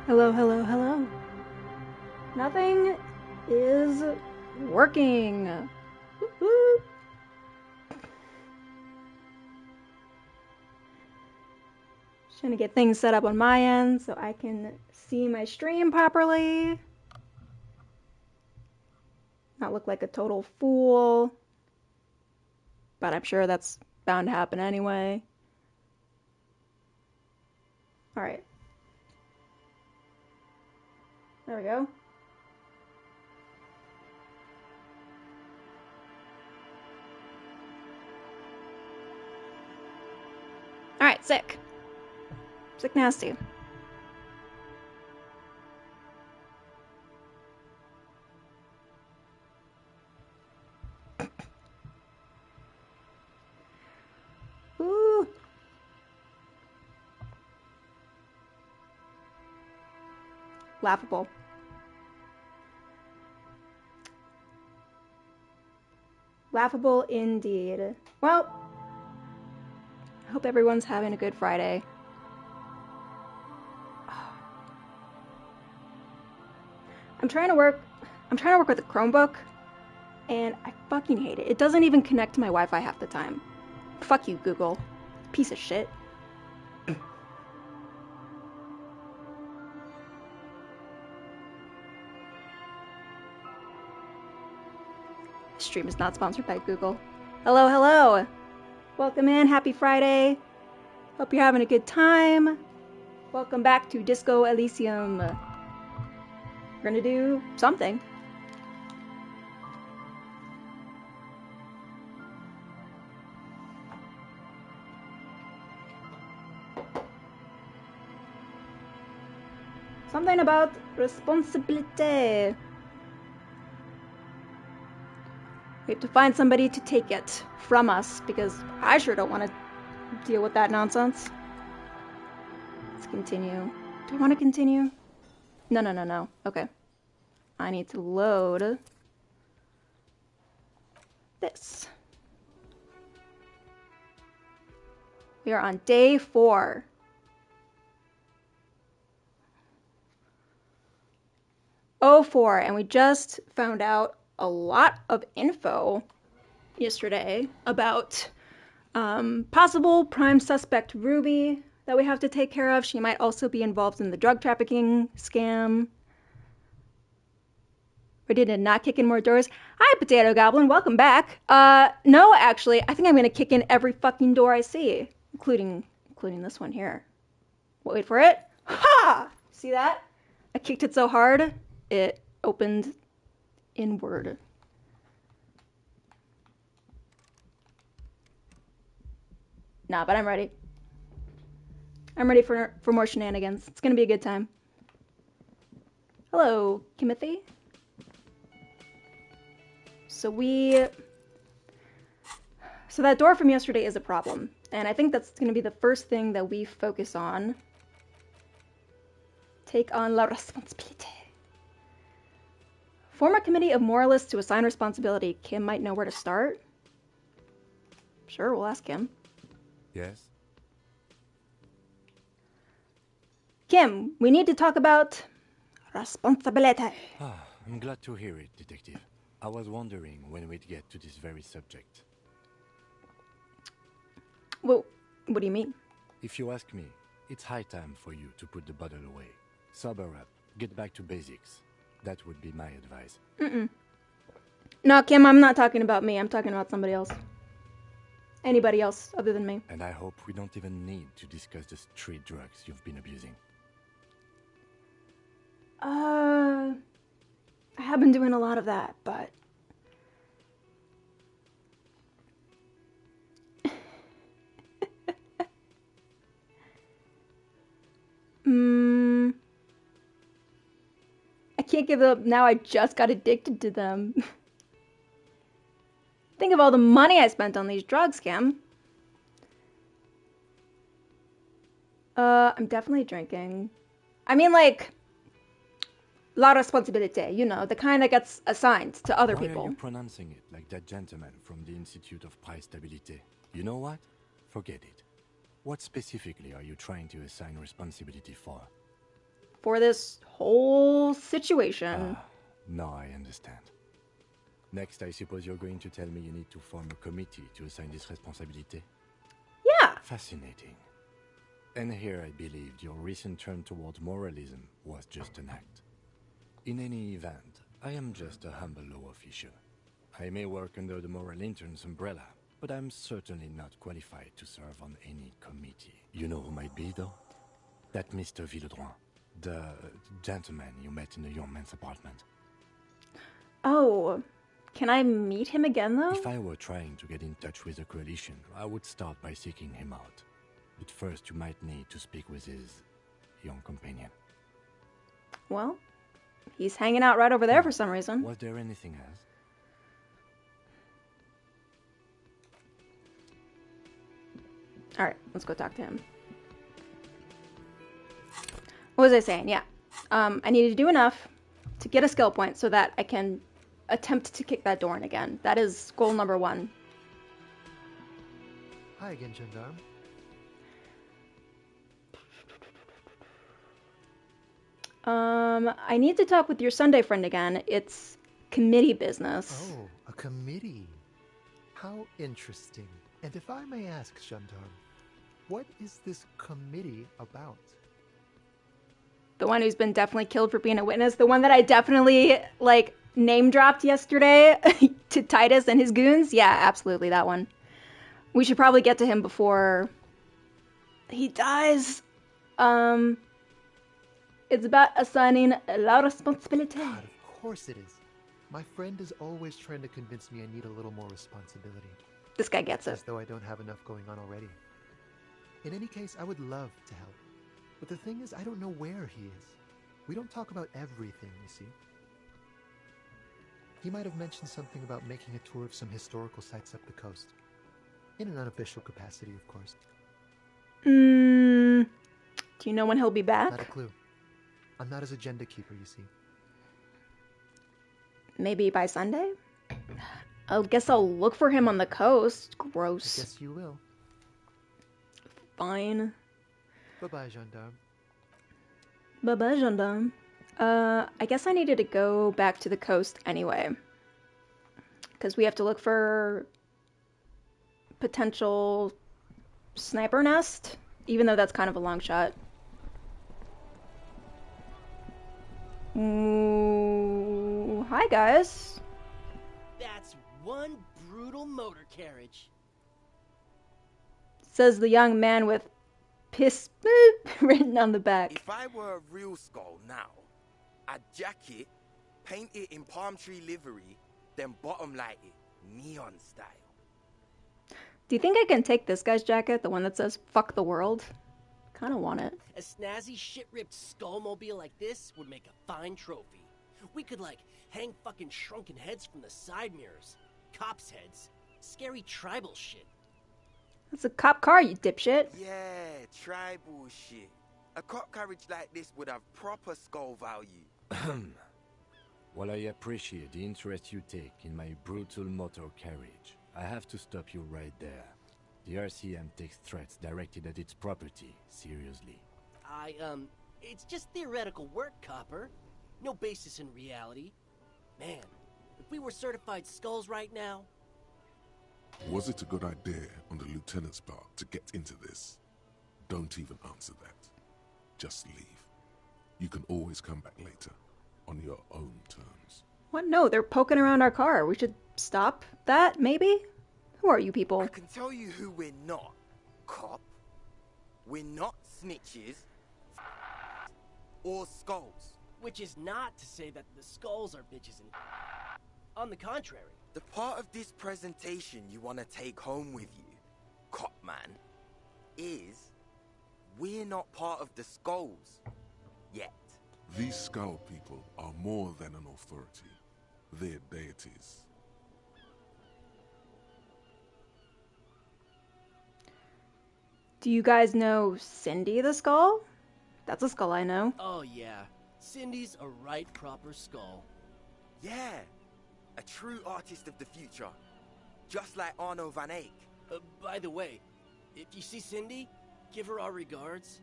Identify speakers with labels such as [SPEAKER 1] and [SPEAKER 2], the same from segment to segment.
[SPEAKER 1] Hello, hello, hello. Nothing is working. Woo-hoo. Just trying to get things set up on my end so I can see my stream properly. Not look like a total fool. But I'm sure that's bound to happen anyway. Alright. There we go. Alright, sick. Sick nasty. Ooh. Laughable. Laughable indeed. Well, I hope everyone's having a good Friday. I'm trying to work with a Chromebook, and I fucking hate it. It doesn't even connect to my Wi-Fi half the time. Fuck you, Google. Piece of shit. This stream is not sponsored by Google. Hello, hello. Welcome in. Happy Friday. Hope you're having a good time. Welcome back to Disco Elysium. We're gonna do something. Something about responsibility. We have to find somebody to take it from us, because I sure don't want to deal with that nonsense. Let's continue. Do I want to continue? No. Okay. I need to load this. We are on day 4. Oh, 4, and we just found out a lot of info yesterday about possible prime suspect Ruby that we have to take care of. She might also be involved in the drug trafficking scam. Ready to not kick in more doors? Hi, Potato Goblin. Welcome back. No, actually, I think I'm going to kick in every fucking door I see, including this one here. Wait for it. Ha! See that? I kicked it so hard, it opened inward. Nah, but I'm ready. I'm ready for more shenanigans. It's gonna be a good time. Hello, Kimothy. So that door from yesterday is a problem, and I think that's gonna be the first thing that we focus on. Take on la responsabilité. Form a committee of moralists to assign responsibility. Kim might know where to start. Sure, we'll ask Kim.
[SPEAKER 2] Yes?
[SPEAKER 1] Kim, we need to talk about responsibility.
[SPEAKER 2] I'm glad to hear it, Detective. I was wondering when we'd get to this very subject.
[SPEAKER 1] Well, what do you mean?
[SPEAKER 2] If you ask me, it's high time for you to put the bottle away. Sober up, get back to basics. That would be my advice.
[SPEAKER 1] No, Kim, I'm not talking about me. I'm talking about somebody else. Anybody else other than me.
[SPEAKER 2] And I hope we don't even need to discuss the street drugs you've been abusing.
[SPEAKER 1] I have been doing a lot of that, but... I can't give up now. I just got addicted to them. Think of all the money I spent on these drugs, Kim. I'm definitely drinking. I mean, like, la responsabilité, you know, the kind that gets assigned to other people.
[SPEAKER 2] Why are you pronouncing it like that gentleman from the Institute of Stabilité? You know what? Forget it. What specifically are you trying to assign responsibility for?
[SPEAKER 1] for this whole situation.
[SPEAKER 2] Now I understand. Next, I suppose you're going to tell me you need to form a committee to assign this responsibility?
[SPEAKER 1] Yeah.
[SPEAKER 2] Fascinating. And here I believed your recent turn towards moralism was just an act. In any event, I am just a humble law official. I may work under the moral intern's umbrella, but I'm certainly not qualified to serve on any committee. You know who might be, though? That Mr. Villedroit, the gentleman you met in the young man's apartment.
[SPEAKER 1] Oh, can I meet him again, though?
[SPEAKER 2] If I were trying to get in touch with the coalition, I would start by seeking him out. But first, you might need to speak with his young companion.
[SPEAKER 1] Well, he's hanging out right over there for some reason.
[SPEAKER 2] Was there anything else?
[SPEAKER 1] Alright, let's go talk to him. What was I saying? Yeah. I need to do enough to get a skill point so that I can attempt to kick that door in again. That is goal number 1.
[SPEAKER 3] Hi again, Gendarme.
[SPEAKER 1] I need to talk with your Sunday friend again. It's committee business.
[SPEAKER 3] Oh, a committee. How interesting. And if I may ask, Gendarme, what is this committee about?
[SPEAKER 1] The one who's been definitely killed for being a witness. The one that I definitely, like, name dropped yesterday to Titus and his goons. Yeah, absolutely, that one. We should probably get to him before he dies. It's about assigning la responsabilité.
[SPEAKER 3] God, of course it is. My friend is always trying to convince me I need a little more responsibility.
[SPEAKER 1] This guy gets it.
[SPEAKER 3] As though I don't have enough going on already. In any case, I would love to help. But the thing is, I don't know where he is. We don't talk about everything, you see. He might have mentioned something about making a tour of some historical sites up the coast. In an unofficial capacity, of course.
[SPEAKER 1] Do you know when he'll be back?
[SPEAKER 3] Not a clue. I'm not his agenda keeper, you see.
[SPEAKER 1] Maybe by Sunday? I guess I'll look for him on the coast. Gross.
[SPEAKER 3] I guess you will.
[SPEAKER 1] Fine.
[SPEAKER 3] Bye-bye, Gendarme.
[SPEAKER 1] Bye-bye, gendarme. I guess I needed to go back to the coast anyway. Because we have to look for potential sniper nest, even though that's kind of a long shot. Ooh, hi guys.
[SPEAKER 4] That's one brutal motor carriage.
[SPEAKER 1] Says the young man with piss boop written on the back.
[SPEAKER 5] If I were a real skull now, I'd jack it, paint it in palm tree livery, then bottom light it, neon style.
[SPEAKER 1] Do you think I can take this guy's jacket, the one that says fuck the world? Kind of want it.
[SPEAKER 4] A snazzy, shit-ripped skullmobile like this would make a fine trophy. We could, like, hang fucking shrunken heads from the side mirrors. Cops' heads. Scary tribal shit.
[SPEAKER 1] That's a cop car, you dipshit.
[SPEAKER 5] Yeah, tribal shit. A cop carriage like this would have proper skull value.
[SPEAKER 2] While I appreciate the interest you take in my brutal motor carriage, I have to stop you right there. The RCM takes threats directed at its property seriously.
[SPEAKER 4] It's just theoretical work, Copper. No basis in reality. Man, if we were certified skulls right now...
[SPEAKER 6] Was it a good idea on the lieutenant's part to get into this? Don't even answer that. Just leave. You can always come back later, on your own terms.
[SPEAKER 1] What? No, they're poking around our car. We should stop that, maybe? Who are you people?
[SPEAKER 5] I can tell you who we're not, cop. We're not snitches or skulls.
[SPEAKER 4] Which is not to say that the skulls are bitches and... On the contrary.
[SPEAKER 5] The part of this presentation you want to take home with you, cop man, is we're not part of the skulls yet.
[SPEAKER 6] These skull people are more than an authority. They're deities.
[SPEAKER 1] Do you guys know Cindy the Skull? That's a skull I know.
[SPEAKER 4] Oh yeah, Cindy's a right proper skull.
[SPEAKER 5] Yeah, a true artist of the future, just like Arno van Eyck.
[SPEAKER 4] By the way, if you see Cindy, give her our regards.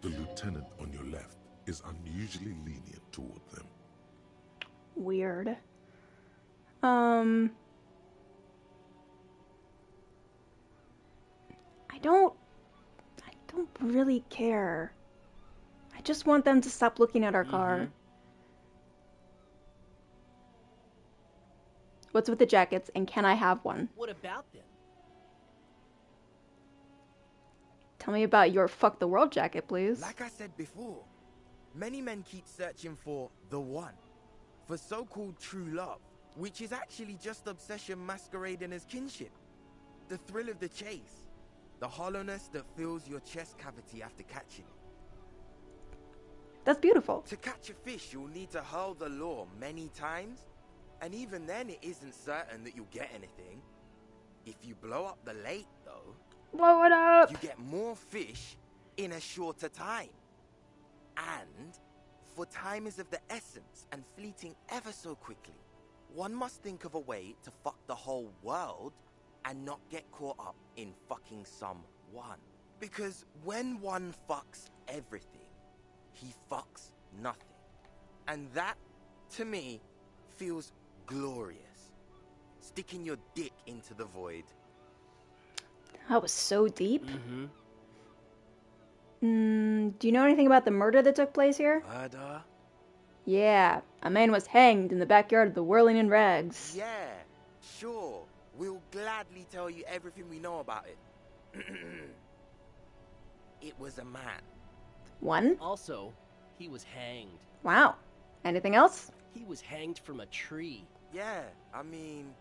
[SPEAKER 6] The lieutenant on your left is unusually lenient toward them.
[SPEAKER 1] Weird. I don't really care. I just want them to stop looking at our car. What's with the jackets, and can I have one?
[SPEAKER 4] What about them?
[SPEAKER 1] Tell me about your fuck the world jacket, please.
[SPEAKER 5] Like I said before, many men keep searching for the one, for so-called true love, which is actually just obsession masquerading as kinship. The thrill of the chase, the hollowness that fills your chest cavity after catching it.
[SPEAKER 1] That's beautiful.
[SPEAKER 5] To catch a fish, you'll need to hurl the lure many times, and even then it isn't certain that you'll get anything. If you blow up the lake, though,
[SPEAKER 1] Blow it up!
[SPEAKER 5] you get more fish in a shorter time. And, for time is of the essence and fleeting ever so quickly, one must think of a way to fuck the whole world and not get caught up in fucking someone. Because when one fucks everything, he fucks nothing. And that, to me, feels glorious. Sticking your dick into the void.
[SPEAKER 1] That was so deep. Do you know anything about the murder that took place here?
[SPEAKER 5] Murder?
[SPEAKER 1] Yeah, a man was hanged in the backyard of the Whirling in Rags.
[SPEAKER 5] Yeah, sure. We'll gladly tell you everything we know about it. It was a man.
[SPEAKER 1] One?
[SPEAKER 4] Also, he was hanged.
[SPEAKER 1] Wow. Anything else?
[SPEAKER 4] He was hanged from a tree.
[SPEAKER 5] Yeah, I mean,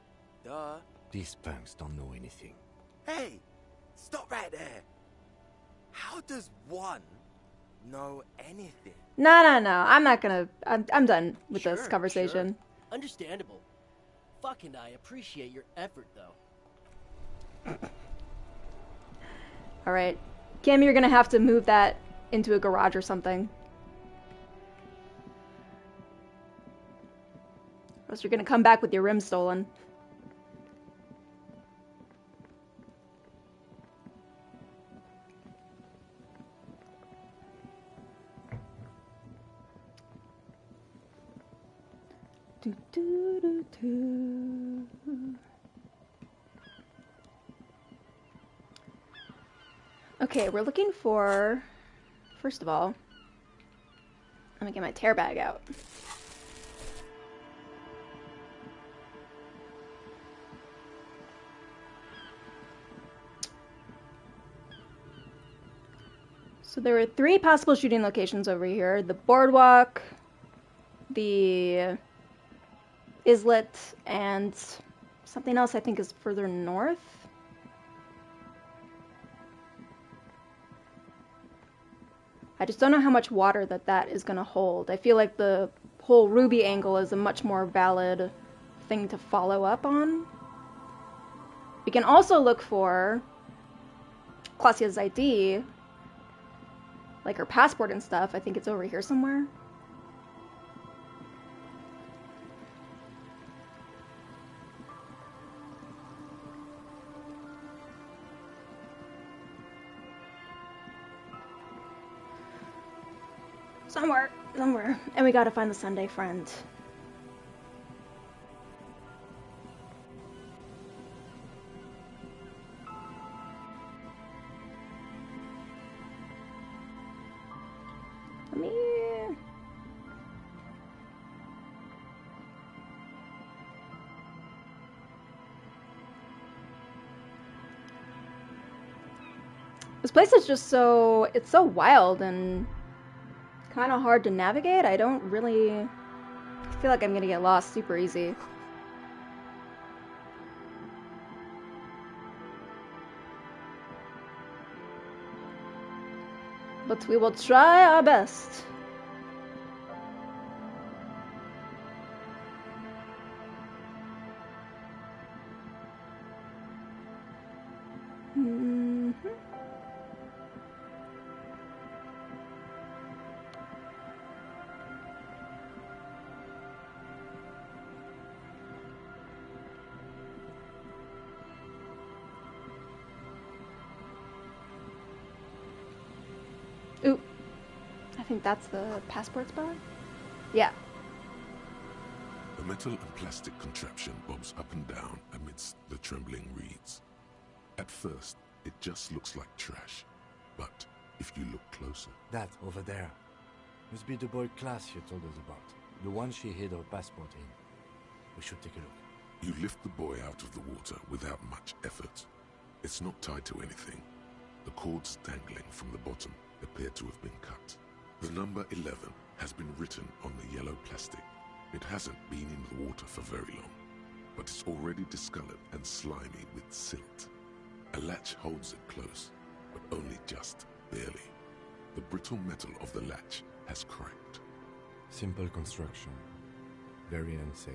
[SPEAKER 5] duh.
[SPEAKER 2] These punks don't know anything.
[SPEAKER 5] Hey, stop right there. How does one know anything?
[SPEAKER 1] No. I'm not gonna. I'm done with this conversation.
[SPEAKER 4] Sure. Understandable. Fuck, and I appreciate your effort, though.
[SPEAKER 1] Alright. Kim, you're gonna have to move that into a garage or something. Or else you're gonna come back with your rim stolen. Okay, we're looking for, first of all, let me get my tear bag out. So there were 3 possible shooting locations over here. The boardwalk, the islet, and something else I think is further north. I just don't know how much water that is going to hold. I feel like the whole Ruby angle is a much more valid thing to follow up on. We can also look for Clausia's ID, like her passport and stuff. I think it's over here somewhere. Somewhere. And we gotta find the Sunday friend. Let me... This place is just so... It's so wild and kind of hard to navigate. I don't really... I feel like I'm gonna get lost super easy. But we will try our best. think that's the passport spot? Yeah.
[SPEAKER 6] The metal and plastic contraption bobs up and down amidst the trembling reeds. At first, it just looks like trash, but if you look closer...
[SPEAKER 2] That over there must be the boy class you told us about. The one she hid her passport in. We should take a look.
[SPEAKER 6] You lift the boy out of the water without much effort. It's not tied to anything. The cords dangling from the bottom appear to have been cut. The number 11 has been written on the yellow plastic. It hasn't been in the water for very long, but it's already discolored and slimy with silt. A latch holds it close, but only just barely. The brittle metal of the latch has cracked.
[SPEAKER 2] Simple construction. Very unsafe.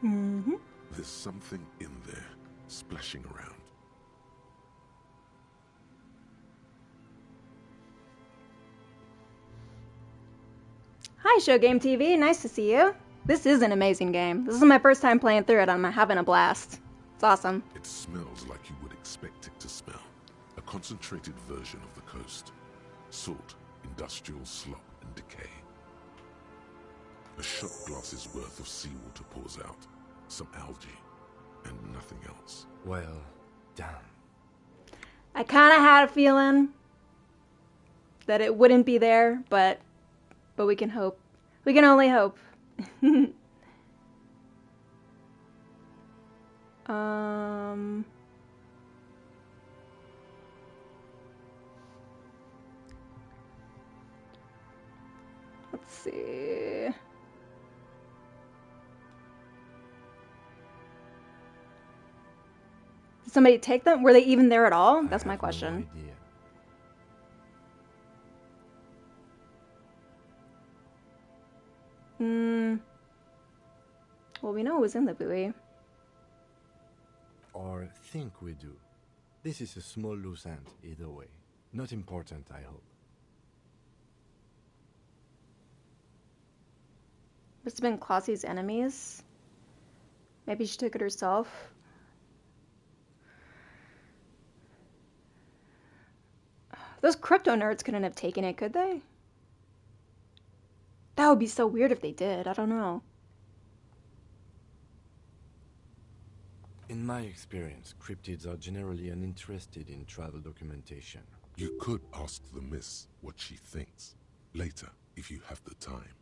[SPEAKER 1] Mm-hmm.
[SPEAKER 6] There's something in there, splashing around.
[SPEAKER 1] Hi, Show Game TV. Nice to see you. This is an amazing game. This is my first time playing through it. I'm having a blast. It's awesome.
[SPEAKER 6] It smells like you would expect it to smell. A concentrated version of the coast. Salt, industrial slop, and decay. A shot glass's worth of seawater pours out. Some algae, and nothing else.
[SPEAKER 2] Well, damn.
[SPEAKER 1] I kind of had a feeling that it wouldn't be there, but we can hope. We can only hope. Let's see. Did somebody take them? Were they even there at all? That's my question.
[SPEAKER 2] No idea.
[SPEAKER 1] Well, we know it was in the buoy.
[SPEAKER 2] Or think we do. This is a small loose end, either way. Not important, I hope.
[SPEAKER 1] Must have been Clossie's enemies. Maybe she took it herself. Those crypto nerds couldn't have taken it, could they? That would be so weird if they did. I don't know.
[SPEAKER 2] In my experience, cryptids are generally uninterested in travel documentation.
[SPEAKER 6] You could ask the miss what she thinks. Later, if you have the time.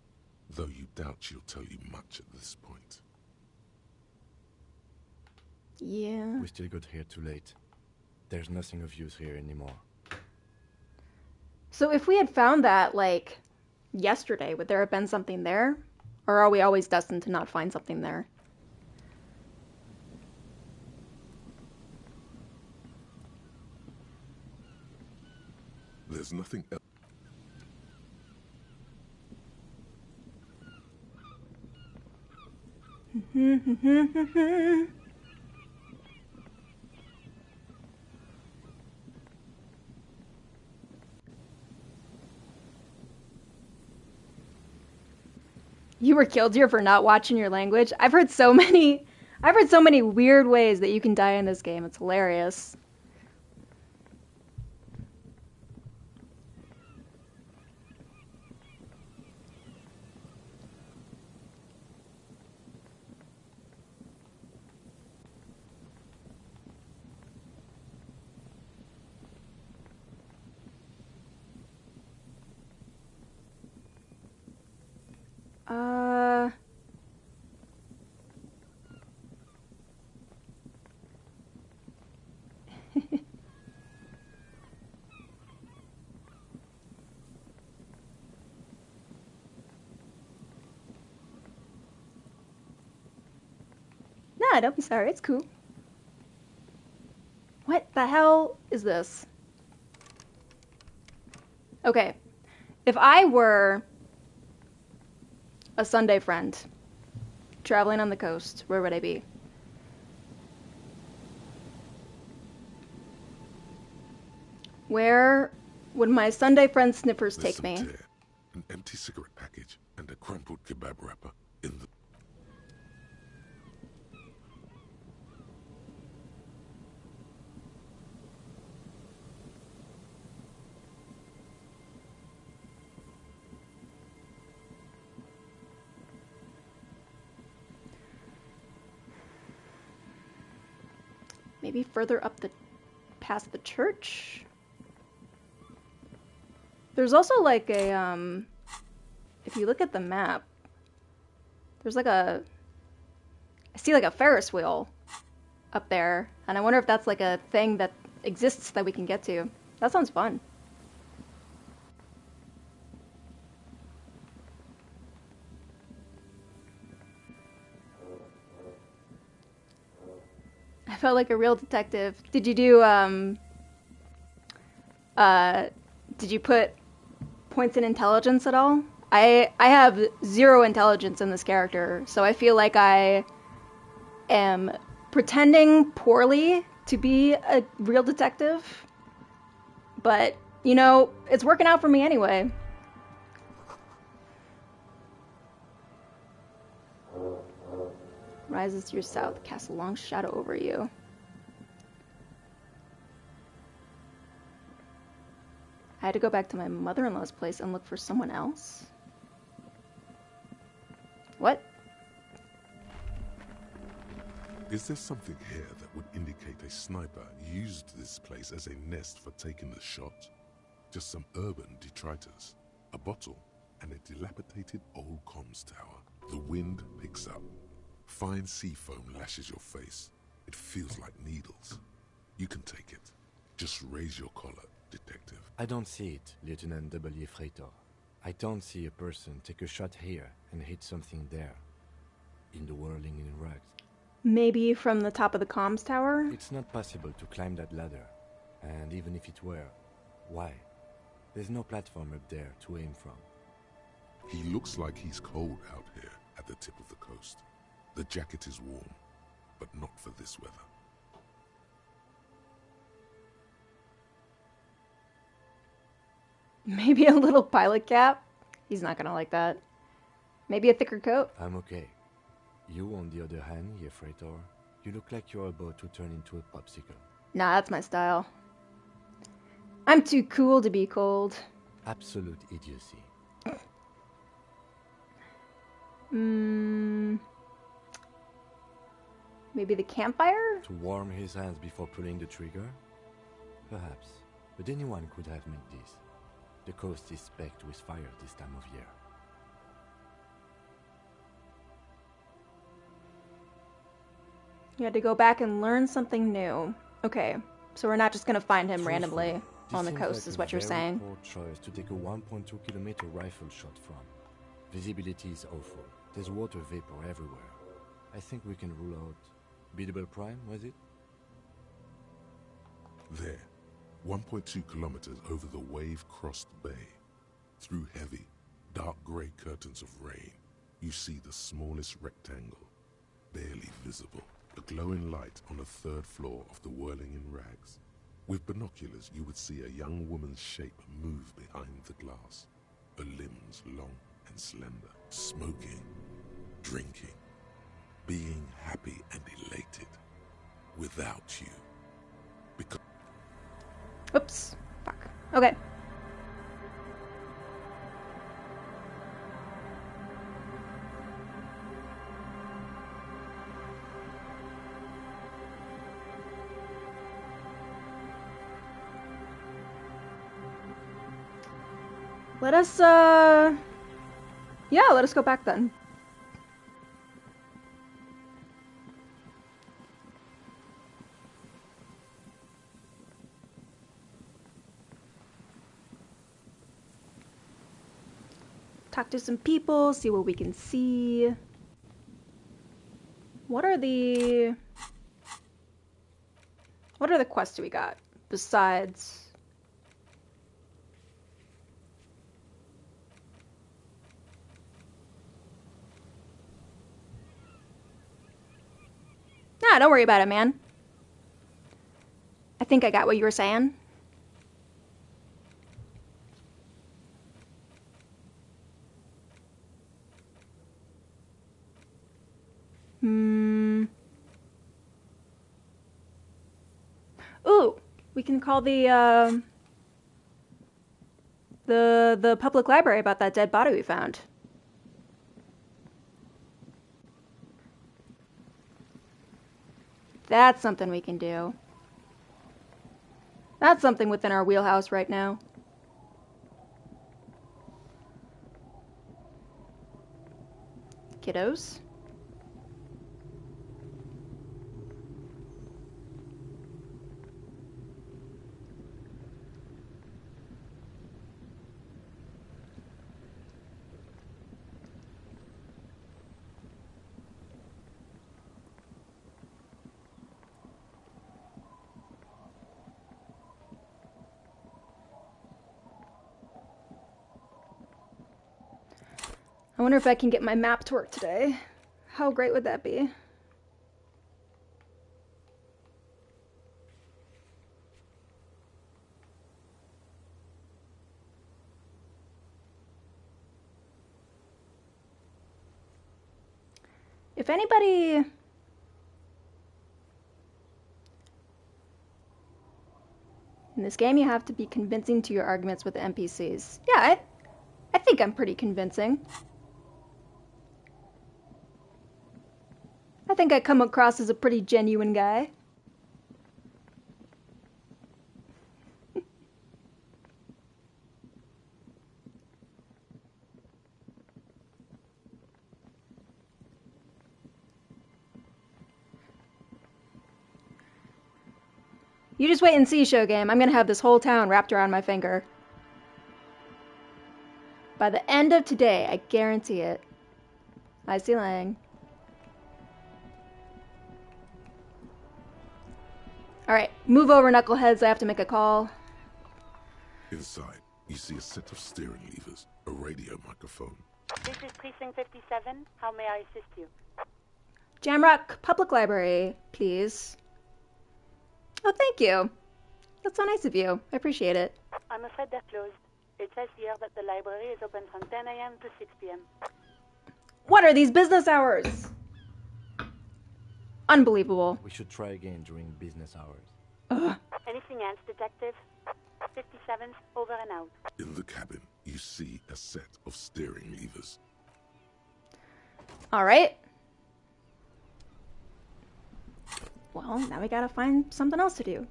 [SPEAKER 6] Though you doubt she'll tell you much at this point.
[SPEAKER 1] Yeah.
[SPEAKER 2] We still got here too late. There's nothing of use here anymore.
[SPEAKER 1] So if we had found that, like, yesterday, would there have been something there? Or are we always destined to not find something there?
[SPEAKER 6] There's nothing else.
[SPEAKER 1] You were killed here for not watching your language. I've heard so many weird ways that you can die in this game. It's hilarious. Nah, don't be sorry. It's cool. What the hell is this? Okay. If I were a Sunday friend traveling on the coast, where would I be? Where would my Sunday friend Sniffers
[SPEAKER 6] There's
[SPEAKER 1] take me?
[SPEAKER 6] some tear, an empty cigarette package, and a crumpled kebab wrapper in the...
[SPEAKER 1] Maybe further up past the church? There's also like a, if you look at the map, there's like I see like a Ferris wheel up there, and I wonder if that's like a thing that exists that we can get to. That sounds fun. I felt like a real detective. Did you put points in intelligence at all? I have 0 intelligence in this character, so I feel like I am pretending poorly to be a real detective. But, you know, it's working out for me anyway. Rises to your south, casts a long shadow over you. I had to go back to my mother-in-law's place and look for someone else? What?
[SPEAKER 6] Is there something here that would indicate a sniper used this place as a nest for taking the shot? Just some urban detritus, a bottle, and a dilapidated old comms tower. The wind picks up. Fine sea foam lashes your face. It feels like needles. You can take it. Just raise your collar, detective.
[SPEAKER 2] I don't see it, Lieutenant W. Freitor. I don't see a person take a shot here and hit something there. In the whirling in rags.
[SPEAKER 1] Maybe from the top of the comms tower?
[SPEAKER 2] It's not possible to climb that ladder. And even if it were, why? There's no platform up there to aim from.
[SPEAKER 6] He looks like he's cold out here at the tip of the coast. The jacket is warm, but not for this weather.
[SPEAKER 1] Maybe a little pilot cap? He's not gonna like that. Maybe a thicker coat?
[SPEAKER 2] I'm okay. You, on the other hand, ye Freitor, you look like you're about to turn into a popsicle.
[SPEAKER 1] Nah, that's my style. I'm too cool to be cold.
[SPEAKER 2] Absolute idiocy.
[SPEAKER 1] Maybe the campfire?
[SPEAKER 2] To warm his hands before pulling the trigger? Perhaps. But anyone could have made this. The coast is specked with fire this time of year.
[SPEAKER 1] You had to go back and learn something new. Okay, so we're not just gonna find him randomly on the coast, is what you're saying.
[SPEAKER 2] Poor choice to take a 1.2 kilometer rifle shot from. Visibility is awful. There's water vapor everywhere. I think we can rule out Biddable Prime, was it?
[SPEAKER 6] There, 1.2 kilometers over the wave-crossed bay. Through heavy, dark grey curtains of rain, you see the smallest rectangle, barely visible. A glowing light on the 3rd floor of the Whirling in Rags. With binoculars, you would see a young woman's shape move behind the glass. Her limbs long and slender, smoking, drinking, being happy and elated. Without you. Because...
[SPEAKER 1] Oops. Fuck. Okay. Let us, yeah, let us go back then. Talk to some people, see what we can see. What are the quests we got besides... Nah, don't worry about it, man. I think I got what you were saying. Ooh, we can call the public library about that dead body we found. That's something we can do. That's something within our wheelhouse right now. Kiddos. I wonder if I can get my map to work today. How great would that be? If anybody... In this game, you have to be convincing to your arguments with the NPCs. Yeah, I think I'm pretty convincing. I think I come across as a pretty genuine guy. You just wait and see, show game. I'm gonna have this whole town wrapped around my finger. By the end of today, I guarantee it. I see Lang. Alright, move over, knuckleheads. I have to make a call.
[SPEAKER 6] Inside, you see a set of steering levers, a radio microphone.
[SPEAKER 7] This is Precinct 57. How may I assist you?
[SPEAKER 1] Jamrock Public Library, please. Oh, thank you. That's so nice of you. I appreciate it.
[SPEAKER 7] I'm afraid they're closed. It says here that the library is open from 10 a.m. to 6 p.m.
[SPEAKER 1] What are these business hours? Unbelievable.
[SPEAKER 2] We should try again during business hours.
[SPEAKER 1] Ugh.
[SPEAKER 7] Anything else, Detective? 57th, over and out.
[SPEAKER 6] In the cabin, you see a set of steering levers.
[SPEAKER 1] Alright. Well, now we gotta find something else to do.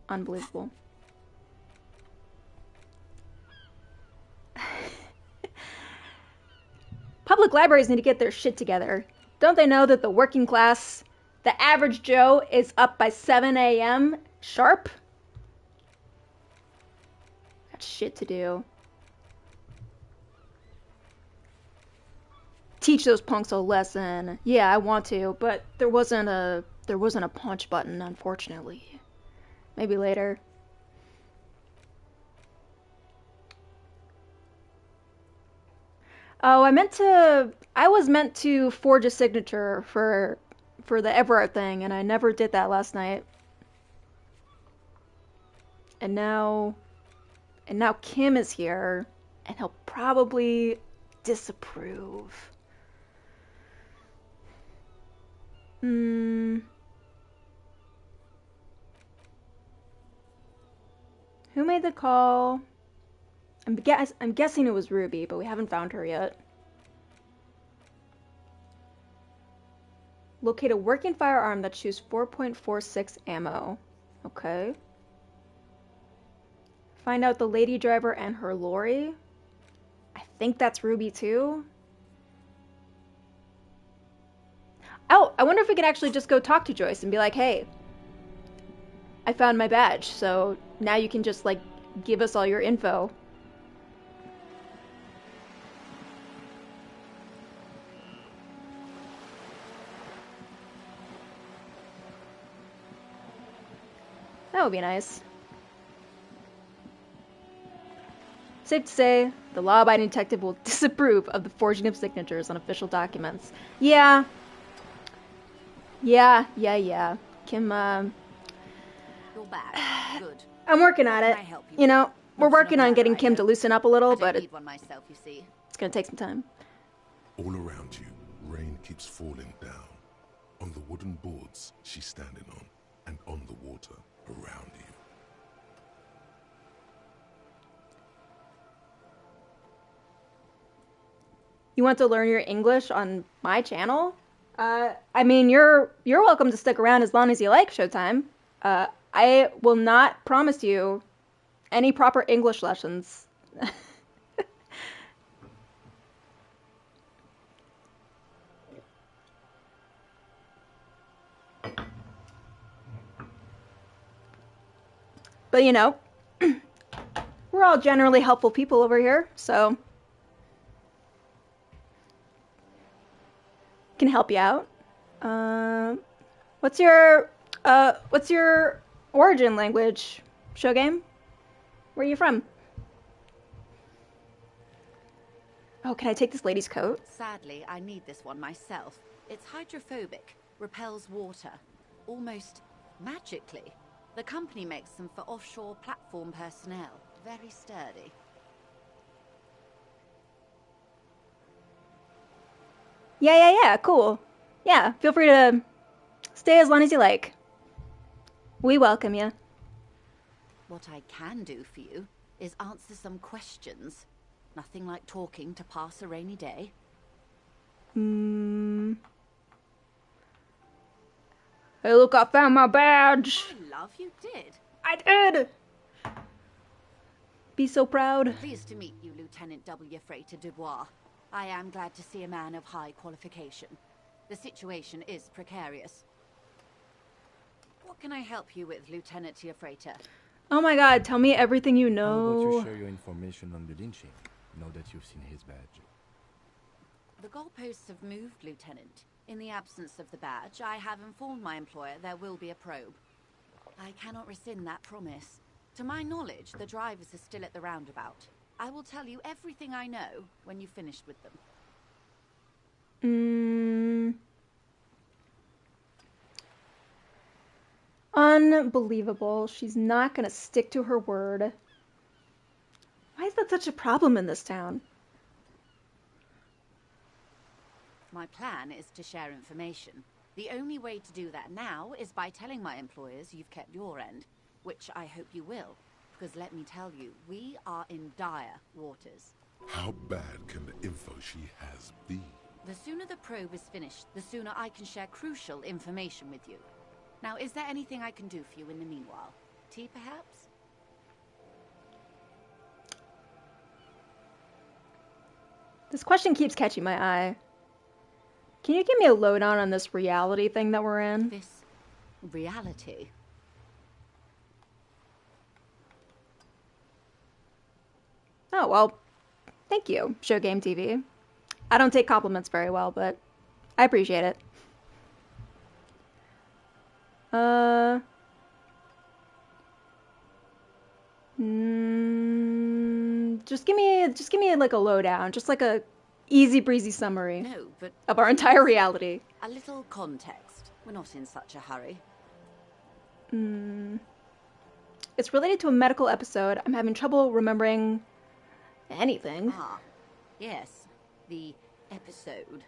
[SPEAKER 1] Unbelievable. Public libraries need to get their shit together. Don't they know that the working class, the average Joe, is up by 7 a.m. sharp? Got shit to do. Teach those punks a lesson. Yeah, I want to, but there wasn't a punch button, unfortunately. Maybe later. Oh, I was meant to forge a signature for the Everard thing, and I never did that last night. And now Kim is here, and he'll probably disapprove. Who made the call? I'm guessing it was Ruby, but we haven't found her yet. Locate a working firearm that shoots 4.46 ammo. Okay. Find out the lady driver and her lorry. I think that's Ruby too. Oh, I wonder if we could actually just go talk to Joyce and be like, hey, I found my badge, so now you can just, like, give us all your info. That would be nice. Safe to say, the law-abiding detective will disapprove of the forging of signatures on official documents. Yeah. Kim,
[SPEAKER 8] You're back. Good.
[SPEAKER 1] I'm working on it.
[SPEAKER 8] Can I help you?
[SPEAKER 1] You know, we're
[SPEAKER 8] Not in a
[SPEAKER 1] working on
[SPEAKER 8] manner
[SPEAKER 1] getting
[SPEAKER 8] I
[SPEAKER 1] Kim to
[SPEAKER 8] hope.
[SPEAKER 1] loosen up a little,
[SPEAKER 8] I
[SPEAKER 1] but
[SPEAKER 8] don't need one myself, you see.
[SPEAKER 1] it's gonna take some time.
[SPEAKER 6] All around you, rain keeps falling down. On the wooden boards she's standing on, and on the water around you.
[SPEAKER 1] You want to learn your English on my channel? I mean, you're welcome to stick around as long as you like, Showtime. I will not promise you any proper English lessons. But you know, we're all generally helpful people over here, so can help you out. What's your origin language, show game? Where are you from? Oh, can I take this lady's coat?
[SPEAKER 8] Sadly, I need this one myself. It's hydrophobic, repels water, almost magically. The company makes them for offshore platform personnel. Very sturdy.
[SPEAKER 1] Yeah, cool. Yeah, feel free to stay as long as you like. We welcome you.
[SPEAKER 8] What I can do for you is answer some questions. Nothing like talking to pass a rainy day.
[SPEAKER 1] Hey, look, I found my badge.
[SPEAKER 8] My love, you did.
[SPEAKER 1] I did. Be so proud.
[SPEAKER 8] Pleased to meet you, Lieutenant W. Freighter Dubois. I am glad to see a man of high qualification. The situation is precarious. What can I help you with, Lieutenant Freighter?
[SPEAKER 1] Oh my god, tell me everything you
[SPEAKER 2] How about you
[SPEAKER 1] know.
[SPEAKER 2] share your information on the lynching, now that you've seen his badge?
[SPEAKER 8] The goalposts have moved, Lieutenant. In the absence of the badge, I have informed my employer there will be a probe. I cannot rescind that promise. To my knowledge, the drivers are still at the roundabout. I will tell you everything I know when you've finished with them.
[SPEAKER 1] Unbelievable. She's not gonna stick to her word. Why is that such a problem in this town?
[SPEAKER 8] My plan is to share information. The only way to do that now is by telling my employers you've kept your end, which I hope you will, because let me tell you, we are in dire waters.
[SPEAKER 6] How bad can the info she has be?
[SPEAKER 8] The sooner the probe is finished, the sooner I can share crucial information with you. Now, is there anything I can do for you in the meanwhile? Tea, perhaps?
[SPEAKER 1] This question keeps catching my eye. Can you give me a lowdown on this reality thing that we're in?
[SPEAKER 8] This reality.
[SPEAKER 1] Oh, well, thank you, Show Game TV. I don't take compliments very well, but I appreciate it. Just give me like a lowdown, just like a easy breezy summary
[SPEAKER 8] No, but
[SPEAKER 1] of our entire reality.
[SPEAKER 8] a little context. We're not in such a hurry.
[SPEAKER 1] It's related to a medical episode. I'm having trouble remembering anything.
[SPEAKER 8] Ah, yes, the episode.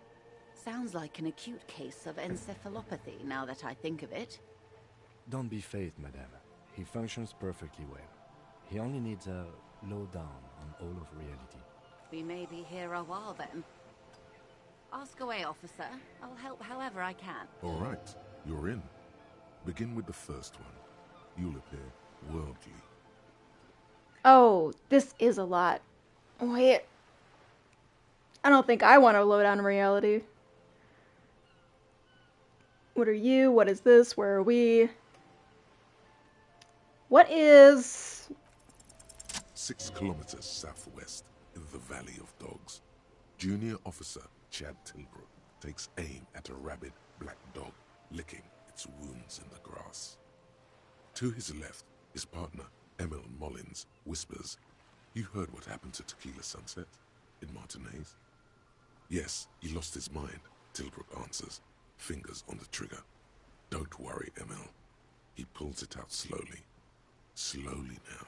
[SPEAKER 8] Sounds like an acute case of encephalopathy, now that I think of it.
[SPEAKER 2] Don't be phased, madame. He functions perfectly well. He only needs a lowdown on all of reality.
[SPEAKER 8] We may be here a while then. Ask away, officer. I'll help however I can.
[SPEAKER 6] All right, you're in. Begin with the first one. You'll appear worldly.
[SPEAKER 1] Oh, this is a lot. Wait. I don't think I want to load on reality. What are you? What is this? Where are we? What is...
[SPEAKER 6] 6 kilometers southwest in the Valley of Dogs. Junior Officer Chad Tilbrook takes aim at a rabid black dog licking its wounds in the grass. To his left, his partner, Emil Mullins, whispers, "You heard what happened to Tequila Sunset in Martinez?" "Yes, he lost his mind," Tilbrook answers, fingers on the trigger. "Don't worry, Emil." He pulls it out slowly. Slowly now.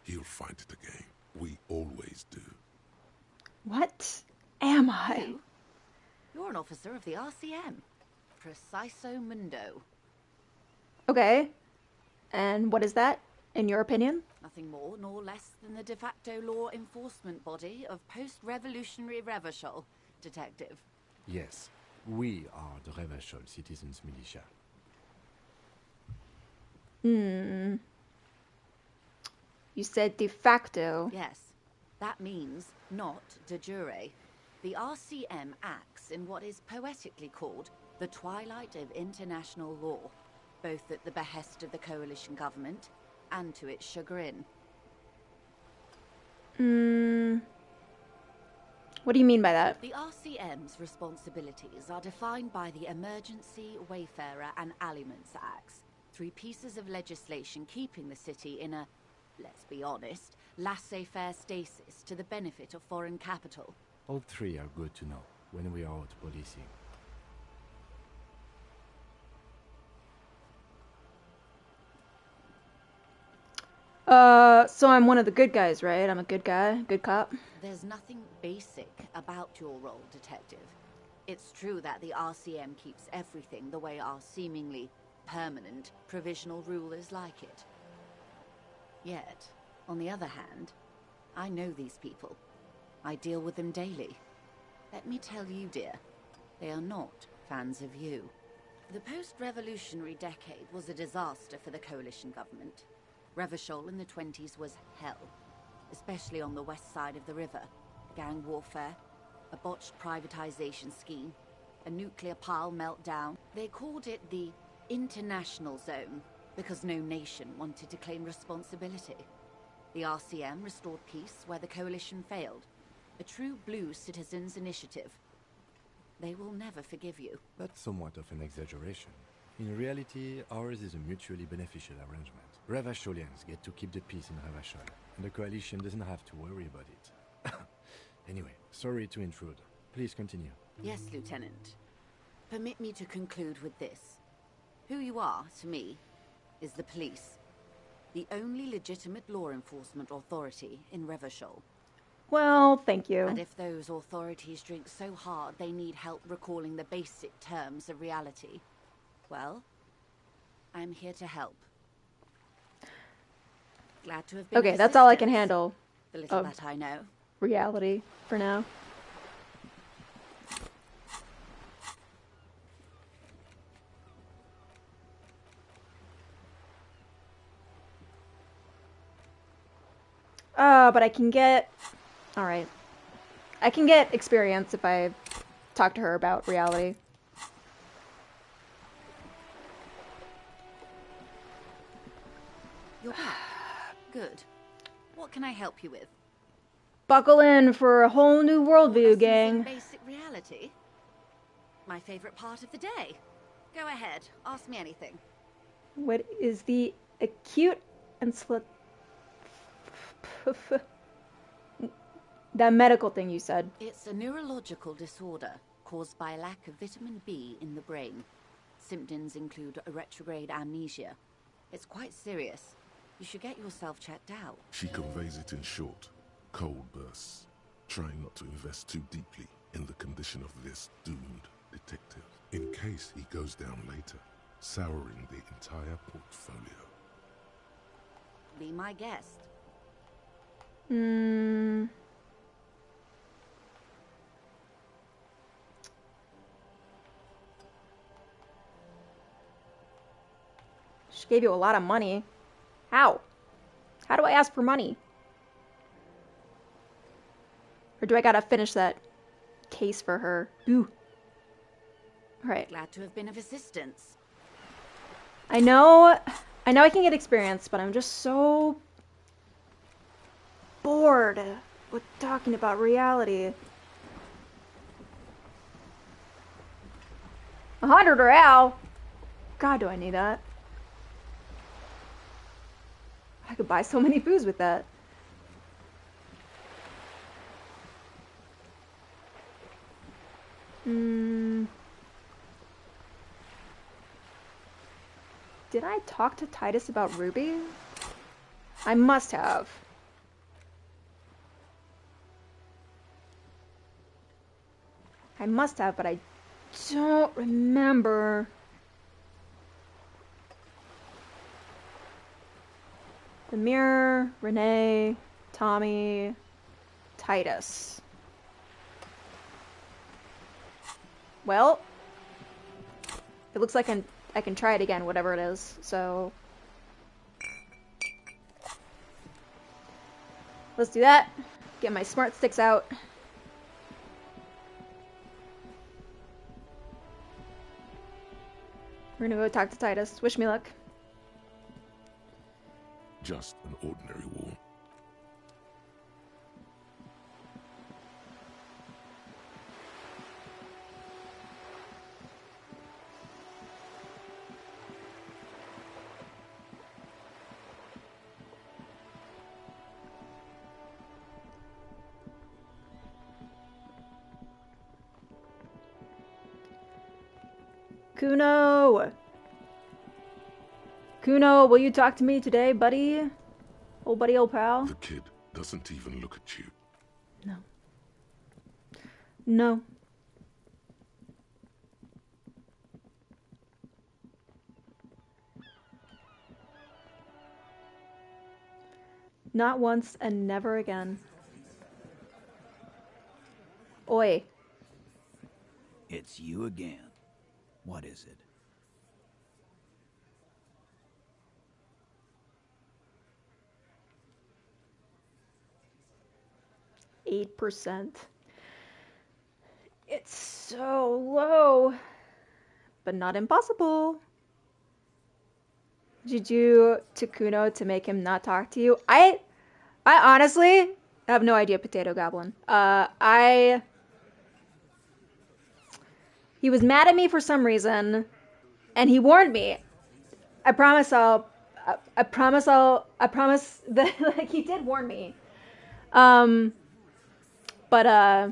[SPEAKER 6] He'll find it again. We always do.
[SPEAKER 1] What am I?
[SPEAKER 8] You? You're an officer of the RCM. Preciso Mundo.
[SPEAKER 1] Okay. And what is that, in your opinion?
[SPEAKER 8] Nothing more nor less than the de facto law enforcement body of post-revolutionary Revachol, Detective.
[SPEAKER 2] Yes, we are the Revachol Citizens Militia.
[SPEAKER 1] You said de facto.
[SPEAKER 8] Yes, that means not de jure. The RCM acts in what is poetically called the twilight of international law, both at the behest of the coalition government and to its chagrin.
[SPEAKER 1] What do you mean by that?
[SPEAKER 8] The RCM's responsibilities are defined by the Emergency, Wayfarer and Aliments Acts, 3 pieces of legislation keeping the city in a, let's be honest, laissez-faire stasis to the benefit of foreign capital.
[SPEAKER 2] All 3 are good to know when we are out policing.
[SPEAKER 1] So I'm one of the good guys, right? I'm a good guy, good cop.
[SPEAKER 8] There's nothing basic about your role, Detective. It's true that the RCM keeps everything the way our seemingly permanent, provisional rulers like it. Yet, on the other hand, I know these people. I deal with them daily. Let me tell you, dear, they are not fans of you. The post-revolutionary decade was a disaster for the coalition government. Revachol in the 20s was hell, especially on the west side of the river. Gang warfare, a botched privatization scheme, a nuclear pile meltdown. They called it the international zone because no nation wanted to claim responsibility. The RCM restored peace where the coalition failed. A true blue citizens' initiative. They will never forgive you.
[SPEAKER 2] That's somewhat of an exaggeration. In reality, ours is a mutually beneficial arrangement. Revacholians get to keep the peace in Revachol, and the coalition doesn't have to worry about it. Anyway, sorry to intrude. Please continue.
[SPEAKER 8] Yes, Lieutenant. Permit me to conclude with this. Who you are, to me, is the police. The only legitimate law enforcement authority in Revachol.
[SPEAKER 1] Well, thank you.
[SPEAKER 8] And if those authorities drink so hard they need help recalling the basic terms of reality, well, I'm here to help. Glad to have been
[SPEAKER 1] Okay, that's all I can
[SPEAKER 8] assistance.
[SPEAKER 1] handle.
[SPEAKER 8] The little that I know.
[SPEAKER 1] Reality for now. But I can get... Alright. I can get experience if I talk to her about reality.
[SPEAKER 8] You're back. Good. What can I help you with?
[SPEAKER 1] Buckle in for a whole new worldview,
[SPEAKER 8] Lessons in
[SPEAKER 1] gang.
[SPEAKER 8] basic reality? My favorite part of the day. Go ahead. Ask me anything.
[SPEAKER 1] What is the acute and that medical thing you said?
[SPEAKER 8] It's a neurological disorder caused by a lack of vitamin B in the brain. Symptoms include a retrograde amnesia. It's quite serious. You should get yourself checked out.
[SPEAKER 6] She conveys it in short, cold bursts, trying not to invest too deeply in the condition of this doomed detective, in case he goes down later, souring the entire portfolio.
[SPEAKER 8] Be my guest.
[SPEAKER 1] She gave you a lot of money. How? How do I ask for money? Or do I gotta finish that case for her? Ooh. Alright.
[SPEAKER 8] Glad to have been of assistance.
[SPEAKER 1] I know I can get experience, but I'm just so bored with talking about reality. 100 real? God, do I need that? I could buy so many foods with that. Did I talk to Titus about Ruby? I must have. I must have, but I don't remember. The Mirror, Renee, Tommy, Titus. Well, it looks like I can try it again, whatever it is. So, Let's do that. Get my smart sticks out. We're gonna go talk to Titus. Wish me luck.
[SPEAKER 6] Just an ordinary war.
[SPEAKER 1] Kuno! Kuno, will you talk to me today, buddy? Old buddy, old pal?
[SPEAKER 6] The kid doesn't even look at you.
[SPEAKER 1] No. No. Not once and never again. Oi.
[SPEAKER 9] It's you again. What is it? %. It's so low, but not impossible. Did you do to Kuno to make him not talk to you? I honestly have no idea, Potato Goblin. He was mad at me for some reason, and he warned me. I promise that like he did warn me. But I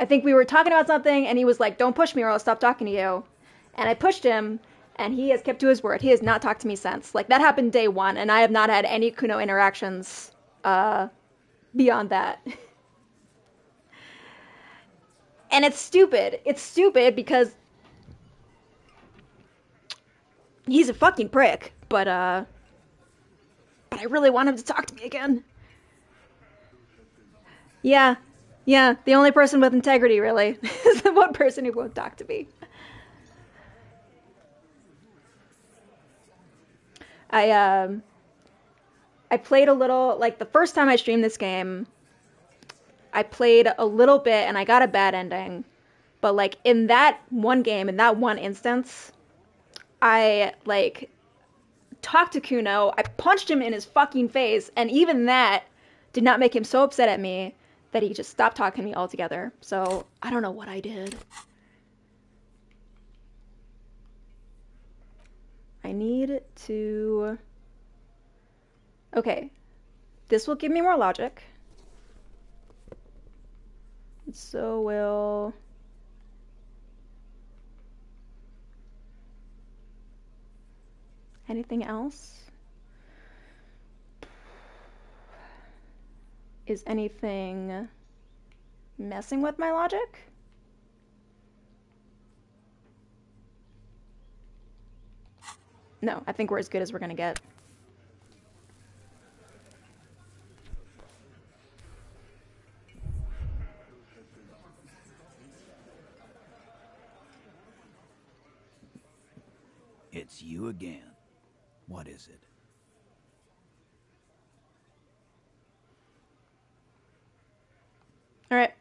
[SPEAKER 9] think we were talking about something, and he was like, "Don't push me, or I'll stop talking to you." And I pushed him, and he has kept to his word. He has not talked to me since. Like, that happened day one, and I have not had any Kuno interactions beyond that. And it's stupid. It's stupid because he's a fucking prick. But I really want him to talk to me again. Yeah. Yeah, the only person with integrity, really, is the one person who won't talk to me. I played a little, like, the first time I streamed this game, I played a little bit and I got a bad ending. But, like, in that one game, in that one instance, I, like, talked to Kuno, I punched him in his fucking face, and even that did not make him so upset at me that he just stopped talking to me altogether. So, I don't know what I did. I need to... Okay. This will give me more logic. So will... Anything else? Is anything messing with my logic? No, I think we're as good as we're gonna get. It's you again. What is it?
[SPEAKER 1] All right.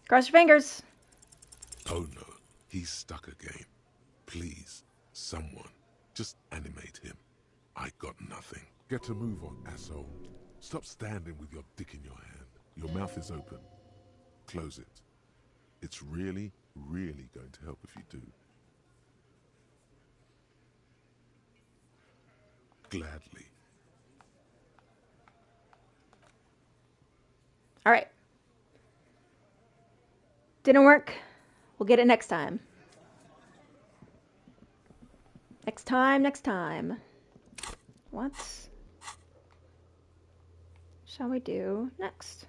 [SPEAKER 1] Cross your fingers.
[SPEAKER 6] Oh no, he's stuck again. Please, someone, just animate him. I got nothing.
[SPEAKER 10] Get a move on, asshole. Stop standing with your dick in your hand. Your mouth is open. Close it. It's really, really going to help if you do. Gladly.
[SPEAKER 1] All right. Didn't work. We'll get it next time. Next time, next time. What shall we do next?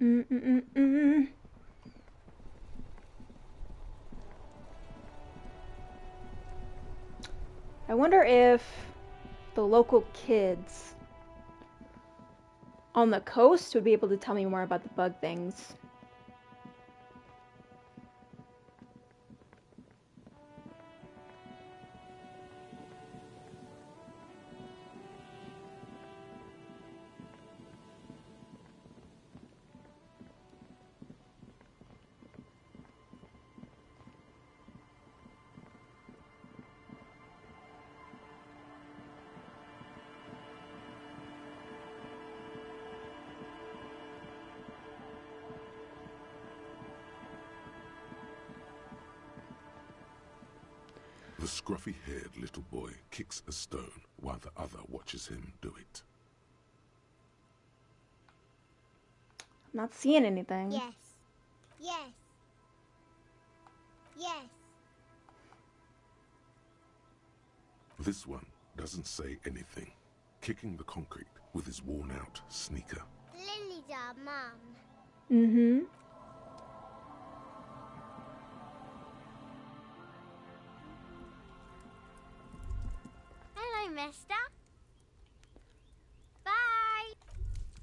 [SPEAKER 9] Mm-mm-mm-mm. I wonder if the local kids on the coast would be able to tell me more about the bug things.
[SPEAKER 10] The scruffy-haired little boy kicks a stone while the other watches him do it.
[SPEAKER 9] I'm not seeing anything.
[SPEAKER 11] Yes. Yes. Yes.
[SPEAKER 10] This one doesn't say anything, kicking the concrete with his worn-out sneaker.
[SPEAKER 11] Lily's our mum.
[SPEAKER 9] Mm-hmm.
[SPEAKER 11] Hello, mister. Bye.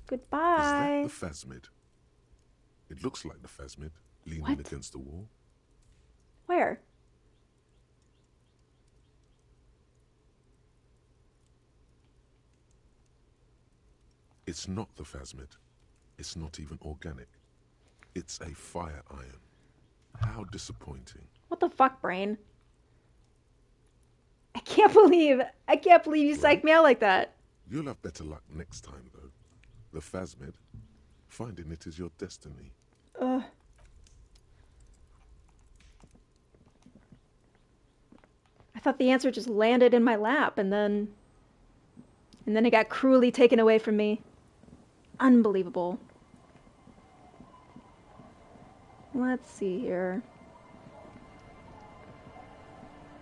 [SPEAKER 9] Goodbye.
[SPEAKER 10] Is that the phasmid? It looks like the phasmid, leaning
[SPEAKER 9] What?
[SPEAKER 10] against the wall.
[SPEAKER 9] Where?
[SPEAKER 10] It's not the phasmid. It's not even organic. It's a fire iron. How disappointing.
[SPEAKER 9] What the fuck, brain? I can't believe you psyched me out like that.
[SPEAKER 10] You'll have better luck next time, though. The phasmid, finding it is your destiny.
[SPEAKER 9] Ugh. I thought the answer just landed in my lap and then it got cruelly taken away from me. Unbelievable. Let's see here.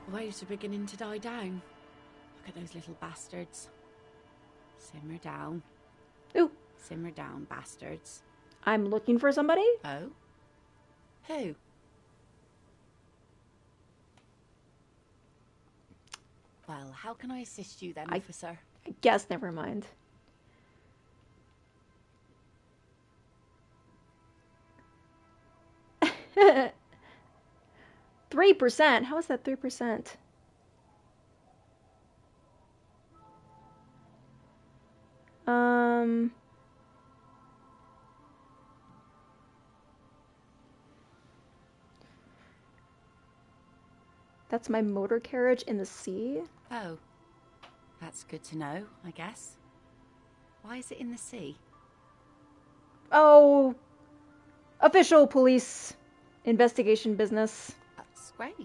[SPEAKER 8] The waves are beginning to die down. Look at those little bastards. Simmer down.
[SPEAKER 9] Ooh,
[SPEAKER 8] Simmer down, bastards.
[SPEAKER 9] I'm looking for somebody?
[SPEAKER 8] Oh? Who? Well, how can I assist you then, officer?
[SPEAKER 9] I guess never mind. %. How is that 3%? That's my motor carriage in the sea.
[SPEAKER 8] Oh. That's good to know, I guess. Why is it in the sea?
[SPEAKER 9] Oh, official police investigation business.
[SPEAKER 8] That's great.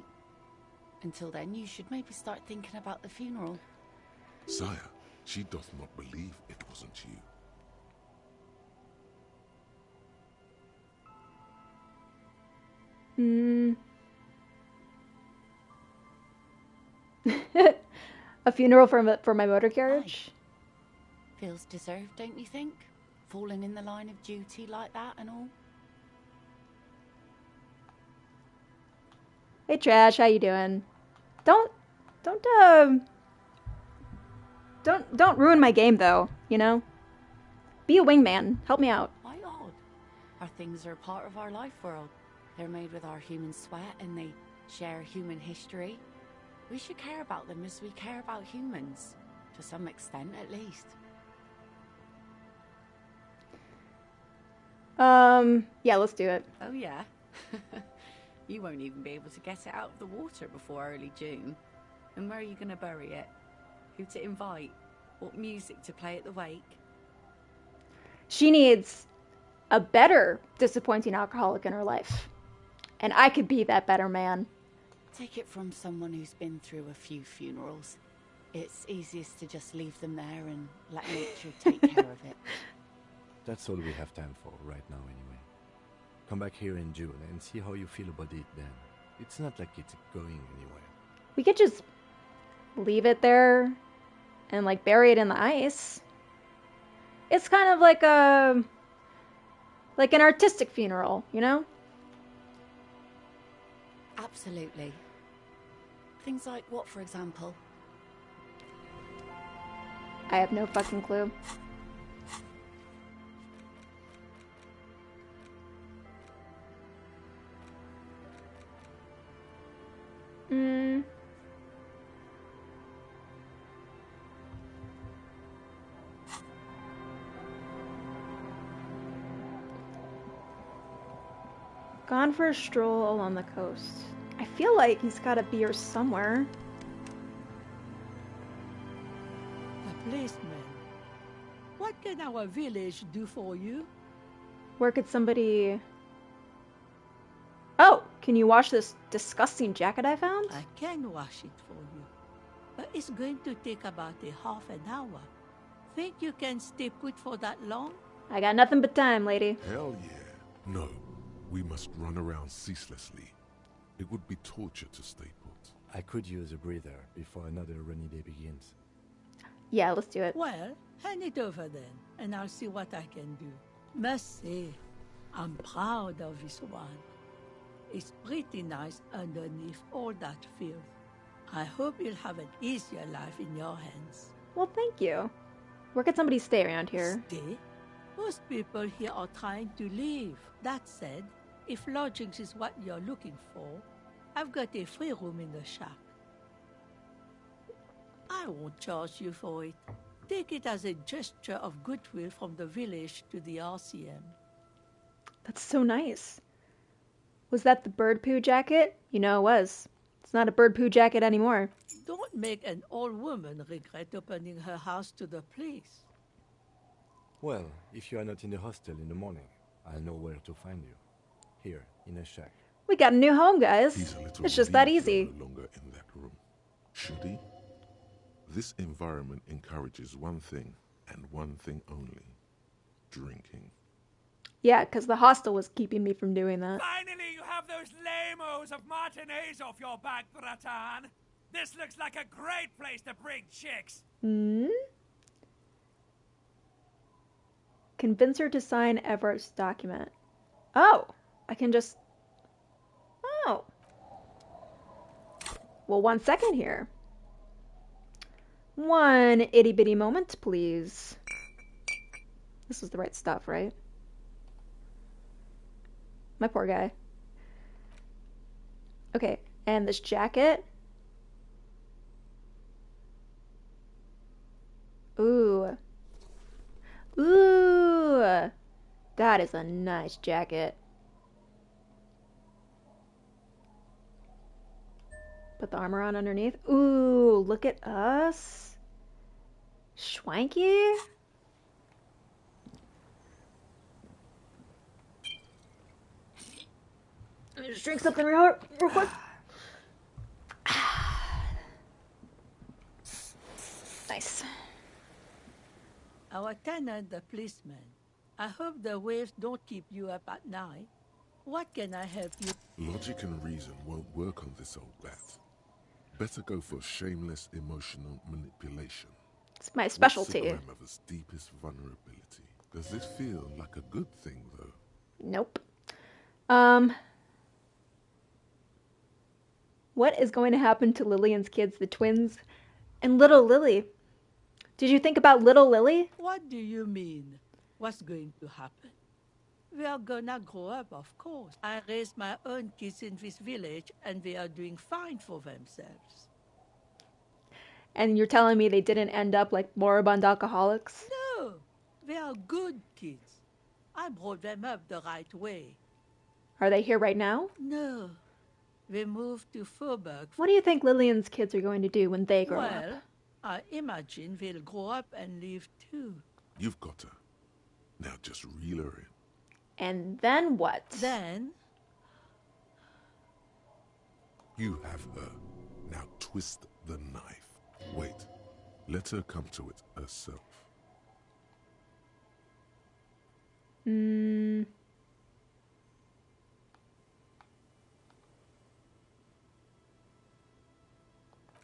[SPEAKER 8] Until then, you should maybe start thinking about the funeral.
[SPEAKER 10] Sire, she doth not believe it wasn't you.
[SPEAKER 9] A funeral for my motor carriage?
[SPEAKER 8] Feels deserved, don't you think? Falling in the line of duty like that and all.
[SPEAKER 9] Hey Trash, how you doing? Don't ruin my game though, you know? Be a wingman. Help me out.
[SPEAKER 8] Why odd? Our things are a part of our life world. They're made with our human sweat and they share human history. We should care about them as we care about humans. To some extent, at least.
[SPEAKER 9] Yeah, let's do it.
[SPEAKER 8] Oh yeah? You won't even be able to get it out of the water before early June. And where are you going to bury it? Who to invite? What music to play at the wake?
[SPEAKER 9] She needs a better disappointing alcoholic in her life. And I could be that better man.
[SPEAKER 8] Take it from someone who's been through a few funerals. It's easiest to just leave them there and let nature take care of it.
[SPEAKER 2] That's all we have time for right now anyway. Come back here in June and see how you feel about it then. It's not like it's going anywhere.
[SPEAKER 9] We could just leave it there and like bury it in the ice. It's kind of like Like an artistic funeral, you know?
[SPEAKER 8] Absolutely. Things like what, for example?
[SPEAKER 9] I have no fucking clue. Hmm. Gone for a stroll along the coast. I feel like he's got a beer somewhere.
[SPEAKER 12] The policeman. What can our village do for you?
[SPEAKER 9] Where could somebody... Oh, can you wash this disgusting jacket I found?
[SPEAKER 12] I can wash it for you, but it's going to take about a half an hour. Think you can stay put for that long?
[SPEAKER 9] I got nothing but time, lady.
[SPEAKER 10] Hell yeah. No, we must run around ceaselessly. It would be torture to stay put.
[SPEAKER 2] I could use a breather before another rainy day begins.
[SPEAKER 9] Yeah, let's do it.
[SPEAKER 12] Well, hand it over then, and I'll see what I can do. Must say, I'm proud of this one. It's pretty nice underneath all that filth. I hope you'll have an easier life in your hands.
[SPEAKER 9] Well, thank you. Where could somebody stay around here?
[SPEAKER 12] Stay? Most people here are trying to leave. That said, if lodgings is what you're looking for, I've got a free room in the shack. I won't charge you for it. Take it as a gesture of goodwill from the village to the RCM.
[SPEAKER 9] That's so nice. Was that the bird poo jacket? You know it was. It's not a bird poo jacket anymore.
[SPEAKER 12] Don't make an old woman regret opening her house to the police.
[SPEAKER 2] Well, if you are not in the hostel in the morning, I'll know where to find you. Here, in a shack.
[SPEAKER 9] We got a new home, guys.
[SPEAKER 10] He's a little
[SPEAKER 9] It's just that
[SPEAKER 10] relieved
[SPEAKER 9] easy.
[SPEAKER 10] you're no longer in that room. Should he? This environment encourages one thing, and one thing only. Drinking.
[SPEAKER 9] Yeah, because the hostel was keeping me from doing that.
[SPEAKER 13] Finally, you have those lamos of matinees off your back, Bratan. This looks like a great place to bring chicks.
[SPEAKER 9] Hmm? Convince her to sign Everett's document. Oh, I can just... Oh. Well, 1 second here. One itty-bitty moment, please. This was the right stuff, right? My poor guy. Okay, and this jacket. Ooh. Ooh. That is a nice jacket. Put the armor on underneath. Ooh, look at us. Schwanky. Let me just drink something real quick. Nice.
[SPEAKER 12] Our tenant, the policeman. I hope the waves don't keep you up at night. What can I help you?
[SPEAKER 10] Logic and reason won't work on this old bat. Better go for shameless emotional manipulation.
[SPEAKER 9] It's my specialty.
[SPEAKER 10] What's your grandmother's deepest vulnerability? Does this feel like a good thing, though?
[SPEAKER 9] Nope. What is going to happen to Lillian's kids, the twins, and little Lily? Did you think about little Lily?
[SPEAKER 12] What do you mean? What's going to happen? We are gonna grow up, of course. I raised my own kids in this village, and they are doing fine for themselves.
[SPEAKER 9] And you're telling me they didn't end up like moribund alcoholics?
[SPEAKER 12] No, they are good kids. I brought them up the right way.
[SPEAKER 9] Are they here right now?
[SPEAKER 12] No, they moved to Faubourg.
[SPEAKER 9] What do you think Lillian's kids are going to do when they grow up?
[SPEAKER 12] Well, I imagine they'll grow up and leave too.
[SPEAKER 10] You've got her. Now just reel her in.
[SPEAKER 9] And then what?
[SPEAKER 12] Then...
[SPEAKER 10] You have her. Now twist the knife. Wait. Let her come to it herself.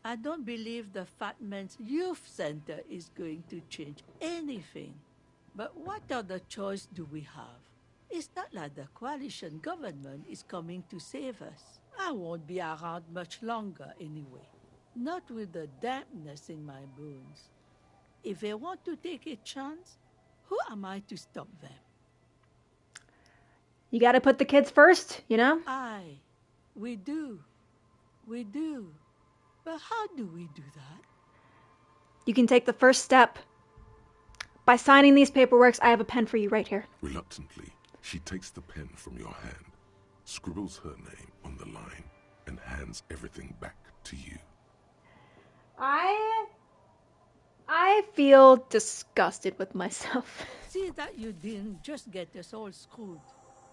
[SPEAKER 10] I don't believe the Fat Man's Youth Center is going to change anything. But what other choice do we have?
[SPEAKER 12] It's not like the coalition government is coming to save us. I won't be around much longer anyway. Not with the dampness in my bones. If they want to take a chance, who am I to stop them?
[SPEAKER 9] You gotta put the kids first, you know?
[SPEAKER 12] Aye, we do. We do. But how do we do that?
[SPEAKER 9] You can take the first step. By signing these paperworks, I have a pen for you right here.
[SPEAKER 10] Reluctantly, she takes the pen from your hand, scribbles her name on the line, and hands everything back to you.
[SPEAKER 9] I feel disgusted with myself.
[SPEAKER 12] See that you didn't just get us all screwed.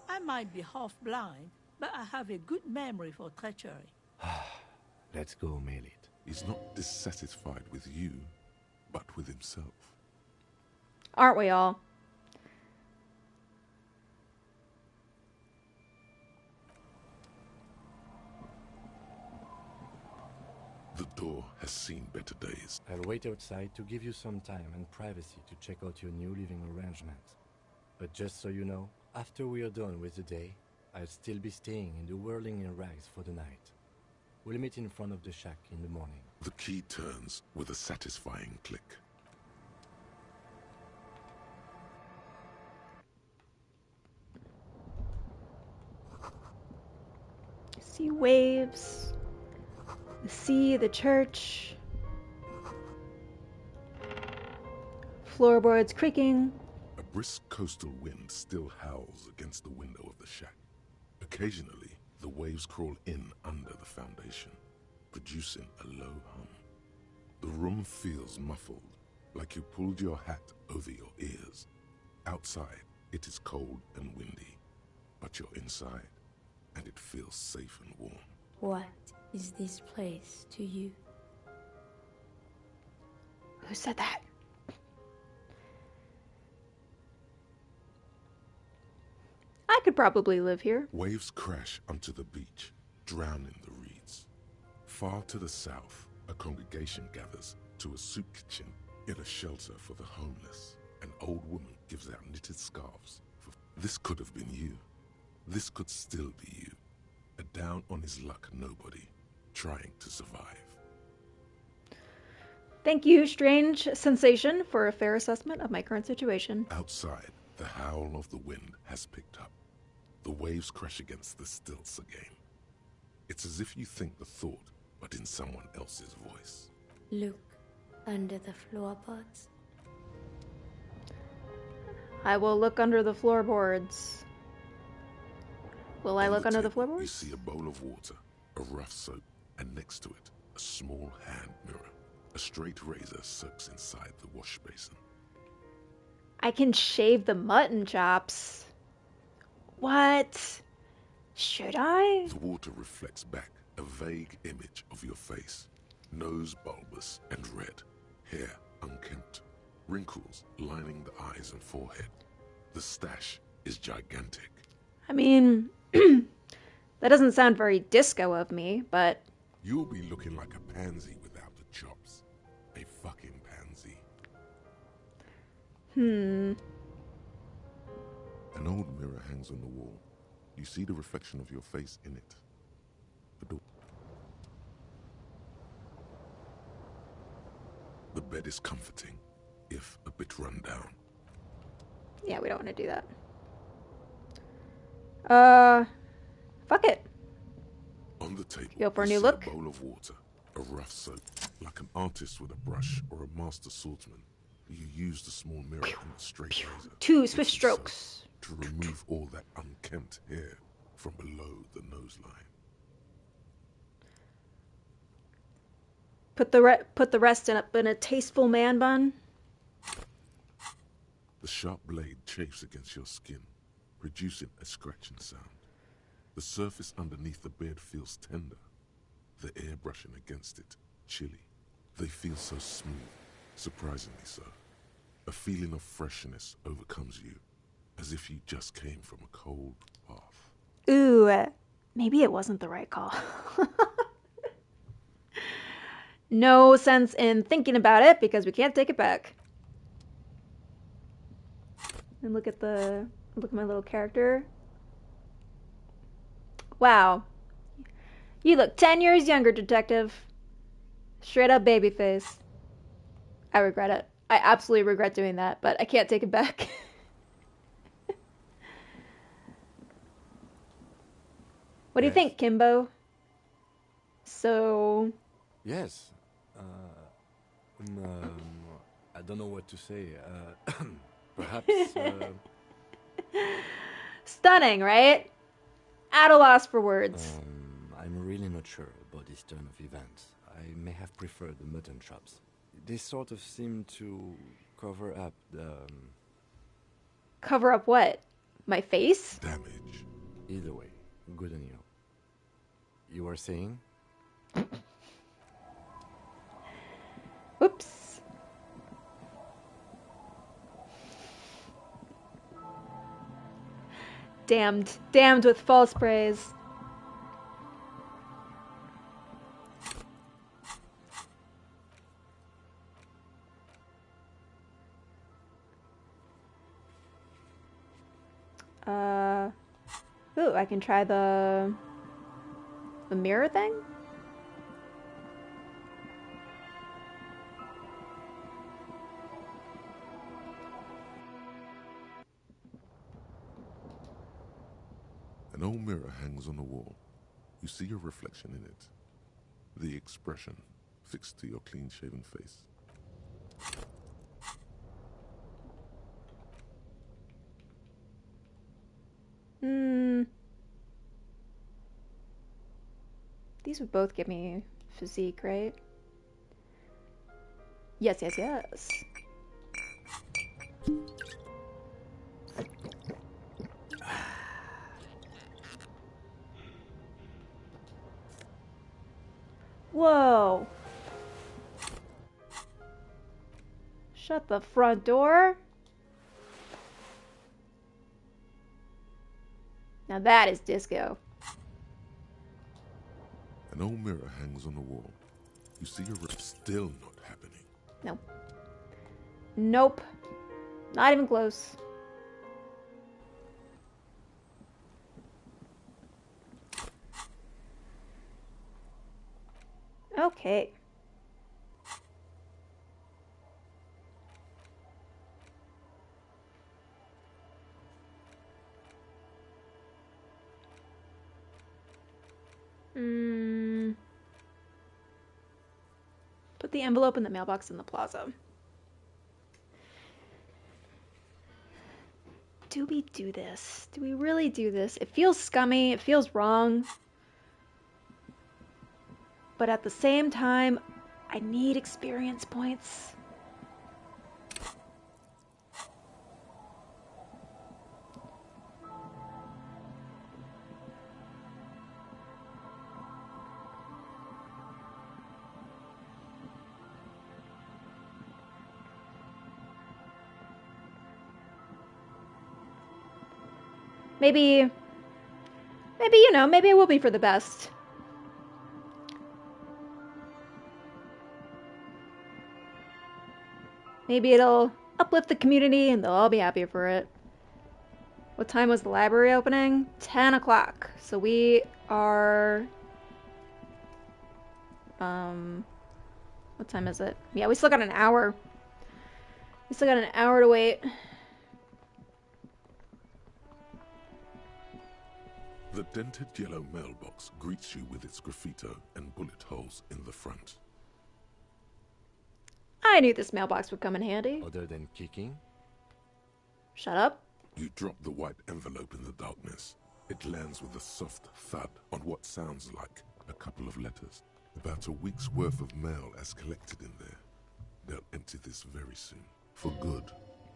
[SPEAKER 12] I might be half blind, but I have a good memory for treachery.
[SPEAKER 2] Let's go mail it.
[SPEAKER 10] He's not dissatisfied with you, but with himself.
[SPEAKER 9] Aren't we all?
[SPEAKER 10] The door has seen better days.
[SPEAKER 2] I'll wait outside to give you some time and privacy to check out your new living arrangements. But just so you know, after we are done with the day, I'll still be staying in the whirling in rags for the night. We'll meet in front of the shack in the morning.
[SPEAKER 10] The key turns with a satisfying click.
[SPEAKER 9] See waves. The sea, the church. Floorboards creaking.
[SPEAKER 10] A brisk coastal wind still howls against the window of the shack. Occasionally, the waves crawl in under the foundation, producing a low hum. The room feels muffled, like you pulled your hat over your ears. Outside, it is cold and windy, but you're inside, and it feels safe and warm.
[SPEAKER 14] What is this place to you?
[SPEAKER 9] Who said that? I could probably live here.
[SPEAKER 10] Waves crash onto the beach, drowning the reeds. Far to the south, a congregation gathers to a soup kitchen in a shelter for the homeless. An old woman gives out knitted scarves. This could have been you. This could still be you. A down-on-his-luck nobody, trying to survive.
[SPEAKER 9] Thank you, strange sensation, for a fair assessment of my current situation.
[SPEAKER 10] Outside, the howl of the wind has picked up. The waves crash against the stilts again. It's as if you think the thought, but in someone else's voice.
[SPEAKER 14] Look under the floorboards.
[SPEAKER 9] I will look under the floorboards. Will I look under the floorboards?
[SPEAKER 10] You see a bowl of water, a rough soap, and next to it, a small hand mirror. A straight razor soaks inside the wash basin.
[SPEAKER 9] I can shave the mutton chops. What? Should I?
[SPEAKER 10] The water reflects back a vague image of your face. Nose bulbous and red, hair unkempt, wrinkles lining the eyes and forehead. The stash is gigantic.
[SPEAKER 9] I mean, that doesn't sound very disco of me, but...
[SPEAKER 10] You'll be looking like a pansy without the chops. A fucking pansy. An old mirror hangs on the wall. You see the reflection of your face in it. The bed is comforting, if a bit run down.
[SPEAKER 9] Yeah, we don't want to do that. Fuck it.
[SPEAKER 10] On the table,
[SPEAKER 9] go for a
[SPEAKER 10] you
[SPEAKER 9] new
[SPEAKER 10] see
[SPEAKER 9] look.
[SPEAKER 10] A bowl of water, a rough soap, like an artist with a brush or a master swordsman. You use the small mirror and the straight razor.
[SPEAKER 9] 2 swift strokes.
[SPEAKER 10] To remove all that unkempt hair from below the nose line.
[SPEAKER 9] Put the rest in a tasteful man bun.
[SPEAKER 10] The sharp blade chafes against your skin, producing a scratching sound. The surface underneath the beard feels tender, the air brushing against it chilly. They feel so smooth, surprisingly so. A feeling of freshness overcomes you, as if you just came from a cold bath.
[SPEAKER 9] Ooh, maybe it wasn't the right call. No sense in thinking about it because we can't take it back. And look at the Look at my little character. Wow. You look 10 years younger, detective. Straight up babyface. I regret it. I absolutely regret doing that, but I can't take it back. What do you think, Kimbo? So...
[SPEAKER 2] Yes. I don't know what to say. Perhaps...
[SPEAKER 9] Stunning, right? At a loss for words.
[SPEAKER 2] I'm really not sure about this turn of events. I may have preferred the mutton chops. They sort of seem to cover up the...
[SPEAKER 9] Cover up what? My face?
[SPEAKER 10] Damage.
[SPEAKER 2] Either way, good on you. You were saying?
[SPEAKER 9] Oops. Damned. Damned with false praise. Ooh, I can try the mirror thing?
[SPEAKER 10] An old mirror hangs on the wall. You see your reflection in it. The expression fixed to your clean-shaven face.
[SPEAKER 9] These would both give me physique, right? Yes, yes, yes. Whoa. Shut the front door. Now that is disco.
[SPEAKER 10] An old mirror hangs on the wall. You see your still not happening.
[SPEAKER 9] No. Nope. Not even close. Okay. Put the envelope in the mailbox in the plaza. Do we do this? Do we really do this? It feels scummy. It feels wrong. But at the same time, I need experience points. Maybe, you know, maybe it will be for the best. Maybe it'll uplift the community and they'll all be happy for it. What time was the library opening? 10 o'clock. So we are... what time is it? Yeah, we still got an hour. We still got an hour to wait.
[SPEAKER 10] The dented yellow mailbox greets you with its graffito and bullet holes in the front.
[SPEAKER 9] I knew this mailbox would come in handy.
[SPEAKER 2] Other than kicking?
[SPEAKER 9] Shut up.
[SPEAKER 10] You drop the white envelope in the darkness. It lands with a soft thud on what sounds like a couple of letters. About a week's worth of mail as collected in there. They'll empty this very soon. For good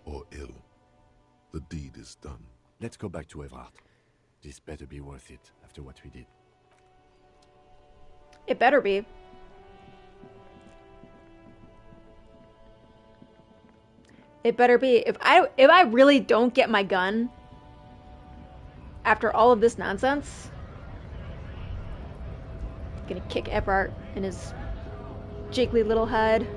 [SPEAKER 10] or ill. The deed is done.
[SPEAKER 2] Let's go back to Everard. This better be worth it after what we did.
[SPEAKER 9] It better be. It better be. If I really don't get my gun after all of this nonsense, I'm gonna kick Everard in his jiggly little head.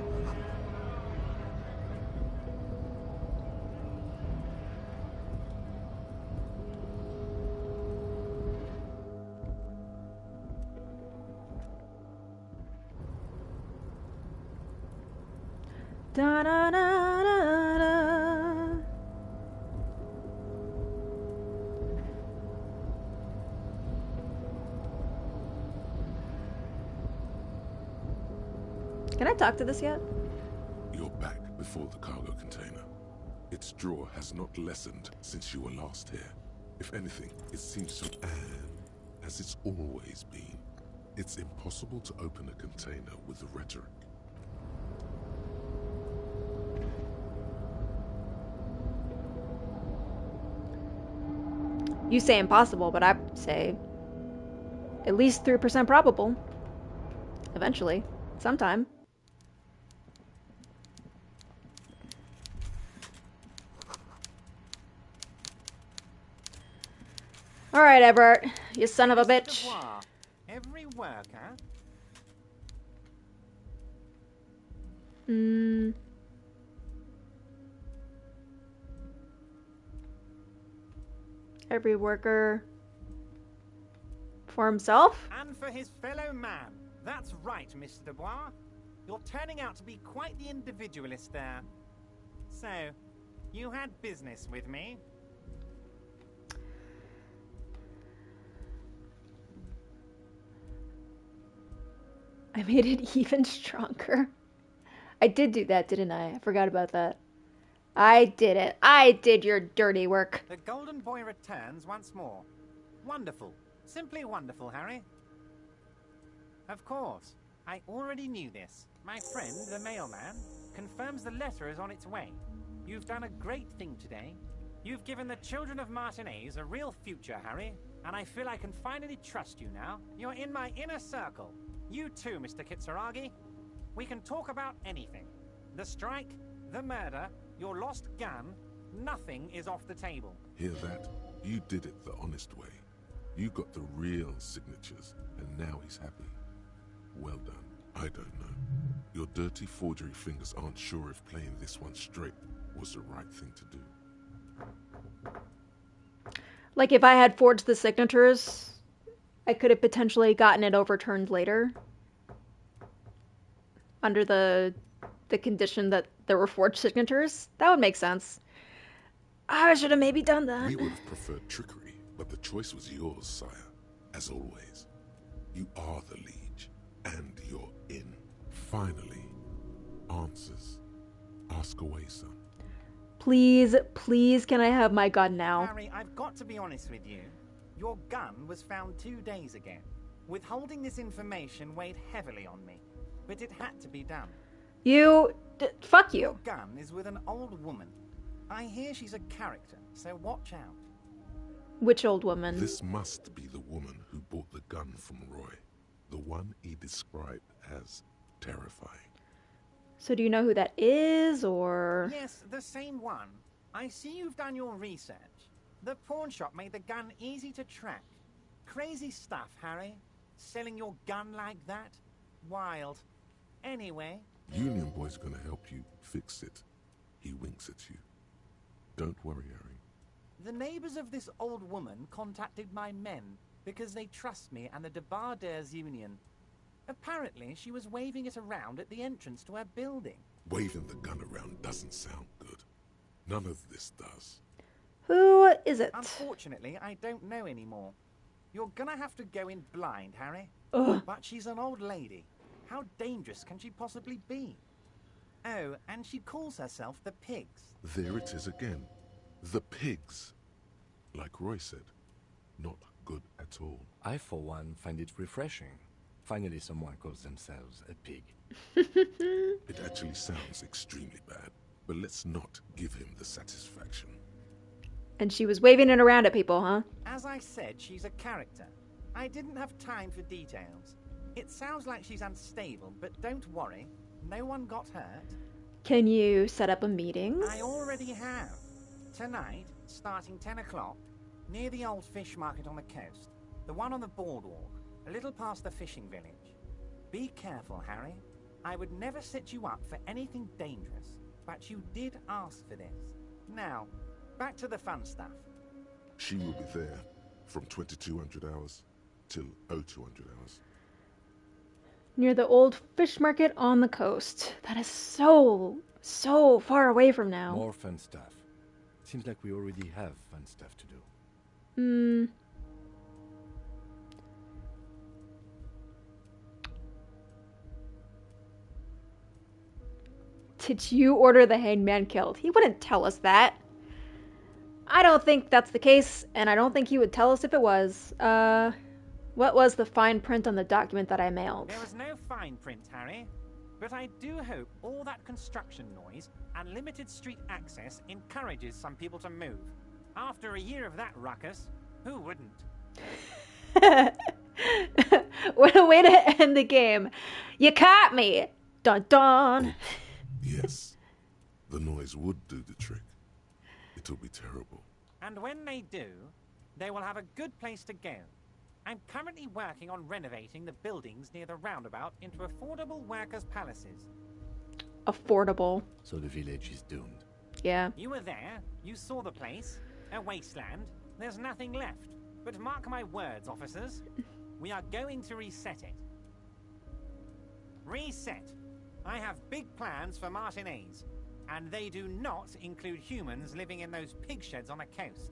[SPEAKER 9] Da da da da da. Can I talk to this yet?
[SPEAKER 10] You're back before the cargo container. Its draw has not lessened since you were last here. If anything, it seems to as it's always been. It's impossible to open a container with the rhetoric.
[SPEAKER 9] You say impossible, but I say at least 3% probable. Eventually. Sometime. Alright, Everett. You son of a bitch.
[SPEAKER 15] Every worker.
[SPEAKER 9] Every worker for himself?
[SPEAKER 15] And for his fellow man. That's right, Mr. Dubois. You're turning out to be quite the individualist there. So, you had business with me?
[SPEAKER 9] I made it even stronger. I did do that, didn't I? I forgot about that. I did it. I did your dirty work.
[SPEAKER 15] The Golden Boy returns once more. Wonderful. Simply wonderful, Harry. Of course. I already knew this. My friend, the mailman, confirms the letter is on its way. You've done a great thing today. You've given the children of Martinez a real future, Harry. And I feel I can finally trust you now. You're in my inner circle. You too, Mr. Kitsuragi. We can talk about anything. The strike, the murder, your lost gun. Nothing is off the table.
[SPEAKER 10] Hear that? You did it the honest way. You got the real signatures, and now he's happy. Well done. I don't know. Your dirty forgery fingers aren't sure if playing this one straight was the right thing to do.
[SPEAKER 9] Like if I had forged the signatures, I could have potentially gotten it overturned later. Under the condition that there were forged signatures. That would make sense. I should have maybe done that.
[SPEAKER 10] We would have preferred trickery, but the choice was yours, sire. As always. You are the liege, and you're in. Finally, answers. Ask away, son.
[SPEAKER 9] Please, please, can I have my gun now?
[SPEAKER 15] Harry, I've got to be honest with you. Your gun was found 2 days ago. Withholding this information weighed heavily on me, but it had to be done.
[SPEAKER 9] Fuck you.
[SPEAKER 15] Your gun is with an old woman. I hear she's a character, so watch out.
[SPEAKER 9] Which old woman?
[SPEAKER 10] This must be the woman who bought the gun from Roy. The one he described as terrifying.
[SPEAKER 9] So do you know who that is, or...?
[SPEAKER 15] Yes, the same one. I see you've done your research. The pawn shop made the gun easy to track. Crazy stuff, Harry. Selling your gun like that? Wild. Anyway...
[SPEAKER 10] Union Boy's gonna help you fix it. He winks at you. Don't worry, Harry.
[SPEAKER 15] The neighbors of this old woman contacted my men because they trust me and the Debarders Union. Apparently, she was waving it around at the entrance to her building.
[SPEAKER 10] Waving the gun around doesn't sound good. None of this does.
[SPEAKER 9] Who is it?
[SPEAKER 15] Unfortunately, I don't know anymore. You're gonna have to go in blind, Harry.
[SPEAKER 9] Ugh.
[SPEAKER 15] But she's an old lady. How dangerous can she possibly be? Oh, and she calls herself the Pigs.
[SPEAKER 10] There it is again. The Pigs. Like Roy said, not good at all.
[SPEAKER 2] I, for one, find it refreshing. Finally, someone calls themselves a pig.
[SPEAKER 10] It actually sounds extremely bad, but let's not give him the satisfaction.
[SPEAKER 9] And she was waving it around at people, huh?
[SPEAKER 15] As I said, she's a character. I didn't have time for details. It sounds like she's unstable, but don't worry. No one got hurt.
[SPEAKER 9] Can you set up a meeting?
[SPEAKER 15] I already have. Tonight, starting 10 o'clock, near the old fish market on the coast. The one on the boardwalk, a little past the fishing village. Be careful, Harry. I would never set you up for anything dangerous, but you did ask for this. Now, back to the fun stuff.
[SPEAKER 10] She will be there from 2200 hours till 0200 hours.
[SPEAKER 9] Near the old fish market on the coast. That is so so far away from now.
[SPEAKER 2] More fun stuff. Seems like we already have fun stuff to do.
[SPEAKER 9] Did you order the hangman killed? He wouldn't tell us that. I don't think that's the case, and I don't think he would tell us if it was. What was the fine print on the document that I mailed?
[SPEAKER 15] There was no fine print, Harry. But I do hope all that construction noise and limited street access encourages some people to move. After a year of that ruckus, who wouldn't?
[SPEAKER 9] What a way to end the game. You caught me! Dun dun!
[SPEAKER 10] Yes, the noise would do the trick. It'll be terrible.
[SPEAKER 15] And when they do, they will have a good place to go. I'm currently working on renovating the buildings near the roundabout into affordable workers' palaces.
[SPEAKER 9] Affordable.
[SPEAKER 2] So the village is doomed.
[SPEAKER 9] Yeah.
[SPEAKER 15] You were there. You saw the place. A wasteland. There's nothing left. But mark my words, officers. We are going to reset it. Reset. I have big plans for Martinez. And they do not include humans living in those pig sheds on the coast.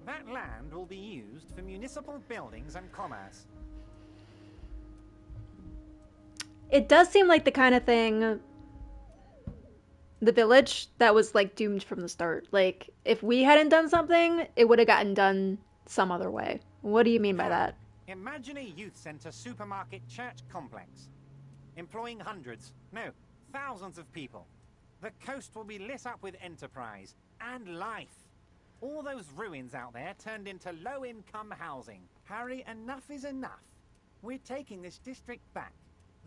[SPEAKER 15] That land will be used for municipal buildings and commerce.
[SPEAKER 9] It does seem like the kind of thing, the village, that was like doomed from the start. Like, if we hadn't done something, it would have gotten done some other way. What do you mean by that?
[SPEAKER 15] Imagine a youth center supermarket church complex, employing hundreds, no, thousands of people. The coast will be lit up with enterprise and life. All those ruins out there turned into low-income housing. Harry, enough is enough. We're taking this district back.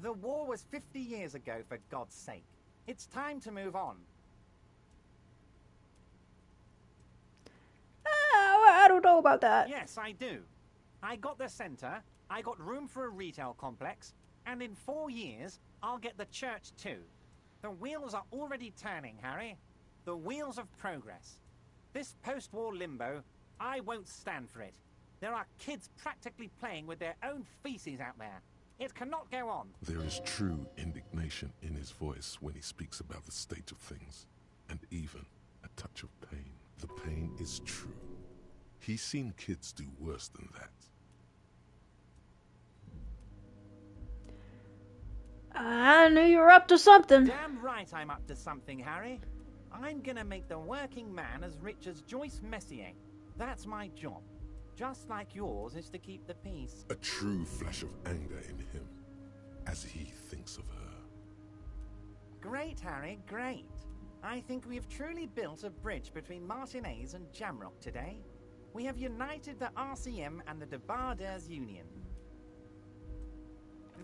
[SPEAKER 15] The war was 50 years ago, for God's sake. It's time to move on.
[SPEAKER 9] I don't know about that.
[SPEAKER 15] Yes, I do. I got the center, I got room for a retail complex, and in 4 years, I'll get the church too. The wheels are already turning, Harry. The wheels of progress. This post-war limbo, I won't stand for it. There are kids practically playing with their own feces out there. It cannot go on.
[SPEAKER 10] There is true indignation in his voice when he speaks about the state of things, and even a touch of pain. The pain is true. He's seen kids do worse than that.
[SPEAKER 9] I knew you were up to something.
[SPEAKER 15] Damn right I'm up to something, Harry. I'm gonna make the working man as rich as Joyce Messier. That's my job. Just like yours is to keep the peace.
[SPEAKER 10] A true flash of anger in him, as he thinks of her.
[SPEAKER 15] Great, Harry, great. I think we have truly built a bridge between Martinez and Jamrock today. We have united the RCM and the Debarders Union.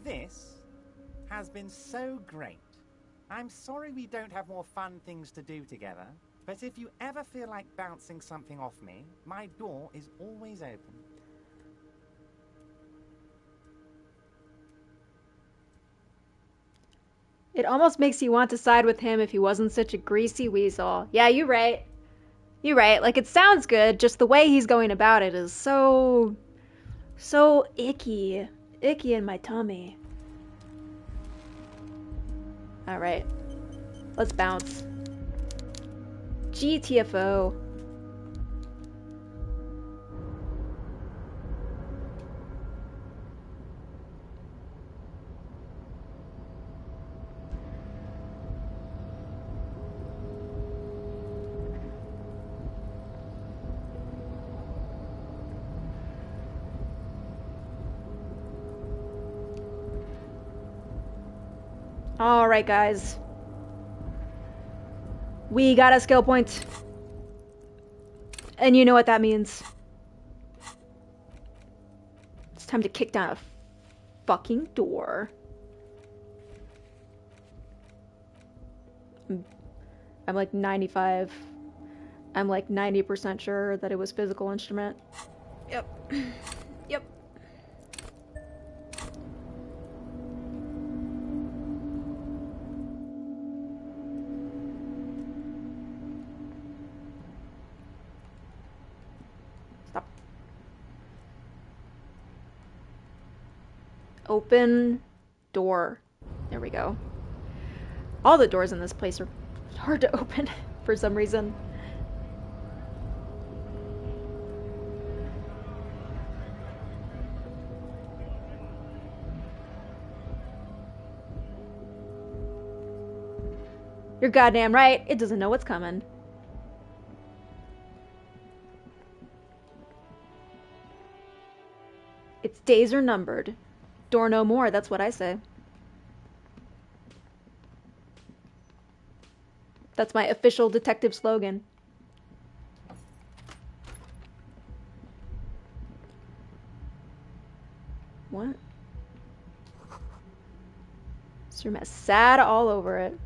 [SPEAKER 15] This has been so great. I'm sorry we don't have more fun things to do together, but if you ever feel like bouncing something off me, my door is always open.
[SPEAKER 9] It almost makes you want to side with him if he wasn't such a greasy weasel. Yeah, you're right. You're right. Like, it sounds good, just the way he's going about it is so icky. Icky in my tummy. Alright. Let's bounce. GTFO. Alright, guys. We got a skill point. And you know what that means. It's time to kick down a fucking door. I'm like 95. I'm like 90% sure that it was physical instrument. Yep. Yep. Stop. Open door. There we go. All the doors in this place are hard to open for some reason. You're goddamn right, it doesn't know what's coming. Its days are numbered. Door no more, that's what I say. That's my official detective slogan. What? This room has sad all over it.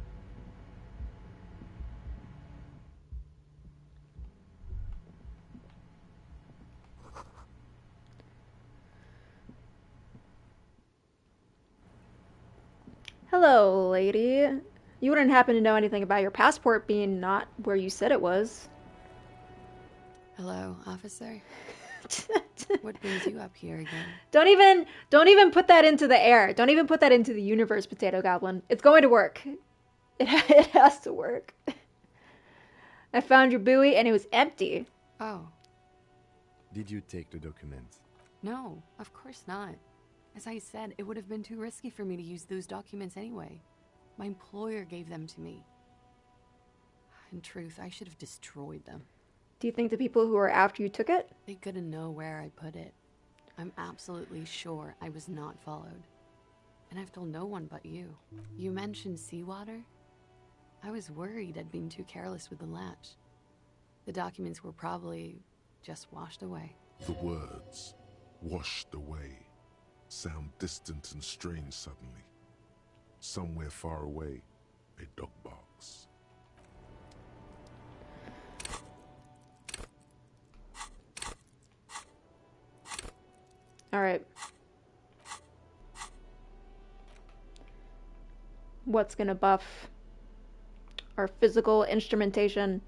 [SPEAKER 9] Hello, lady. You wouldn't happen to know anything about your passport being not where you said it was.
[SPEAKER 16] Hello, officer. What brings you up here again?
[SPEAKER 9] Don't even put that into the air. Don't even put that into the universe, Potato Goblin. It's going to work. It has to work. I found your buoy and it was empty.
[SPEAKER 16] Oh.
[SPEAKER 2] Did you take the documents?
[SPEAKER 16] No, of course not. As I said, it would have been too risky for me to use those documents anyway. My employer gave them to me. In truth, I should have destroyed them.
[SPEAKER 9] Do you think the people who were after you took it?
[SPEAKER 16] They couldn't know where I put it. I'm absolutely sure I was not followed. And I've told no one but you. You mentioned seawater? I was worried I'd been too careless with the latch. The documents were probably just washed away.
[SPEAKER 10] The words, washed away, sound distant and strange suddenly. Somewhere far away, a dog barks.
[SPEAKER 9] All right. What's gonna buff our physical instrumentation?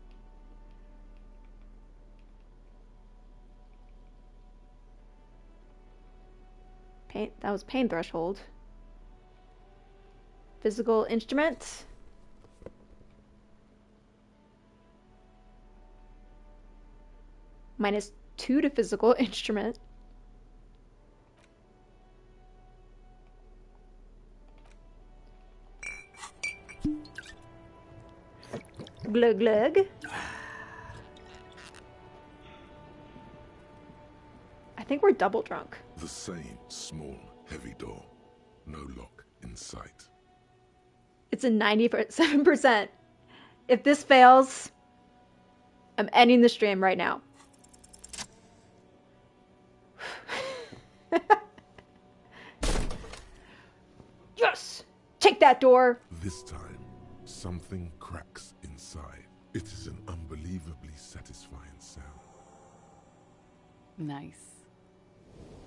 [SPEAKER 9] Pain. That was pain threshold. Physical instrument. -2 to physical instrument. Glug glug. I think we're double drunk.
[SPEAKER 10] The same small, heavy door. No lock in sight.
[SPEAKER 9] It's a 97%. If this fails, I'm ending the stream right now. Yes! Take that door!
[SPEAKER 10] This time, something cracks inside. It is an unbelievably satisfying sound.
[SPEAKER 16] Nice.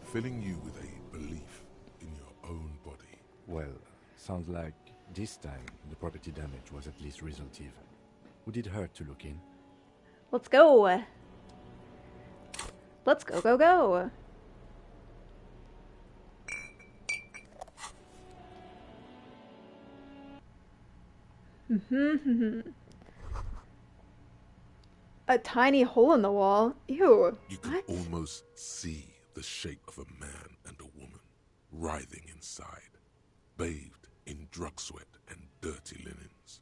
[SPEAKER 10] Filling you with a belief in your own body.
[SPEAKER 2] Well, sounds like this time the property damage was at least resolutive. Would it hurt to look in?
[SPEAKER 9] Let's go. Let's go, go, go. A tiny hole in the wall. Ew.
[SPEAKER 10] You can almost see the shape of a man and a woman writhing inside, bathed in drug sweat and dirty linens.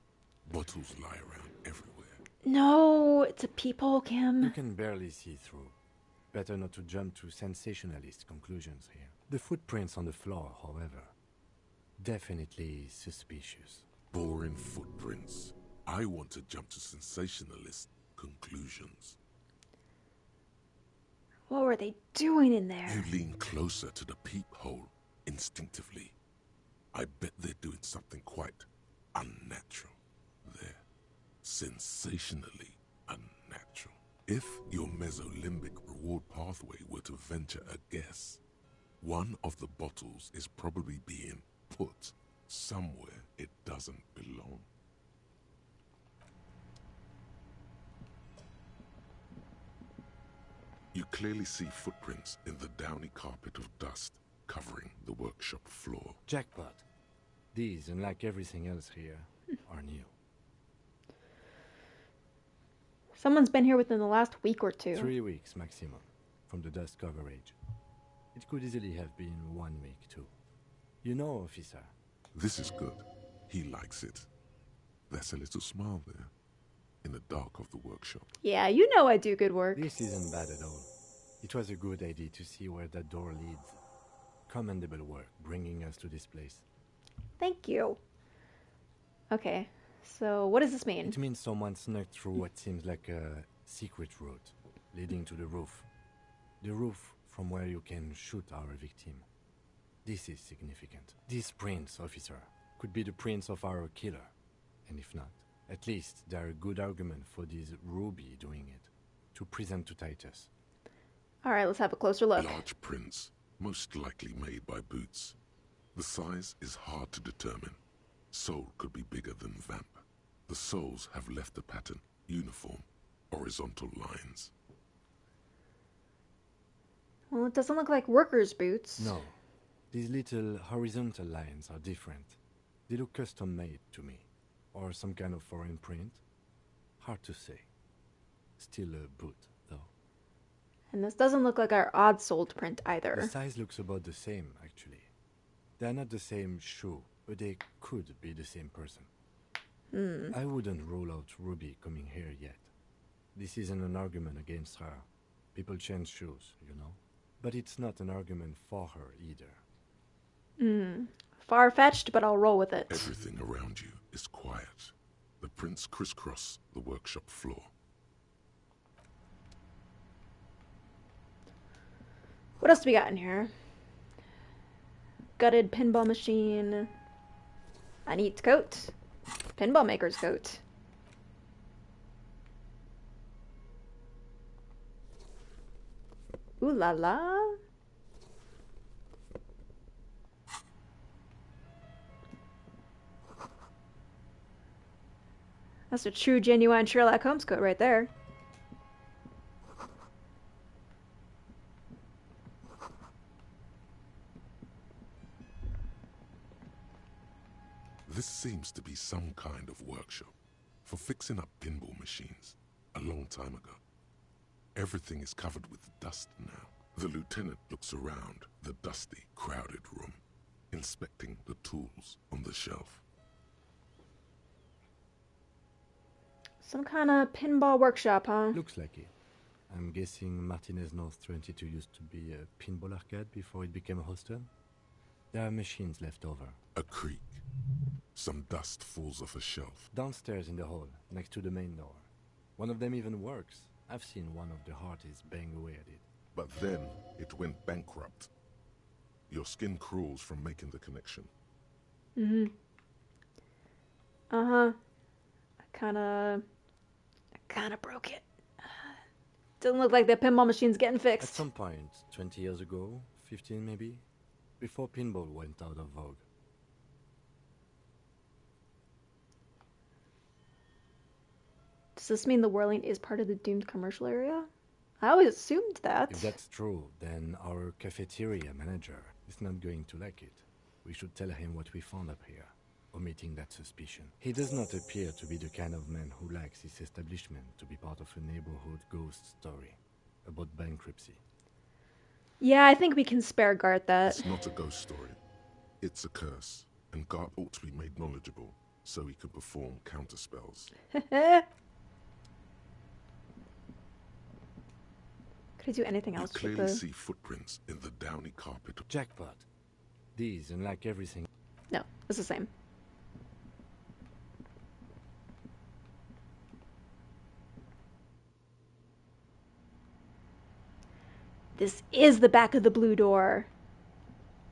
[SPEAKER 10] Bottles lie around everywhere.
[SPEAKER 9] No, it's a peephole, Kim.
[SPEAKER 2] You can barely see through. Better not to jump to sensationalist conclusions here. The footprints on the floor, however, definitely suspicious.
[SPEAKER 10] Boring footprints. I want to jump to sensationalist conclusions.
[SPEAKER 9] What were they doing in there?
[SPEAKER 10] You lean closer to the peephole instinctively. I bet they're doing something quite unnatural there. Sensationally unnatural. If your mesolimbic reward pathway were to venture a guess, one of the bottles is probably being put somewhere it doesn't belong. You clearly see footprints in the downy carpet of dust covering the workshop floor.
[SPEAKER 2] Jackpot. These, unlike everything else here, are new.
[SPEAKER 9] Someone's been here within the last week or two.
[SPEAKER 2] 3 weeks maximum, from the dust coverage. It could easily have been 1 week too. You know, officer.
[SPEAKER 10] This is good. He likes it. There's a little smile there, in the dark of the workshop.
[SPEAKER 9] Yeah, you know I do good work.
[SPEAKER 2] This isn't bad at all. It was a good idea to see where that door leads. Commendable work bringing us to this place.
[SPEAKER 9] Thank you. Okay, so what does this mean?
[SPEAKER 2] It means someone snuck through what seems like a secret route leading to the roof. The roof from where you can shoot our victim. This is significant. This prince, officer, could be the prince of our killer. And if not, at least there are a good argument for this Ruby doing it, to present to Titus.
[SPEAKER 9] Alright, let's have a closer look.
[SPEAKER 10] Large prints, most likely made by Boots. The size is hard to determine. Sole could be bigger than Vamp. The soles have left the pattern, uniform, horizontal lines.
[SPEAKER 9] Well, it doesn't look like workers' boots.
[SPEAKER 2] No. These little horizontal lines are different. They look custom-made to me. Or some kind of foreign print. Hard to say. Still a boot, though.
[SPEAKER 9] And this doesn't look like our odd-soled print either.
[SPEAKER 2] The size looks about the same, actually. They're not the same shoe, but they could be the same person. I wouldn't rule out Ruby coming here yet. This isn't an argument against her. People change shoes, you know? But it's not an argument for her either.
[SPEAKER 9] Far-fetched, but I'll roll with it.
[SPEAKER 10] Everything around you is quiet. The prints crisscross the workshop floor.
[SPEAKER 9] What else do we got in here? Gutted pinball machine. A neat coat. Pinball maker's coat. Ooh la la. That's a true, genuine Sherlock Holmes coat right there.
[SPEAKER 10] This seems to be some kind of workshop for fixing up pinball machines a long time ago. Everything is covered with dust now. The lieutenant looks around the dusty, crowded room, inspecting the tools on the shelf.
[SPEAKER 9] Some kind of pinball workshop, huh?
[SPEAKER 2] Looks like it. I'm guessing Martinez North 22 used to be a pinball arcade before it became a hostel. There are machines left over.
[SPEAKER 10] A creak. Some dust falls off a shelf.
[SPEAKER 2] Downstairs in the hall, next to the main door. One of them even works. I've seen one of the Hearties bang away at it.
[SPEAKER 10] But then it went bankrupt. Your skin crawls from making the connection.
[SPEAKER 9] Uh-huh. I kinda broke it. Doesn't look like the pinball machine's getting
[SPEAKER 2] At
[SPEAKER 9] fixed.
[SPEAKER 2] some point, 20 years ago, 15 maybe, before pinball went out of vogue.
[SPEAKER 9] Does this mean the whirling is part of the doomed commercial area? I always assumed that.
[SPEAKER 2] If that's true, then our cafeteria manager is not going to like it. We should tell him what we found up here, omitting that suspicion. He does not appear to be the kind of man who likes his establishment to be part of a neighborhood ghost story about bankruptcy.
[SPEAKER 9] Yeah, I think we can spare Gart that.
[SPEAKER 10] It's not a ghost story. It's a curse, and Gart ought to be made knowledgeable so he can perform counterspells.
[SPEAKER 9] Could I do anything
[SPEAKER 10] You
[SPEAKER 9] else with
[SPEAKER 10] clearly
[SPEAKER 9] the...
[SPEAKER 10] see footprints in the downy carpet.
[SPEAKER 2] Jackpot. These, unlike everything...
[SPEAKER 9] No, it's the same. This is the back of the blue door.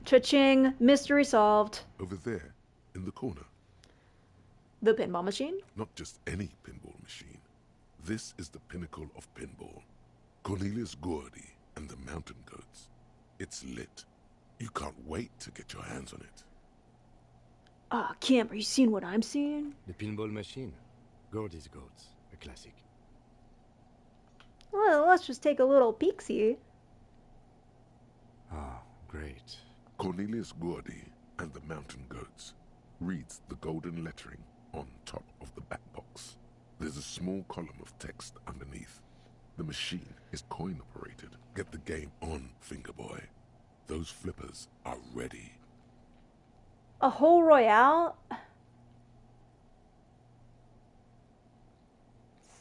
[SPEAKER 9] Cha-ching, mystery solved.
[SPEAKER 10] Over there, in the corner.
[SPEAKER 9] The pinball machine?
[SPEAKER 10] Not just any pinball machine. This is the pinnacle of pinball. Cornelius Gordy and the Mountain Goats. It's lit. You can't wait to get your hands on it.
[SPEAKER 9] Ah, Kim, are you seeing what I'm seeing?
[SPEAKER 2] The pinball machine. Gordy's Goats. A classic.
[SPEAKER 9] Well, let's just take a little peek-see.
[SPEAKER 2] Ah, great.
[SPEAKER 10] Cornelius Gordy and the Mountain Goats reads the golden lettering on top of the back box. There's a small column of text underneath. The machine is coin-operated. Get the game on, Finger Boy. Those flippers are ready.
[SPEAKER 9] A whole royale?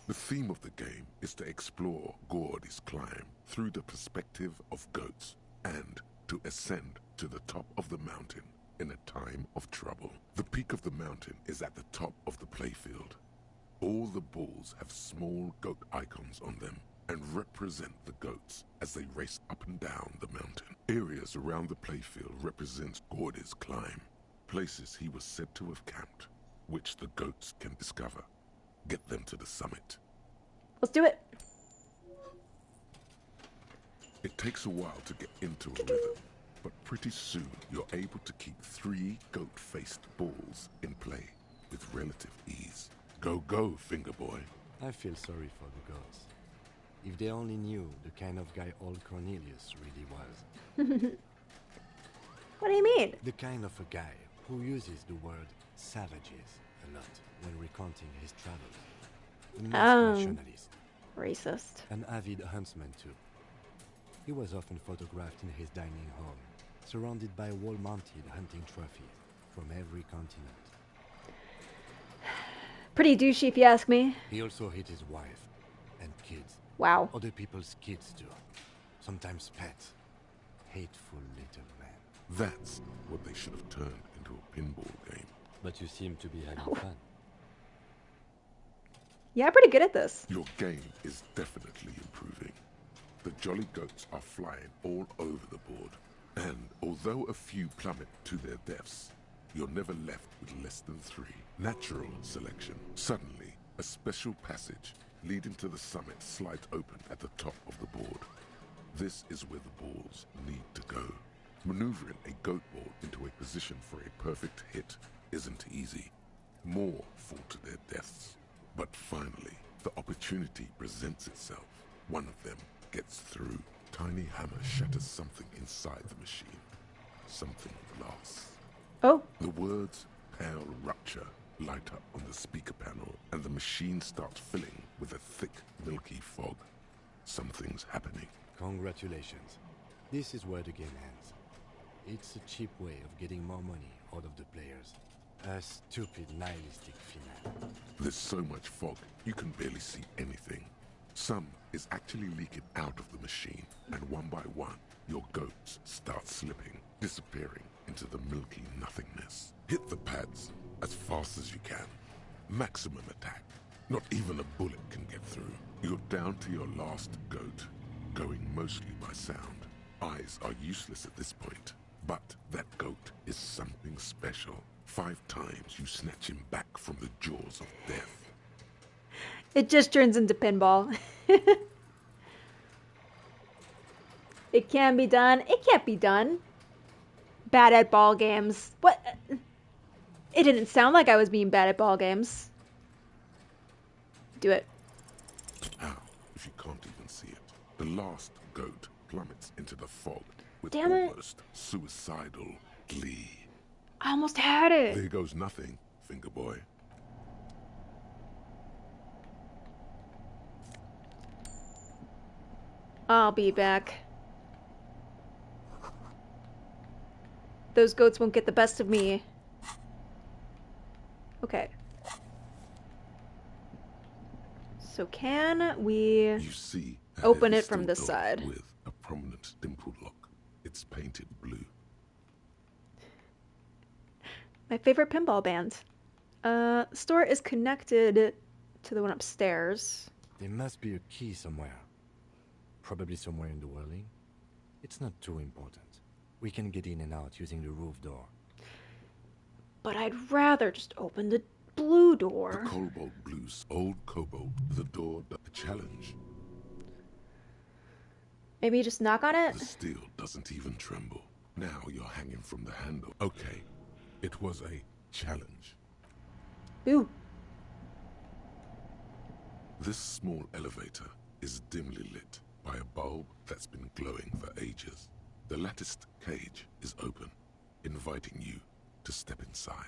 [SPEAKER 10] The theme of the game is to explore Gordy's climb through the perspective of goats and to ascend to the top of the mountain in a time of trouble. The peak of the mountain is at the top of the playfield. All the balls have small goat icons on them and represent the goats as they race up and down the mountain. Areas around the playfield represent Gordy's climb, places he was said to have camped, which the goats can discover. Get them to the summit.
[SPEAKER 9] Let's do it.
[SPEAKER 10] It takes a while to get into a rhythm, but pretty soon you're able to keep 3 goat-faced balls in play with relative ease. Go, go, Finger Boy.
[SPEAKER 2] I feel sorry for the gods. If they only knew the kind of guy old Cornelius really was.
[SPEAKER 9] What do you mean?
[SPEAKER 2] The kind of a guy who uses the word savages a lot when recounting his travels. A masked nationalist.
[SPEAKER 9] Racist.
[SPEAKER 2] An avid huntsman too. He was often photographed in his dining hall, surrounded by wall-mounted hunting trophies from every continent.
[SPEAKER 9] Pretty douchey if you ask me.
[SPEAKER 2] He also hit his wife and kids.
[SPEAKER 9] Wow.
[SPEAKER 2] Other people's kids too. Sometimes pets. Hateful little man.
[SPEAKER 10] That's what they should have turned into a pinball game.
[SPEAKER 2] But you seem to be having fun.
[SPEAKER 9] Yeah, I'm pretty good at this.
[SPEAKER 10] Your game is definitely improving. The jolly goats are flying all over the board. And although a few plummet to their deaths, you're never left with less than 3. Natural selection. Suddenly, a special passage leading to the summit slides open at the top of the board. This is where the balls need to go. Maneuvering a goat ball into a position for a perfect hit isn't easy. More fall to their deaths. But finally, the opportunity presents itself. One of them gets through. Tiny hammer shatters something inside the machine. Something glass.
[SPEAKER 9] Oh.
[SPEAKER 10] The words "pale rupture" light up on the speaker panel, and the machine starts filling with a thick, milky fog. Something's happening.
[SPEAKER 2] Congratulations. This is where the game ends. It's a cheap way of getting more money out of the players. A stupid, nihilistic finale.
[SPEAKER 10] There's so much fog, you can barely see anything. Some is actually leaking out of the machine, and one by one, your goats start slipping, disappearing into the milky nothingness. Hit the pads as fast as you can. Maximum attack. Not even a bullet can get through. You're down to your last goat, going mostly by sound. Eyes are useless at this point, but that goat is something special. 5 times you snatch him back from the jaws of death.
[SPEAKER 9] It just turns into pinball. It can be done. It can't be done. Bad at ball games. What? It didn't sound like I was being bad at ball games. Do it.
[SPEAKER 10] How, if you can't even see it? The last goat plummets into the fog with
[SPEAKER 9] Damn it.
[SPEAKER 10] almost suicidal glee.
[SPEAKER 9] I almost had it.
[SPEAKER 10] There goes nothing, Finger Boy.
[SPEAKER 9] I'll be back. Those goats won't get the best of me. Okay. So can we
[SPEAKER 10] You see,
[SPEAKER 9] open
[SPEAKER 10] head
[SPEAKER 9] it
[SPEAKER 10] is
[SPEAKER 9] from
[SPEAKER 10] still
[SPEAKER 9] this
[SPEAKER 10] dotted
[SPEAKER 9] side?
[SPEAKER 10] with a prominent dimple lock. It's painted blue.
[SPEAKER 9] My favorite pinball band. The store is connected to the one upstairs.
[SPEAKER 2] There must be a key somewhere. Probably somewhere in the whirling. It's not too important. We can get in and out using the roof door.
[SPEAKER 9] But I'd rather just open the blue door.
[SPEAKER 10] The cobalt blues, old cobalt, the door, the challenge.
[SPEAKER 9] Maybe just knock on it?
[SPEAKER 10] The steel doesn't even tremble. Now you're hanging from the handle. Okay, it was a challenge.
[SPEAKER 9] Ooh.
[SPEAKER 10] This small elevator is dimly lit by a bulb that's been glowing for ages. The latticed cage is open, inviting you to step inside.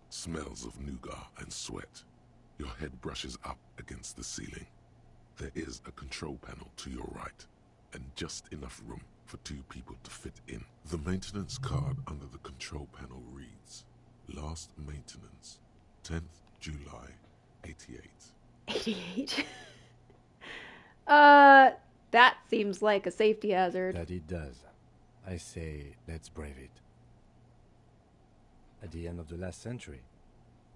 [SPEAKER 10] Smells of nougat and sweat. Your head brushes up against the ceiling. There is a control panel to your right, and just enough room for 2 people to fit in. The maintenance card under the control panel reads, Last maintenance, 10th July, 88.
[SPEAKER 9] 88. That seems like a safety hazard.
[SPEAKER 2] That it does. I say, let's brave it. At the end of the last century,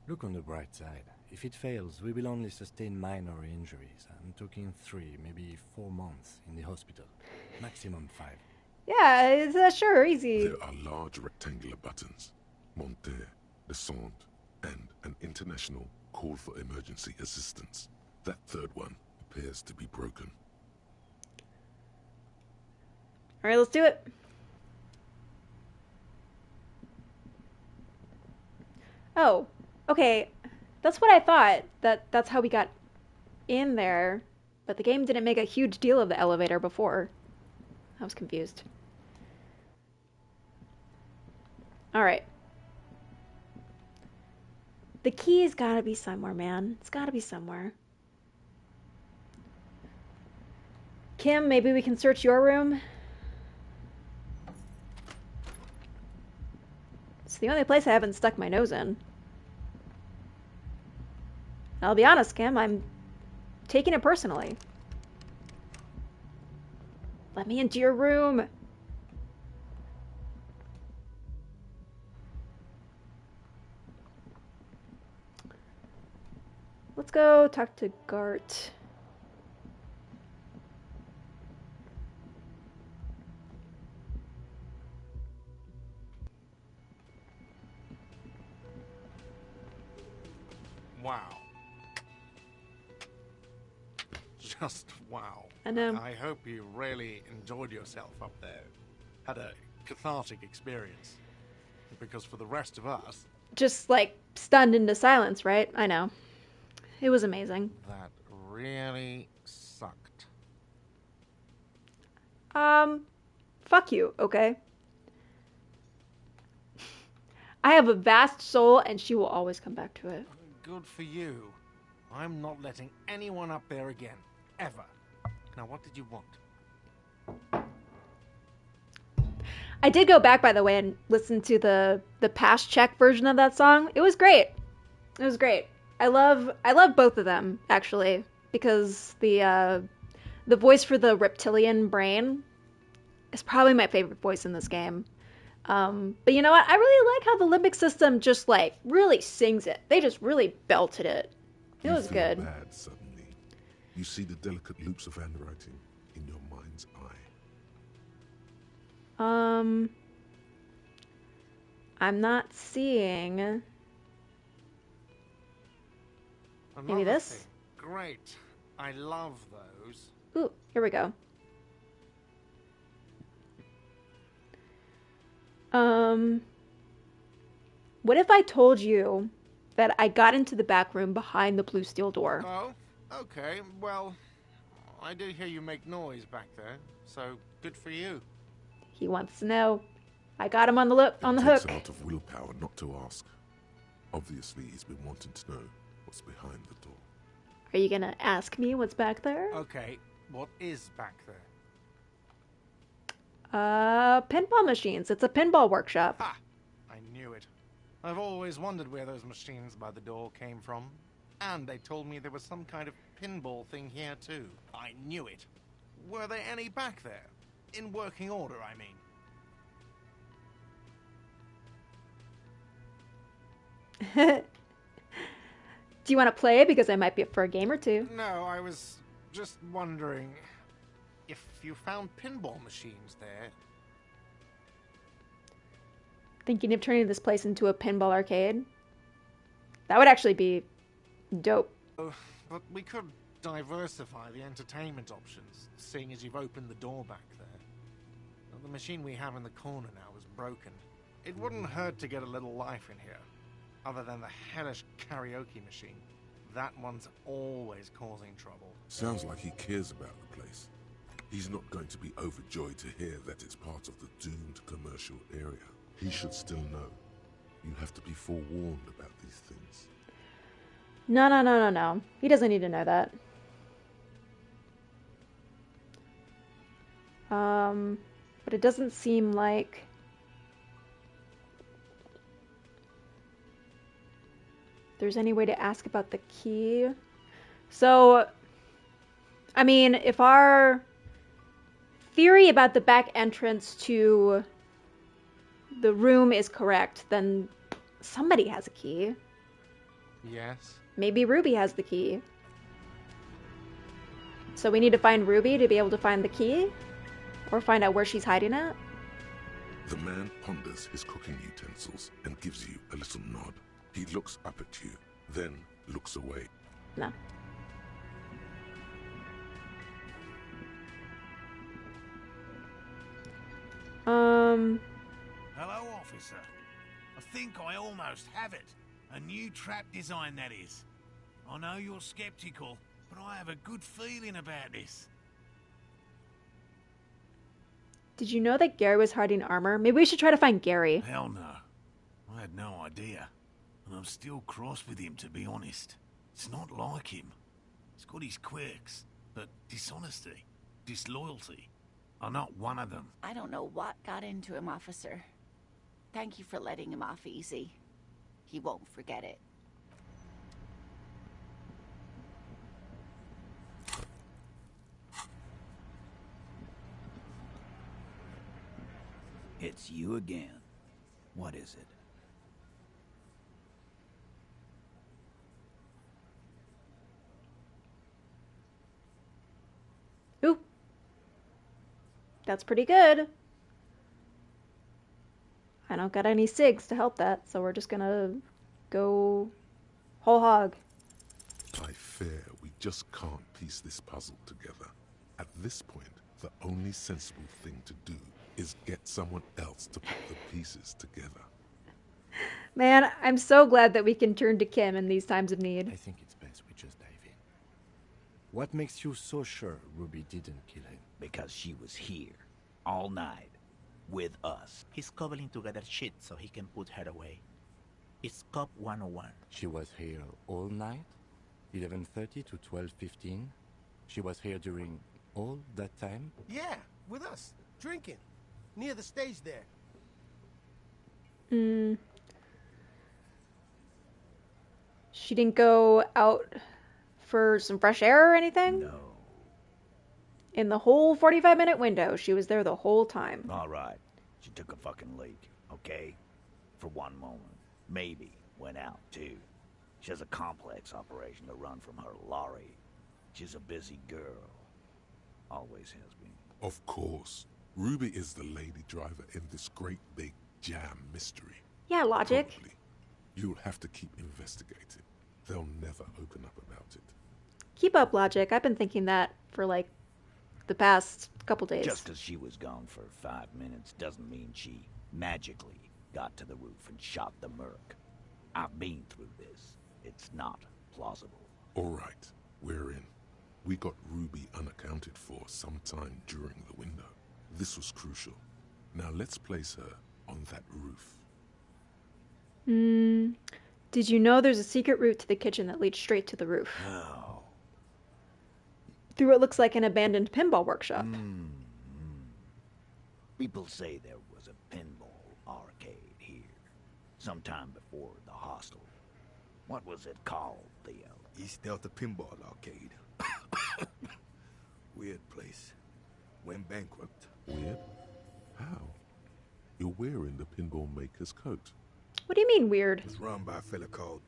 [SPEAKER 2] look on the bright side. If it fails, we will only sustain minor injuries. I'm talking 3, maybe 4 months in the hospital. Maximum 5.
[SPEAKER 9] Yeah, sure, easy.
[SPEAKER 10] There are large rectangular buttons. Monter, descend, and an international call for emergency assistance. That third one appears to be broken.
[SPEAKER 9] Alright, let's do it. Oh, okay. That's what I thought. That's how we got in there. But the game didn't make a huge deal of the elevator before. I was confused. Alright. The key's gotta be somewhere, man. It's gotta be somewhere. Kim, maybe we can search your room? It's the only place I haven't stuck my nose in. I'll be honest, Kim, I'm taking it personally. Let me into your room. Let's go talk to Gart.
[SPEAKER 17] Wow. Just wow.
[SPEAKER 9] I know.
[SPEAKER 17] I hope you really enjoyed yourself up there. Had a cathartic experience. Because for the rest of us...
[SPEAKER 9] Just, like, stunned into silence, right? I know. It was amazing.
[SPEAKER 17] That really sucked.
[SPEAKER 9] Fuck you, okay? I have a vast soul, and she will always come back to it.
[SPEAKER 17] Good for you. I'm not letting anyone up there again. Ever. Now, what did you want?
[SPEAKER 9] I did go back, by the way, and listen to the past check version of that song. It was great. It was great. I love both of them, actually, because the voice for the reptilian brain is probably my favorite voice in this game. But you know what? I really like how the limbic system just, like, really sings it. They just really belted it. It was good.
[SPEAKER 10] Bad suddenly. You see the delicate loops of handwriting in your mind's eye.
[SPEAKER 9] I'm not seeing... Maybe
[SPEAKER 17] Another
[SPEAKER 9] this?
[SPEAKER 17] thing. Great. I love those.
[SPEAKER 9] Ooh, here we go. What if I told you that I got into the back room behind the blue steel door?
[SPEAKER 17] Oh, okay. Well, I did hear you make noise back there, so good for you.
[SPEAKER 9] He wants to know. I got him on the hook.
[SPEAKER 10] It takes a lot of willpower not to ask. Obviously, he's been wanting to know what's behind the door.
[SPEAKER 9] Are you gonna ask me what's back there?
[SPEAKER 17] Okay, what is back there?
[SPEAKER 9] Pinball machines. It's a pinball workshop.
[SPEAKER 17] Ha! I knew it. I've always wondered where those machines by the door came from. And they told me there was some kind of pinball thing here too. I knew it. Were there any back there? In working order, I mean.
[SPEAKER 9] Do you want to play? Because I might be up for a game or two.
[SPEAKER 17] No, I was just wondering if you found pinball machines there.
[SPEAKER 9] Thinking of turning this place into a pinball arcade? That would actually be dope.
[SPEAKER 17] But we could diversify the entertainment options, seeing as you've opened the door back there. The machine we have in the corner now is broken. It wouldn't hurt to get a little life in here. Other than the hellish karaoke machine. That one's always causing trouble.
[SPEAKER 10] Sounds like he cares about the place. He's not going to be overjoyed to hear that it's part of the doomed commercial area. He should still know. You have to be forewarned about these things.
[SPEAKER 9] No. He doesn't need to know that. But it doesn't seem like... there's any way to ask about the key. So, I mean, if our theory about the back entrance to the room is correct, then somebody has a key.
[SPEAKER 17] Yes.
[SPEAKER 9] Maybe Ruby has the key. So we need to find Ruby to be able to find the key? Or find out where she's hiding it?
[SPEAKER 10] The man ponders his cooking utensils and gives you a little nod. He looks up at you, then looks away.
[SPEAKER 9] No.
[SPEAKER 13] Hello, officer. I think I almost have it. A new trap design, that is. I know you're skeptical, but I have a good feeling about this.
[SPEAKER 9] Did you know that Gary was hiding armor? Maybe we should try to find Gary.
[SPEAKER 13] Hell no. I had no idea. And I'm still cross with him, to be honest. It's not like him. He's got his quirks, but dishonesty, disloyalty are not one of them.
[SPEAKER 8] I don't know what got into him, officer. Thank you for letting him off easy. He won't forget it.
[SPEAKER 18] It's you again. What is it?
[SPEAKER 9] Ooh. That's pretty good. I don't got any SIGs to help that, so we're just gonna go whole hog.
[SPEAKER 10] I fear we just can't piece this puzzle together. At this point, the only sensible thing to do is get someone else to put the pieces together.
[SPEAKER 9] Man, I'm so glad that we can turn to Kim in these times of need.
[SPEAKER 2] I think it's best we just dive in. What makes you so sure Ruby didn't kill him?
[SPEAKER 18] Because she was here, all night, with us.
[SPEAKER 19] He's cobbling together shit so he can put her away. It's Cop 101.
[SPEAKER 2] She was here all night? 11:30 to 12:15? She was here during all that time?
[SPEAKER 4] Yeah, with us, drinking, near the stage there.
[SPEAKER 9] She didn't go out for some fresh air or anything?
[SPEAKER 18] No.
[SPEAKER 9] In the whole 45-minute window, she was there the whole time.
[SPEAKER 18] All right. She took a fucking leak, okay? For one moment. Maybe went out, too. She has a complex operation to run from her lorry. She's a busy girl. Always has been.
[SPEAKER 10] Of course. Ruby is the lady driver in this great big jam mystery.
[SPEAKER 9] Yeah, logic.
[SPEAKER 10] Probably. You'll have to keep investigating. They'll never open up about it.
[SPEAKER 9] Keep up, logic. I've been thinking that for like the past couple days.
[SPEAKER 18] Just because she was gone for 5 minutes doesn't mean she magically got to the roof and shot the merc. I've been through this. It's not plausible.
[SPEAKER 10] All right, we're in. We got Ruby unaccounted for sometime during the window. This was crucial. Now let's place her on that roof.
[SPEAKER 9] Did you know there's a secret route to the kitchen that leads straight to the roof?
[SPEAKER 18] Oh.
[SPEAKER 9] Through what looks like an abandoned pinball workshop.
[SPEAKER 18] People say there was a pinball arcade here, sometime before the hostel. What was it called, Theo?
[SPEAKER 20] East Delta Pinball Arcade. Weird place. Went bankrupt.
[SPEAKER 10] Weird? How? You're wearing the pinball maker's coat.
[SPEAKER 9] What do you mean, weird?
[SPEAKER 20] It was run by a fella called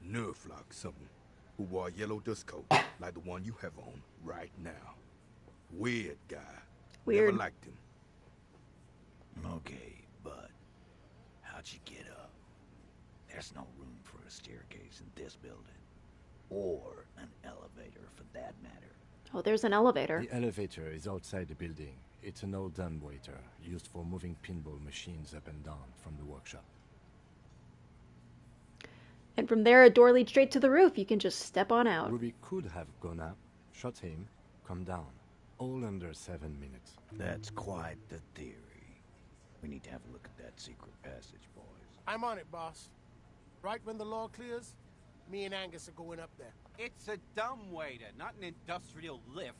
[SPEAKER 20] Nerflock something, who wore a yellow dust coat like the one you have on right now. Weird guy.
[SPEAKER 9] Weird.
[SPEAKER 20] Never liked him.
[SPEAKER 18] Okay, but how'd you get up? There's no room for a staircase in this building. Or an elevator, for that matter.
[SPEAKER 9] Oh, there's an elevator.
[SPEAKER 2] The elevator is outside the building. It's an old dumbwaiter, used for moving pinball machines up and down from the workshop.
[SPEAKER 9] And from there, a door leads straight to the roof. You can just step on out.
[SPEAKER 2] Ruby could have gone up, shot him, come down. All under 7 minutes.
[SPEAKER 18] That's quite the theory. We need to have a look at that secret passage, boys.
[SPEAKER 4] I'm on it, boss. Right when the law clears,
[SPEAKER 21] Me and Angus are going up there.
[SPEAKER 22] It's a dumbwaiter, not an industrial lift.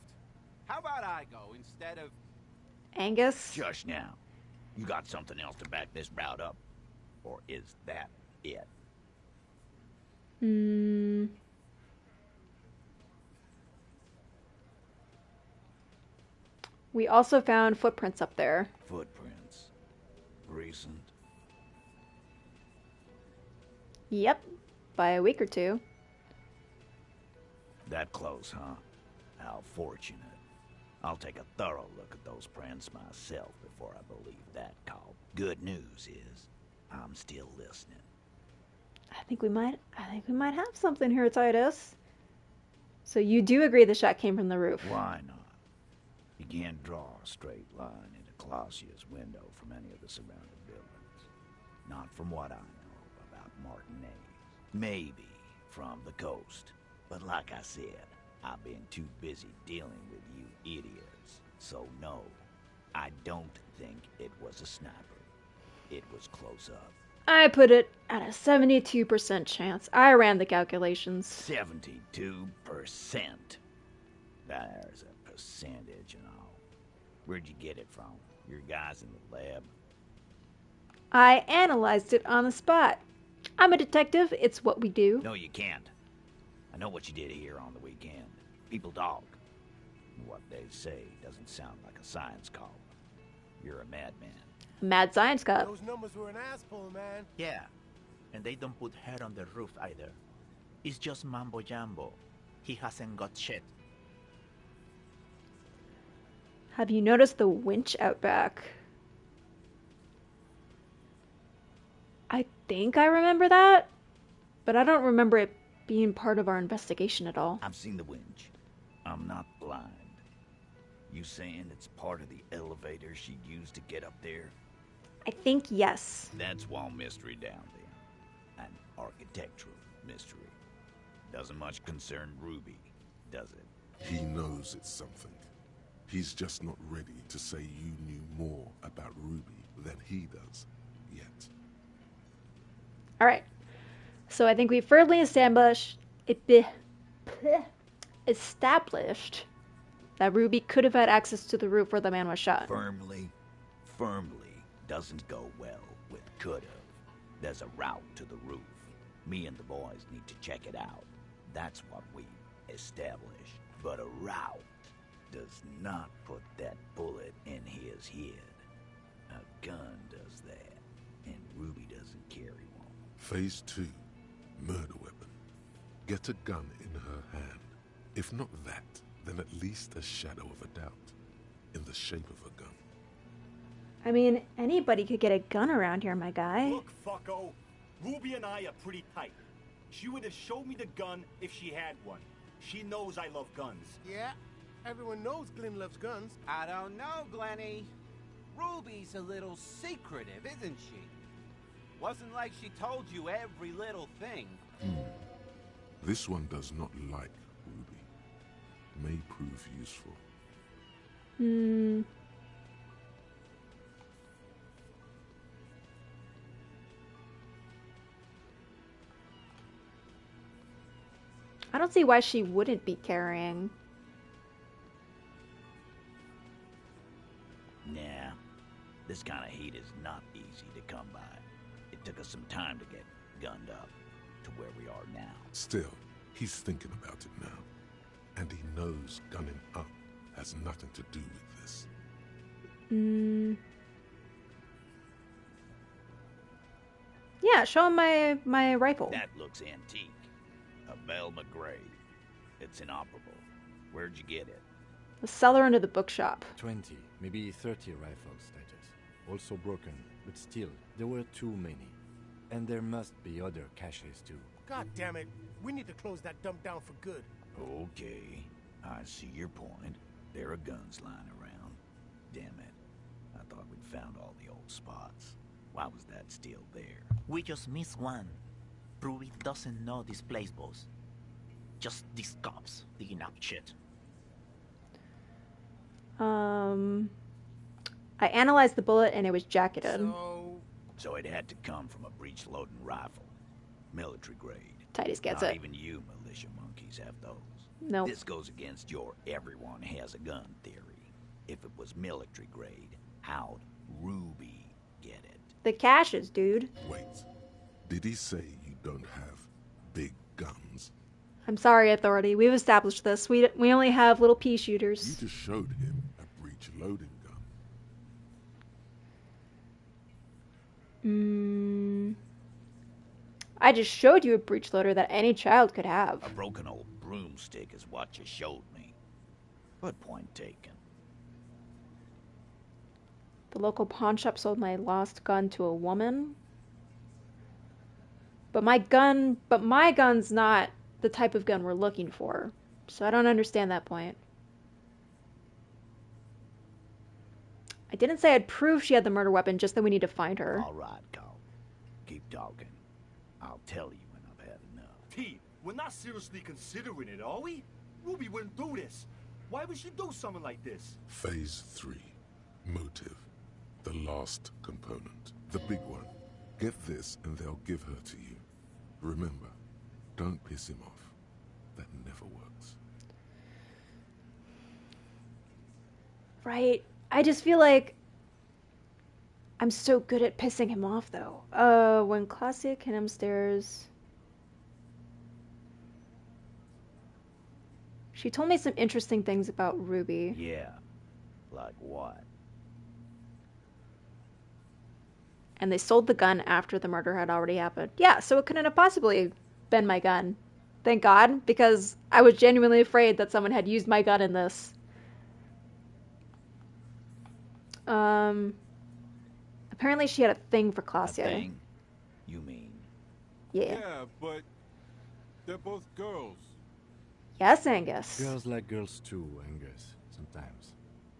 [SPEAKER 22] How about I go instead of...
[SPEAKER 9] Angus?
[SPEAKER 18] Just now. You got something else to back this route up? Or is that it?
[SPEAKER 9] We also found footprints up there.
[SPEAKER 18] Footprints. Recent.
[SPEAKER 9] Yep. By a week or two.
[SPEAKER 18] That close, huh? How fortunate. I'll take a thorough look at those prints myself before I believe that call. Good news is, I'm still listening.
[SPEAKER 9] I think we might have something here, Titus. So you do agree the shot came from the roof?
[SPEAKER 18] Why not? You can't draw a straight line into Clausia's window from any of the surrounding buildings. Not from what I know about Martinez. Maybe from the coast. But like I said, I've been too busy dealing with you idiots. So no, I don't think it was a sniper. It was close up.
[SPEAKER 9] I put it at a 72% chance. I ran the calculations.
[SPEAKER 18] 72%. There's a percentage and all. Where'd you get it from? Your guys in the lab?
[SPEAKER 9] I analyzed it on the spot. I'm a detective. It's what we do.
[SPEAKER 18] No, you can't. I know what you did here on the weekend. People talk. What they say doesn't sound like a science column. You're a madman.
[SPEAKER 9] Mad science cop.
[SPEAKER 21] Those numbers were an asshole, man.
[SPEAKER 19] Yeah, and they don't put hair on the roof either. It's just mambo jumbo. He hasn't got shit.
[SPEAKER 9] Have you noticed the winch out back? I think I remember that, but I don't remember it being part of our investigation at all.
[SPEAKER 18] I've seen the winch. I'm not blind. You saying it's part of the elevator she used to get up there?
[SPEAKER 9] I think yes.
[SPEAKER 18] That's one mystery down there. An architectural mystery. Doesn't much concern Ruby, does it?
[SPEAKER 10] He knows it's something. He's just not ready to say you knew more about Ruby than he does yet.
[SPEAKER 9] All right. So I think we firmly established that Ruby could have had access to the roof where the man was shot.
[SPEAKER 18] Firmly doesn't go well with could've. There's a route to the roof. Me and the boys need to check it out. That's what we established. But a route does not put that bullet in his head. A gun does that, and Ruby doesn't carry one.
[SPEAKER 10] Phase 2. Murder weapon. Get a gun in her hand. If not that, then at least a shadow of a doubt. In the shape of a gun.
[SPEAKER 9] I mean, anybody could get a gun around here, my guy.
[SPEAKER 23] Look, fucko. Ruby and I are pretty tight. She would have showed me the gun if she had one. She knows I love guns.
[SPEAKER 21] Yeah, everyone knows Glenn loves guns.
[SPEAKER 22] I don't know, Glenny. Ruby's a little secretive, isn't she? Wasn't like she told you every little thing.
[SPEAKER 10] This one does not like Ruby. May prove useful.
[SPEAKER 9] I don't see why she wouldn't be carrying.
[SPEAKER 18] Nah, this kind of heat is not easy to come by. It took us some time to get gunned up to where we are now.
[SPEAKER 10] Still, he's thinking about it now. And he knows gunning up has nothing to do with this.
[SPEAKER 9] Yeah, show him my rifle.
[SPEAKER 18] That looks antique. A Bell McGray. It's inoperable. Where'd you get it?
[SPEAKER 9] The cellar under the bookshop.
[SPEAKER 2] 20, maybe 30 rifles, Titus. Also broken, but still, there were too many. And there must be other caches too.
[SPEAKER 21] God damn it. We need to close that dump down for good.
[SPEAKER 18] Okay, I see your point. There are guns lying around. Damn it. I thought we'd found all the old spots. Why was that still there?
[SPEAKER 19] We just missed one. Ruby doesn't know this place, boss. Just these cops digging up shit.
[SPEAKER 9] I analyzed the bullet and it was jacketed.
[SPEAKER 18] So it had to come from a breech-loading rifle. Military grade.
[SPEAKER 9] Titus gets
[SPEAKER 18] Not
[SPEAKER 9] it.
[SPEAKER 18] even you militia monkeys have those.
[SPEAKER 9] Nope.
[SPEAKER 18] This goes against your everyone has a gun theory. If it was military grade, how'd Ruby get it?
[SPEAKER 9] The caches, dude.
[SPEAKER 6] Wait, did he say you don't have big guns?
[SPEAKER 9] I'm sorry, Authority. We've established this. We only have little pea shooters.
[SPEAKER 6] You just showed him a breech loading gun.
[SPEAKER 9] I just showed you a breech loader that any child could have.
[SPEAKER 18] A broken old broomstick is what you showed me. But point taken.
[SPEAKER 9] The local pawn shop sold my lost gun to a woman. But my gun's not the type of gun we're looking for. So I don't understand that point. I didn't say I'd prove she had the murder weapon, just that we need to find her.
[SPEAKER 18] All right, Carl. Keep talking. I'll tell you when I've had enough.
[SPEAKER 23] T, we're not seriously considering it, are we? Ruby wouldn't do this. Why would she do something like this?
[SPEAKER 6] Phase 3. Motive. The last component. The big one. Get this and they'll give her to you. Remember, don't piss him off. That never works.
[SPEAKER 9] Right. I just feel like I'm so good at pissing him off, though. When Claudia came upstairs, she told me some interesting things about Ruby.
[SPEAKER 18] Yeah. Like what?
[SPEAKER 9] And they sold the gun after the murder had already happened. Yeah, so it couldn't have possibly been my gun. Thank God, because I was genuinely afraid that someone had used my gun in this. Apparently she had a thing for Claudia.
[SPEAKER 18] A thing? You mean?
[SPEAKER 9] Yeah.
[SPEAKER 3] Yeah, but they're both girls.
[SPEAKER 9] Yes, Angus.
[SPEAKER 2] Girls like girls too, Angus, sometimes.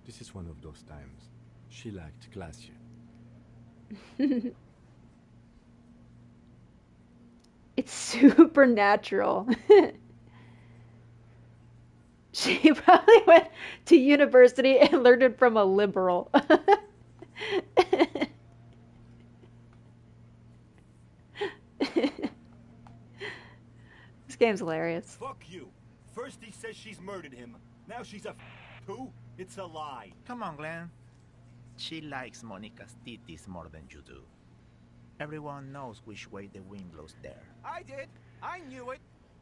[SPEAKER 2] This is one of those times. She liked Glacier.
[SPEAKER 9] It's supernatural. She probably went to university and learned it from a liberal. This game's hilarious.
[SPEAKER 23] Fuck you. First he says she's murdered him. Now she's a too? It's a lie.
[SPEAKER 19] Come on, Glenn. She likes Monica's titties more than you do. Everyone knows which way the wind blows there.
[SPEAKER 21] I did. I knew it.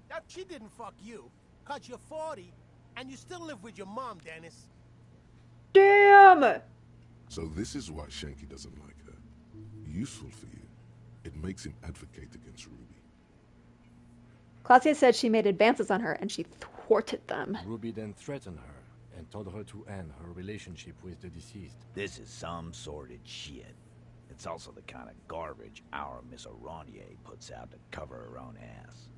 [SPEAKER 21] That she didn't fuck you. Cause you're 40 and you still live with your mom, Dennis.
[SPEAKER 9] Damn!
[SPEAKER 6] So this is why Shanky doesn't like her. Useful for you. It makes him advocate against Ruby.
[SPEAKER 9] Claudia said she made advances on her and she thwarted them.
[SPEAKER 2] Ruby then threatened her and told her to end her relationship with the deceased.
[SPEAKER 18] This is some sordid shit. It's also the kind of garbage our Miss Aronier puts out to cover her own ass.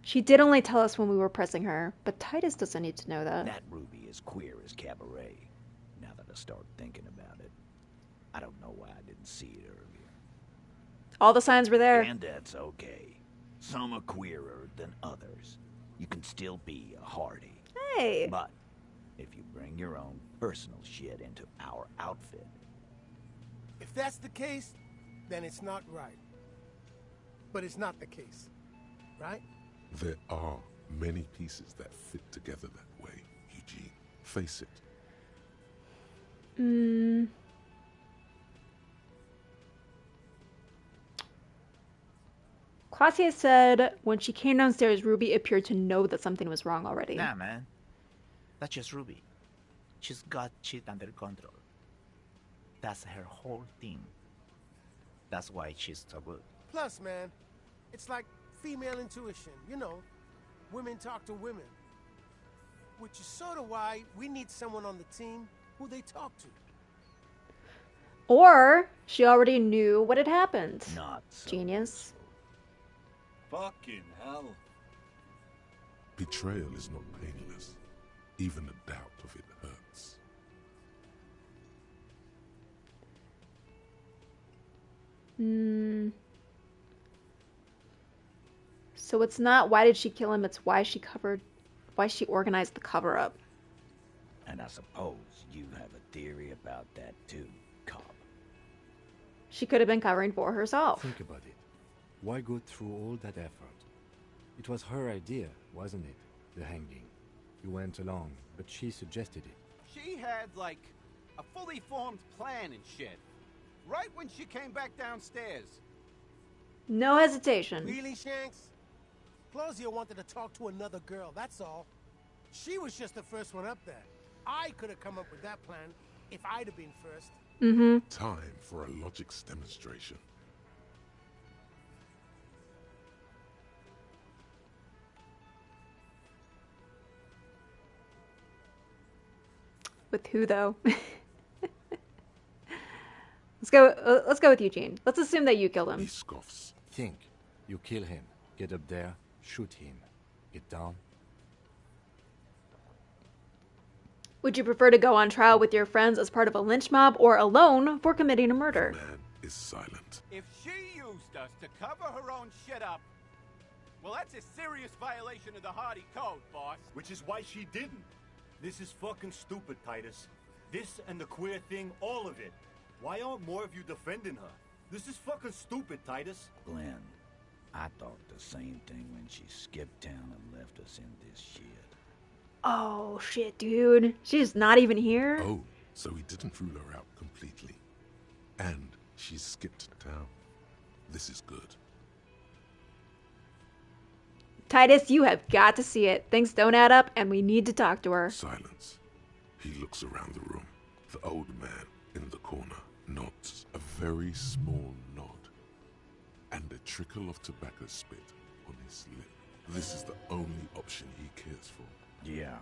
[SPEAKER 9] She did only tell us when we were pressing her, but Titus doesn't need to know that.
[SPEAKER 18] That Ruby is queer as cabaret. Now that I start thinking about it, I don't know why I didn't see it earlier.
[SPEAKER 9] All the signs were there.
[SPEAKER 18] And that's okay. Some are queerer than others. You can still be a hardy.
[SPEAKER 9] Hey!
[SPEAKER 18] But if you bring your own personal shit into our outfit...
[SPEAKER 21] If that's the case, then it's not right. But it's not the case, right?
[SPEAKER 6] There are many pieces that fit together that way, Eugene. Face it.
[SPEAKER 9] Claudia said when she came downstairs, Ruby appeared to know that something was wrong already.
[SPEAKER 19] Nah, man. That's just Ruby. She's got shit under control. That's her whole thing. That's why she's so good.
[SPEAKER 21] Plus, man, it's like female intuition. You know, women talk to women. Which is sort of why we need someone on the team who they talk to.
[SPEAKER 9] Or she already knew what had happened.
[SPEAKER 18] Not so.
[SPEAKER 9] Genius.
[SPEAKER 23] Fucking hell.
[SPEAKER 6] Betrayal is not painless. Even the doubt of it hurts.
[SPEAKER 9] So it's not why did she kill him, it's why she organized the cover-up.
[SPEAKER 18] And I suppose you have a theory about that too, cop.
[SPEAKER 9] She could have been covering for herself.
[SPEAKER 2] Think about it. Why go through all that effort? It was her idea, wasn't it? The hanging. You went along, but she suggested it.
[SPEAKER 22] She had, like, a fully formed plan and shit. Right when she came back downstairs.
[SPEAKER 9] No hesitation.
[SPEAKER 21] Really, Shanks? Claudia wanted to talk to another girl, that's all. She was just the first one up there. I could have come up with that plan if I'd have been first.
[SPEAKER 9] Mm-hmm.
[SPEAKER 6] Time for a logics demonstration.
[SPEAKER 9] With who, though? Let's go with Eugene. Let's assume that you killed him.
[SPEAKER 6] He scoffs.
[SPEAKER 2] Think. You kill him. Get up there. Shoot him. Get down.
[SPEAKER 9] Would you prefer to go on trial with your friends as part of a lynch mob or alone for committing a murder?
[SPEAKER 6] The man is silent.
[SPEAKER 22] If she used us to cover her own shit up, well, that's a serious violation of the Hardy Code, boss.
[SPEAKER 23] Which is why she didn't. This is fucking stupid, Titus. This and the queer thing, all of it. Why aren't more of you defending her? This is fucking stupid, Titus.
[SPEAKER 18] Glenn, I thought the same thing when she skipped town and left us in this shit.
[SPEAKER 9] Oh, shit, dude. She's not even here?
[SPEAKER 6] Oh, so he didn't rule her out completely. And she skipped town. This is good.
[SPEAKER 9] Titus, you have got to see it. Things don't add up, and we need to talk to her.
[SPEAKER 6] Silence. He looks around the room. The old man in the corner nods a very small nod. And a trickle of tobacco spit on his lip. This is the only option he cares for.
[SPEAKER 18] Yeah,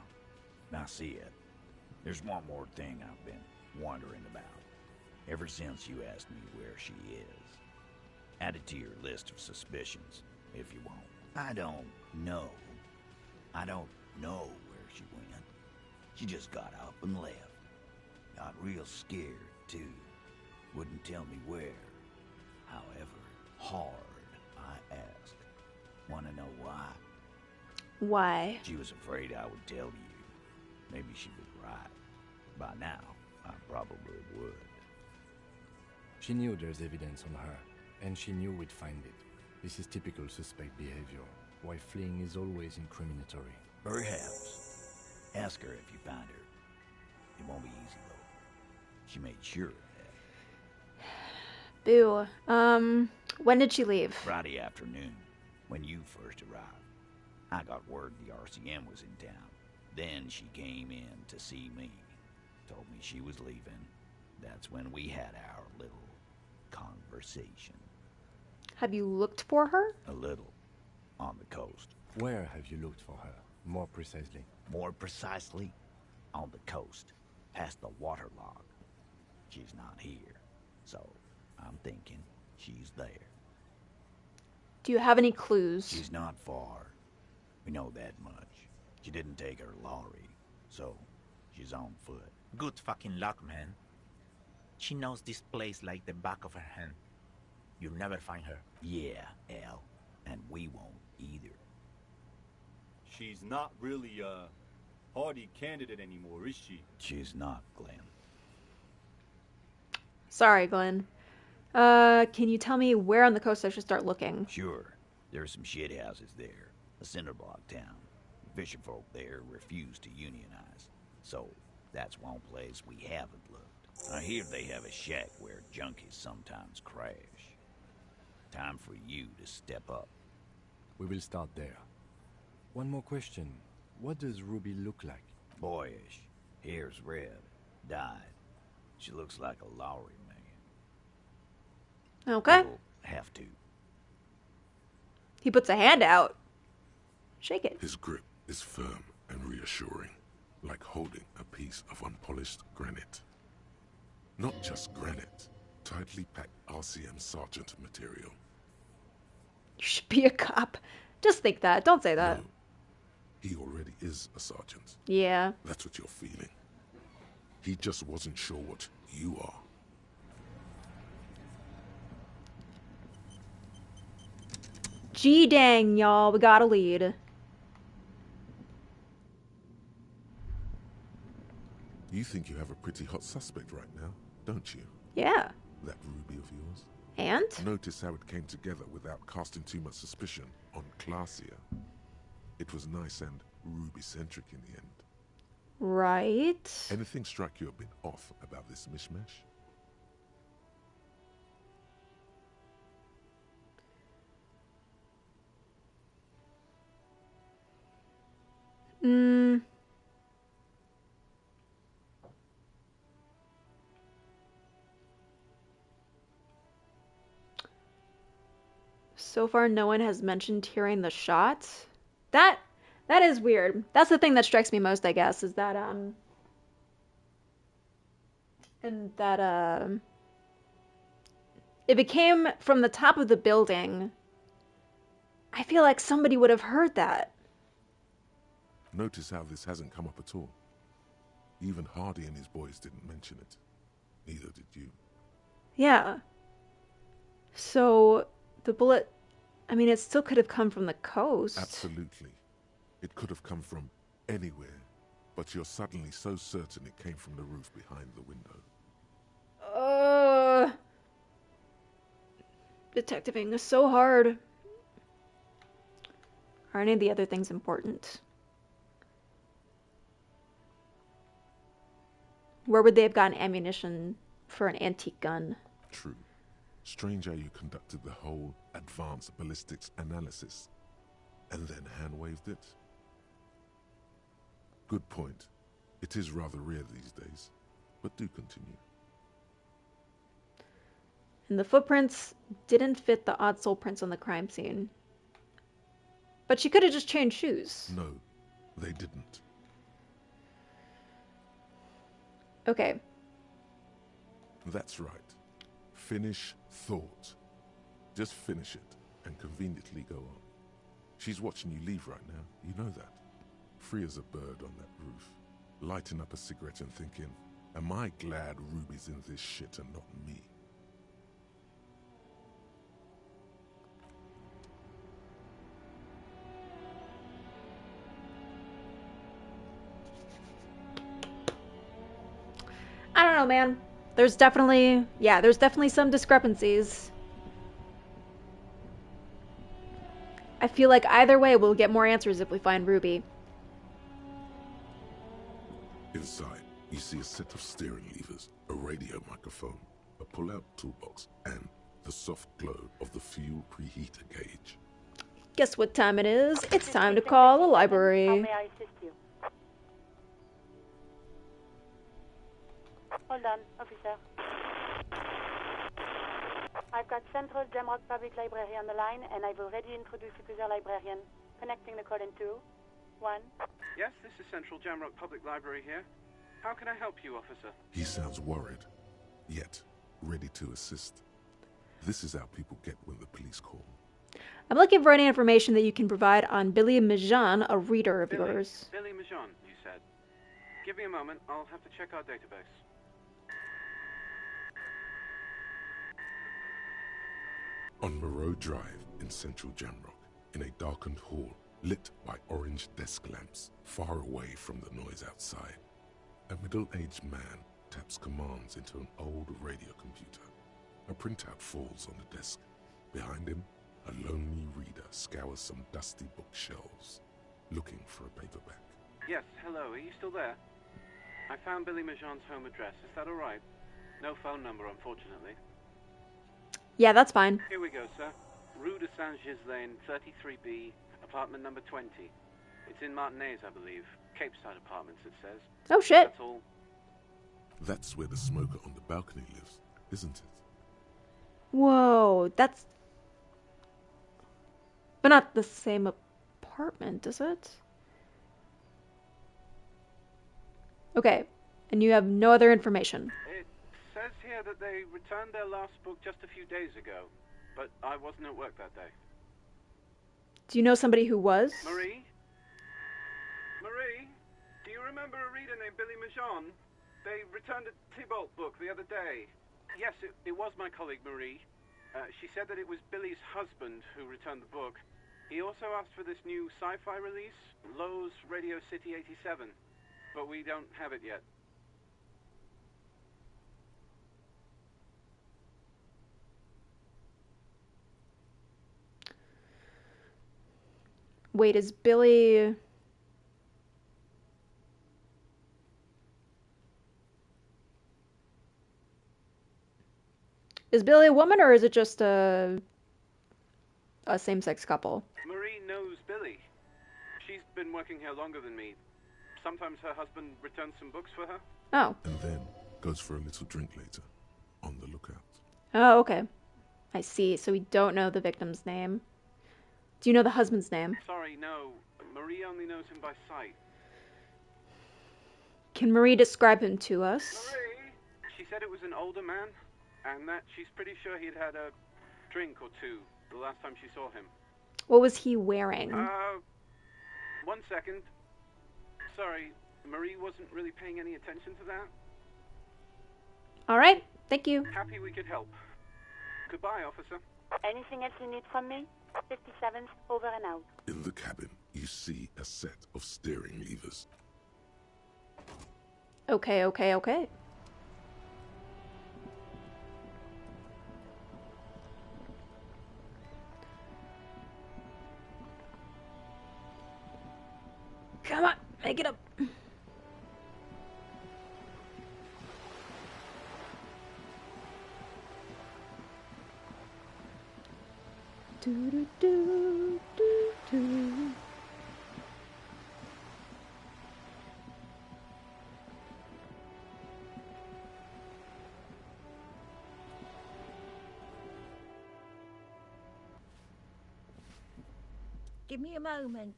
[SPEAKER 18] I see it. There's one more thing I've been wondering about. Ever since you asked me where she is. Add it to your list of suspicions, if you want. I don't know where she went. She just got up and left. Got real scared, too. Wouldn't tell me where. However hard I asked. Wanna know why?
[SPEAKER 9] Why?
[SPEAKER 18] She was afraid I would tell you. Maybe she was right. By now, I probably would.
[SPEAKER 2] She knew there's evidence on her, and she knew we'd find it. This is typical suspect behavior, why fleeing is always incriminatory.
[SPEAKER 18] Perhaps. Ask her if you find her. It won't be easy, though. She made sure of that.
[SPEAKER 9] Boo. When did she leave?
[SPEAKER 18] Friday afternoon, when you first arrived. I got word the RCM was in town. Then she came in to see me. Told me she was leaving. That's when we had our little conversation.
[SPEAKER 9] Have you looked for her?
[SPEAKER 18] A little. On the coast.
[SPEAKER 2] Where have you looked for her? More precisely.
[SPEAKER 18] More precisely? On the coast. Past the waterlock. She's not here. So, I'm thinking she's there.
[SPEAKER 9] Do you have any clues?
[SPEAKER 18] She's not far. We know that much. She didn't take her lorry, so she's on foot.
[SPEAKER 19] Good fucking luck, man. She knows this place like the back of her hand. You'll never find her.
[SPEAKER 18] Yeah, Al. And we won't either.
[SPEAKER 23] She's not really a Hardy candidate anymore, is she?
[SPEAKER 18] She's not, Glenn.
[SPEAKER 9] Sorry, Glenn. Can you tell me where on the coast I should start looking?
[SPEAKER 18] Sure. There's some shit houses there. A cinder block town. Fisherfolk there refuse to unionize. So, that's one place we haven't looked. I hear they have a shack where junkies sometimes crash. Time for you to step up.
[SPEAKER 2] We will start there. One more question. What does Ruby look like?
[SPEAKER 18] Boyish. Hair's red. Dyed. She looks like a Lowry man.
[SPEAKER 9] Okay.
[SPEAKER 18] We'll have to.
[SPEAKER 9] He puts a hand out. Shake it.
[SPEAKER 6] His grip is firm and reassuring, like holding a piece of unpolished granite. Not just granite, tightly packed RCM sergeant material.
[SPEAKER 9] You should be a cop. Just think that. Don't say that.
[SPEAKER 6] No, he already is a sergeant.
[SPEAKER 9] Yeah.
[SPEAKER 6] That's what you're feeling. He just wasn't sure what you are.
[SPEAKER 9] Gee dang, y'all. We got a lead.
[SPEAKER 6] You think you have a pretty hot suspect right now, don't you?
[SPEAKER 9] Yeah.
[SPEAKER 6] That ruby of yours.
[SPEAKER 9] And?
[SPEAKER 6] Notice how it came together without casting too much suspicion on Claudia. It was nice and ruby-centric in the end.
[SPEAKER 9] Right.
[SPEAKER 6] Anything strike you a bit off about this mishmash?
[SPEAKER 9] So far, no one has mentioned hearing the shots. That is weird. That's the thing that strikes me most, I guess, is that if it came from the top of the building, I feel like somebody would have heard that.
[SPEAKER 6] Notice how this hasn't come up at all. Even Hardy and his boys didn't mention it. Neither did you.
[SPEAKER 9] Yeah. So, the bullet, I mean, it still could have come from the coast.
[SPEAKER 6] Absolutely. It could have come from anywhere, but you're suddenly so certain it came from the roof behind the window.
[SPEAKER 9] Detectiving is so hard. Are any of the other things important? Where would they have gotten ammunition for an antique gun?
[SPEAKER 6] True. Strange how you conducted the whole advanced ballistics analysis and then hand-waved it. Good point. It is rather rare these days, but do continue.
[SPEAKER 9] And the footprints didn't fit the odd sole prints on the crime scene. But she could have just changed shoes.
[SPEAKER 6] No, they didn't.
[SPEAKER 9] Okay.
[SPEAKER 6] That's right. Finish thought. Just finish it and conveniently go on. She's watching you leave right now. You know that. Free as a bird on that roof. Lighting up a cigarette and thinking, am I glad Ruby's in this shit and not me?
[SPEAKER 9] I don't know, man. There's definitely some discrepancies. I feel like either way we'll get more answers if we find Ruby.
[SPEAKER 6] Inside, you see a set of steering levers, a radio microphone, a pull-out toolbox, and the soft glow of the fuel preheater gauge.
[SPEAKER 9] Guess what time it is? It's time to call the library.
[SPEAKER 1] How may I assist you? Hold on, officer. I've got Central Jamrock Public Library on the line, and I've already introduced you to their librarian. Connecting the call in 2, 1.
[SPEAKER 5] Yes, this is Central Jamrock Public Library here. How can I help you, officer?
[SPEAKER 6] He sounds worried, yet ready to assist. This is how people get when the police call.
[SPEAKER 9] I'm looking for any information that you can provide on Billy Majan, a reader of yours.
[SPEAKER 5] Billy Majan, you said. Give me a moment. I'll have to check our database.
[SPEAKER 6] On Moreau Drive in central Jamrock, in a darkened hall lit by orange desk lamps far away from the noise outside, a middle-aged man taps commands into an old radio computer. A printout falls on the desk. Behind him, a lonely reader scours some dusty bookshelves, looking for a paperback.
[SPEAKER 5] Yes, hello. Are you still there? I found Billy Majan's home address. Is that all right? No phone number, unfortunately.
[SPEAKER 9] Yeah, that's fine.
[SPEAKER 5] Here we go, sir. Rue de Saint-Ghislain, 33B, apartment number 20. It's in Martinez, I believe. Cape Side Apartments, it says.
[SPEAKER 9] Oh, shit.
[SPEAKER 5] That's all.
[SPEAKER 6] That's where the smoker on the balcony lives, isn't it?
[SPEAKER 9] Whoa, that's... But not the same apartment, is it? Okay, and you have no other information.
[SPEAKER 5] It says here that they returned their last book just a few days ago, but I wasn't at work that day.
[SPEAKER 9] Do you know somebody who was?
[SPEAKER 5] Marie? Marie? Do you remember a reader named Billy Majan? They returned a Tybalt book the other day. Yes, it was my colleague Marie. She said that it was Billy's husband who returned the book. He also asked for this new sci-fi release, Lowe's Radio City 87, but we don't have it yet.
[SPEAKER 9] Wait, is Billy... Is Billy a woman, or is it just a same-sex couple?
[SPEAKER 5] Marie knows Billy. She's been working here longer than me. Sometimes her husband returns some books for her.
[SPEAKER 9] Oh.
[SPEAKER 6] And then goes for a little drink later. On the lookout.
[SPEAKER 9] Oh, okay. I see. So we don't know the victim's name. Do you know the husband's name?
[SPEAKER 5] Sorry, no. Marie only knows him by sight.
[SPEAKER 9] Can Marie describe him to us?
[SPEAKER 5] Marie? She said it was an older man, and that she's pretty sure he'd had a drink or two the last time she saw him.
[SPEAKER 9] What was he wearing?
[SPEAKER 5] 1 second. Sorry, Marie wasn't really paying any attention to that.
[SPEAKER 9] All right, thank you.
[SPEAKER 5] Happy we could help. Goodbye, officer.
[SPEAKER 1] Anything else you need from me? 57th, over and out.
[SPEAKER 6] In the cabin, you see a set of steering levers.
[SPEAKER 9] Okay. Come on, make it up. Do.
[SPEAKER 7] Give me a moment.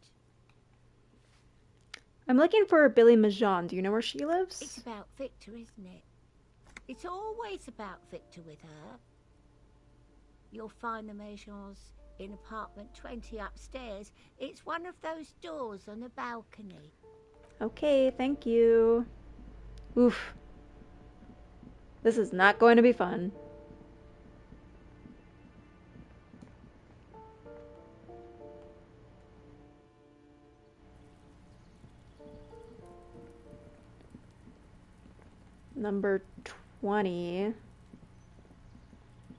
[SPEAKER 9] I'm looking for Billy Majon. Do you know where she lives?
[SPEAKER 7] It's about Victor, isn't it? It's always about Victor with her. You'll find the Majons in apartment 20 upstairs. It's one of those doors on the balcony.
[SPEAKER 9] Okay, thank you. Oof. This is not going to be fun. Number 20.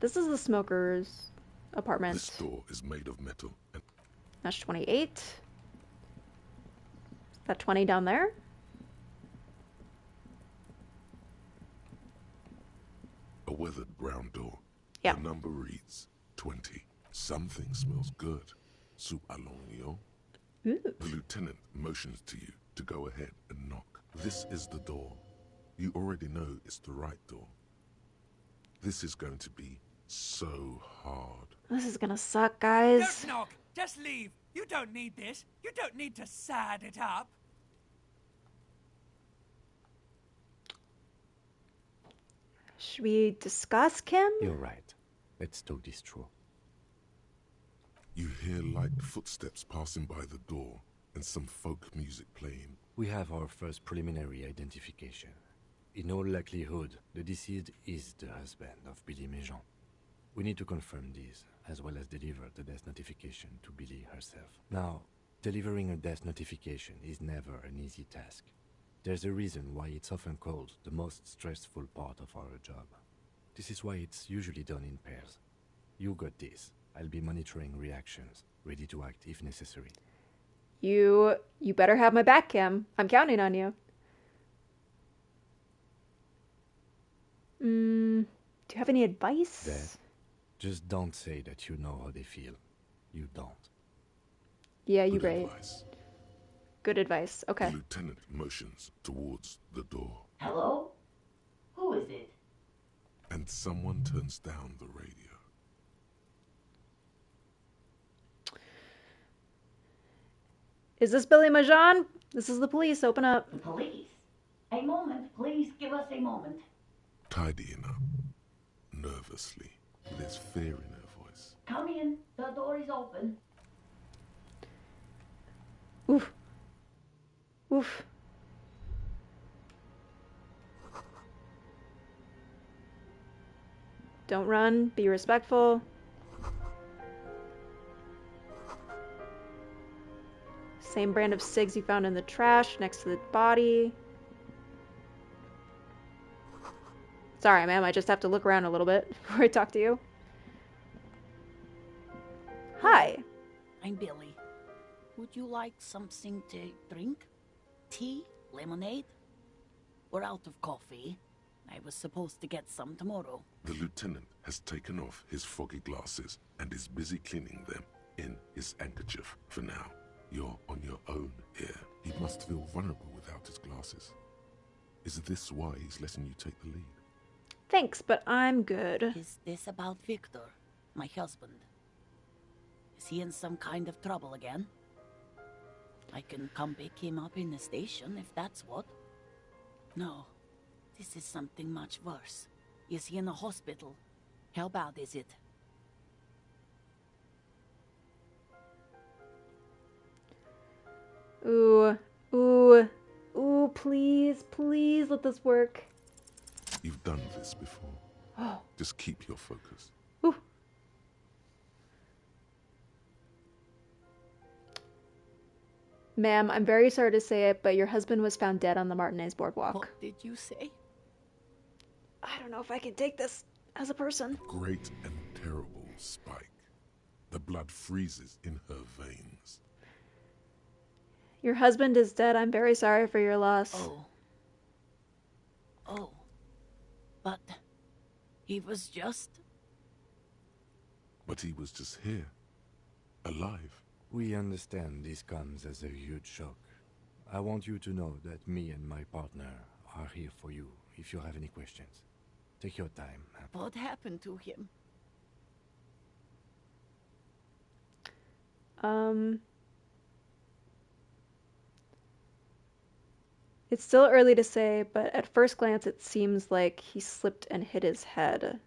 [SPEAKER 9] This is the smoker's apartment.
[SPEAKER 6] This door is made of metal.
[SPEAKER 9] That's 28. Is that 20 down there?
[SPEAKER 6] A weathered brown door.
[SPEAKER 9] Yeah.
[SPEAKER 6] The number reads 20. Something smells good. Soup allongio. The lieutenant motions to you to go ahead and knock. This is the door. You already know it's the right door. This is going to be so hard.
[SPEAKER 9] This is gonna suck, guys.
[SPEAKER 11] Don't knock. Just leave. You don't need this. You don't need to sad it up.
[SPEAKER 9] Should we discuss Kim?
[SPEAKER 2] You're right. Let's talk this through.
[SPEAKER 6] You hear light footsteps passing by the door and some folk music playing.
[SPEAKER 2] We have our first preliminary identification. In all likelihood, the deceased is the husband of Billy Majon. We need to confirm this, as well as deliver the death notification to Billy herself. Now, delivering a death notification is never an easy task. There's a reason why it's often called the most stressful part of our job. This is why it's usually done in pairs. You got this. I'll be monitoring reactions, ready to act if necessary.
[SPEAKER 9] You better have my back, Kim. I'm counting on you. Do you have any advice?
[SPEAKER 2] Dad, just don't say that you know how they feel. You don't.
[SPEAKER 9] Yeah, you're
[SPEAKER 6] Good
[SPEAKER 9] right.
[SPEAKER 6] advice.
[SPEAKER 9] Good advice. Okay.
[SPEAKER 6] The lieutenant motions towards the door.
[SPEAKER 12] Hello? Who is it?
[SPEAKER 6] And someone turns down the radio.
[SPEAKER 9] Is this Billy Majon? This is the police. Open up.
[SPEAKER 12] The police? A moment, please give us a moment.
[SPEAKER 6] Tidying up. Nervously. There's fear in her voice.
[SPEAKER 12] Come in. The door is open.
[SPEAKER 9] Oof. Oof. Don't run. Be respectful. Same brand of cigs you found in the trash next to the body. Sorry, ma'am. I just have to look around a little bit before I talk to you. Hi.
[SPEAKER 7] I'm Billy.
[SPEAKER 12] Would you like something to drink? Tea? Lemonade? We're out of coffee. I was supposed to get some tomorrow.
[SPEAKER 6] The lieutenant has taken off his foggy glasses and is busy cleaning them in his handkerchief for now. You're on your own here. He must feel vulnerable without his glasses. Is this why he's letting you take the lead?
[SPEAKER 9] Thanks, but I'm good.
[SPEAKER 12] Is this about Victor, my husband? Is he in some kind of trouble again? I can come pick him up in the station if that's what. No, this is something much worse. Is he in the hospital? How bad is it?
[SPEAKER 9] Ooh, ooh, ooh, please, please let this work.
[SPEAKER 6] You've done this before.
[SPEAKER 9] Oh.
[SPEAKER 6] Just keep your focus.
[SPEAKER 9] Ooh. Ma'am, I'm very sorry to say it, but your husband was found dead on the Martinez boardwalk.
[SPEAKER 12] What did you say?
[SPEAKER 9] I don't know if I can take this as a person.
[SPEAKER 6] Great and terrible Spike. The blood freezes in her veins.
[SPEAKER 9] Your husband is dead. I'm very sorry for your loss.
[SPEAKER 12] Oh. Oh. But he was just...
[SPEAKER 6] But he was just here. Alive.
[SPEAKER 2] We understand this comes as a huge shock. I want you to know that me and my partner are here for you if you have any questions. Take your time.
[SPEAKER 12] What happened to him?
[SPEAKER 9] It's still early to say, but at first glance it seems like he slipped and hit his head.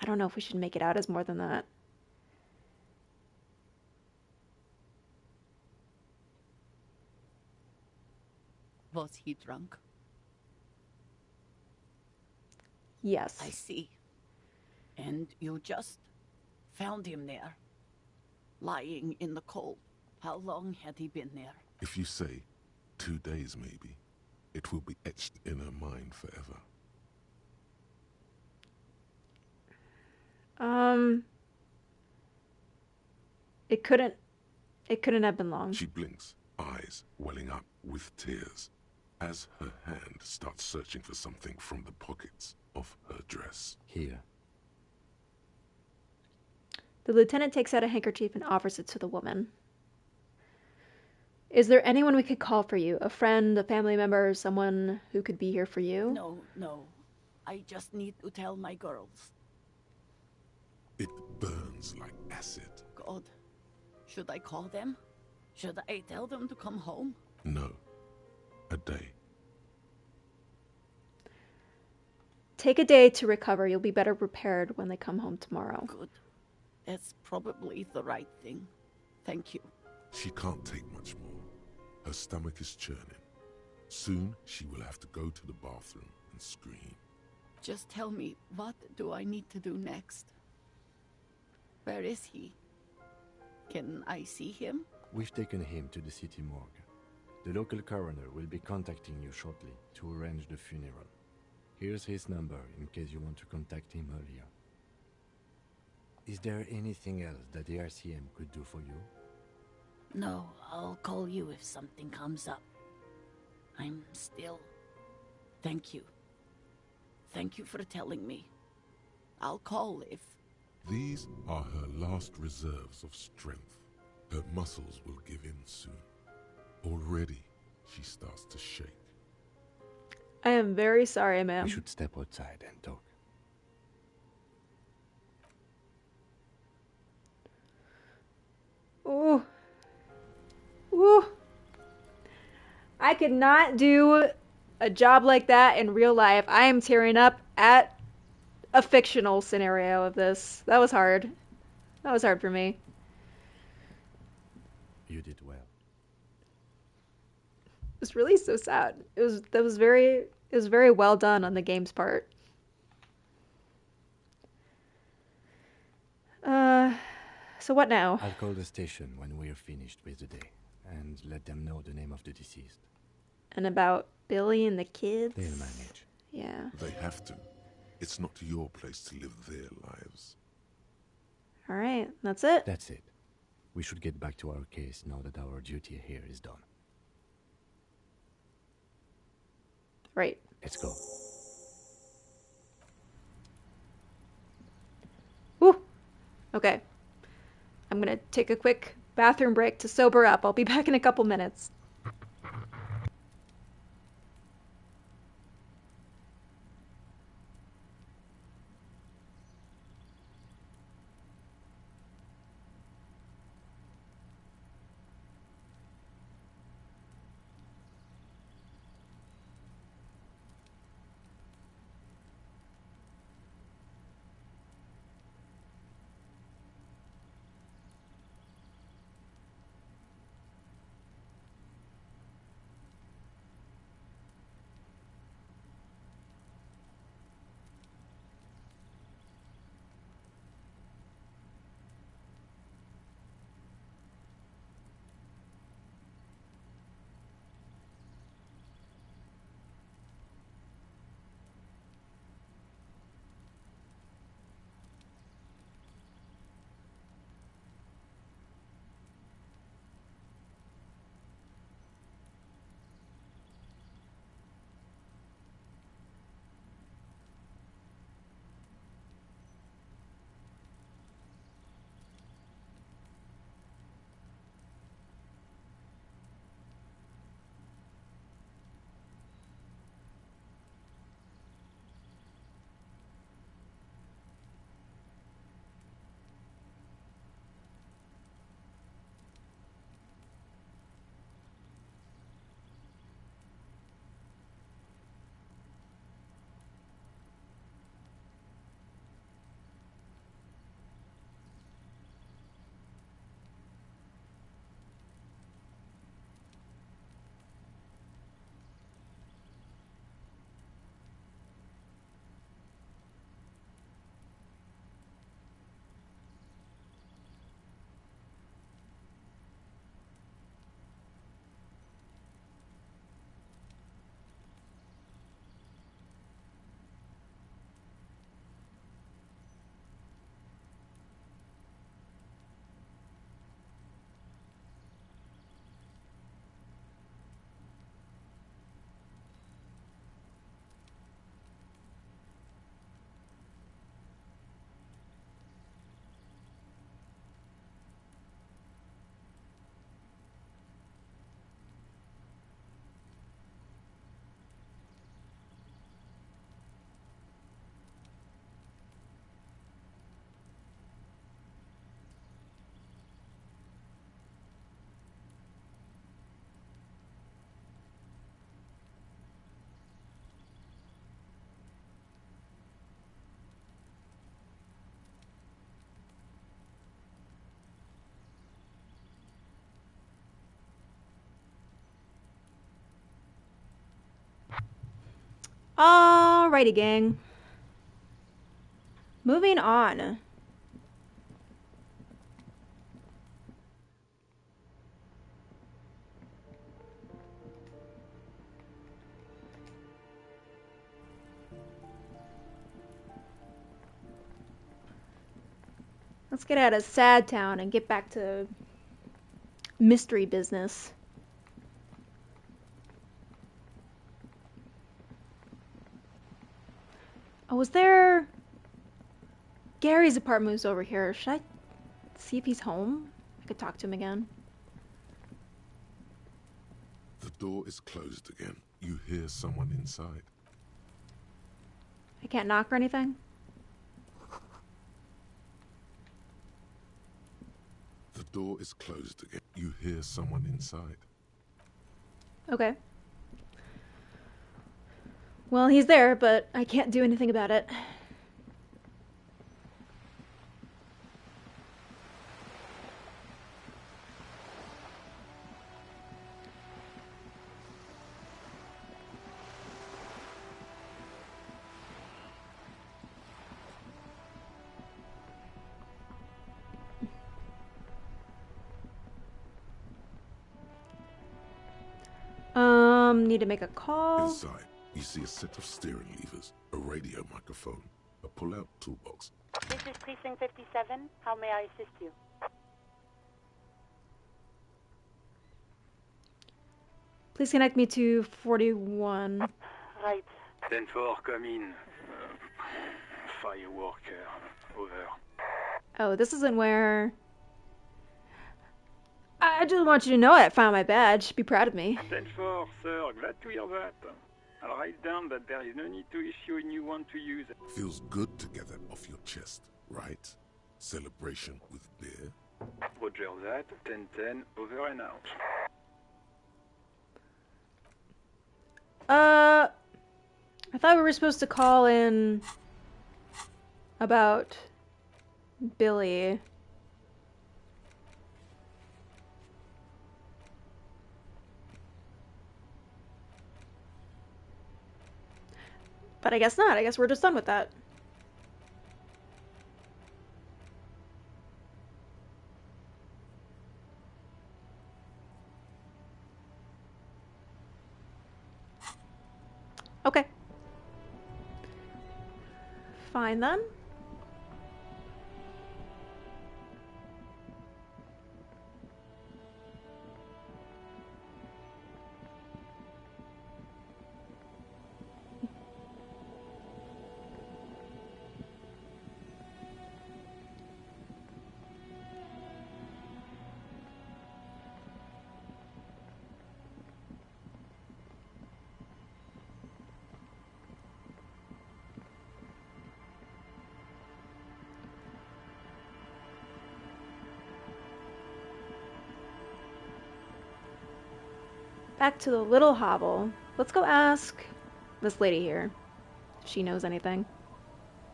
[SPEAKER 9] I don't know if we should make it out as more than that.
[SPEAKER 12] Was he drunk?
[SPEAKER 9] Yes.
[SPEAKER 12] I see. And you just found him there, lying in the cold. How long had he been there?
[SPEAKER 6] If you say 2 days maybe, it will be etched in her mind forever.
[SPEAKER 9] It couldn't have been long.
[SPEAKER 6] She blinks, eyes welling up with tears, as her hand starts searching for something from the pockets of her dress.
[SPEAKER 2] Here.
[SPEAKER 9] The lieutenant takes out a handkerchief and offers it to the woman. Is there anyone we could call for you? A friend, a family member, someone who could be here for you?
[SPEAKER 12] No. I just need to tell my girls.
[SPEAKER 6] It burns like acid.
[SPEAKER 12] God. Should I call them? Should I tell them to come home?
[SPEAKER 6] No. A day.
[SPEAKER 9] Take a day to recover. You'll be better prepared when they come home tomorrow.
[SPEAKER 12] Good. That's probably the right thing. Thank you.
[SPEAKER 6] She can't take much more. Her stomach is churning. Soon she will have to go to the bathroom and scream.
[SPEAKER 12] Just tell me, what do I need to do next? Where is he? Can I see him?
[SPEAKER 2] We've taken him to the city morgue. The local coroner will be contacting you shortly to arrange the funeral. Here's his number in case you want to contact him earlier. Is there anything else that the RCM could do for you?
[SPEAKER 12] No, I'll call you if something comes up. I'm still... Thank you. Thank you for telling me. I'll call if...
[SPEAKER 6] These are her last reserves of strength. Her muscles will give in soon. Already, she starts to shake.
[SPEAKER 9] I am very sorry, ma'am.
[SPEAKER 2] We should step outside and talk.
[SPEAKER 9] Ooh. Ooh. I could not do a job like that in real life. I am tearing up at a fictional scenario of this. That was hard. That was hard for me.
[SPEAKER 2] You did well.
[SPEAKER 9] It was really so sad. It was very well done on the game's part. So what now?
[SPEAKER 2] I'll call the station when we're finished with the day and let them know the name of the deceased.
[SPEAKER 9] And about Billy and the kids?
[SPEAKER 2] They'll manage.
[SPEAKER 9] Yeah.
[SPEAKER 6] They have to. It's not your place to live their lives.
[SPEAKER 9] All right, that's it?
[SPEAKER 2] That's it. We should get back to our case now that our duty here is done.
[SPEAKER 9] Right.
[SPEAKER 2] Let's go.
[SPEAKER 9] Woo! Okay. I'm gonna take a quick bathroom break to sober up. I'll be back in a couple minutes. Alrighty, gang. Moving on. Let's get out of Sad Town and get back to mystery business. Oh, was there... Gary's apartment was over here. Should I see if he's home? I could talk to him again.
[SPEAKER 6] The door is closed again. You hear someone inside.
[SPEAKER 9] I can't knock or anything?
[SPEAKER 6] The door is closed again. You hear someone inside.
[SPEAKER 9] Okay. Well, he's there, but I can't do anything about it. Need to make a call.
[SPEAKER 6] Inside, you see a set of steering levers, a radio microphone, a pull-out toolbox.
[SPEAKER 1] This is Precinct 57. How may I assist you?
[SPEAKER 9] Please connect me to 41.
[SPEAKER 1] Right.
[SPEAKER 5] 10-4, come in. Fireworker, over.
[SPEAKER 9] Oh, this isn't where... I just want you to know I found my badge. Be proud of me.
[SPEAKER 5] 10-4, sir. Glad to hear that. I'll write down that there is no need to issue a new one to use.
[SPEAKER 6] Feels good to get that off your chest, right? Celebration with beer.
[SPEAKER 5] Roger that. 10-10, over and out.
[SPEAKER 9] I thought we were supposed to call in about Billy. But I guess not. I guess we're just done with that. Okay. Fine then. Back to the little hovel. Let's go ask this lady here if she knows anything.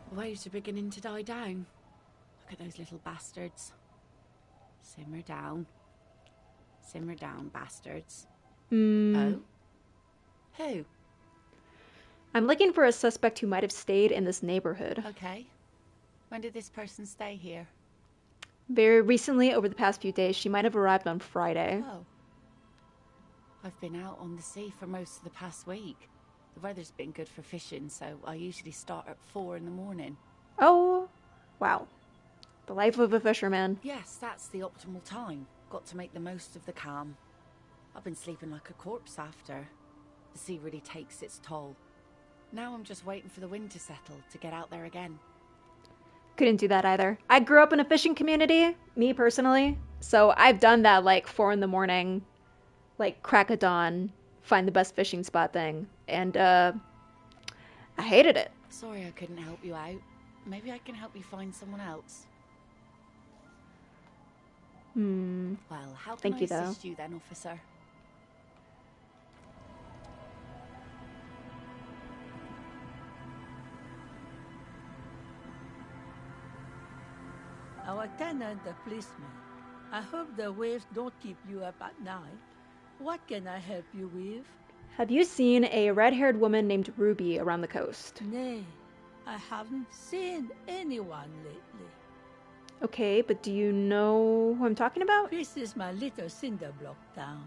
[SPEAKER 8] The waves are beginning to die down. Look at those little bastards. Simmer down. Simmer down, bastards. Oh? Who?
[SPEAKER 9] I'm looking for a suspect who might have stayed in this neighborhood.
[SPEAKER 8] Okay. When did this person stay here?
[SPEAKER 9] Very recently, over the past few days. She might have arrived on Friday.
[SPEAKER 8] Oh. I've been out on the sea for most of the past week. The weather's been good for fishing, so I usually start at 4 in the morning.
[SPEAKER 9] Oh, wow. The life of a fisherman.
[SPEAKER 8] Yes, that's the optimal time. Got to make the most of the calm. I've been sleeping like a corpse after. The sea really takes its toll. Now I'm just waiting for the wind to settle to get out there again.
[SPEAKER 9] Couldn't do that either. I grew up in a fishing community, me personally. So I've done that like 4 in the morning, like crack of dawn, find the best fishing spot thing. And I hated it.
[SPEAKER 8] Sorry I couldn't help you out. Maybe I can help you find someone else. Well, how can I assist you then, officer?
[SPEAKER 14] Our tenant, the policeman. I hope the waves don't keep you up at night. What can I help you with?
[SPEAKER 9] Have you seen a red-haired woman named Ruby around the coast?
[SPEAKER 14] Nay, I haven't seen anyone lately.
[SPEAKER 9] Okay, but do you know who I'm talking about?
[SPEAKER 14] This is my little cinder block town.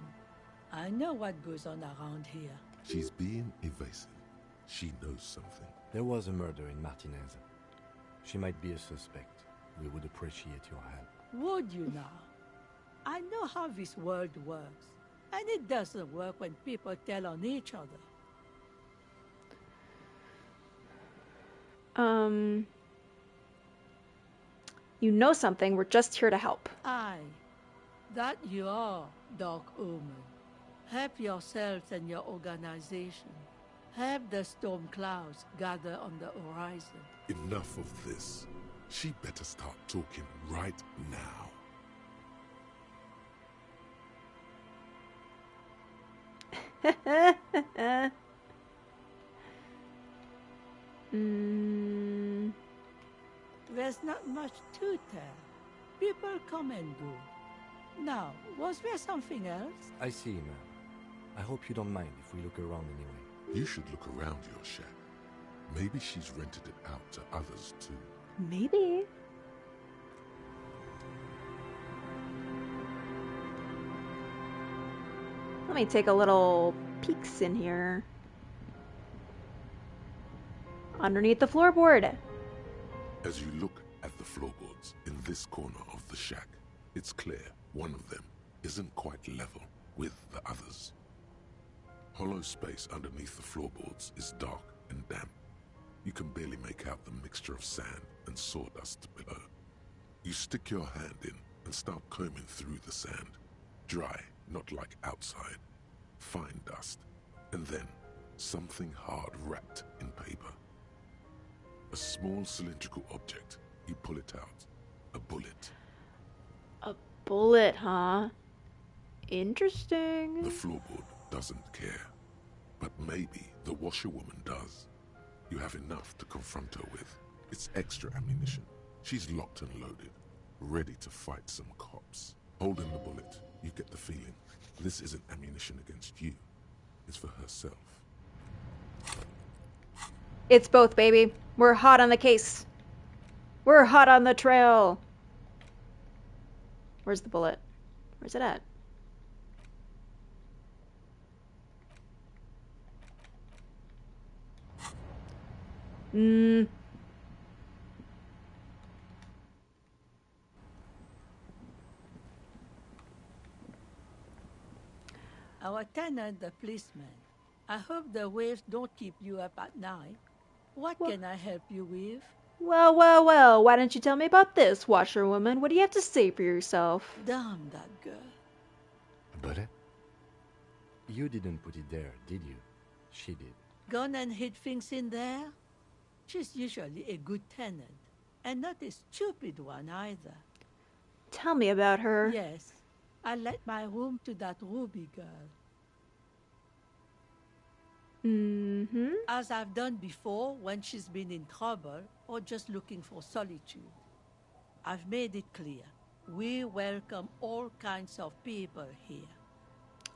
[SPEAKER 14] I know what goes on around here.
[SPEAKER 6] She's being evasive. She knows something.
[SPEAKER 2] There was a murder in Martinez. She might be a suspect. We would appreciate your help.
[SPEAKER 14] Would you now? I know how this world works. And it doesn't work when people tell on each other.
[SPEAKER 9] You know something. We're just here to help.
[SPEAKER 14] Aye, that you are, Dark Omen. Help yourselves and your organization. Help the storm clouds gather on the horizon.
[SPEAKER 6] Enough of this. She better start talking right now.
[SPEAKER 14] There's not much to tell. People come and go. Now, was there something else?
[SPEAKER 2] I see, ma'am. I hope you don't mind if we look around anyway.
[SPEAKER 6] You should look around your shack. Maybe she's rented it out to others too.
[SPEAKER 9] Maybe. Let me take a little peeks in here. Underneath the floorboard.
[SPEAKER 6] As you look at the floorboards in this corner of the shack, it's clear one of them isn't quite level with the others. Hollow space underneath the floorboards is dark and damp. You can barely make out the mixture of sand and sawdust below. You stick your hand in and start combing through the sand. Dry, not like outside. Fine dust. And then, something hard wrapped in paper. A small cylindrical object. You pull it out. A bullet.
[SPEAKER 9] A bullet, huh? Interesting.
[SPEAKER 6] The floorboard doesn't care. But maybe the washerwoman does. You have enough to confront her with. It's extra ammunition. She's locked and loaded, ready to fight some cops. Holding the bullet, you get the feeling this isn't ammunition against you. It's for herself.
[SPEAKER 9] It's both, baby. We're hot on the case. We're hot on the trail. Where's the bullet? Where's it at?
[SPEAKER 14] Our tenant, the policeman. I hope the waves don't keep you up at night. What can I help you with?
[SPEAKER 9] Well, well, well, why don't you tell me about this, washerwoman? What do you have to say for yourself?
[SPEAKER 14] Damn that girl.
[SPEAKER 2] Bullet? You didn't put it there, did you? She did.
[SPEAKER 14] Gone and hid things in there? She's usually a good tenant, and not a stupid one either.
[SPEAKER 9] Tell me about her.
[SPEAKER 14] Yes, I let my room to that Ruby girl.
[SPEAKER 9] Mm-hmm.
[SPEAKER 14] As I've done before when she's been in trouble or just looking for solitude. I've made it clear. We welcome all kinds of people here.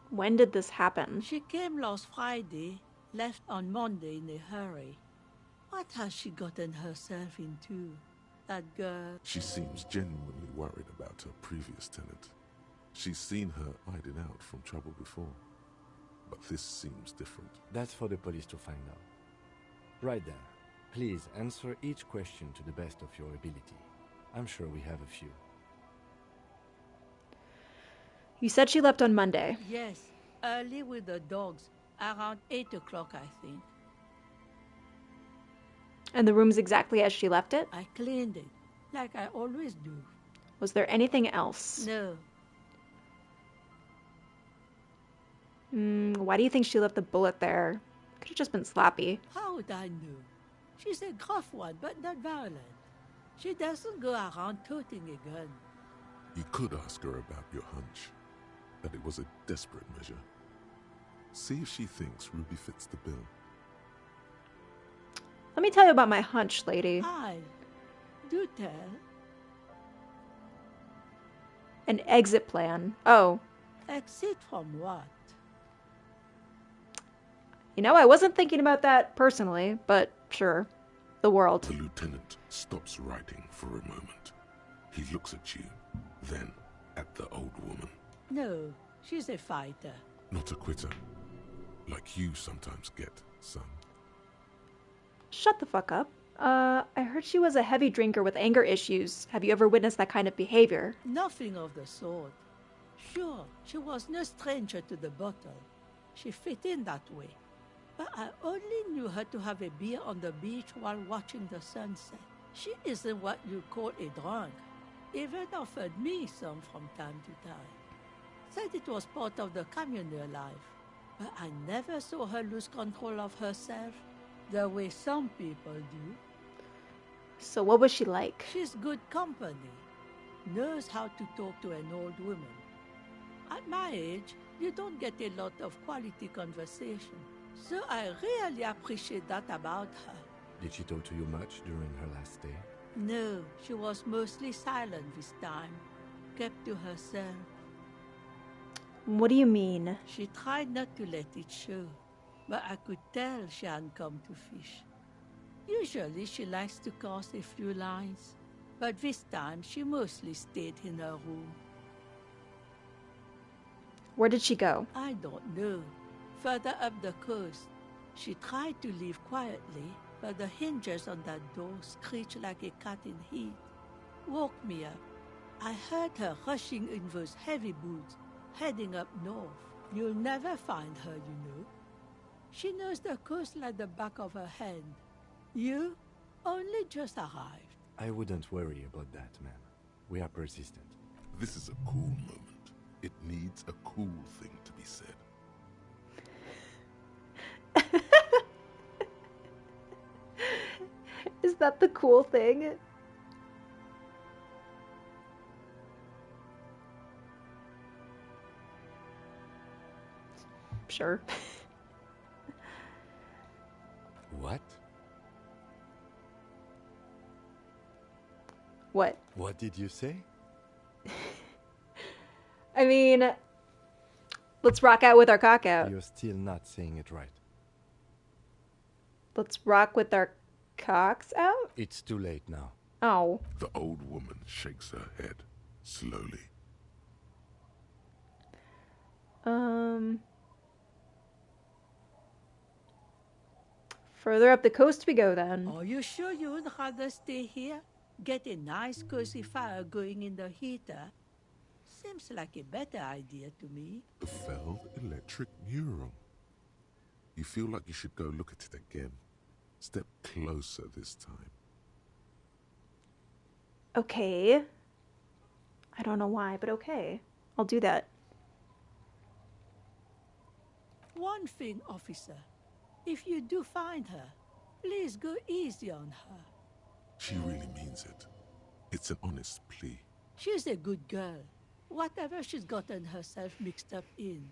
[SPEAKER 9] When did this happen?
[SPEAKER 14] She came last Friday, left on Monday in a hurry. What has she gotten herself into, that girl?
[SPEAKER 6] She seems genuinely worried about her previous tenant. She's seen her hiding out from trouble before. But this seems different.
[SPEAKER 2] That's for the police to find out. Right then, please answer each question to the best of your ability. I'm sure we have a few.
[SPEAKER 9] You said she left on Monday.
[SPEAKER 14] Yes, early with the dogs, around 8 o'clock, I think.
[SPEAKER 9] And the room's exactly as she left it?
[SPEAKER 14] I cleaned it, like I always do.
[SPEAKER 9] Was there anything else?
[SPEAKER 14] No.
[SPEAKER 9] Why do you think she left the bullet there? Could have just been sloppy.
[SPEAKER 14] How would I know? She's a gruff one, but not violent. She doesn't go around toting a gun.
[SPEAKER 6] You could ask her about your hunch, that it was a desperate measure. See if she thinks Ruby fits the bill.
[SPEAKER 9] Let me tell you about my hunch, lady.
[SPEAKER 14] Hi. Do tell.
[SPEAKER 9] An exit plan. Oh.
[SPEAKER 14] Exit from what?
[SPEAKER 9] You know, I wasn't thinking about that personally, but sure. The world.
[SPEAKER 6] The lieutenant stops writing for a moment. He looks at you, then at the old woman.
[SPEAKER 14] No, she's a fighter.
[SPEAKER 6] Not a quitter. Like you sometimes get, son.
[SPEAKER 9] Shut the fuck up. I heard she was a heavy drinker with anger issues. Have you ever witnessed that kind of behavior?
[SPEAKER 14] Nothing of the sort. Sure, she was no stranger to the bottle. She fit in that way. But I only knew her to have a beer on the beach while watching the sunset. She isn't what you call a drunk. Even offered me some from time to time. Said it was part of the communal life. But I never saw her lose control of herself the way some people do.
[SPEAKER 9] So what was she like?
[SPEAKER 14] She's good company. Knows how to talk to an old woman. At my age, you don't get a lot of quality conversation. So I really appreciate that about her.
[SPEAKER 2] Did she talk to you much during her last day?
[SPEAKER 14] No, she was mostly silent this time. Kept to herself.
[SPEAKER 9] What do you mean?
[SPEAKER 14] She tried not to let it show, but I could tell she hadn't come to fish. Usually she likes to cast a few lines, but this time she mostly stayed in her room.
[SPEAKER 9] Where did she go?
[SPEAKER 14] I don't know. Further up the coast. She tried to leave quietly, but the hinges on that door screeched like a cat in heat. Woke me up. I heard her rushing in those heavy boots, heading up north. You'll never find her, you know. She knows the coast like the back of her hand. You only just arrived.
[SPEAKER 2] I wouldn't worry about that, ma'am. We are persistent.
[SPEAKER 6] This is a cool moment. It needs a cool thing to be said.
[SPEAKER 9] Is that the cool thing? Sure.
[SPEAKER 2] What?
[SPEAKER 9] What?
[SPEAKER 2] What did you say?
[SPEAKER 9] I mean, let's rock out with our cock out.
[SPEAKER 2] You're still not saying it right.
[SPEAKER 9] Let's rock with our cocks out?
[SPEAKER 2] It's too late now.
[SPEAKER 9] Oh.
[SPEAKER 6] The old woman shakes her head, slowly.
[SPEAKER 9] Further up the coast we go then.
[SPEAKER 14] Are you sure you would rather stay here? Get a nice cozy fire going in the heater? Seems like a better idea to me.
[SPEAKER 6] The Feld electric mural. You feel like you should go look at it again. Step closer this time.
[SPEAKER 9] Okay. I don't know why, but okay. I'll do that.
[SPEAKER 14] One thing, officer. If you do find her, please go easy on her.
[SPEAKER 6] She really means it. It's an honest plea.
[SPEAKER 14] She's a good girl. Whatever she's gotten herself mixed up in.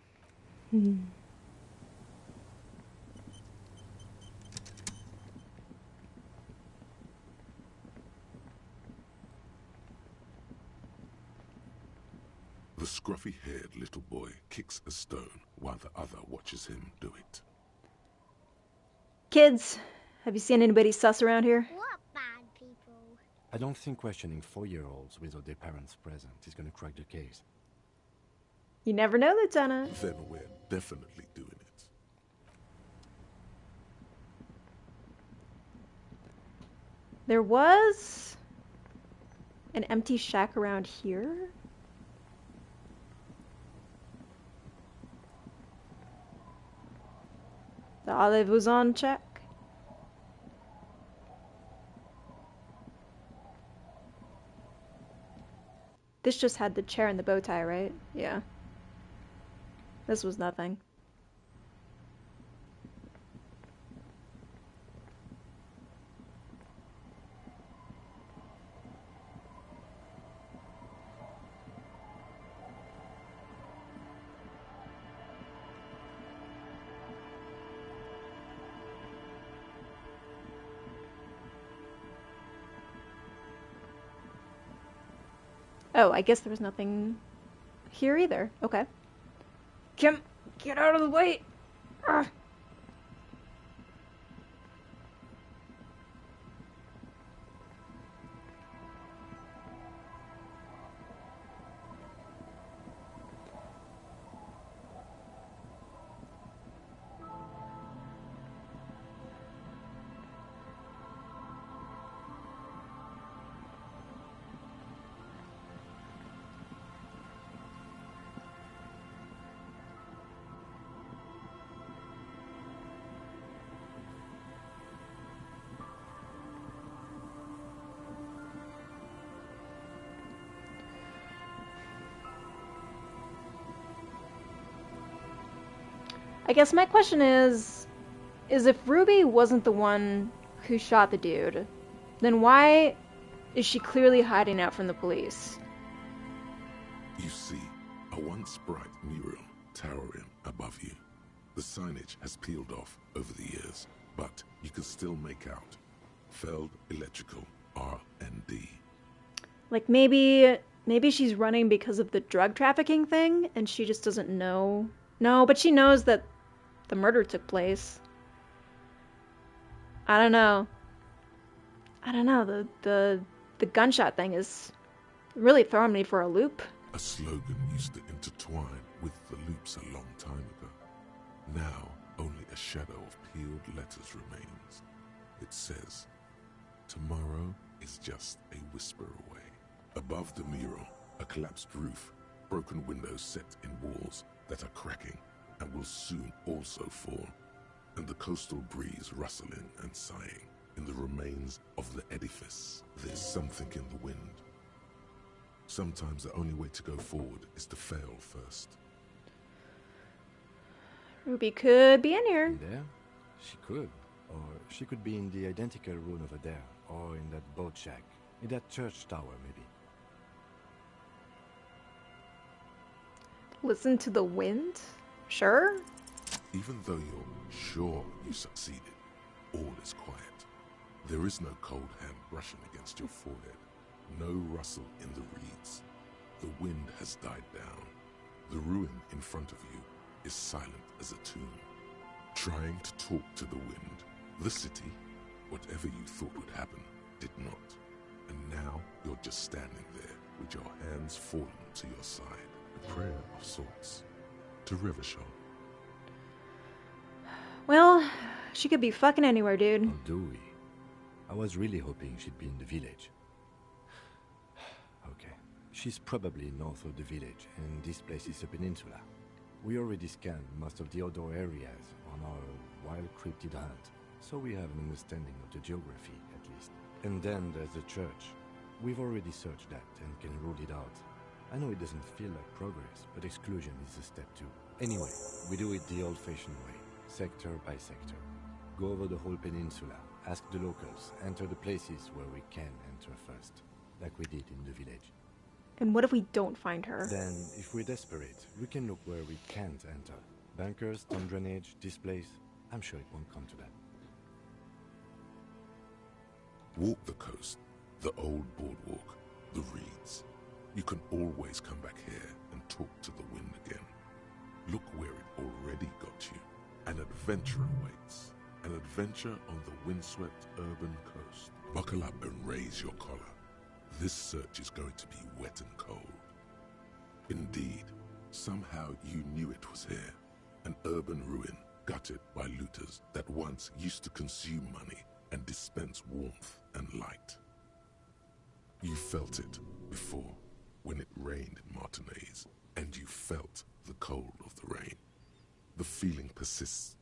[SPEAKER 6] The scruffy-haired little boy kicks a stone while the other watches him do it.
[SPEAKER 9] Kids, have you seen anybody sus around here?
[SPEAKER 7] What bad people?
[SPEAKER 2] I don't think questioning 4-year-olds without their parents present is gonna crack the case.
[SPEAKER 9] You never know, Lieutenant.
[SPEAKER 6] Then we're definitely doing it.
[SPEAKER 9] There was an empty shack around here. The Olive was on check. This just had the chair and the bow tie, right? Yeah. This was nothing. Oh, I guess there was nothing here either. Okay. Kim, get out of the way! Ugh. I guess my question is if Ruby wasn't the one who shot the dude, then why is she clearly hiding out from the police?
[SPEAKER 6] You see, a once bright mural towering above you. The signage has peeled off over the years, but you can still make out Feld Electrical R&D.
[SPEAKER 9] Like maybe she's running because of the drug trafficking thing and she just doesn't know. No, but she knows that the murder took place. I don't know. The gunshot thing is really throwing me for a loop.
[SPEAKER 6] A slogan used to intertwine with the loops a long time ago. Now, only a shadow of peeled letters remains. It says, "Tomorrow is just a whisper away." Above the mural, a collapsed roof, broken windows set in walls that are cracking and will soon also fall. and the coastal breeze rustling and sighing. In the remains of the edifice, there's something in the wind. Sometimes the only way to go forward is to fail first.
[SPEAKER 9] Ruby could be in here.
[SPEAKER 2] In there? She could. Or she could be in the identical room over there. Or in that boat shack. In that church tower, maybe.
[SPEAKER 9] Listen to the wind? Sure.
[SPEAKER 6] Even though you're sure you succeeded, all is quiet. There is no cold hand brushing against your forehead. No rustle in the reeds. The wind has died down. The ruin in front of you is silent as a tomb. Trying to talk to the wind. The city, whatever you thought would happen, did not. And now you're just standing there with your hands fallen to your side. A prayer of sorts. To Revachol.
[SPEAKER 9] Well, she could be fucking anywhere, dude.
[SPEAKER 2] Oh, do we? I was really hoping she'd be in the village. Okay. She's probably north of the village, and this place is a peninsula. We already scanned most of the outdoor areas on our wild cryptid hunt, so we have an understanding of the geography, at least. And then there's the church. We've already searched that and can rule it out. I know it doesn't feel like progress, but exclusion is a step too. Anyway, we do it the old-fashioned way, sector by sector. Go over the whole peninsula, ask the locals, enter the places where we can enter first, like we did in the village.
[SPEAKER 9] And what if we don't find her?
[SPEAKER 2] Then, if we're desperate, we can look where we can't enter. Bunkers, storm drainage, this place. I'm sure it won't come to that.
[SPEAKER 6] Walk the coast, the old boardwalk, the reeds. You can always come back here and talk to the wind again. Look where it already got you. An adventure awaits. An adventure on the windswept urban coast. Buckle up and raise your collar. This search is going to be wet and cold. Indeed, somehow you knew it was here. An urban ruin gutted by looters that once used to consume money and dispense warmth and light. You felt it before, when it rained in Martinez, and you felt the cold of the rain. The feeling persists.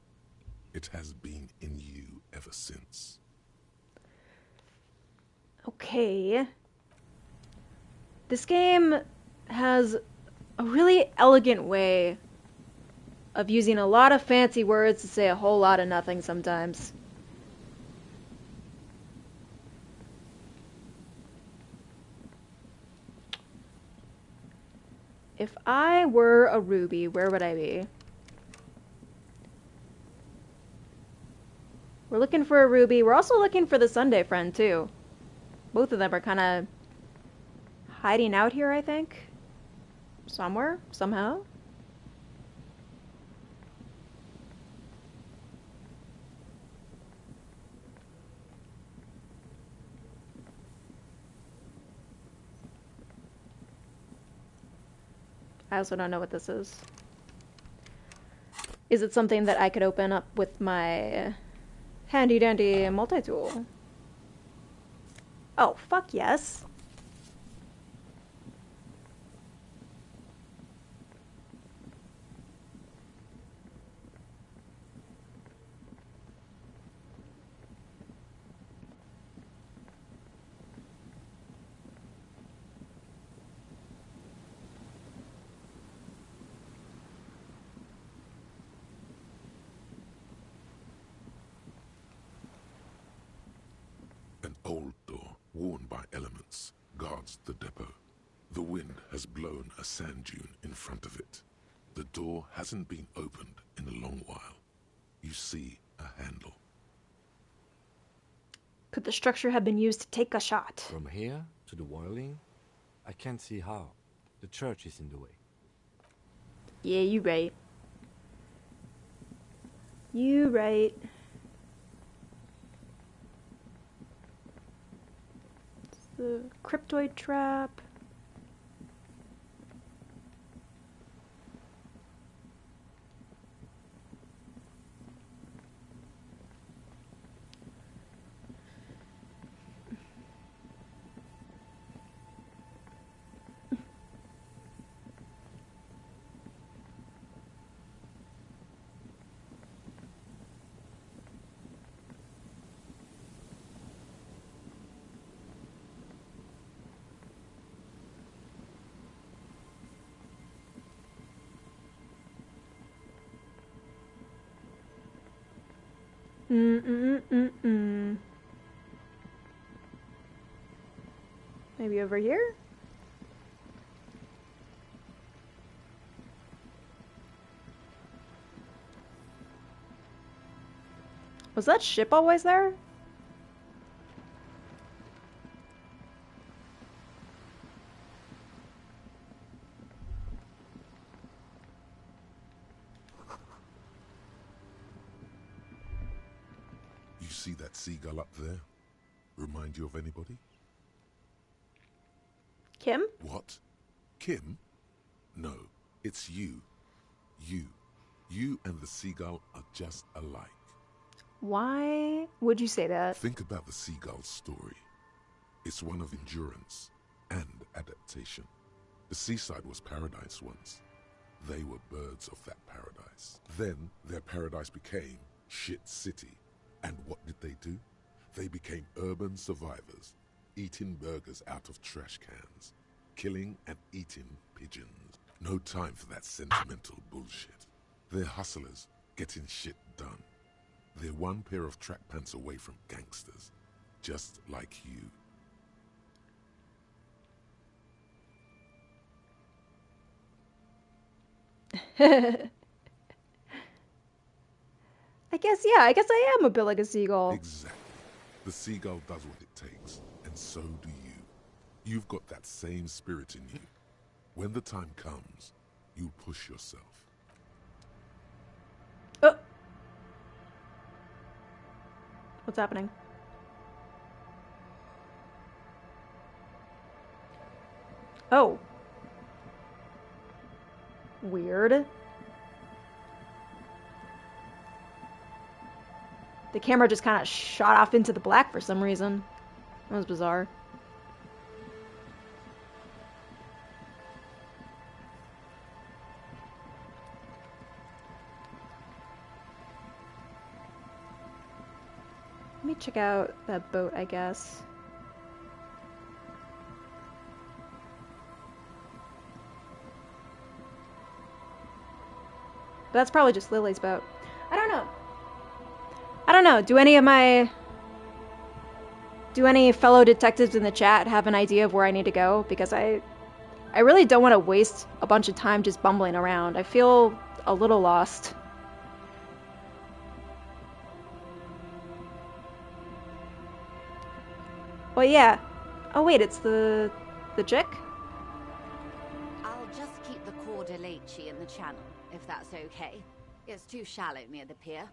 [SPEAKER 6] It has been in you ever since.
[SPEAKER 9] Okay. This game has a really elegant way of using a lot of fancy words to say a whole lot of nothing sometimes. If I were a Ruby, where would I be? We're looking for a Ruby. We're also looking for the Sunday friend, too. Both of them are kind of hiding out here, I think. Somewhere, somehow. I also don't know what this is. Is it something that I could open up with my handy dandy multi-tool? Oh, fuck yes.
[SPEAKER 6] An old door, worn by elements, guards the depot. The wind has blown a sand dune in front of it. The door hasn't been opened in a long while. You see a handle.
[SPEAKER 9] Could the structure have been used to take a shot?
[SPEAKER 2] From here to the wiling? I can't see how. The church is in the way.
[SPEAKER 9] Yeah, you right. You right. It's the cryptoid trap. Maybe over here? Was that ship always there?
[SPEAKER 10] You see that seagull up there? Remind you of anybody?
[SPEAKER 9] Kim?
[SPEAKER 10] What? Kim? No, it's you. You and the seagull are just alike.
[SPEAKER 9] Why would you say that?
[SPEAKER 10] Think about the seagull's story. It's one of endurance and adaptation. The seaside was paradise once. They were birds of that paradise. Then their paradise became shit city. And what did they do? They became urban survivors, eating burgers out of trash cans, killing and eating pigeons. No time for that sentimental bullshit. They're hustlers, getting shit done. They're one pair of track pants away from gangsters, just like you.
[SPEAKER 9] I guess I am a bit like a seagull.
[SPEAKER 10] Exactly. The seagull does what it takes, and so do you. You've got that same spirit in you. When the time comes, you push yourself.
[SPEAKER 9] What's happening? Oh. Weird. The camera just kind of shot off into the black for some reason. That was bizarre. Let me check out that boat, I guess. But that's probably just Lily's boat. I don't know. Do any fellow detectives in the chat have an idea of where I need to go? Because I really don't want to waste a bunch of time just bumbling around. I feel a little lost. Oh yeah. Oh wait, it's the chick?
[SPEAKER 8] I'll just keep the Corda Lacey in the channel, if that's okay. It's too shallow near the pier.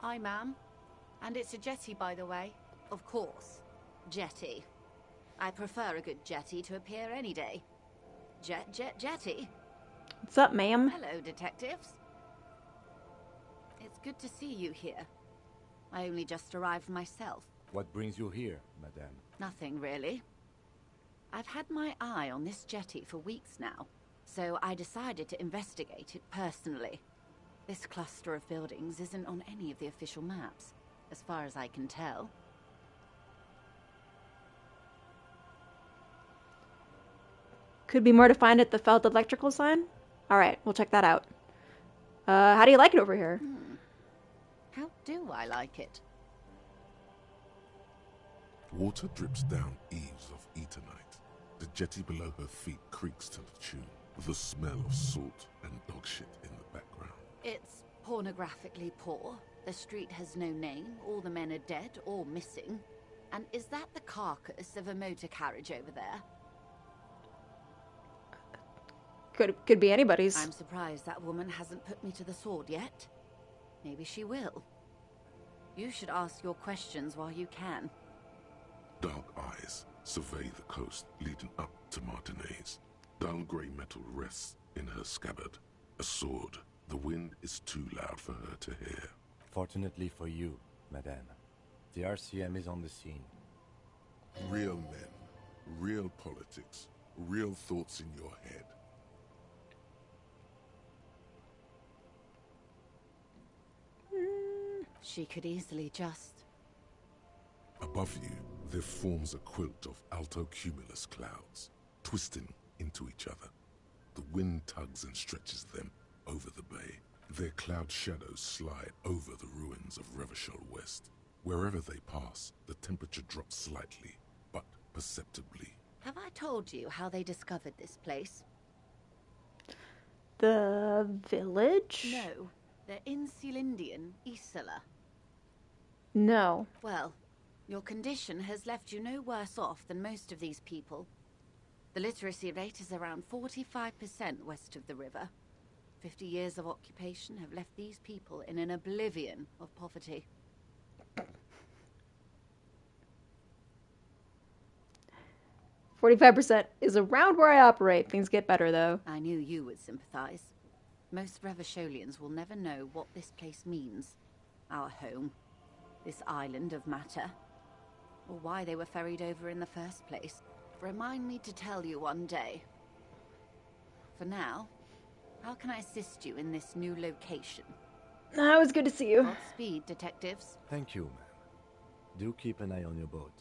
[SPEAKER 8] Hi, ma'am. And it's a jetty, by the way. Of course. Jetty. I prefer a good jetty to a pier any day. Jetty.
[SPEAKER 9] What's up, ma'am?
[SPEAKER 8] Hello, detectives. It's good to see you here. I only just arrived myself.
[SPEAKER 2] What brings you here, madame?
[SPEAKER 8] Nothing, really. I've had my eye on this jetty for weeks now, so I decided to investigate it personally. This cluster of buildings isn't on any of the official maps, as far as I can tell.
[SPEAKER 9] Could be more to find at the Feld electrical sign? Alright, we'll check that out. How do you like it over here?
[SPEAKER 8] How do I like it?
[SPEAKER 10] Water drips down eaves of Eternite. The jetty below her feet creaks to the tune. The smell of salt and dog shit in the background.
[SPEAKER 8] It's pornographically poor. The street has no name. All the men are dead or missing. And is that the carcass of a motor carriage over there?
[SPEAKER 9] Could be anybody's.
[SPEAKER 8] I'm surprised that woman hasn't put me to the sword yet. Maybe she will. You should ask your questions while you can.
[SPEAKER 10] Dark eyes survey the coast leading up to Martinez. Dull grey metal rests in her scabbard. A sword. The wind is too loud for her to hear.
[SPEAKER 2] Fortunately for you, madame, the RCM is on the scene.
[SPEAKER 10] Real men, real politics, real thoughts in your head.
[SPEAKER 8] She could easily just...
[SPEAKER 10] Above you, there forms a quilt of altocumulus clouds, twisting into each other. The wind tugs and stretches them over the bay.
[SPEAKER 6] Their cloud shadows slide over the ruins of Revachol West. Wherever they pass, the temperature drops slightly, but perceptibly.
[SPEAKER 8] Have I told you how they discovered this place?
[SPEAKER 9] The village?
[SPEAKER 8] No. The Insulindian Isla.
[SPEAKER 9] No.
[SPEAKER 8] Well, your condition has left you no worse off than most of these people. The literacy rate is around 45% west of the river. 50 years of occupation have left these people in an oblivion of poverty.
[SPEAKER 9] 45% is around where I operate. Things get better, though.
[SPEAKER 8] I knew you would sympathize. Most Revacholians will never know what this place means. Our home. This island of matter. Or why they were ferried over in the first place. Remind me to tell you one day. For now, how can I assist you in this new location?
[SPEAKER 9] It was good to see you.
[SPEAKER 8] Godspeed, detectives.
[SPEAKER 2] Thank you, ma'am. Do keep an eye on your boat.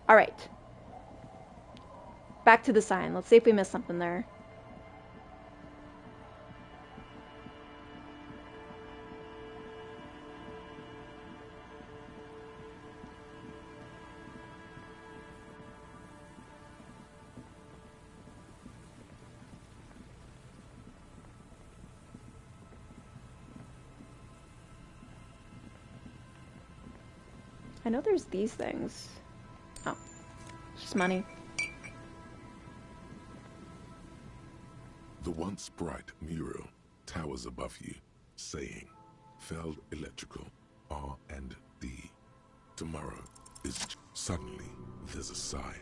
[SPEAKER 9] All right. Back to the sign. Let's see if we missed something there. I know there's these things. Oh, it's just money.
[SPEAKER 6] The once bright mural towers above you, saying, Feld Electrical, R&D. Tomorrow is... Suddenly, there's a sigh,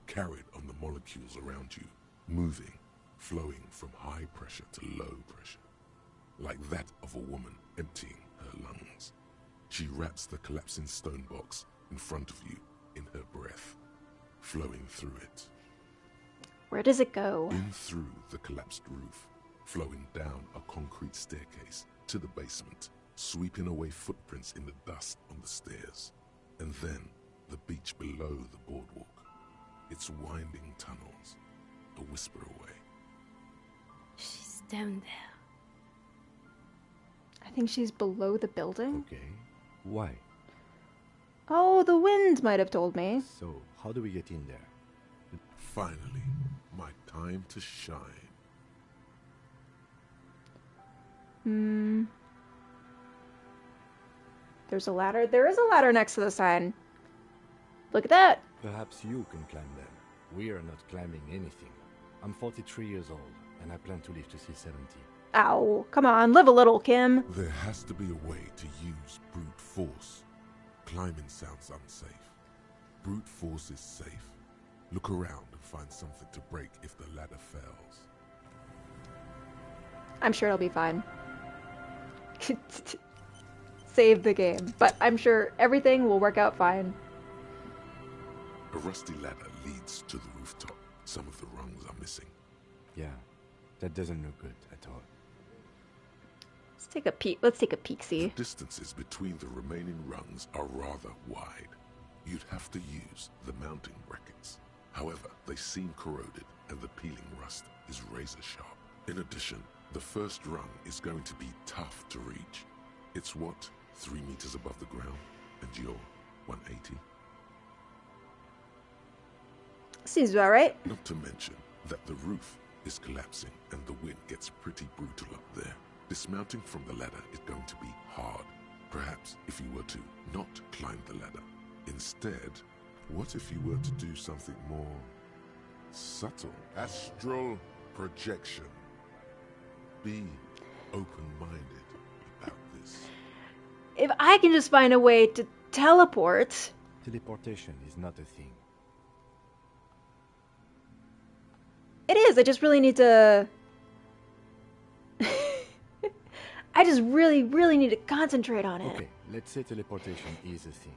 [SPEAKER 6] carried on the molecules around you, moving, flowing from high pressure to low pressure, like that of a woman emptying her lungs. She wraps the collapsing stone box in front of you in her breath, flowing through it.
[SPEAKER 9] Where does it go?
[SPEAKER 6] In through the collapsed roof, flowing down a concrete staircase to the basement, sweeping away footprints in the dust on the stairs, and then the beach below the boardwalk, its winding tunnels, a whisper away.
[SPEAKER 15] She's down there.
[SPEAKER 9] I think she's below the building.
[SPEAKER 2] Okay. Why?
[SPEAKER 9] Oh, the wind might have told me.
[SPEAKER 2] So, how do we get in there?
[SPEAKER 6] Finally, my time to shine.
[SPEAKER 9] There's a ladder. There is a ladder next to the sign. Look at that.
[SPEAKER 2] Perhaps you can climb them. We are not climbing anything. I'm 43 years old, and I plan to live to see 70.
[SPEAKER 9] Ow. Come on, live a little, Kim.
[SPEAKER 6] There has to be a way to use brute force. Climbing sounds unsafe. Brute force is safe. Look around and find something to break if the ladder fails.
[SPEAKER 9] I'm sure it'll be fine. Save the game. But I'm sure everything will work out fine.
[SPEAKER 6] A rusty ladder leads to the rooftop. Some of the rungs are missing.
[SPEAKER 2] Yeah, that doesn't look good at all.
[SPEAKER 9] Let's take a peek. Let's take a peek-see.
[SPEAKER 6] The distances between the remaining rungs are rather wide. You'd have to use the mounting brackets. However, they seem corroded and the peeling rust is razor sharp. In addition, the first rung is going to be tough to reach. It's what, 3 meters above the ground, and you're 180?
[SPEAKER 9] Seems about right.
[SPEAKER 6] Not to mention that the roof is collapsing and the wind gets pretty brutal up there. Dismounting from the ladder is going to be hard. Perhaps if you were to not climb the ladder. Instead, what if you were to do something more subtle? Astral projection. Be open-minded about this.
[SPEAKER 9] If I can just find a way to teleport...
[SPEAKER 2] Teleportation is not a thing.
[SPEAKER 9] It is, I just really need to... I just really need to concentrate on it.
[SPEAKER 2] Okay, let's say teleportation is a thing.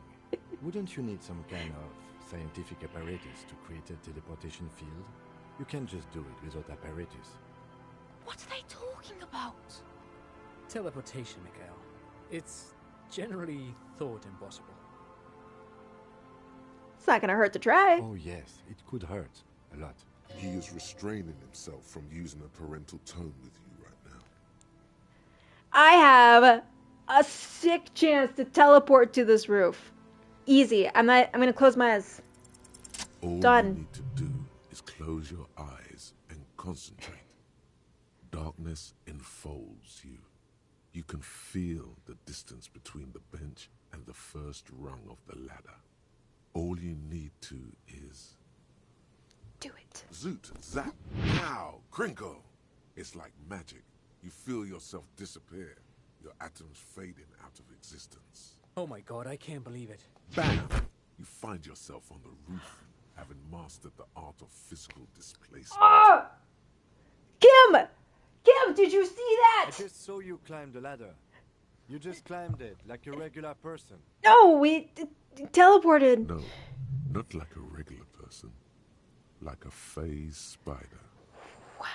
[SPEAKER 2] Wouldn't you need some kind of scientific apparatus to create a teleportation field? You can't just do it without apparatus.
[SPEAKER 15] What are they talking about?
[SPEAKER 16] Teleportation, Mikhail. It's generally thought impossible.
[SPEAKER 9] It's not gonna hurt to try.
[SPEAKER 2] Oh yes, it could hurt. A lot.
[SPEAKER 6] He is restraining himself from using a parental tone with you right now.
[SPEAKER 9] I have a sick chance to teleport to this roof. Easy. I'm gonna close my eyes.
[SPEAKER 6] All
[SPEAKER 9] Done.
[SPEAKER 6] you need to do is close your eyes and concentrate. Darkness enfolds you. You can feel the distance between the bench and the first rung of the ladder. All you need to is...
[SPEAKER 9] do it.
[SPEAKER 6] Zoot, zap, pow, crinkle. It's like magic. You feel yourself disappear, your atoms fading out of existence.
[SPEAKER 16] Oh my god, I can't believe it.
[SPEAKER 6] Bam! You find yourself on the roof, having mastered the art of physical displacement.
[SPEAKER 9] Oh! Kim! Kim, did you see that?
[SPEAKER 2] I just saw you climb the ladder. You just climbed it like a regular person.
[SPEAKER 9] No, we teleported.
[SPEAKER 6] No, not like a regular person. Like a phase spider.
[SPEAKER 9] Wow.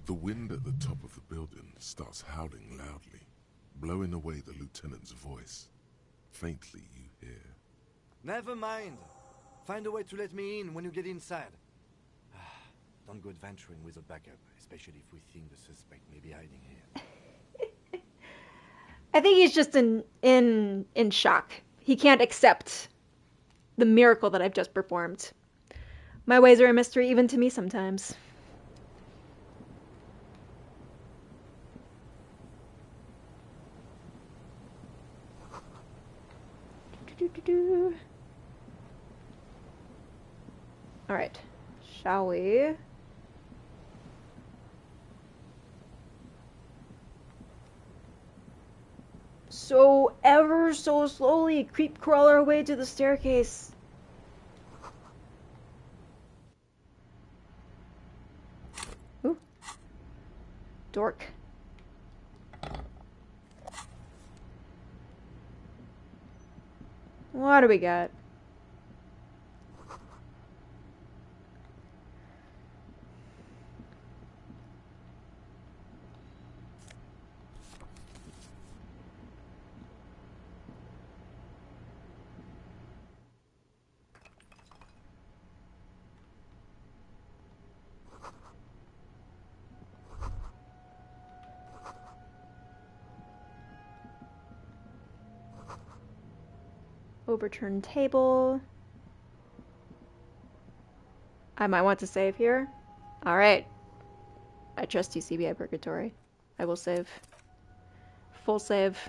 [SPEAKER 6] The wind at the top of the building starts howling loudly, blowing away the lieutenant's voice. Faintly you hear.
[SPEAKER 2] Never mind. Find a way to let me in when you get inside. Don't go adventuring without backup, especially if we think the suspect may be hiding here.
[SPEAKER 9] I think he's just in shock. He can't accept the miracle that I've just performed. My ways are a mystery even to me sometimes. All right, shall we? So ever so slowly creep crawl our way to the staircase. Ooh. Dork. What do we got? Overturned table. I might want to save here. Alright. I trust you, CBI Purgatory. I will save. Full save.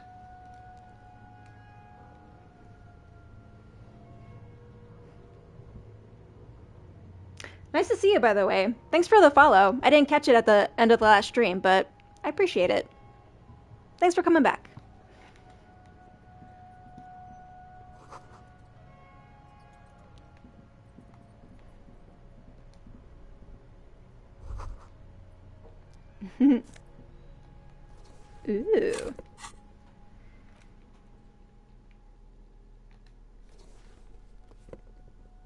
[SPEAKER 9] Nice to see you, by the way. Thanks for the follow. I didn't catch it at the end of the last stream, but I appreciate it. Thanks for coming back. Ooh.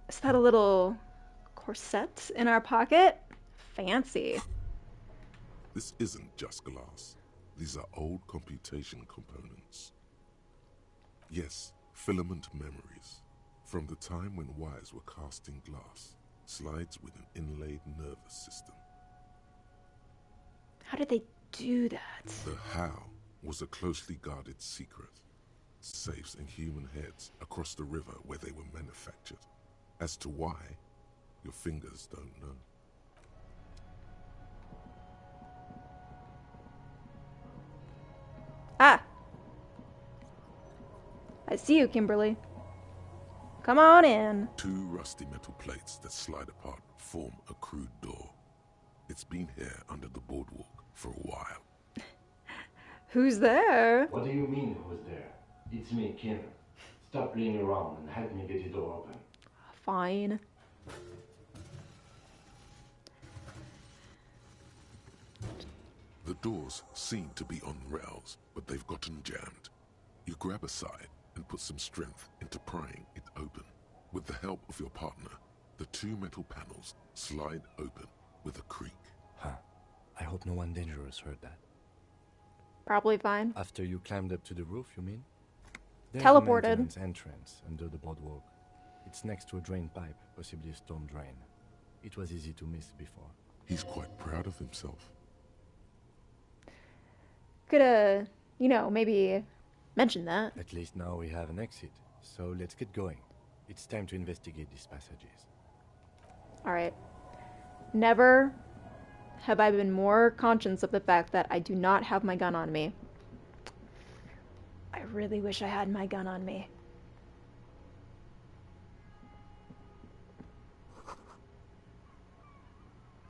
[SPEAKER 9] Is that a little corset in our pocket? Fancy.
[SPEAKER 6] This isn't just glass. These are old computation components. Yes, filament memories. From the time when wires were cast in glass, slides with an inlaid nervous system.
[SPEAKER 9] How did they do that?
[SPEAKER 6] The how was a closely guarded secret. Safes in human heads across the river where they were manufactured. As to why, your fingers don't know.
[SPEAKER 9] Ah! I see you, Kimberly. Come on in.
[SPEAKER 6] Two rusty metal plates that slide apart form a crude door. It's been here under the boardwalk for a while.
[SPEAKER 9] Who's there?
[SPEAKER 2] What do you mean, who's there? It's me, Kim. Stop playing around and help me get the door open.
[SPEAKER 9] Fine.
[SPEAKER 6] The doors seem to be on rails, but they've gotten jammed. You grab a side and put some strength into prying it open. With the help of your partner, the two metal panels slide open with a creak.
[SPEAKER 2] Huh. I hope no one dangerous heard that.
[SPEAKER 9] Probably fine.
[SPEAKER 2] After you climbed up to the roof, you mean? There's
[SPEAKER 9] Teleported.
[SPEAKER 2] a maintenance entrance under the boardwalk. It's next to a drain pipe, possibly a storm drain. It was easy to miss before.
[SPEAKER 6] He's quite proud of himself.
[SPEAKER 9] Coulda, you know, maybe mention that.
[SPEAKER 2] At least now we have an exit, so let's get going. It's time to investigate these passages.
[SPEAKER 9] Alright. Never have I been more conscious of the fact that I do not have my gun on me. I really wish I had my gun on me.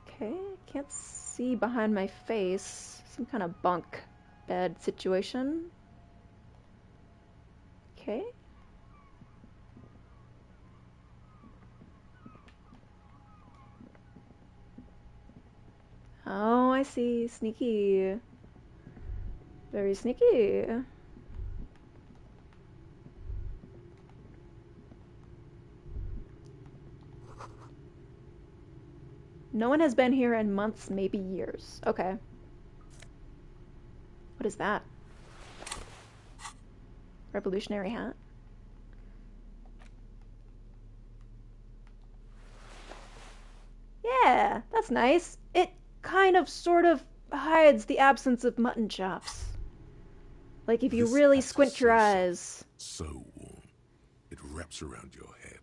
[SPEAKER 9] Okay, can't see behind my face. Some kind of bunk bed situation. Okay. Oh, I see. Sneaky. Very sneaky. No one has been here in months, maybe years. Okay. What is that? Revolutionary hat? Yeah, that's nice. It kind of sort of hides the absence of mutton chops. Like if you really squint your eyes.
[SPEAKER 6] So warm. It wraps around your head,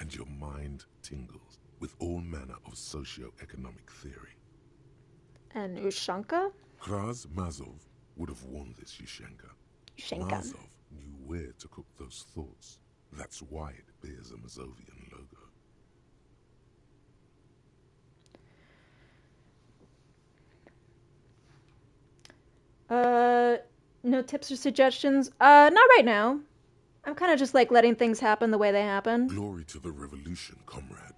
[SPEAKER 6] and your mind tingles with all manner of socio-economic theory.
[SPEAKER 9] And Ushanka?
[SPEAKER 6] Kraz Mazov would have worn this Ushanka. Mazov knew where to cook those thoughts. That's why it bears a Mazovian logo.
[SPEAKER 9] No tips or suggestions? Not right now. I'm kind of just like letting things happen the way they happen.
[SPEAKER 6] Glory to the revolution, comrade.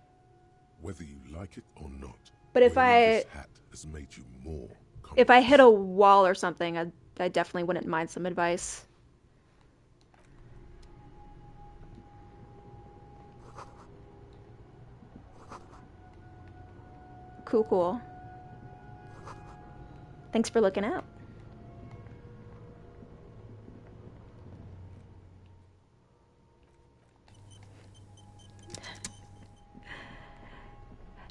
[SPEAKER 6] Whether you like it or not,
[SPEAKER 9] but if
[SPEAKER 6] this hat has made you more comrade.
[SPEAKER 9] If I hit a wall or something, I definitely wouldn't mind some advice. Cool, cool. Thanks for looking out.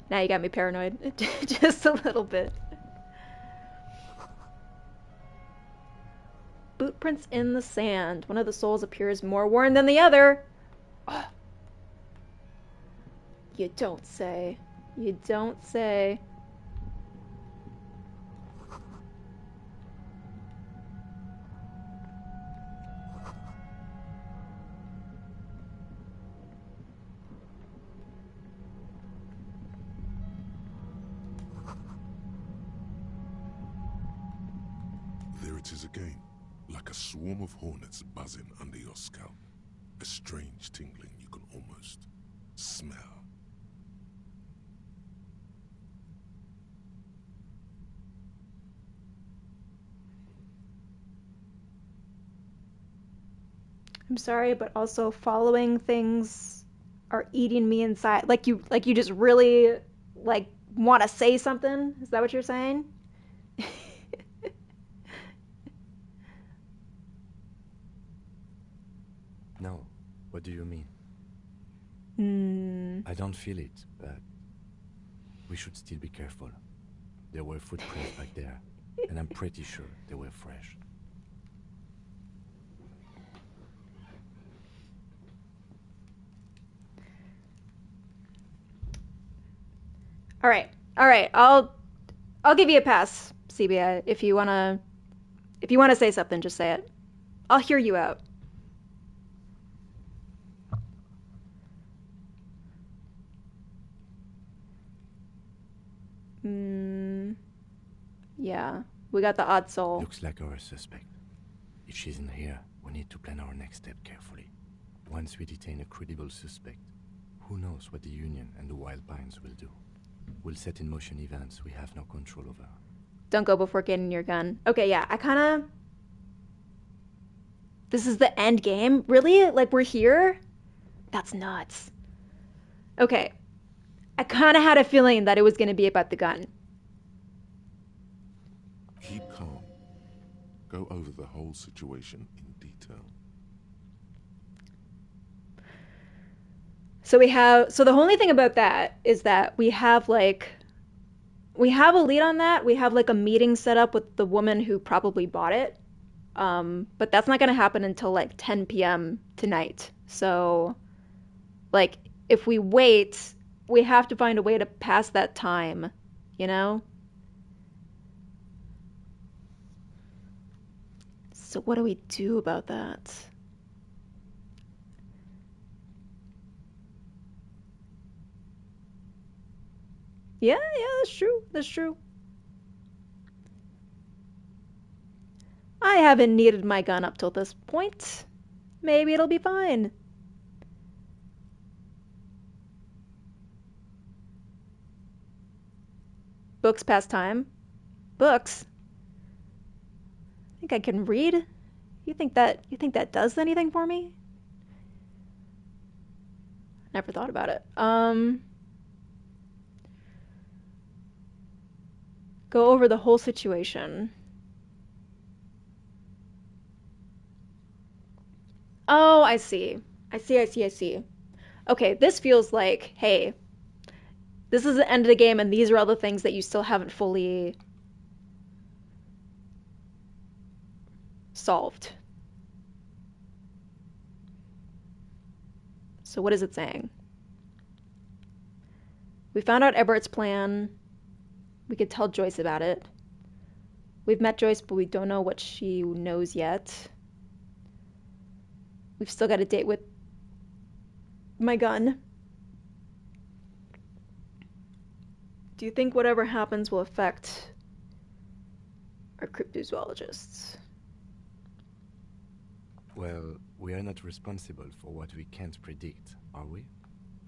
[SPEAKER 9] Now you got me paranoid. Just a little bit. Boot prints in the sand. One of the souls appears more worn than the other. Oh. You don't say. You don't say.
[SPEAKER 6] There it is again, like a swarm of hornets buzzing under your scalp. A strange tingling you can almost smell.
[SPEAKER 9] I'm sorry, but also following things are eating me inside. Like you just really like want to say something? Is that what you're saying?
[SPEAKER 2] No. What do you mean? I don't feel it, but we should still be careful. There were footprints back there, and I'm pretty sure they were fresh.
[SPEAKER 9] All right. I'll give you a pass, CBI. If you wanna say something, just say it. I'll hear you out. Yeah, we got the odd soul.
[SPEAKER 2] Looks like our suspect. If she's in here, we need to plan our next step carefully. Once we detain a credible suspect, who knows what the Union and the Wild Pines will do. We'll set in motion events we have no control over.
[SPEAKER 9] Don't go before getting your gun. Okay, yeah, This is the end game? Really? Like, we're here? That's nuts. Okay. I kind of had a feeling that it was going to be about the gun.
[SPEAKER 6] Keep calm. Go over the whole situation in detail.
[SPEAKER 9] So the only thing about that is that we have a lead on that. We have like a meeting set up with the woman who probably bought it. But that's not going to happen until like 10 p.m. tonight. So like if we wait, we have to find a way to pass that time, you know? So what do we do about that? Yeah, that's true. That's true. I haven't needed my gun up till this point. Maybe it'll be fine. Books pass time. Books? I think I can read? You think that does anything for me? Never thought about it. Go over the whole situation. Oh, I see. I see. Okay, this feels like, hey, this is the end of the game and these are all the things that you still haven't fully solved. So what is it saying? We found out Ebert's plan. We could tell Joyce about it. We've met Joyce, but we don't know what she knows yet. We've still got a date with my gun. Do you think whatever happens will affect our cryptozoologists?
[SPEAKER 2] Well, we are not responsible for what we can't predict, are we?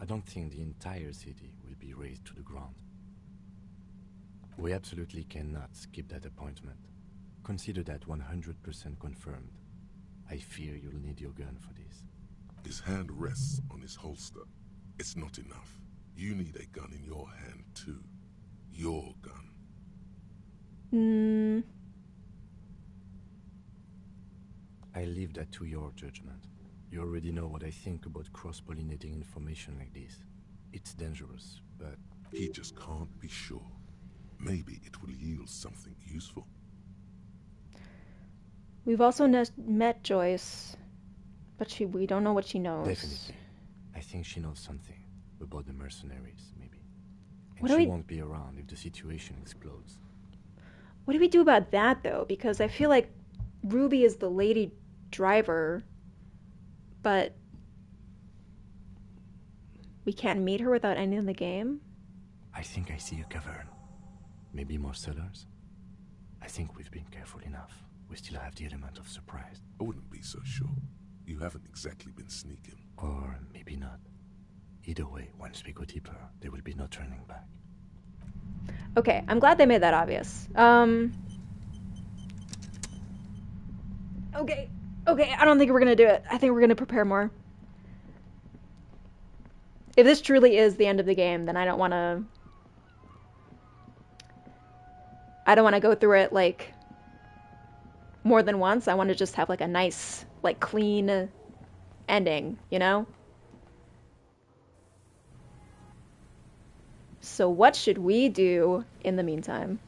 [SPEAKER 2] I don't think the entire city will be razed to the ground. We absolutely cannot skip that appointment. Consider that 100% confirmed. I fear you'll need your gun for this.
[SPEAKER 6] His hand rests on his holster. It's not enough. You need a gun in your hand, too. Your gun.
[SPEAKER 2] I leave that to your judgment. You already know what I think about cross-pollinating information like this. It's dangerous, but...
[SPEAKER 6] He just can't be sure. Maybe it will yield something useful.
[SPEAKER 9] We've also met Joyce, but we don't know what she knows.
[SPEAKER 2] Definitely. I think she knows something about the mercenaries, maybe. And she won't be around if the situation explodes.
[SPEAKER 9] What do we do about that, though? Because I feel like Ruby is the lady driver, but we can't meet her without ending the game.
[SPEAKER 2] I think I see a cavern. Maybe more cellars? I think we've been careful enough. We still have the element of surprise.
[SPEAKER 6] I wouldn't be so sure. You haven't exactly been sneaking.
[SPEAKER 2] Or maybe not. Either way, once we go deeper, there will be no turning back.
[SPEAKER 9] Okay, I'm glad they made that obvious. Okay, I don't think we're gonna do it. I think we're gonna prepare more. If this truly is the end of the game, then I don't wanna go through it, like, more than once. I want to just have, like, a nice, like, clean ending, you know? So what should we do in the meantime?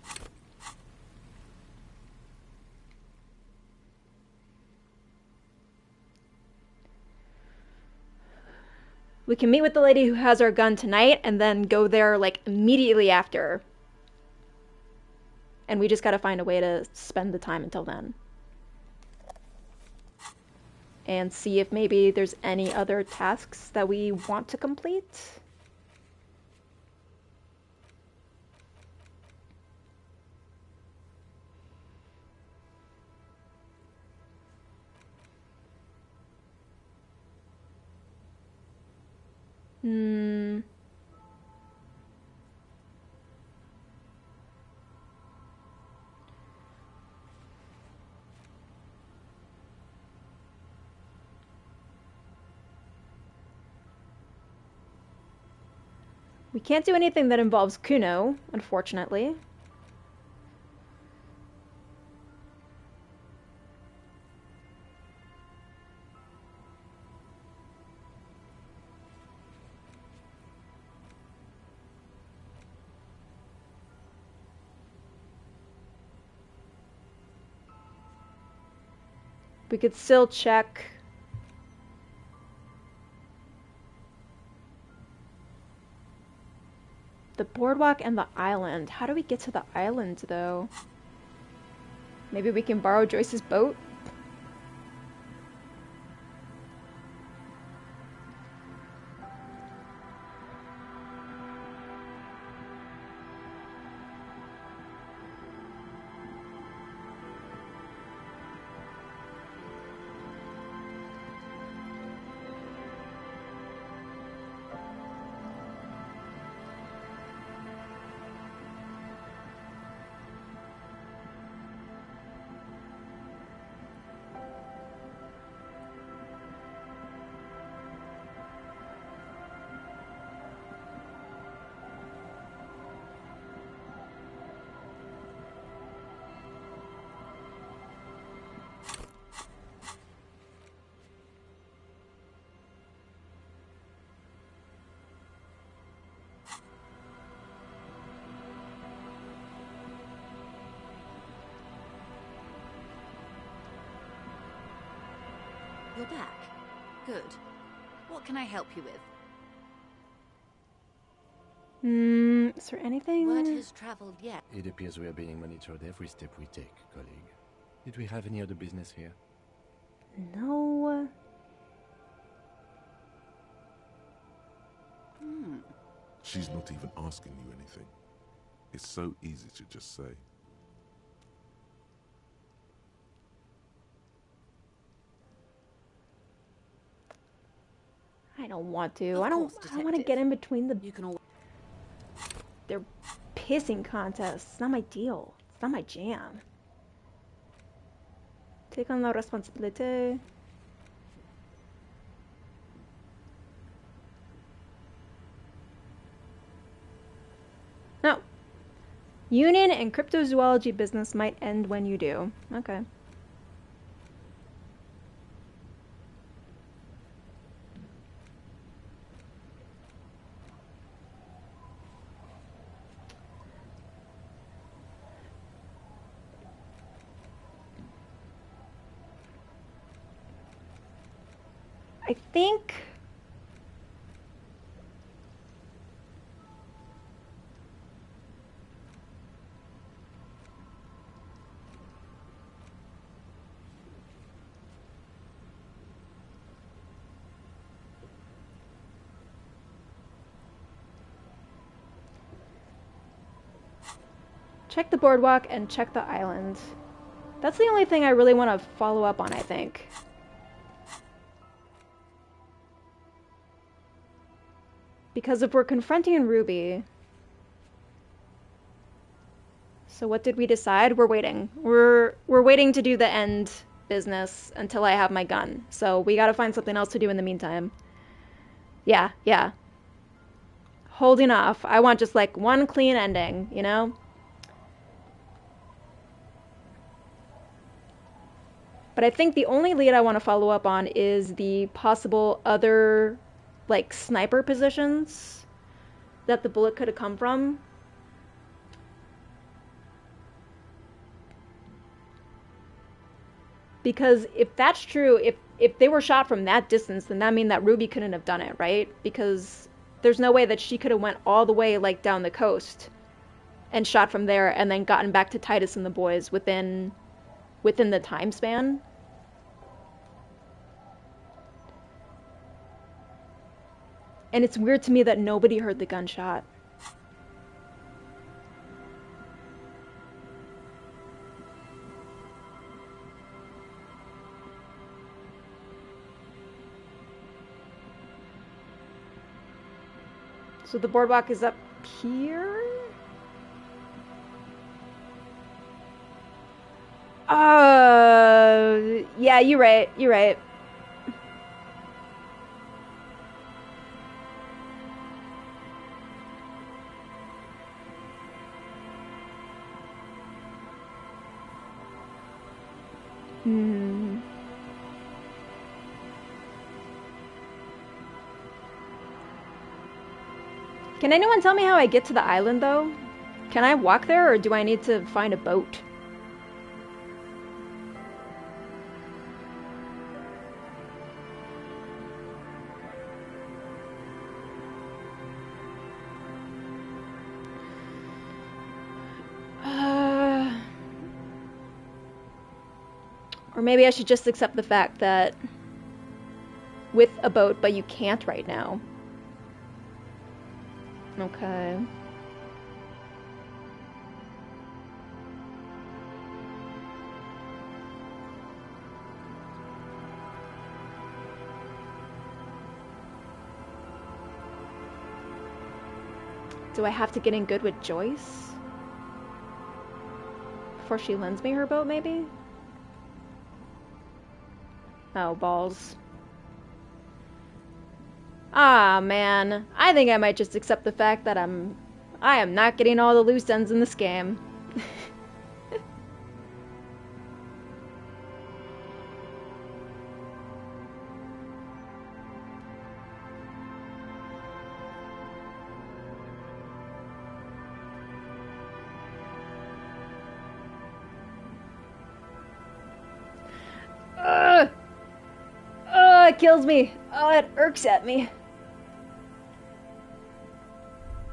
[SPEAKER 9] We can meet with the lady who has our gun tonight and then go there, like, immediately after. And we just gotta find a way to spend the time until then. And see if maybe there's any other tasks that we want to complete. We can't do anything that involves Kuno, unfortunately. We could still check... the boardwalk and the island. How do we get to the island, though? Maybe we can borrow Joyce's boat?
[SPEAKER 8] You're back. Good. What can I help you with?
[SPEAKER 9] Is there anything?
[SPEAKER 8] Word has traveled yet.
[SPEAKER 2] It appears we are being monitored every step we take, colleague. Did we have any other business here?
[SPEAKER 9] No.
[SPEAKER 6] She's not even asking you anything. It's so easy to just say.
[SPEAKER 9] I don't want to. I don't want to get in between the... They're pissing contests. It's not my deal. It's not my jam. Take on la responsabilité. No. Union and cryptozoology business might end when you do. Okay. I think... check the boardwalk and check the island. That's the only thing I really want to follow up on, I think. Because if we're confronting Ruby... So what did we decide? We're waiting. We're waiting to do the end business until I have my gun. So we gotta find something else to do in the meantime. Yeah. Holding off. I want just like one clean ending, you know? But I think the only lead I want to follow up on is the possible other, like, sniper positions that the bullet could have come from. Because if that's true, if they were shot from that distance, then that means that Ruby couldn't have done it, right? Because there's no way that she could have went all the way, like, down the coast and shot from there and then gotten back to Titus and the boys within the time span. And it's weird to me that nobody heard the gunshot. So the boardwalk is up here? Yeah, you're right. Can anyone tell me how I get to the island, though? Can I walk there, or do I need to find a boat? Or maybe I should just accept the fact that with a boat, but you can't right now. Okay. Do I have to get in good with Joyce? Before she lends me her boat, maybe? Oh, balls. Ah, man. I think I might just accept the fact that I am not getting all the loose ends in this game. It kills me. Oh, it irks at me.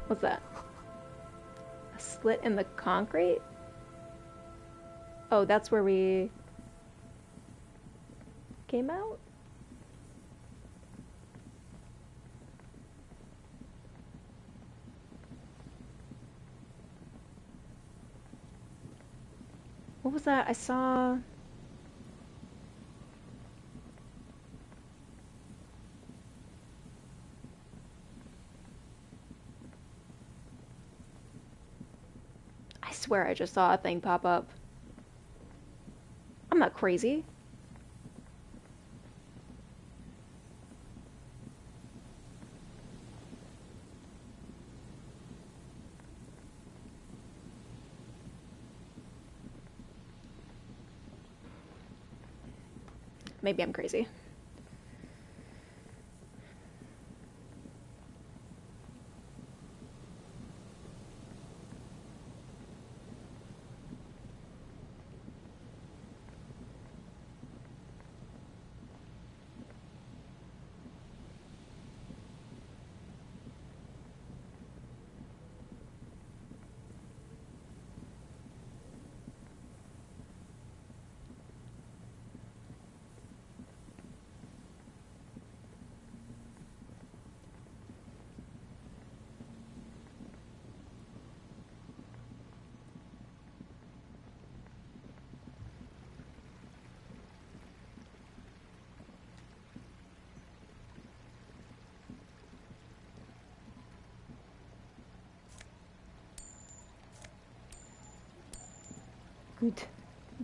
[SPEAKER 9] What's that? A slit in the concrete? Oh, that's where we came out? What was that? I saw... I swear I just saw a thing pop up. I'm not crazy. Maybe I'm crazy.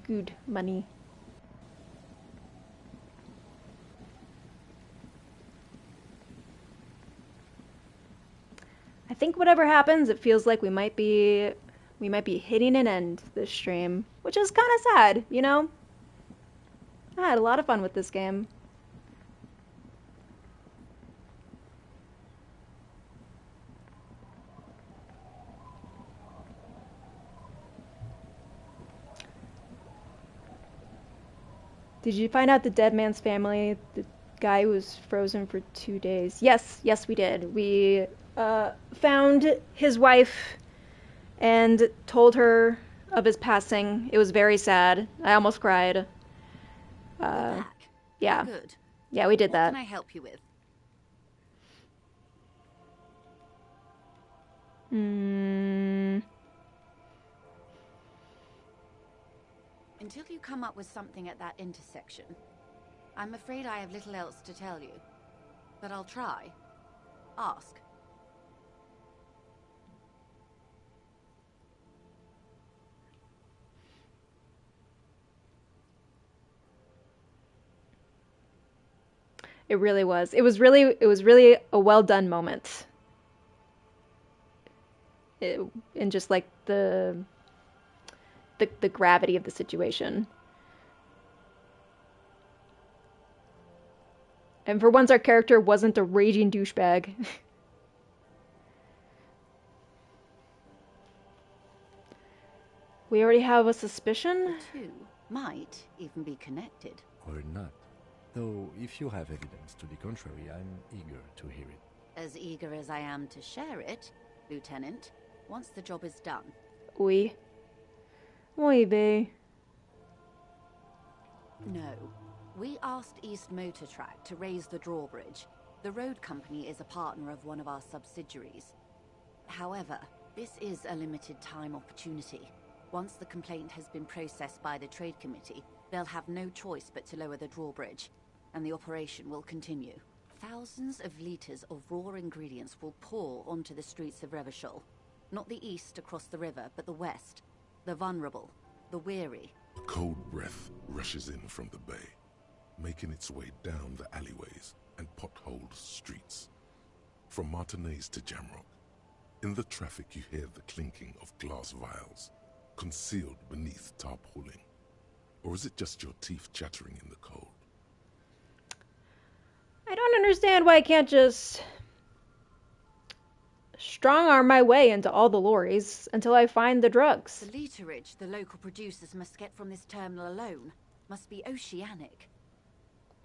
[SPEAKER 9] Good money. I think whatever happens, it feels like we might be hitting an end this stream, which is kind of sad, you know? I had a lot of fun with this game. Did you find out the dead man's family, the guy who was frozen for 2 days? Yes, we did. We found his wife and told her of his passing. It was very sad. I almost cried. Yeah.
[SPEAKER 8] Good.
[SPEAKER 9] Yeah, we did that.
[SPEAKER 8] What can I help you with? Until you come up with something at that intersection, I'm afraid I have little else to tell you. But I'll try. Ask.
[SPEAKER 9] It really was. It was really a well done moment. And just like the gravity of the situation. And for once, our character wasn't a raging douchebag. We already have a suspicion?
[SPEAKER 8] The two might even be connected.
[SPEAKER 2] Or not. Though, if you have evidence to the contrary, I'm eager to hear it.
[SPEAKER 8] As eager as I am to share it, Lieutenant, once the job is done.
[SPEAKER 9] Oui. Oui, be.
[SPEAKER 8] No. We asked East Motor Track to raise the drawbridge. The road company is a partner of one of our subsidiaries. However, this is a limited time opportunity. Once the complaint has been processed by the Trade Committee, they'll have no choice but to lower the drawbridge, and the operation will continue. Thousands of litres of raw ingredients will pour onto the streets of Revachol. Not the east across the river, but the west. The vulnerable, the weary.
[SPEAKER 10] A cold breath rushes in from the bay, making its way down the alleyways and potholed streets. From Martinez to Jamrock, in the traffic you hear the clinking of glass vials, concealed beneath tarpaulin. Or is it just your teeth chattering in the cold?
[SPEAKER 9] I don't understand why I can't just strong-arm my way into all the lorries until I find the drugs.
[SPEAKER 8] The literage the local producers must get from this terminal alone must be oceanic.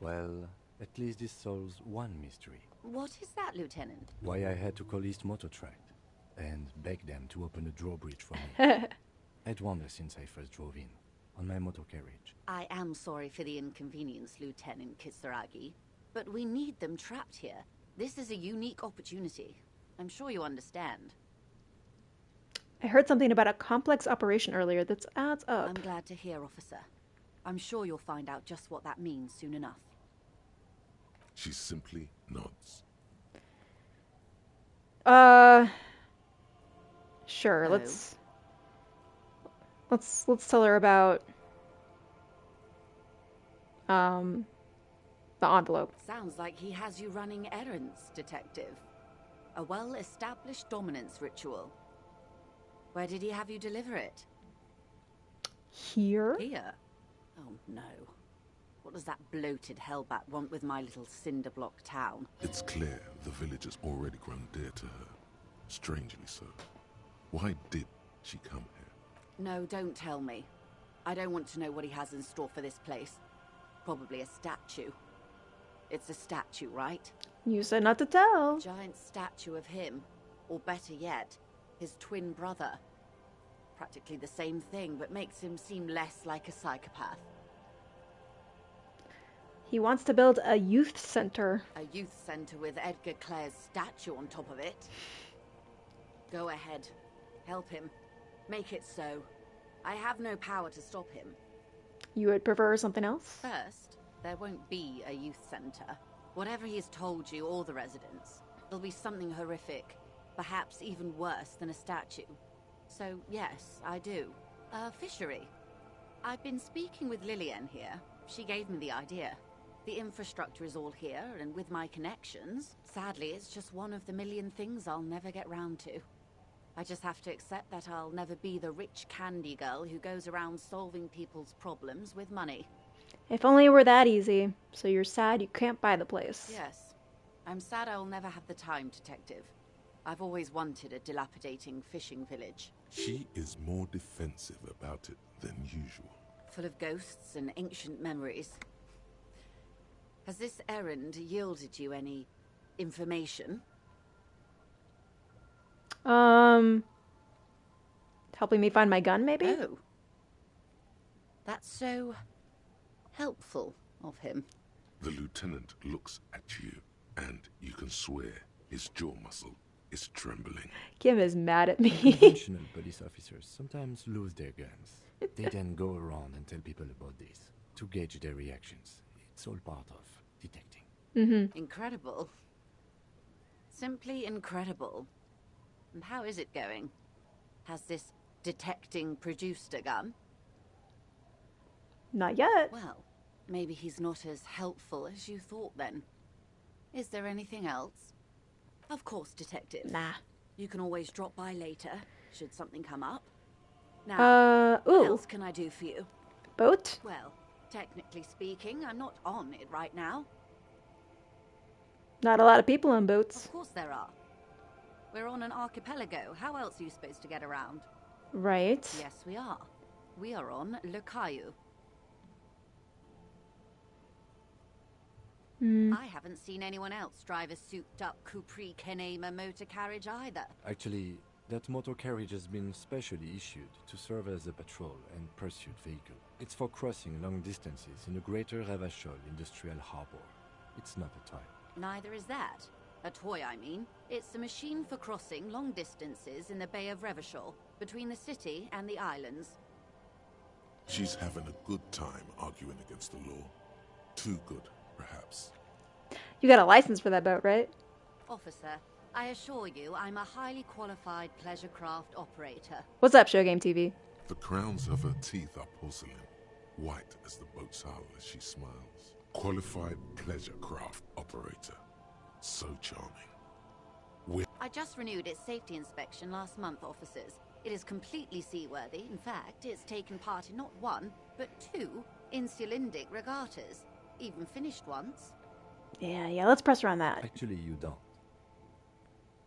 [SPEAKER 2] Well, at least this solves one mystery.
[SPEAKER 8] What is that, Lieutenant?
[SPEAKER 2] Why I had to call East Motor Track and beg them to open a drawbridge for me. I'd wondered since I first drove in, on my motor carriage.
[SPEAKER 8] I am sorry for the inconvenience, Lieutenant Kisaragi, but we need them trapped here. This is a unique opportunity. I'm sure you understand.
[SPEAKER 9] I heard something about a complex operation earlier that adds up.
[SPEAKER 8] I'm glad to hear, officer. I'm sure you'll find out just what that means soon enough.
[SPEAKER 10] She simply nods.
[SPEAKER 9] Sure,
[SPEAKER 8] Oh.
[SPEAKER 9] let's tell her about the envelope.
[SPEAKER 8] Sounds like he has you running errands, Detective. A well-established dominance ritual. Where did he have you deliver it?
[SPEAKER 9] Here?
[SPEAKER 8] Here? Oh no. What does that bloated hellbat want with my little cinder block town?
[SPEAKER 10] It's clear the village has already grown dear to her. Strangely so. Why did she come here?
[SPEAKER 8] No, don't tell me. I don't want to know what he has in store for this place. Probably a statue. It's a statue, right?
[SPEAKER 9] You said not to tell.
[SPEAKER 8] A giant statue of him. Or better yet, his twin brother. Practically the same thing, but makes him seem less like a psychopath.
[SPEAKER 9] He wants to build a youth center.
[SPEAKER 8] A youth center with Edgar Clare's statue on top of it. Go ahead. Help him. Make it so. I have no power to stop him.
[SPEAKER 9] You would prefer something else?
[SPEAKER 8] First, there won't be a youth center. Whatever he's told you or the residents, it'll be something horrific. Perhaps even worse than a statue. So, yes, I do. A fishery. I've been speaking with Lillian here. She gave me the idea. The infrastructure is all here, and with my connections, sadly, it's just one of the million things I'll never get round to. I just have to accept that I'll never be the rich candy girl who goes around solving people's problems with money.
[SPEAKER 9] If only it were that easy. So you're sad you can't buy the place.
[SPEAKER 8] Yes. I'm sad I'll never have the time, Detective. I've always wanted a dilapidating fishing village.
[SPEAKER 10] She is more defensive about it than usual.
[SPEAKER 8] Full of ghosts and ancient memories. Has this errand yielded you any information?
[SPEAKER 9] Helping me find my gun, maybe?
[SPEAKER 8] Oh. That's so helpful of him.
[SPEAKER 10] The lieutenant looks at you, and you can swear his jaw muscle is trembling.
[SPEAKER 9] Kim is mad at me.
[SPEAKER 2] Conventional police officers sometimes lose their guns. They then go around and tell people about this to gauge their reactions. It's all part of detecting.
[SPEAKER 9] Mm-hmm.
[SPEAKER 8] Incredible. Simply incredible. And how is it going? Has this detecting produced a gun?
[SPEAKER 9] Not yet.
[SPEAKER 8] Well, maybe he's not as helpful as you thought then. Is there anything else? Of course, Detective.
[SPEAKER 9] Nah.
[SPEAKER 8] You can always drop by later, should something come up. Now, what else can I do for you?
[SPEAKER 9] Boat?
[SPEAKER 8] Well, technically speaking, I'm not on it right now.
[SPEAKER 9] Not a lot of people on boats.
[SPEAKER 8] Of course there are. We're on an archipelago. How else are you supposed to get around?
[SPEAKER 9] Right.
[SPEAKER 8] Yes, we are. We are on Le Caillou. I haven't seen anyone else drive a souped-up Capri Kenema motor carriage either.
[SPEAKER 2] Actually, That motor carriage has been specially issued to serve as a patrol and pursuit vehicle. It's for crossing long distances in the greater Ravachol industrial harbor. It's not a toy.
[SPEAKER 8] Neither is that. A toy, I mean. It's a machine for crossing long distances in the Bay of Revachol, between the city and the islands.
[SPEAKER 6] She's having a good time arguing against the law. Too good, perhaps.
[SPEAKER 9] You got a license for that boat, right?
[SPEAKER 8] Officer, I assure you I'm a highly qualified pleasure craft operator.
[SPEAKER 9] What's up, Showgame TV?
[SPEAKER 6] The crowns of her teeth are porcelain, white as the boat's hull as she smiles. Qualified pleasure craft operator. So charming.
[SPEAKER 8] I just renewed its safety inspection last month, officers. It is completely seaworthy. In fact, it's taken part in not one, but two insulindic regattas. Even finished once.
[SPEAKER 9] Yeah, let's press her on that.
[SPEAKER 2] Actually, you don't.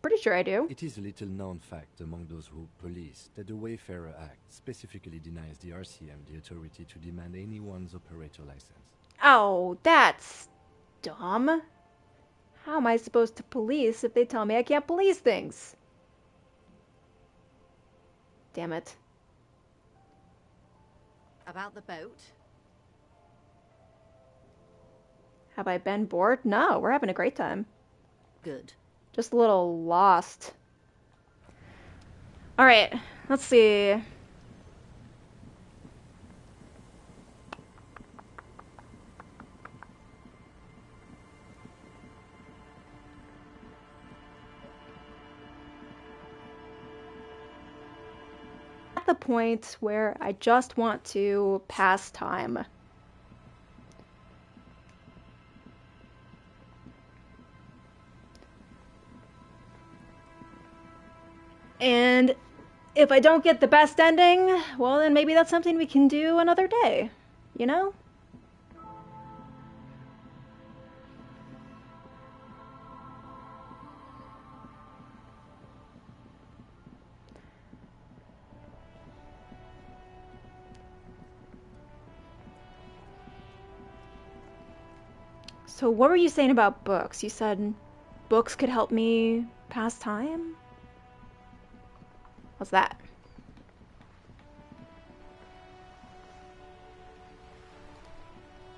[SPEAKER 9] Pretty sure I do.
[SPEAKER 2] It is a little known fact among those who police that the Wayfarer Act specifically denies the RCM the authority to demand anyone's operator license.
[SPEAKER 9] Oh, that's dumb. How am I supposed to police if they tell me I can't police things? Damn it.
[SPEAKER 8] About the boat?
[SPEAKER 9] Have I been bored? No, we're having a great time.
[SPEAKER 8] Good.
[SPEAKER 9] Just a little lost. Alright, let's see. At the point where I just want to pass time. And if I don't get the best ending, well, then maybe that's something we can do another day, you know? So what were you saying about books? You said books could help me pass time? What's that?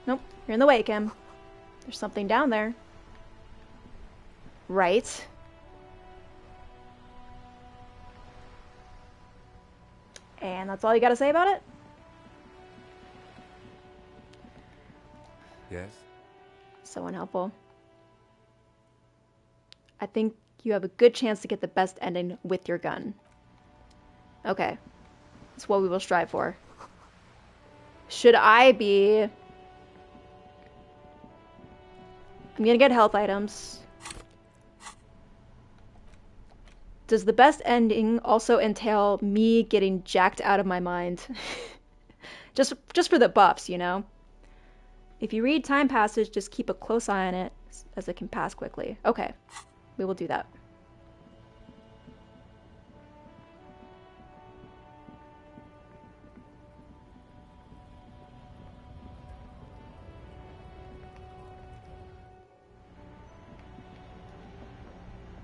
[SPEAKER 9] Nope, you're in the way, Kim. There's something down there. Right. And that's all you gotta say about it?
[SPEAKER 2] Yes?
[SPEAKER 9] So unhelpful. I think you have a good chance to get the best ending with your gun. Okay. That's what we will strive for. Should I be... I'm gonna get health items. Does the best ending also entail me getting jacked out of my mind? just for the buffs, you know? If you read time passage, just keep a close eye on it as it can pass quickly. Okay, we will do that.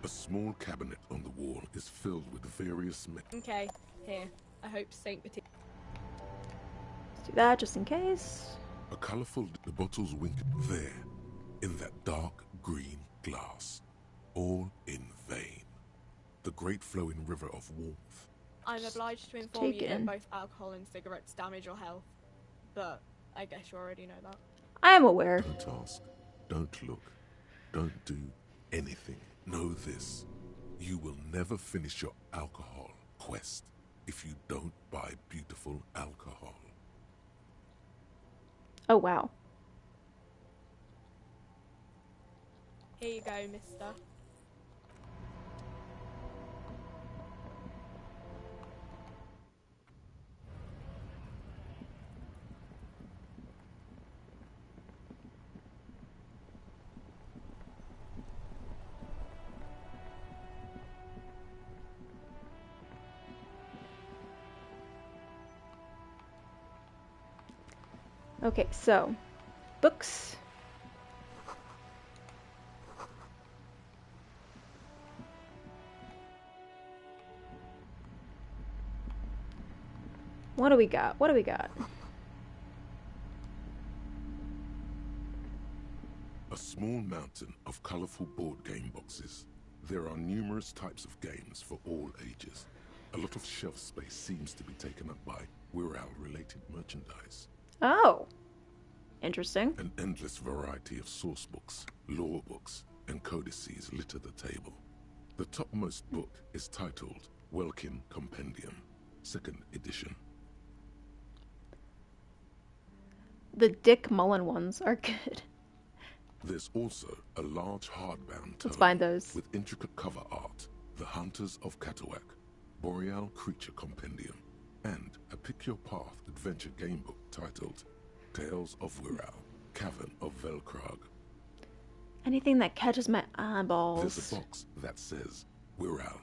[SPEAKER 6] A small cabinet on the wall is filled with various
[SPEAKER 13] Okay, here. I hope Saint Petit.
[SPEAKER 9] Let's do that just in case.
[SPEAKER 6] A colourful... The bottles wink there, in that dark green glass. All in vain. The great flowing river of warmth.
[SPEAKER 13] I'm obliged to inform you
[SPEAKER 9] Taken.
[SPEAKER 13] that both alcohol and cigarettes damage your health. But I guess you already know that.
[SPEAKER 9] I am aware.
[SPEAKER 6] Don't ask. Don't look. Don't do anything. Know this. You will never finish your alcohol quest if you don't buy beautiful alcohol.
[SPEAKER 9] Oh, wow.
[SPEAKER 13] Here you go, mister.
[SPEAKER 9] Okay, so books. What do we got? What do we got?
[SPEAKER 10] A small mountain of colorful board game boxes. There are numerous types of games for all ages. A lot of shelf space seems to be taken up by Wirral-related merchandise.
[SPEAKER 9] Oh. Interesting.
[SPEAKER 10] An endless variety of source books, lore books, and codices litter the table. The topmost book is titled Welkin Compendium, 2nd edition.
[SPEAKER 9] The Dick Mullen ones are good.
[SPEAKER 10] There's also a large hardbound
[SPEAKER 9] Let's
[SPEAKER 10] tome
[SPEAKER 9] find those.
[SPEAKER 10] with intricate cover art, The Hunters of Katawak, Boreal Creature Compendium, and a pick-your-path adventure game book titled Tales of Wirral, Cavern of Velkrag.
[SPEAKER 9] Anything that catches my eyeballs.
[SPEAKER 10] There's a box that says Wirral,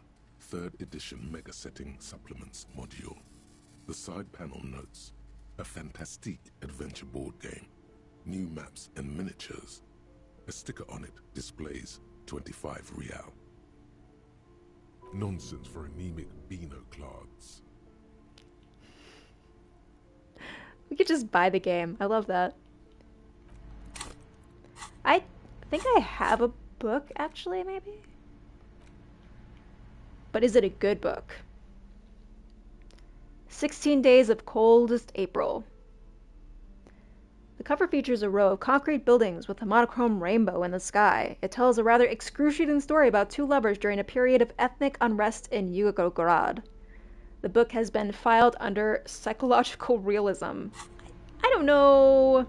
[SPEAKER 10] 3rd edition Mega Setting Supplements Module. The side panel notes, a fantastique adventure board game, new maps and miniatures. A sticker on it displays 25 real. Nonsense for anemic Beano-clods.
[SPEAKER 9] We could just buy the game. I love that. I think I have a book, actually, maybe? But is it a good book? 16 Days of Coldest April. The cover features a row of concrete buildings with a monochrome rainbow in the sky. It tells a rather excruciating story about two lovers during a period of ethnic unrest in Yugoslavia. The book has been filed under psychological realism. I don't know.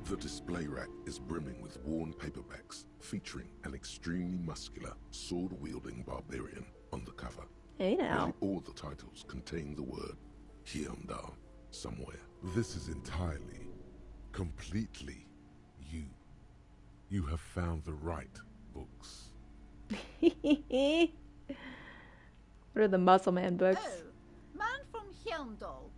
[SPEAKER 10] The display rack is brimming with worn paperbacks featuring an extremely muscular, sword-wielding barbarian on the cover.
[SPEAKER 9] Hey now.
[SPEAKER 10] Nearly all the titles contain the word Hyundai somewhere. This is entirely, completely you. You have found the right books.
[SPEAKER 9] What are the Muscle Man books?
[SPEAKER 4] Oh, Man from Hyundai.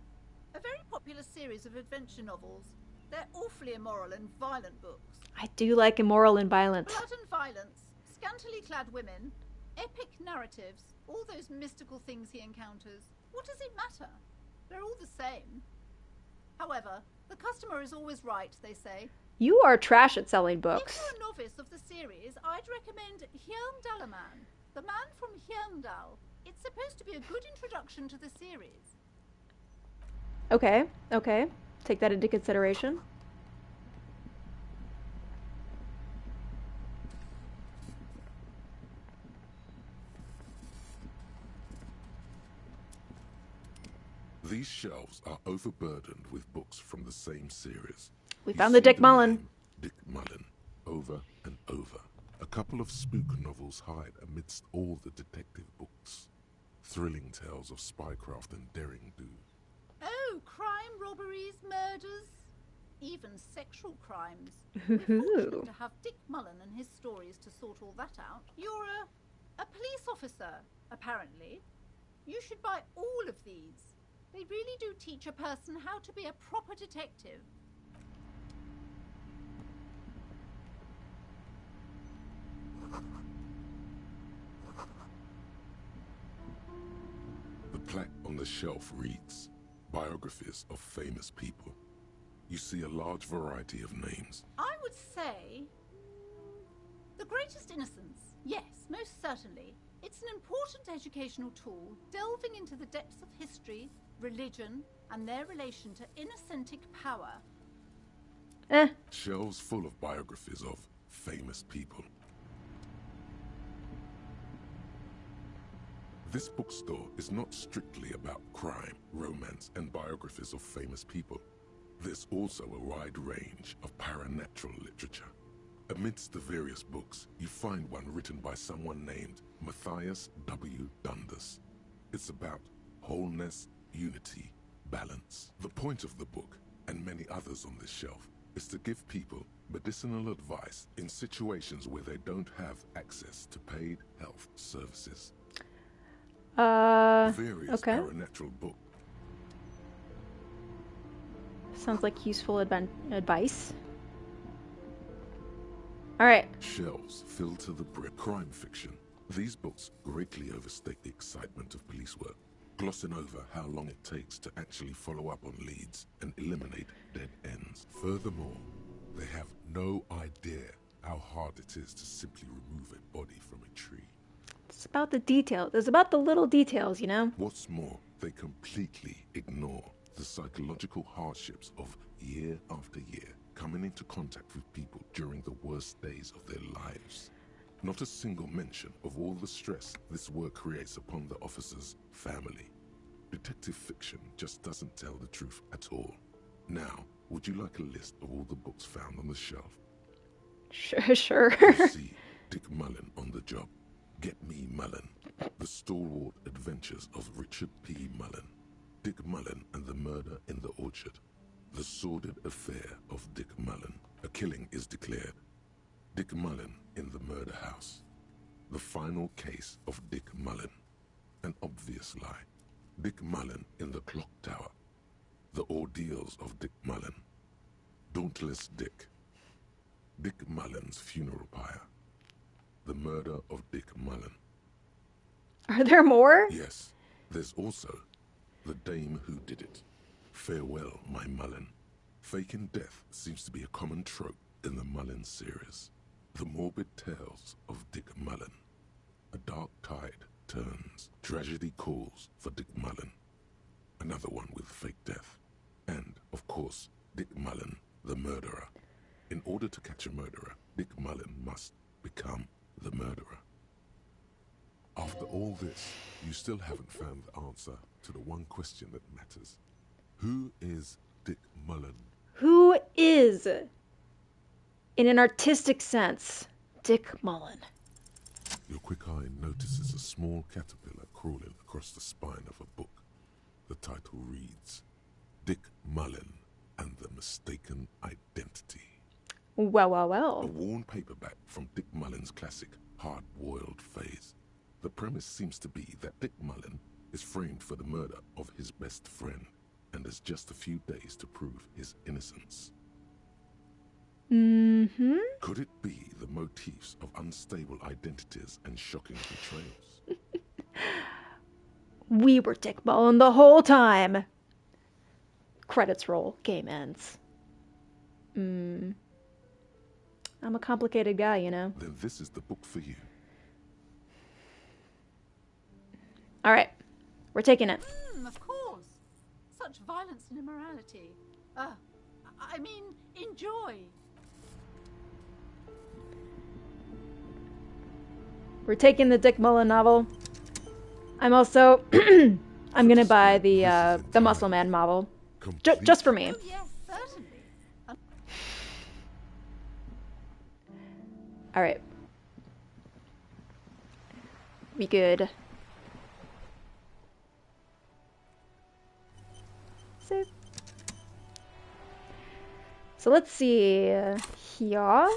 [SPEAKER 4] A very popular series of adventure novels. They're awfully immoral and violent books.
[SPEAKER 9] I do like immoral and violent.
[SPEAKER 4] Blood and violence, scantily clad women, epic narratives, all those mystical things he encounters. What does it matter? They're all the same. However, the customer is always right, they say.
[SPEAKER 9] You are trash at selling books.
[SPEAKER 4] If you're a novice of the series, I'd recommend Hyundalaman, the Man from Hyundal. It's supposed to be a good introduction to the series.
[SPEAKER 9] Okay, okay. Take that into consideration.
[SPEAKER 10] These shelves are overburdened with books from the same series.
[SPEAKER 9] We found the Dick Mullen.
[SPEAKER 10] Name, Dick Mullen, over and over. A couple of spook novels hide amidst all the detective books. Thrilling tales of spycraft and daring do.
[SPEAKER 4] Oh, crime, robberies, murders, even sexual crimes. We're fortunate to have Dick Mullen and his stories to sort all that out. You're a police officer, apparently. You should buy all of these. They really do teach a person how to be a proper detective.
[SPEAKER 10] The plaque on the shelf reads, Biographies of Famous People. You see a large variety of names.
[SPEAKER 4] I would say The Greatest Innocence. Yes, most certainly. It's an important educational tool, delving into the depths of history, religion, and their relation to innocentic power.
[SPEAKER 10] Shelves full of biographies of famous people. This bookstore is not strictly about crime, romance, and biographies of famous people. There's also a wide range of paranatural literature. Amidst the various books, you find one written by someone named Matthias W. Dundas. It's about wholeness, unity, balance. The point of the book, and many others on this shelf, is to give people medicinal advice in situations where they don't have access to paid health services. Various
[SPEAKER 9] okay.
[SPEAKER 10] paranatural books.
[SPEAKER 9] Sounds like useful advice. Alright.
[SPEAKER 10] Shelves filled to the brim. Crime fiction. These books greatly overstate the excitement of police work.
[SPEAKER 6] glossing over how long it takes to actually follow up on leads and eliminate dead ends. Furthermore, they have no idea how hard it is to simply remove a body from a tree.
[SPEAKER 9] It's about the detail. It's about the little details, you know?
[SPEAKER 6] What's more, they completely ignore the psychological hardships of year after year coming into contact with people during the worst days of their lives. Not a single mention of all the stress this work creates upon the officer's family. Detective fiction just doesn't tell the truth at all. Now, would you like a list of all the books found on the shelf?
[SPEAKER 9] Sure.
[SPEAKER 6] You see Dick Mullen on the job. Get Me Mullen. The Stalwart Adventures of Richard P. Mullen. Dick Mullen and the Murder in the Orchard. The Sordid Affair of Dick Mullen. A killing is declared. Dick Mullen in the Murder House. The Final Case of Dick Mullen. An Obvious Lie. Dick Mullen in the Clock Tower. The Ordeals of Dick Mullen. Dauntless Dick. Dick Mullen's Funeral Pyre. The Murder of Dick Mullen.
[SPEAKER 9] Are there more?
[SPEAKER 6] Yes, there's also The Dame Who Did It. Farewell, My Mullen. Faking death seems to be a common trope in the Mullen series. The Morbid Tales of Dick Mullen. A dark tide turns. Tragedy calls for Dick Mullen. Another one with fake death. And, of course, Dick Mullen, the murderer. In order to catch a murderer, Dick Mullen must become the murderer. After all this, you still haven't found the answer to the one question that matters. Who is Dick Mullen?
[SPEAKER 9] Who is, in an artistic sense, Dick Mullen?
[SPEAKER 6] Your quick eye notices a small caterpillar crawling across the spine of a book. The title reads, Dick Mullen and the Mistaken Identity.
[SPEAKER 9] Well.
[SPEAKER 6] A worn paperback from Dick Mullen's classic hard-boiled phase. The premise seems to be that Dick Mullen is framed for the murder of his best friend and has just a few days to prove his innocence.
[SPEAKER 9] Mm-hmm.
[SPEAKER 6] Could it be the motifs of unstable identities and shocking betrayals?
[SPEAKER 9] We were Dick Mullen the whole time. Credits roll. Game ends. I'm a complicated guy, you know.
[SPEAKER 6] Then this is the book for you.
[SPEAKER 9] All right. We're taking it.
[SPEAKER 4] Of course. Such violence and immorality. I mean, enjoy.
[SPEAKER 9] We're taking the Dick Mullen novel. I'm also... I'm gonna buy the Muscle Man novel. Just for me.
[SPEAKER 4] Oh, yes, certainly.
[SPEAKER 9] Alright. We good. So let's see here.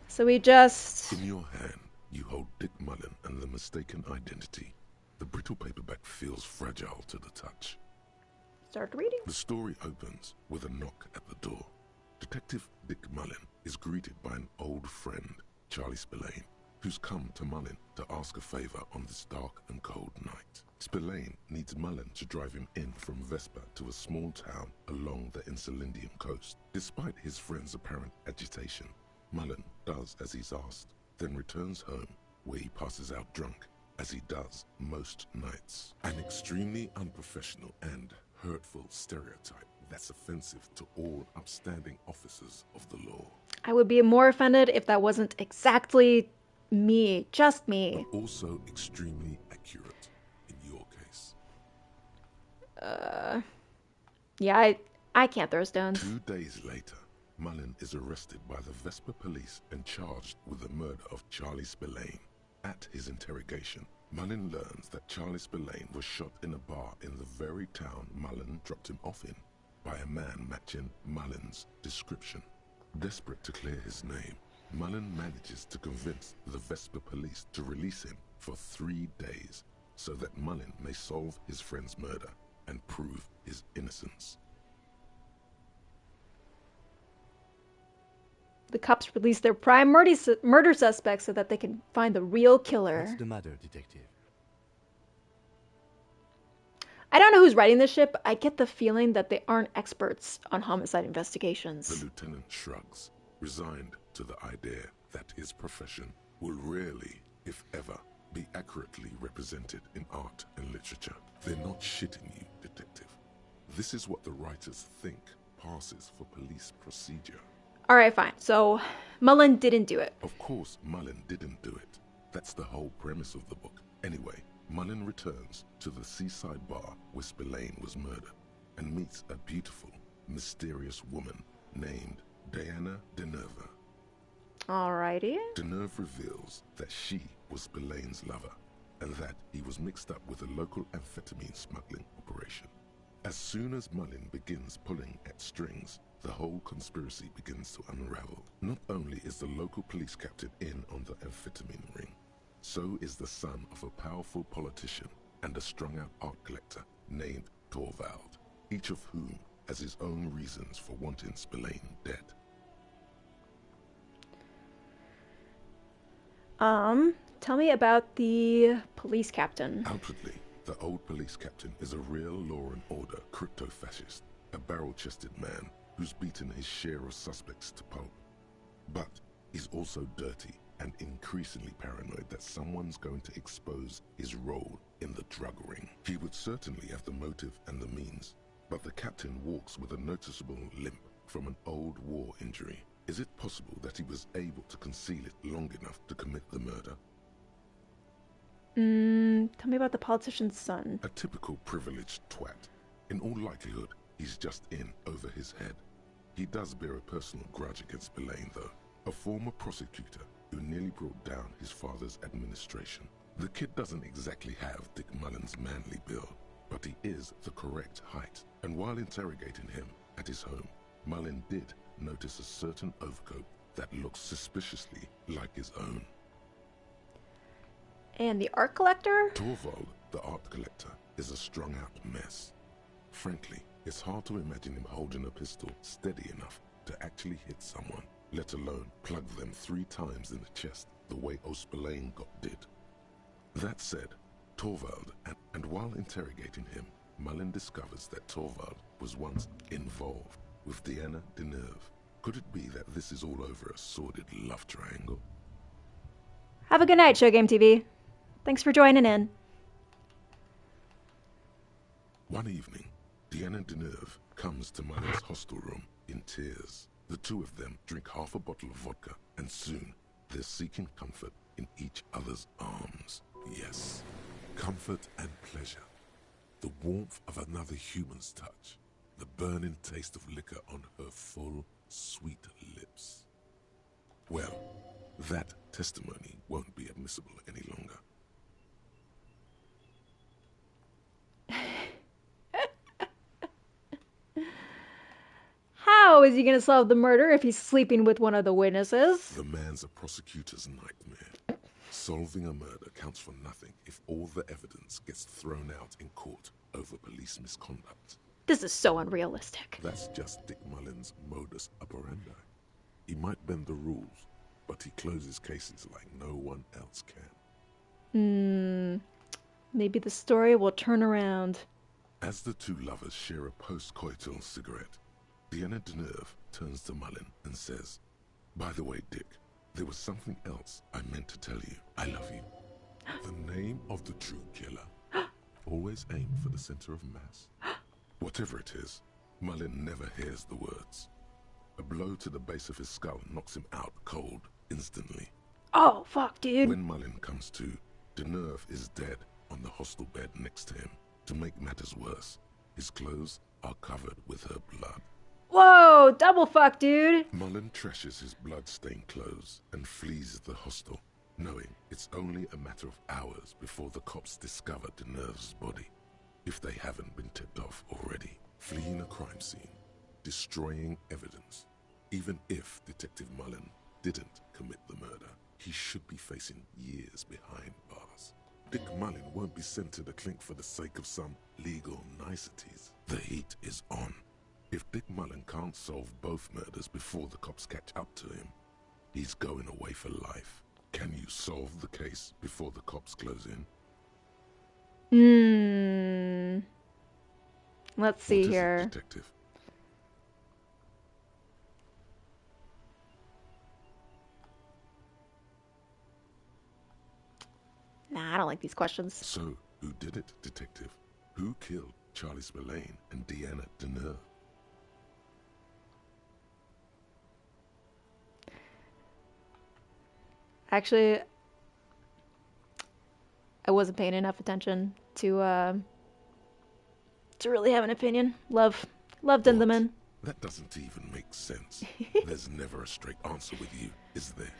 [SPEAKER 9] So we just...
[SPEAKER 6] In your hand, you hold Dick Mullen and the Mistaken Identity. The brittle paperback feels fragile to the touch.
[SPEAKER 9] Start reading.
[SPEAKER 6] The story opens with a knock at the door. Detective Dick Mullen is greeted by an old friend, Charlie Spillane, who's come to Mullen to ask a favor on this dark and cold night. Spillane needs Mullen to drive him in from Vesper to a small town along the Insulindian coast. Despite his friend's apparent agitation, Mullen does as he's asked, then returns home, where he passes out drunk, as he does most nights. An extremely unprofessional and hurtful stereotype that's offensive to all upstanding officers of the law.
[SPEAKER 9] I would be more offended if that wasn't exactly me, just me.
[SPEAKER 6] But also extremely accurate in your case.
[SPEAKER 9] Yeah, I can't throw stones.
[SPEAKER 6] 2 days later, Mullen is arrested by the Vesper police and charged with the murder of Charlie Spillane. At his interrogation, Mullen learns that Charlie Spillane was shot in a bar in the very town Mullen dropped him off in by a man matching Mullen's description. Desperate to clear his name, Mullen manages to convince the Vesper police to release him for 3 days so that Mullen may solve his friend's murder and prove his innocence.
[SPEAKER 9] The cops release their prime murder suspect so that they can find the real killer.
[SPEAKER 2] What's the matter, detective?
[SPEAKER 9] I don't know who's writing this shit, but I get the feeling that they aren't experts on homicide investigations.
[SPEAKER 10] The lieutenant shrugs, resigned to the idea that his profession will rarely, if ever, be accurately represented in art and literature. They're not shitting you, detective. This is what the writers think passes for police procedure.
[SPEAKER 9] Alright, fine. So, Mullen didn't do it.
[SPEAKER 10] Of course, Mullen didn't do it. That's the whole premise of the book. Anyway, Mullen returns to the seaside bar where Spillane was murdered and meets a beautiful, mysterious woman named Diana Denerve.
[SPEAKER 9] Alrighty.
[SPEAKER 10] Denerve reveals that she was Spillane's lover and that he was mixed up with a local amphetamine smuggling operation. As soon as Mullen begins pulling at strings, the whole conspiracy begins to unravel. Not only is the local police captain in on the amphetamine ring, so is the son of a powerful politician and a strung-out art collector named Torvald, each of whom has his own reasons for wanting Spillane dead.
[SPEAKER 9] Tell me about the police captain.
[SPEAKER 10] Outwardly, the old police captain is a real law and order crypto-fascist, a barrel-chested man who's beaten his share of suspects to pulp. But he's also dirty and increasingly paranoid that someone's going to expose his role in the drug ring. He would certainly have the motive and the means, but the captain walks with a noticeable limp from an old war injury. Is it possible that he was able to conceal it long enough to commit the murder?
[SPEAKER 9] Tell me about the politician's son.
[SPEAKER 10] A typical privileged twat. In all likelihood, he's just in over his head. He does bear a personal grudge against Spillane, though, a former prosecutor who nearly brought down his father's administration. The kid doesn't exactly have Dick Mullen's manly build, but he is the correct height. And while interrogating him at his home, Mullen did notice a certain overcoat that looks suspiciously like his own.
[SPEAKER 9] And the art collector?
[SPEAKER 10] Torvald, the art collector, is a strung-out mess. Frankly, it's hard to imagine him holding a pistol steady enough to actually hit someone, let alone plug them 3 times in the chest the way Spillane did. That said, Torvald, and while interrogating him, Mullen discovers that Torvald was once involved with Diana Denerve. Could it be that this is all over a sordid love triangle?
[SPEAKER 9] Have a good night, Show Game TV. Thanks for joining in.
[SPEAKER 10] One evening, Diana Denerve comes to Mullen's hostel room in tears. The two of them drink half a bottle of vodka, and soon they're seeking comfort in each other's arms. Yes, comfort and pleasure. The warmth of another human's touch. The burning taste of liquor on her full, sweet lips. Well, that testimony won't be admissible any longer.
[SPEAKER 9] How is he going to solve the murder if he's sleeping with one of the witnesses?
[SPEAKER 10] The man's a prosecutor's nightmare. Solving a murder counts for nothing if all the evidence gets thrown out in court over police misconduct.
[SPEAKER 9] This is so unrealistic.
[SPEAKER 10] That's just Dick Mullen's modus operandi. He might bend the rules, but he closes cases like no one else can.
[SPEAKER 9] Maybe the story will turn around.
[SPEAKER 10] As the two lovers share a post-coital cigarette, Diana Denerve turns to Mullen and says, "By the way, Dick, there was something else I meant to tell you. I love you." The name of the true killer. Always aim for the center of mass. Whatever it is, Mullen never hears the words. A blow to the base of his skull knocks him out cold instantly.
[SPEAKER 9] Oh, fuck, dude.
[SPEAKER 10] When Mullen comes to, Denerve is dead on the hostel bed next to him. To make matters worse, his clothes are covered with her blood.
[SPEAKER 9] Whoa, double fuck, dude.
[SPEAKER 10] Mullen trashes his blood-stained clothes and flees the hostel, knowing it's only a matter of hours before the cops discover Denerve's body, if they haven't been tipped off already. Fleeing a crime scene, destroying evidence. Even if Detective Mullen didn't commit the murder, he should be facing years behind bars. Dick Mullen won't be sent to the clink for the sake of some legal niceties. The heat is on. If Dick Mullen can't solve both murders before the cops catch up to him, he's going away for life. Can you solve the case before the cops close in?
[SPEAKER 9] Let's see
[SPEAKER 10] What is it,
[SPEAKER 9] here.
[SPEAKER 10] Detective?
[SPEAKER 9] Nah, I don't like these questions.
[SPEAKER 10] So, who did it, Detective? Who killed Charlie Spillane and Deanna Deneur?
[SPEAKER 9] Actually, I wasn't paying enough attention to really have an opinion. Loved Denderman.
[SPEAKER 10] That doesn't even make sense. There's never a straight answer with you, is there?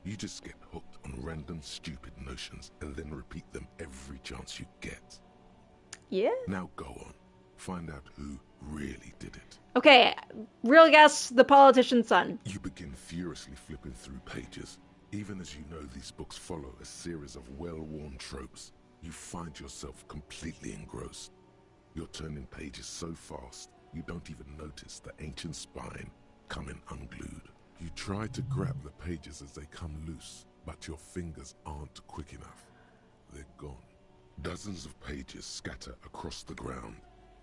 [SPEAKER 10] You just get hooked on random stupid notions and then repeat them every chance you get.
[SPEAKER 9] Yeah?
[SPEAKER 10] Now go on. Find out who really did it.
[SPEAKER 9] Okay, real guess, the politician's son.
[SPEAKER 10] You begin furiously flipping through pages. Even as you know these books follow a series of well-worn tropes, you find yourself completely engrossed. You're turning pages so fast, you don't even notice the ancient spine coming unglued. You try to grab the pages as they come loose, but your fingers aren't quick enough. They're gone. Dozens of pages scatter across the ground.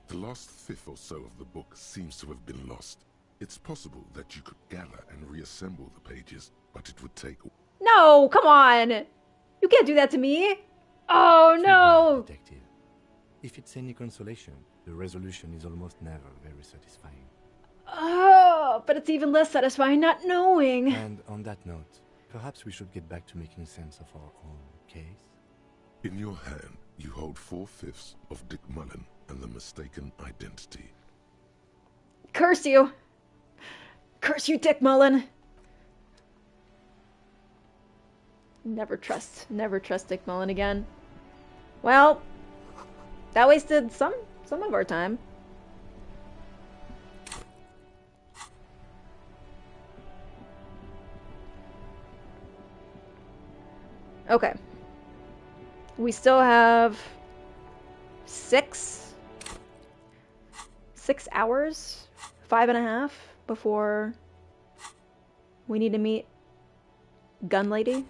[SPEAKER 10] The last fifth or so of the book seems to have been lost. It's possible that you could gather and reassemble the pages, but it would take...
[SPEAKER 9] No, come on! You can't do that to me! Oh, no!
[SPEAKER 2] Bad, detective. If it's any consolation, the resolution is almost never very satisfying.
[SPEAKER 9] Oh, but it's even less satisfying not knowing.
[SPEAKER 2] And on that note, perhaps we should get back to making sense of our own case.
[SPEAKER 10] In your hand, you hold 4/5 of Dick Mullen and the mistaken identity.
[SPEAKER 9] Curse you! Curse you, Dick Mullen! Never trust Dick Mullen again. Well, that wasted some of our time. Okay. We still have 6 hours, 5.5 before we need to meet Gun Lady.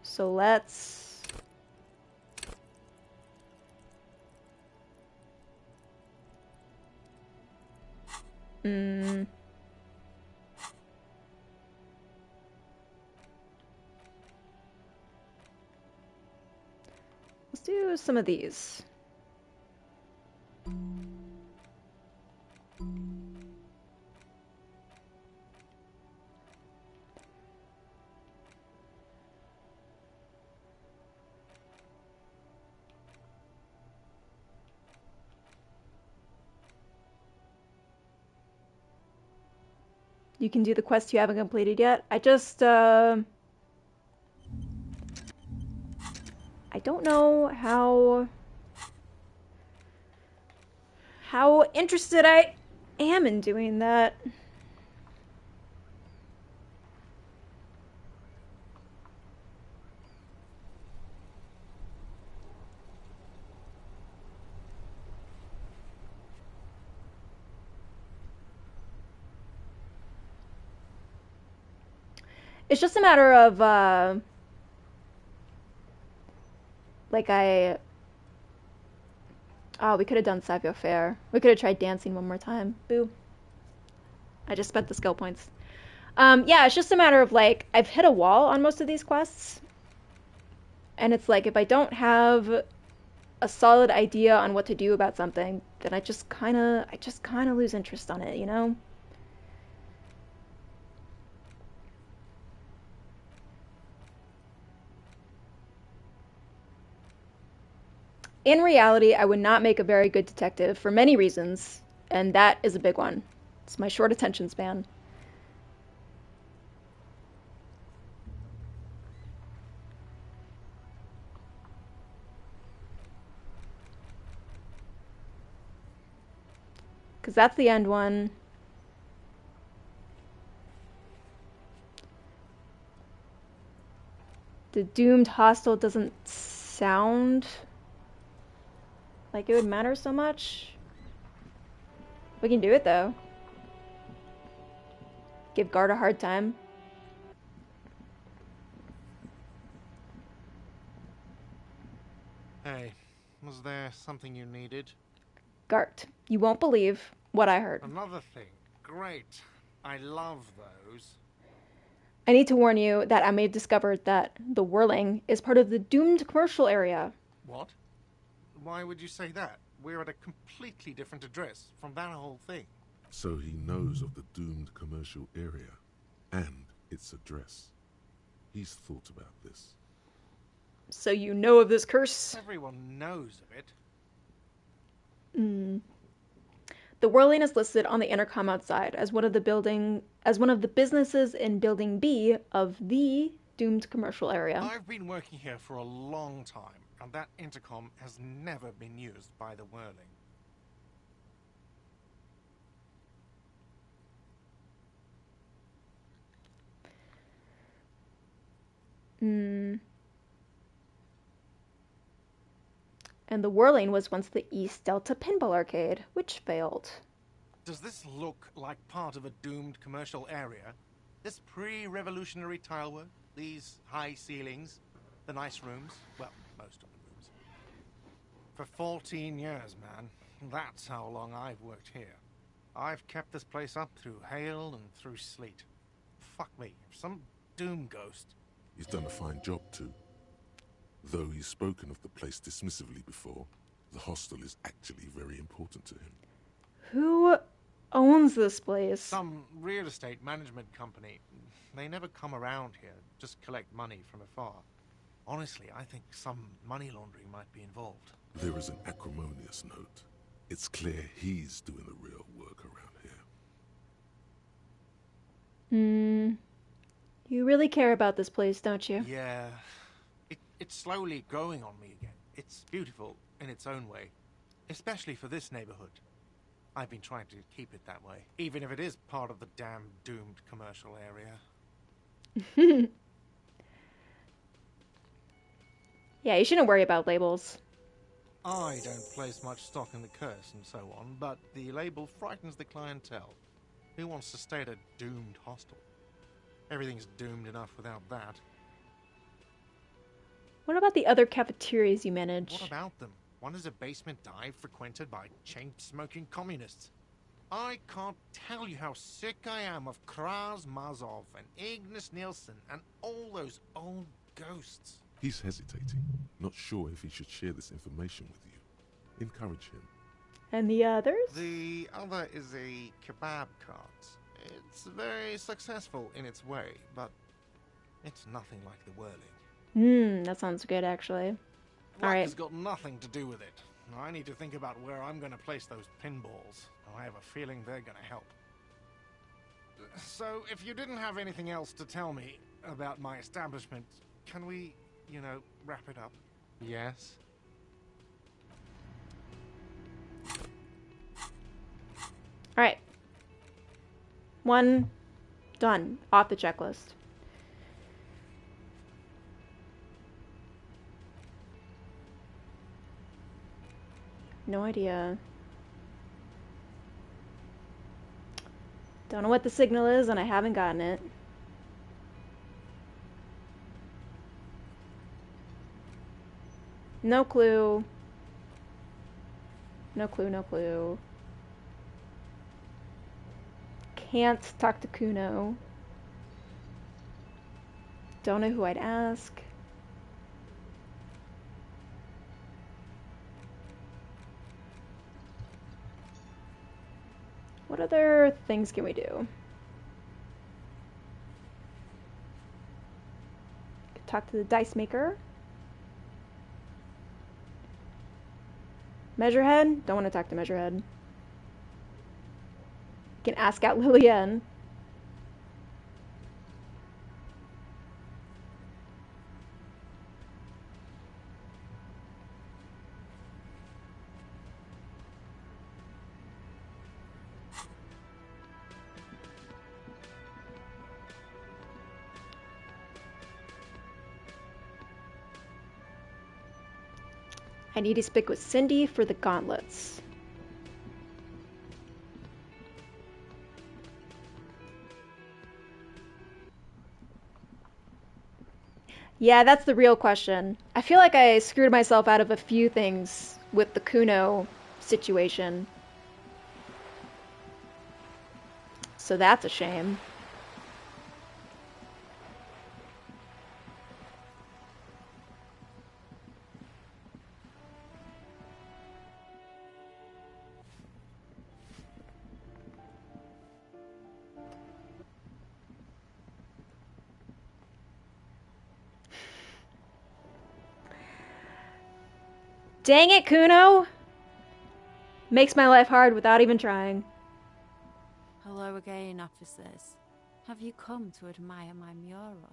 [SPEAKER 9] So let's let's do some of these. You can do the quest you haven't completed yet. I just, I don't know how interested I am in doing that. It's just a matter of, like oh, we could have done Savio Fair. We could have tried dancing one more time. Boo. I just spent the skill points. Yeah, it's just a matter of, like, I've hit a wall on most of these quests. And it's like, if I don't have a solid idea on what to do about something, then I just kind of lose interest on it, you know? In reality, I would not make a very good detective for many reasons, and that is a big one. It's my short attention span. Because that's the end one. The doomed hostile doesn't sound like it would matter so much. We can do it though. Give Guard a hard time.
[SPEAKER 21] Hey, was there something you needed?
[SPEAKER 9] Gart, you won't believe what I heard.
[SPEAKER 3] Another thing. Great. I love those.
[SPEAKER 9] I need to warn you that I may have discovered that the Whirling is part of the doomed commercial area.
[SPEAKER 3] What? Why would you say that? We're at a completely different address from that whole thing.
[SPEAKER 10] So he knows of the doomed commercial area and its address. He's thought about this.
[SPEAKER 9] So you know of this curse?
[SPEAKER 3] Everyone knows of it.
[SPEAKER 9] The Whirling is listed on the intercom outside as one of the businesses in Building B of the doomed commercial area.
[SPEAKER 3] I've been working here for a long time, and that intercom has never been used by the Whirling.
[SPEAKER 9] And the Whirling was once the East Delta Pinball Arcade, which failed.
[SPEAKER 3] Does this look like part of a doomed commercial area? This pre-revolutionary tilework, these high ceilings, the nice rooms, well, most of the rooms. For 14 years, man. That's how long I've worked here. I've kept this place up through hail and through sleet. Fuck me, some doom ghost.
[SPEAKER 10] He's done a fine job too. Though he's spoken of the place dismissively before, the hostel is actually very important to him.
[SPEAKER 9] Who owns this place?
[SPEAKER 3] Some real estate management company. They never come around here, just collect money from afar. Honestly, I think some money laundering might be involved.
[SPEAKER 10] There is an acrimonious note. It's clear he's doing the real work around here.
[SPEAKER 9] You really care about this place, don't you?
[SPEAKER 3] Yeah. It's slowly growing on me again. It's beautiful in its own way, especially for this neighborhood. I've been trying to keep it that way, even if it is part of the damn doomed commercial area.
[SPEAKER 9] Yeah, you shouldn't worry about labels.
[SPEAKER 3] I don't place much stock in the curse and so on, but the label frightens the clientele. Who wants to stay at a doomed hostel? Everything's doomed enough without that.
[SPEAKER 9] What about the other cafeterias you manage?
[SPEAKER 3] What about them? One is a basement dive frequented by chain-smoking communists. I can't tell you how sick I am of Kraz Mazov and Ignis Nielsen and all those old ghosts.
[SPEAKER 10] He's hesitating, not sure if he should share this information with you. Encourage him.
[SPEAKER 9] And the others?
[SPEAKER 3] The other is a kebab cart. It's very successful in its way, but it's nothing like the Whirling.
[SPEAKER 9] That sounds good, actually.
[SPEAKER 3] Luck
[SPEAKER 9] Alright.
[SPEAKER 3] has got nothing to do with it. I need to think about where I'm going to place those pinballs. I have a feeling they're going to help. So, if you didn't have anything else to tell me about my establishment, can we, wrap it up? Yes?
[SPEAKER 9] Alright. 1 done. Off the checklist. No idea. Don't know what the signal is, and I haven't gotten it. No clue. No clue, no clue. Can't talk to Kuno. Don't know who I'd ask. What other things can we do? Could talk to the dice maker. Measurehead? Don't want to talk to Measurehead. Can ask out Lillian. I need to speak with Cindy for the gauntlets. Yeah, that's the real question. I feel like I screwed myself out of a few things with the Kuno situation. So that's a shame. Dang it, Kuno! Makes my life hard without even trying.
[SPEAKER 8] Hello again, officers. Have you come to admire my mural?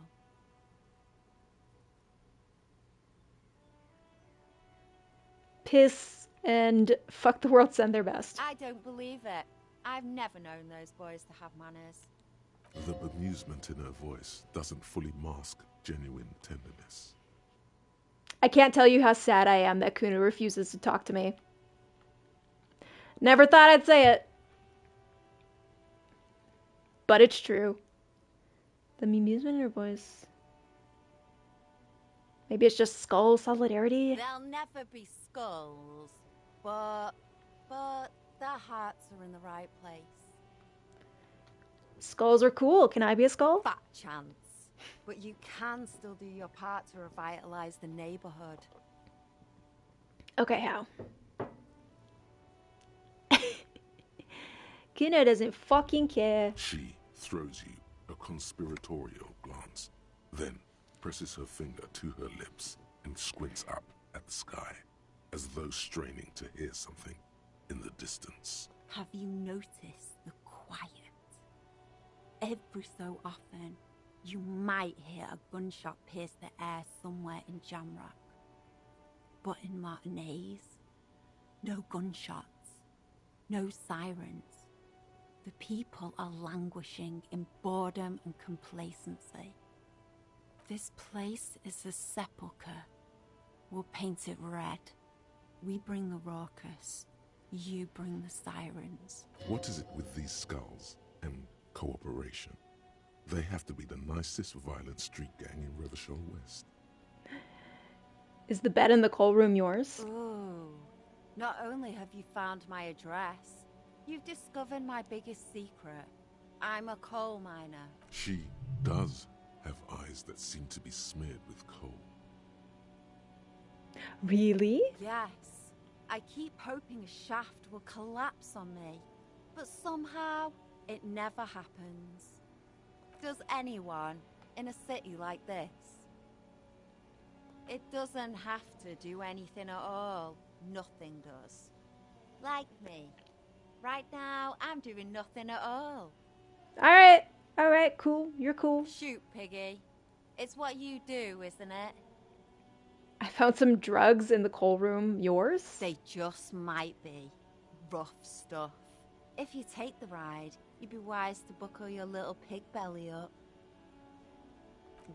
[SPEAKER 9] Piss and fuck the world send their best.
[SPEAKER 8] I don't believe it. I've never known those boys to have manners.
[SPEAKER 10] The bemusement in her voice doesn't fully mask genuine tenderness.
[SPEAKER 9] I can't tell you how sad I am that Kuno refuses to talk to me. Never thought I'd say it. But it's true. The amusement in her voice. Maybe it's just skull solidarity?
[SPEAKER 8] There'll never be skulls, but their hearts are in the right place.
[SPEAKER 9] Skulls are cool. Can I be a skull?
[SPEAKER 8] Fat chance. But you can still do your part to revitalize the neighborhood.
[SPEAKER 9] Okay, how? Kuno doesn't fucking care.
[SPEAKER 10] She throws you a conspiratorial glance, then presses her finger to her lips and squints up at the sky, as though straining to hear something in the distance.
[SPEAKER 8] Have you noticed the quiet? Every so often, you might hear a gunshot pierce the air somewhere in Jamrock. But in Martinez, no gunshots, no sirens. The people are languishing in boredom and complacency. This place is a sepulchre. We'll paint it red. We bring the raucous. You bring the sirens.
[SPEAKER 10] What is it with these skulls and cooperation? They have to be the nicest violent street gang in Revachol West.
[SPEAKER 9] Is the bed in the coal room yours?
[SPEAKER 8] Ooh. Not only have you found my address, you've discovered my biggest secret. I'm a coal miner.
[SPEAKER 10] She does have eyes that seem to be smeared with coal.
[SPEAKER 9] Really?
[SPEAKER 8] Yes. I keep hoping a shaft will collapse on me, but somehow it never happens. Does anyone in a city like this? It doesn't have to do anything at all. Nothing does. Like me. Right now, I'm doing nothing at all.
[SPEAKER 9] Alright, cool. You're cool.
[SPEAKER 8] Shoot, Piggy. It's what you do, isn't it?
[SPEAKER 9] I found some drugs in the coal room. Yours?
[SPEAKER 8] They just might be. Rough stuff. If you take the ride, you'd be wise to buckle your little pig belly up.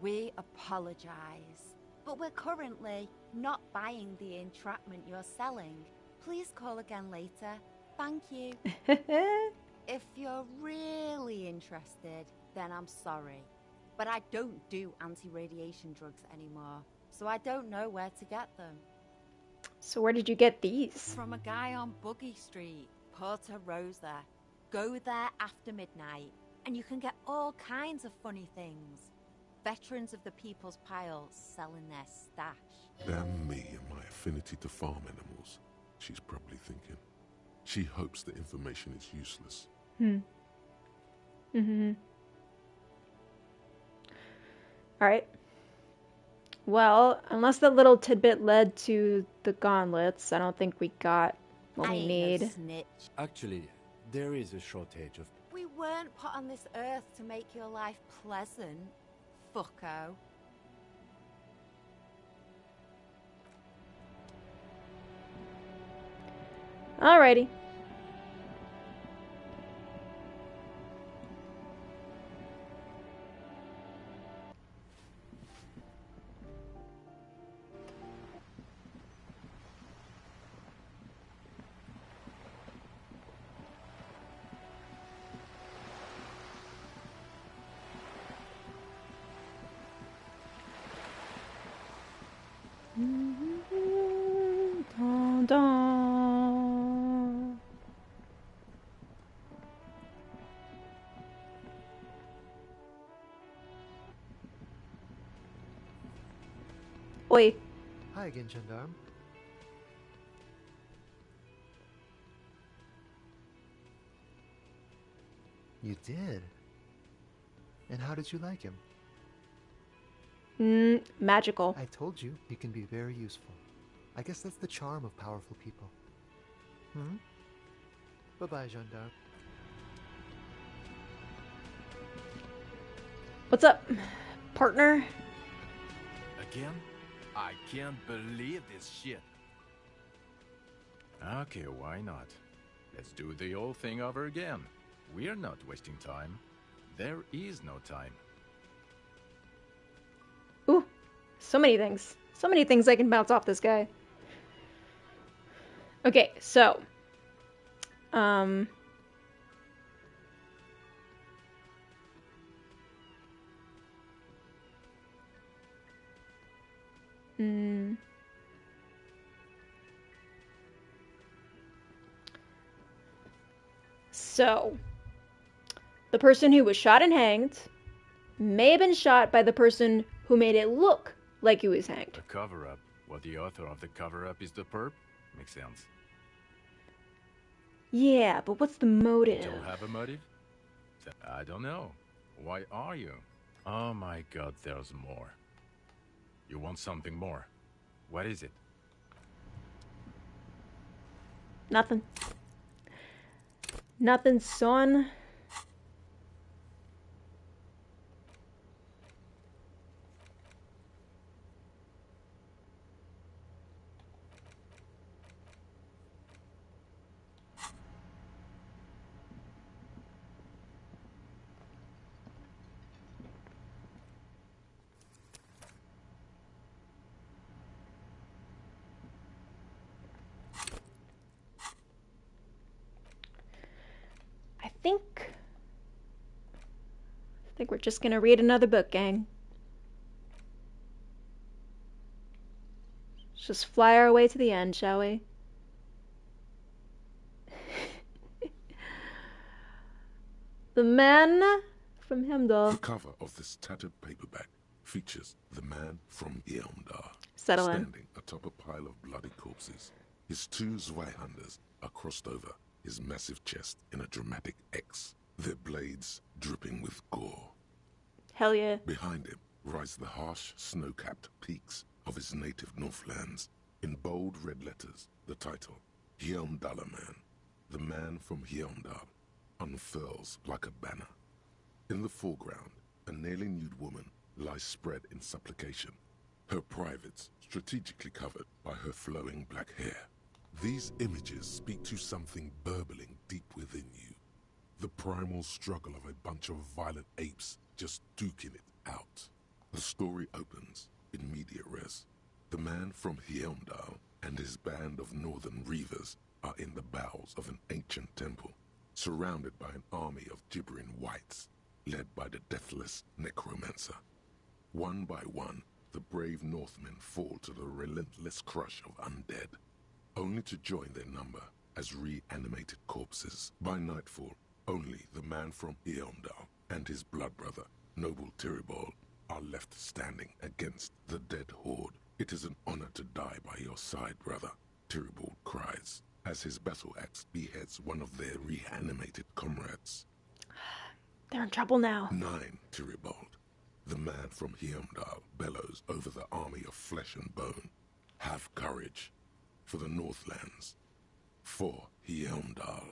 [SPEAKER 8] We apologize, but we're currently not buying the entrapment you're selling. Please call again later. Thank you. If you're really interested, then I'm sorry. But I don't do anti-radiation drugs anymore, so I don't know where to get them.
[SPEAKER 9] So where did you get these?
[SPEAKER 8] From a guy on Buggy Street, Porta Rosa. Go there after midnight, and you can get all kinds of funny things. Veterans of the People's Pile selling their stash.
[SPEAKER 10] Damn me and my affinity to farm animals, she's probably thinking. She hopes the information is useless.
[SPEAKER 9] Alright. Well, unless that little tidbit led to the gauntlets, I don't think we got what we need.
[SPEAKER 8] No snitch.
[SPEAKER 2] Actually, there is a shortage of...
[SPEAKER 8] We weren't put on this earth to make your life pleasant, fucko.
[SPEAKER 9] Alrighty. Dun, dun. Oi.
[SPEAKER 17] Hi again, gendarme. You did? And how did you like him?
[SPEAKER 9] Magical.
[SPEAKER 17] I told you, he can be very useful. I guess that's the charm of powerful people. Bye-bye, gendarme.
[SPEAKER 9] What's up, partner?
[SPEAKER 20] Again? I can't believe this shit.
[SPEAKER 2] Okay, why not? Let's do the whole thing over again. We're not wasting time. There is no time.
[SPEAKER 9] Ooh, so many things. So many things I can bounce off this guy. Okay, so. So, the person who was shot and hanged may have been shot by the person who made it look like he was hanged.
[SPEAKER 2] The cover-up. Well, the author of the cover-up is the perp? Makes sense.
[SPEAKER 9] Yeah, but what's the motive?
[SPEAKER 2] Don't have a motive? I don't know. Why are you? Oh my god, there's more. You want something more? What is it?
[SPEAKER 9] Nothing. Nothing, son. I think we're just gonna read another book, gang. Let's just fly our way to the end, shall we? The Man from Heimdall.
[SPEAKER 10] The cover of this tattered paperback features the man from Heimdall
[SPEAKER 9] standing
[SPEAKER 10] atop a pile of bloody corpses. His two Zweihanders are crossed over his massive chest in a dramatic X, their blades dripping with gore.
[SPEAKER 9] Hell yeah.
[SPEAKER 10] Behind him rise the harsh, snow-capped peaks of his native Northlands. In bold red letters, the title, Heimdaller Man, the man from Heimdall, unfurls like a banner. In the foreground, a nearly nude woman lies spread in supplication, her privates strategically covered by her flowing black hair. These images speak to something burbling deep within you. The primal struggle of a bunch of violent apes just duking it out. The story opens in media res. The man from Heimdall and his band of northern reavers are in the bowels of an ancient temple, surrounded by an army of gibbering whites, led by the deathless necromancer. One by one, the brave Northmen fall to the relentless crush of undead, only to join their number as reanimated corpses. By nightfall, only the man from Heimdall and his blood brother, noble Tyribol, are left standing against the dead horde. It is an honor to die by your side, brother, Tyribol cries, as his battle axe beheads one of their reanimated comrades.
[SPEAKER 9] They're in trouble now.
[SPEAKER 10] 9, Tyribol. The man from Heimdall bellows over the army of flesh and bone. Have courage for the Northlands, for Heimdall.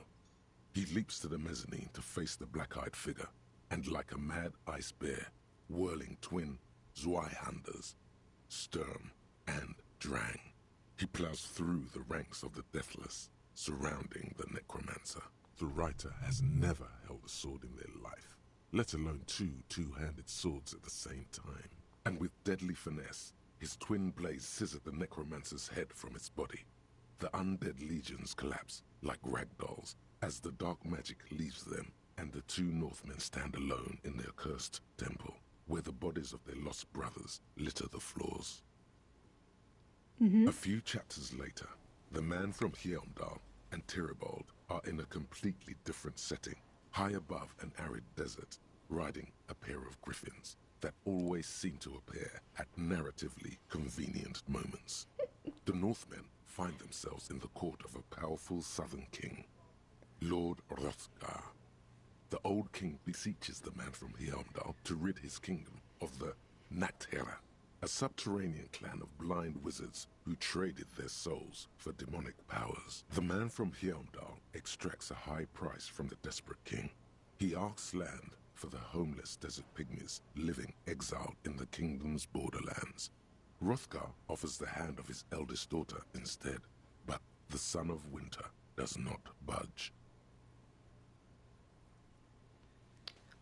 [SPEAKER 10] He leaps to the mezzanine to face the black-eyed figure, and like a mad ice bear, whirling twin Zweihanders, Sturm and Drang, he plows through the ranks of the deathless, surrounding the necromancer. The writer has never held a sword in their life, let alone two two-handed swords at the same time. And with deadly finesse, his twin blades scissor the necromancer's head from its body. The undead legions collapse like ragdolls as the dark magic leaves them, and the two Northmen stand alone in their cursed temple, where the bodies of their lost brothers litter the floors. A few chapters later, the man from Heimdall and Tyribol are in a completely different setting, high above an arid desert, riding a pair of griffins. that always seem to appear at narratively convenient moments. The Northmen find themselves in the court of a powerful southern king, Lord Hrothgar. The old king beseeches the man from Heimdall to rid his kingdom of the Nachtherra, a subterranean clan of blind wizards who traded their souls for demonic powers. The man from Heimdall extracts a high price from the desperate king. He asks land for the homeless desert pygmies living exiled in the kingdom's borderlands. Hrothgar offers the hand of his eldest daughter instead, but the son of winter does not budge.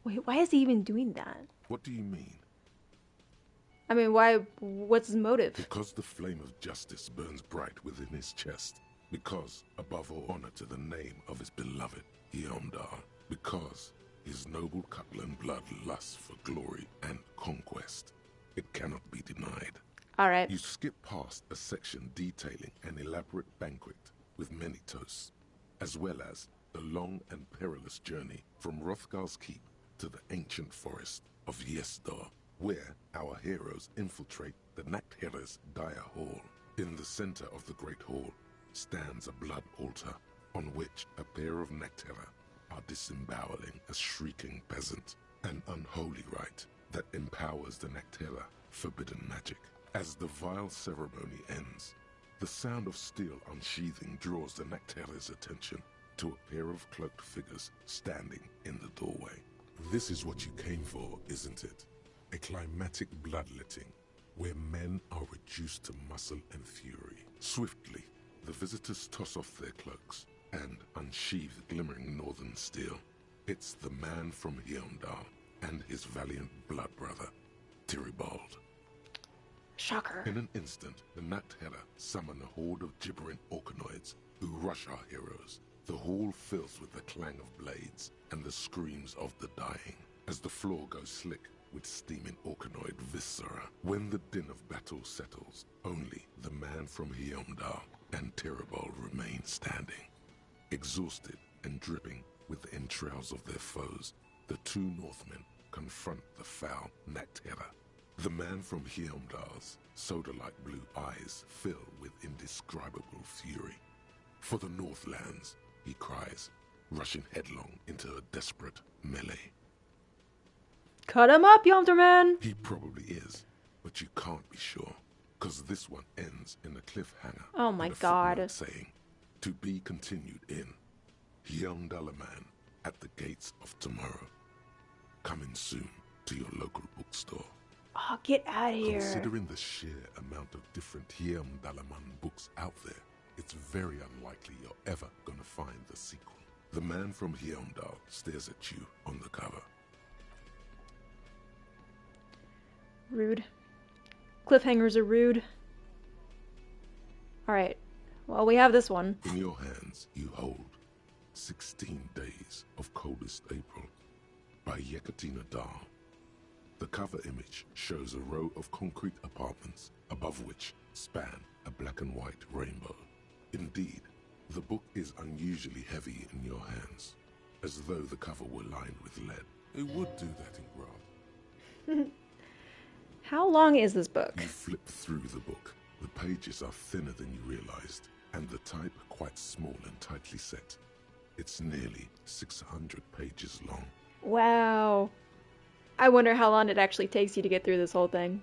[SPEAKER 9] Wait, why is he even doing that?
[SPEAKER 10] What do you mean?
[SPEAKER 9] I mean, why? What's his motive?
[SPEAKER 10] Because the flame of justice burns bright within his chest. Because, above all, honor to the name of his beloved, Heimdall. Because his noble Cutland blood lusts for glory and conquest. It cannot be denied.
[SPEAKER 9] All right.
[SPEAKER 10] You skip past a section detailing an elaborate banquet with many toasts, as well as the long and perilous journey from Hrothgar's keep to the ancient forest of Yesdor, where our heroes infiltrate the Nachtherra's dire hall. In the center of the great hall stands a blood altar on which a pair of Nachtherra are disemboweling a shrieking peasant, an unholy rite that empowers the Nachtherra forbidden magic. As the vile ceremony ends, the sound of steel unsheathing draws the Nachtherra's attention to a pair of cloaked figures standing in the doorway. This is what you came for, isn't it? A climatic bloodletting, where men are reduced to muscle and fury. Swiftly, the visitors toss off their cloaks and unsheathe glimmering northern steel. It's the man from Heimdall and his valiant blood brother, Tyribald.
[SPEAKER 9] Shocker.
[SPEAKER 10] In an instant, the Nachtherra summon a horde of gibbering orcanoids who rush our heroes. The hall fills with the clang of blades and the screams of the dying, as the floor goes slick with steaming orcanoid viscera. When the din of battle settles, only the man from Heimdall and Tyribald remain standing. Exhausted and dripping with the entrails of their foes, the two Northmen confront the foul Nachtherra. The man from Heimdall's soda-like blue eyes fill with indescribable fury. For the Northlands, he cries, rushing headlong into a desperate melee.
[SPEAKER 9] Cut him up, Yonderman!
[SPEAKER 10] He probably is, but you can't be sure, because this one ends in a cliffhanger.
[SPEAKER 9] Oh my
[SPEAKER 10] and a
[SPEAKER 9] god.
[SPEAKER 10] footnote saying, to be continued in Heimdallaman at the gates of tomorrow. Coming soon to your local bookstore.
[SPEAKER 9] Oh, get out of here.
[SPEAKER 10] Considering the sheer amount of different Heimdallaman books out there, it's very unlikely you're ever gonna find the sequel. The man from Heimdall stares at you on the cover.
[SPEAKER 9] Rude. Cliffhangers are rude. Alright. Well, we have this one.
[SPEAKER 10] In your hands, you hold 16 Days of Coldest April by Yekaterina Dahl. The cover image shows a row of concrete apartments above which span a black and white rainbow. Indeed, the book is unusually heavy in your hands, as though the cover were lined with lead. It would do that in Grant.
[SPEAKER 9] How long is this book?
[SPEAKER 10] You flip through the book. The pages are thinner than you realized, and the type quite small and tightly set. It's nearly 600 pages long.
[SPEAKER 9] Wow. I wonder how long it actually takes you to get through this whole thing.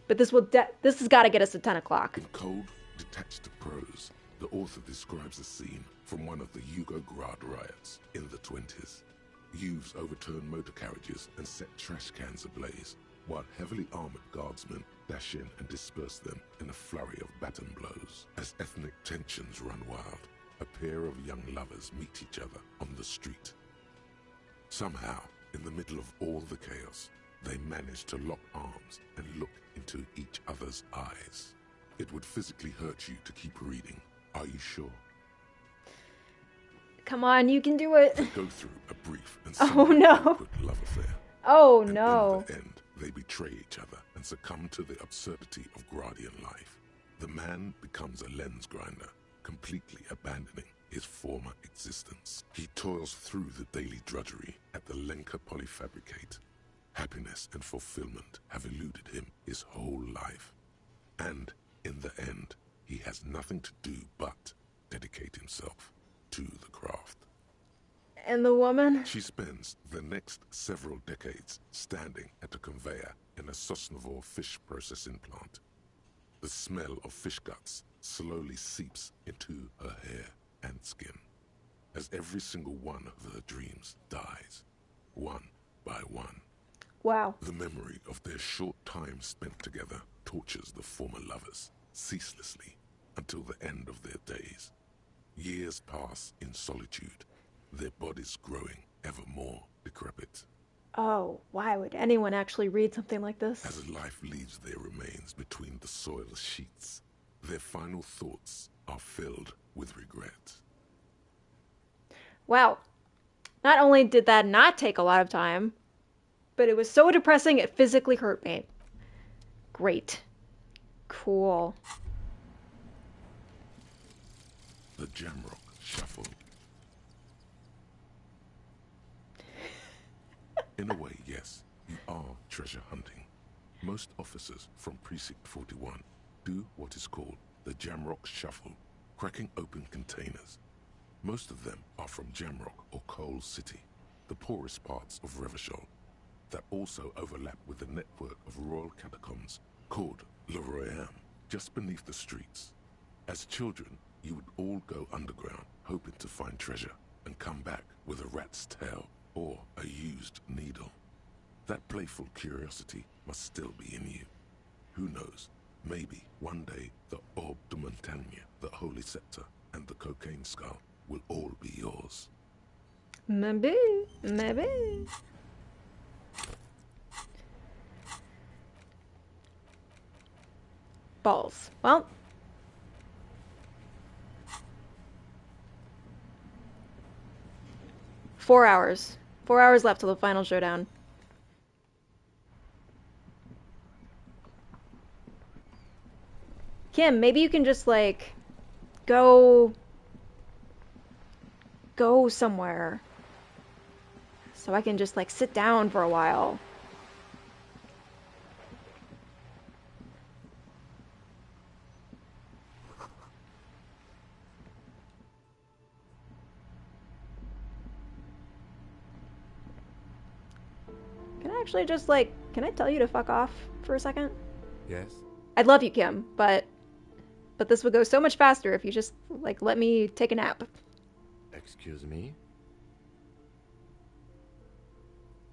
[SPEAKER 9] But this has got to get us to 10 o'clock.
[SPEAKER 10] In cold, detached prose, the author describes a scene from one of the Yugograd riots in the 20s. Youths overturned motor carriages and set trash cans ablaze, while heavily armored guardsmen dash in and disperse them in a flurry of baton blows. As ethnic tensions run wild, a pair of young lovers meet each other on the street. Somehow, in the middle of all the chaos, they manage to lock arms and look into each other's eyes. It would physically hurt you to keep reading. Are you sure?
[SPEAKER 9] Come on, you can do it.
[SPEAKER 10] They go through a brief and awkward love affair.
[SPEAKER 9] Oh
[SPEAKER 10] and
[SPEAKER 9] no.
[SPEAKER 10] In the end, they betray each other and succumb to the absurdity of Gradian life. The man becomes a lens grinder, completely abandoning his former existence. He toils through the daily drudgery at the Lenka Polyfabricate, Happiness and fulfillment have eluded him his whole life. And in the end, he has nothing to do but dedicate himself to the craft.
[SPEAKER 9] And the woman?
[SPEAKER 10] She spends the next several decades standing at a conveyor in a Sosnovyj fish processing plant. The smell of fish guts slowly seeps into her hair and skin, as every single one of her dreams dies, one by one.
[SPEAKER 9] Wow.
[SPEAKER 10] The memory of their short time spent together tortures the former lovers ceaselessly until the end of their days. Years pass in solitude, their bodies growing ever more decrepit.
[SPEAKER 9] Oh, why would anyone actually read something like this?
[SPEAKER 10] As life leaves their remains between the soil sheets, their final thoughts are filled with regret.
[SPEAKER 9] Wow. Not only did that not take a lot of time, but it was so depressing it physically hurt me. Great. Cool.
[SPEAKER 10] The Jamrock Shuffle. In a way, yes, you are treasure hunting. Most officers from Precinct 41 do what is called the Jamrock Shuffle, cracking open containers. Most of them are from Jamrock or Coal City, the poorest parts of Revachol, that also overlap with the network of royal catacombs called Le Royaume, just beneath the streets. As children, you would all go underground, hoping to find treasure, and come back with a rat's tail or a used needle. That playful curiosity must still be in you. Who knows, maybe one day the Orbe de Montagne, the Holy Scepter, and the Cocaine Skull will all be yours.
[SPEAKER 9] Maybe. Maybe. Balls. Well. Four hours. 4 hours left till the final showdown. Kim, maybe you can just, like, go somewhere. So I can just, like, sit down for a while. Can I actually just, like, can I tell you to fuck off for a second?
[SPEAKER 2] Yes?
[SPEAKER 9] I'd love you, Kim, but this would go so much faster if you just, like, let me take a nap.
[SPEAKER 2] Excuse me?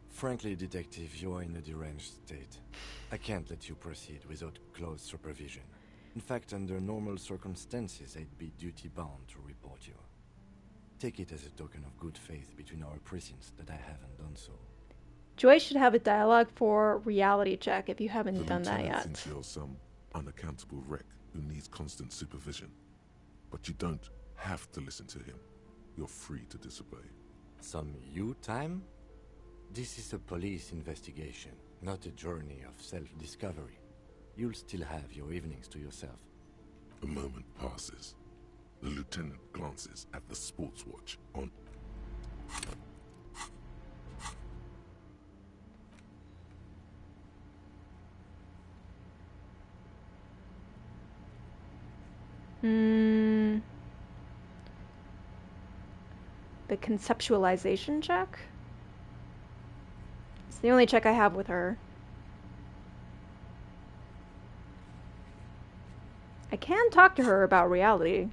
[SPEAKER 2] Frankly, Detective, you're in a deranged state. I can't let you proceed without close supervision. In fact, under normal circumstances, I'd be duty-bound to report you. Take it as a token of good faith between our precincts that I haven't done so.
[SPEAKER 9] Joy should have a dialogue for reality check if you haven't done that yet.
[SPEAKER 10] Thinks you're some unaccountable wreck who needs constant supervision. But you don't have to listen to him. You're free to disobey.
[SPEAKER 2] Some you time? This is a police investigation, not a journey of self-discovery. You'll still have your evenings to yourself.
[SPEAKER 10] A moment passes. The lieutenant glances at the sports watch on...
[SPEAKER 9] The conceptualization check? It's the only check I have with her. I can talk to her about reality.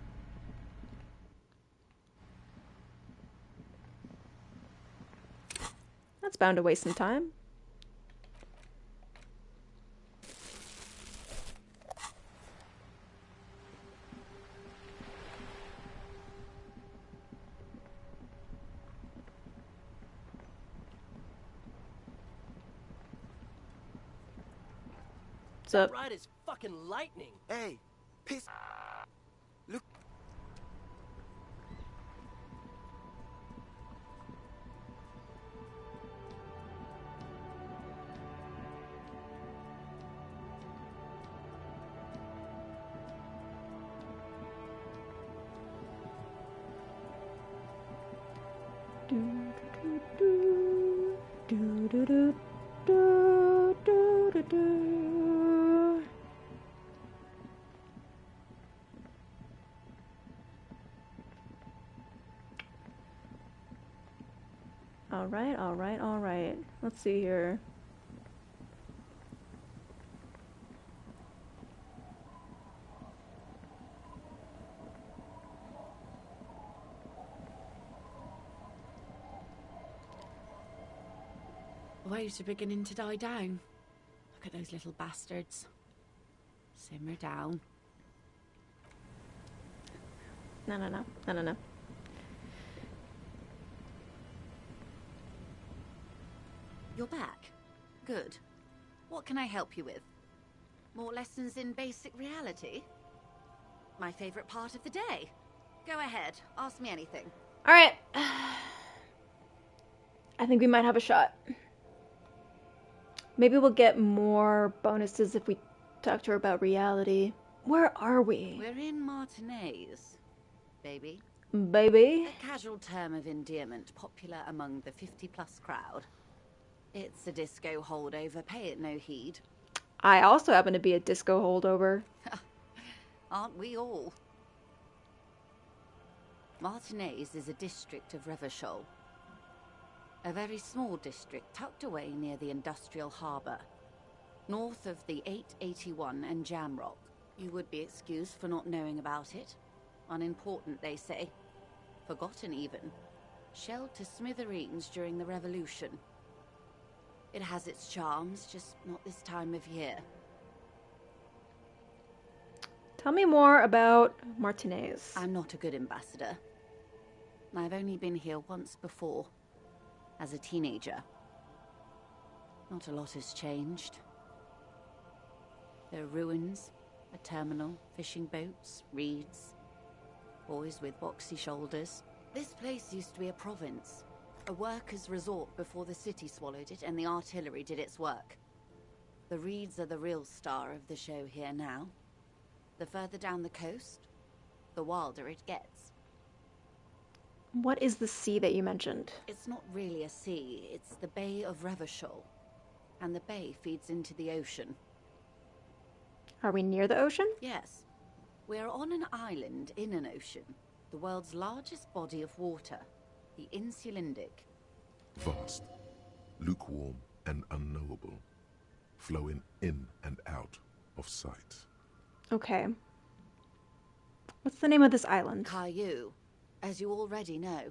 [SPEAKER 9] That's bound to waste some time.
[SPEAKER 21] That ride is fucking lightning.
[SPEAKER 17] Hey, piss. Look.
[SPEAKER 9] Do, do, do, do, do, do, do. Alright. Let's see here.
[SPEAKER 8] Waves are beginning to die down. Look at those little bastards. Simmer down.
[SPEAKER 9] No.
[SPEAKER 8] You're back. Good. What can I help you with? More lessons in basic reality? My favorite part of the day. Go ahead, ask me anything.
[SPEAKER 9] Alright. I think we might have a shot. Maybe we'll get more bonuses if we talk to her about reality. Where are we?
[SPEAKER 8] We're in Martinez, baby.
[SPEAKER 9] Baby?
[SPEAKER 8] A casual term of endearment popular among the 50-plus crowd. It's a disco holdover, pay it no heed.
[SPEAKER 9] I also happen to be a disco holdover.
[SPEAKER 8] Aren't we all? Martinez is a district of Revachol. A very small district tucked away near the industrial harbour. North of the 881 and Jamrock. You would be excused for not knowing about it. Unimportant, they say. Forgotten, even. Shelled to smithereens during the Revolution. It has its charms, just not this time of year.
[SPEAKER 9] Tell me more about Martinez.
[SPEAKER 8] I'm not a good ambassador. I've only been here once before, as a teenager. Not a lot has changed. There are ruins, a terminal, fishing boats, reeds, boys with boxy shoulders. This place used to be a province, a workers' resort before the city swallowed it and the artillery did its work. The reeds are the real star of the show here now. The further down the coast, the wilder it gets.
[SPEAKER 9] What is the sea that you mentioned?
[SPEAKER 8] It's not really a sea, it's the Bay of Revachol. And the bay feeds into the ocean.
[SPEAKER 9] Are we near the ocean?
[SPEAKER 8] Yes. We're on an island in an ocean. The world's largest body of water. The Insulindic.
[SPEAKER 10] Vast, lukewarm and unknowable. Flowing in and out of sight.
[SPEAKER 9] Okay. What's the name of this island?
[SPEAKER 8] Caillou, as you already know.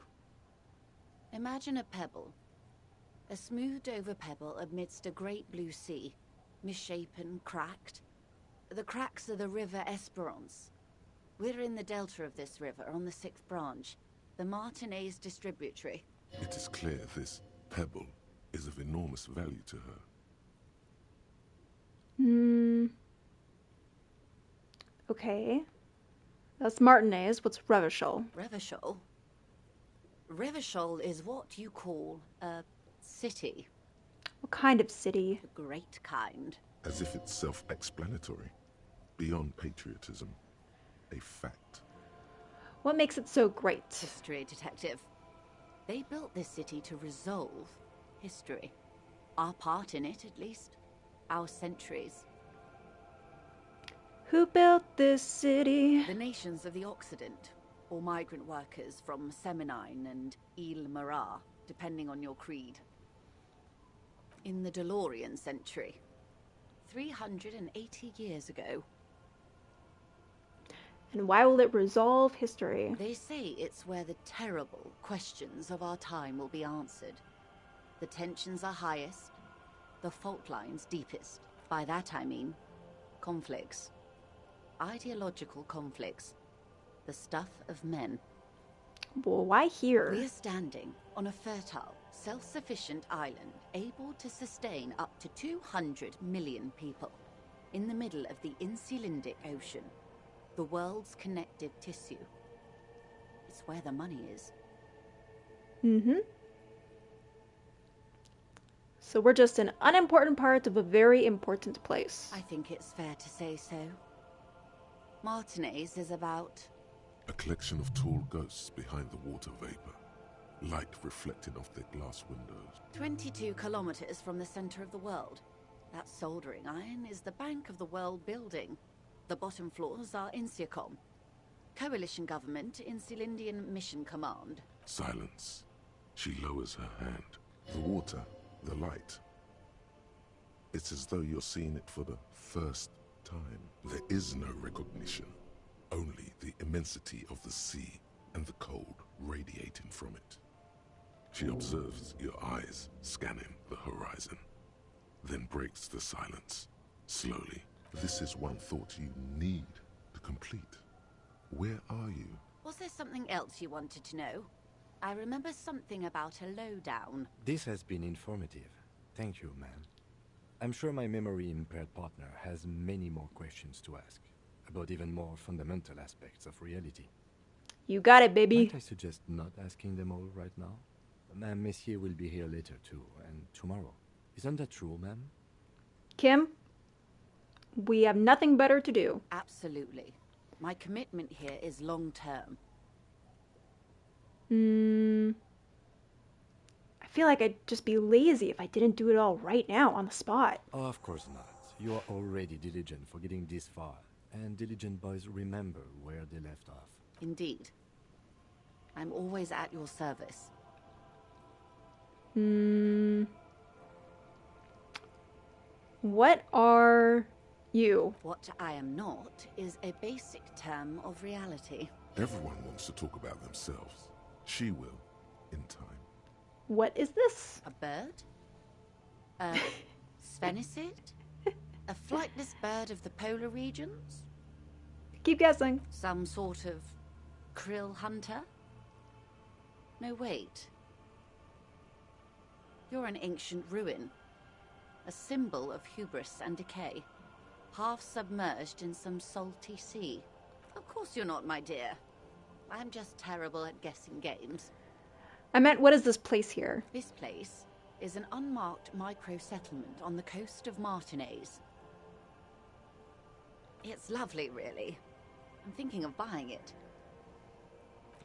[SPEAKER 8] Imagine a pebble. A smoothed over pebble amidst a great blue sea. Misshapen, cracked. The cracks are the River Esperance. We're in the delta of this river, on the 6th branch. The Martinez distributary.
[SPEAKER 10] It is clear this pebble is of enormous value to her.
[SPEAKER 9] Okay. That's Martinez. What's Revachol?
[SPEAKER 8] Revachol? Revachol is what you call a city.
[SPEAKER 9] What kind of city?
[SPEAKER 8] The great kind.
[SPEAKER 10] As if it's self-explanatory. Beyond patriotism. A fact.
[SPEAKER 9] What makes it so great?
[SPEAKER 8] History detective. They built this city to resolve history. Our part in it, at least. Our centuries.
[SPEAKER 9] Who built this city?
[SPEAKER 8] The nations of the Occident, or migrant workers from Seminine and Ile-Marat, depending on your creed. In the DeLorean century, 380 years ago.
[SPEAKER 9] And why will it resolve history?
[SPEAKER 8] They say it's where the terrible questions of our time will be answered. The tensions are highest, the fault lines deepest. By that I mean conflicts. Ideological conflicts. The stuff of men.
[SPEAKER 9] Well, why here?
[SPEAKER 8] We're standing on a fertile, self-sufficient island, able to sustain up to 200 million people, in the middle of the Insulindic Ocean, the world's connective tissue. It's where the money is.
[SPEAKER 9] So we're just an unimportant part of a very important place.
[SPEAKER 8] I think it's fair to say so. Martinez is about...
[SPEAKER 10] A collection of tall ghosts behind the water vapor. Light reflecting off their glass windows.
[SPEAKER 8] 22 kilometers from the center of the world. That soldering iron is the bank of the world building. The bottom floors are Insiacom. Coalition government, Insulindian Mission Command.
[SPEAKER 10] Silence. She lowers her hand. The water, the light. It's as though you're seeing it for the first time. There is no recognition. Only the immensity of the sea and the cold radiating from it. She observes your eyes scanning the horizon, then breaks the silence, slowly. This is one thought you need to complete. Where are you?
[SPEAKER 8] Was there something else you wanted to know? I remember something about a lowdown.
[SPEAKER 2] This has been informative. Thank you, ma'am. I'm sure my memory-impaired partner has many more questions to ask, about even more fundamental aspects of reality.
[SPEAKER 9] You got it, baby.
[SPEAKER 2] Might I suggest not asking them all right now? Ma'am, Messier will be here later too, and tomorrow. Isn't that true, ma'am?
[SPEAKER 9] Kim, we have nothing better to do.
[SPEAKER 8] Absolutely. My commitment here is long-term.
[SPEAKER 9] I feel like I'd just be lazy if I didn't do it all right now on the spot.
[SPEAKER 2] Oh, of course not. You are already diligent for getting this far, and diligent boys remember where they left off.
[SPEAKER 8] Indeed. I'm always at your service.
[SPEAKER 9] What are you?
[SPEAKER 8] What I am not is a basic term of reality.
[SPEAKER 10] Everyone wants to talk about themselves. She will, in time.
[SPEAKER 9] What is this?
[SPEAKER 8] A bird? A sphenicid? A flightless bird of the polar regions?
[SPEAKER 9] Keep guessing.
[SPEAKER 8] Some sort of krill hunter? No, wait. You're an ancient ruin. A symbol of hubris and decay. Half submerged in some salty sea. Of course you're not, my dear. I'm just terrible at guessing games.
[SPEAKER 9] I meant, what is this place here?
[SPEAKER 8] This place is an unmarked micro-settlement on the coast of Martinez. It's lovely, really. I'm thinking of buying it.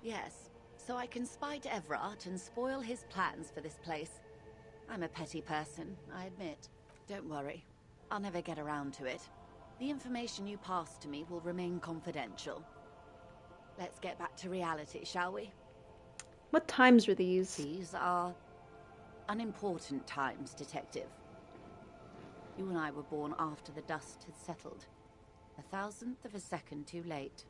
[SPEAKER 8] Yes, so I can spite Everard and spoil his plans for this place. I'm a petty person, I admit. Don't worry. I'll never get around to it. The information you pass to me will remain confidential. Let's get back to reality, shall we?
[SPEAKER 9] What times are these?
[SPEAKER 8] These are unimportant times, Detective. You and I were born after the dust had settled. 1,000th of a second too late.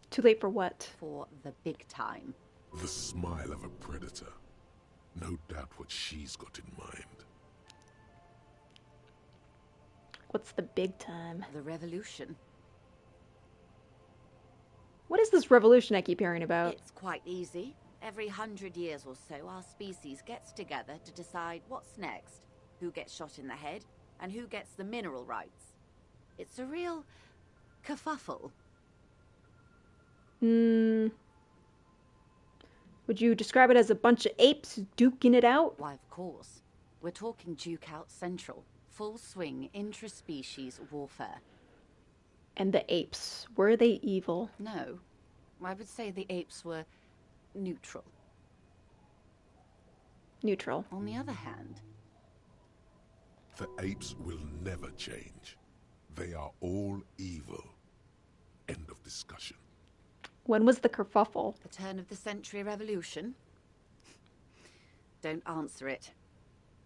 [SPEAKER 9] Too late for what?
[SPEAKER 8] For the big time.
[SPEAKER 10] The smile of a predator. No doubt what she's got in mind.
[SPEAKER 9] What's the big time?
[SPEAKER 8] The revolution.
[SPEAKER 9] What is this revolution I keep hearing about?
[SPEAKER 8] It's quite easy. Every 100 years or so, our species gets together to decide what's next, who gets shot in the head, and who gets the mineral rights. It's a real kerfuffle.
[SPEAKER 9] Would you describe it as a bunch of apes duking it out?
[SPEAKER 8] Why, of course. We're talking Duke Out Central. Full swing intraspecies warfare.
[SPEAKER 9] And the apes, were they evil?
[SPEAKER 8] No. I would say the apes were neutral.
[SPEAKER 9] Neutral.
[SPEAKER 8] On the other hand...
[SPEAKER 10] The apes will never change. They are all evil. End of discussion.
[SPEAKER 9] When was the kerfuffle?
[SPEAKER 8] The turn of the century revolution? Don't answer it.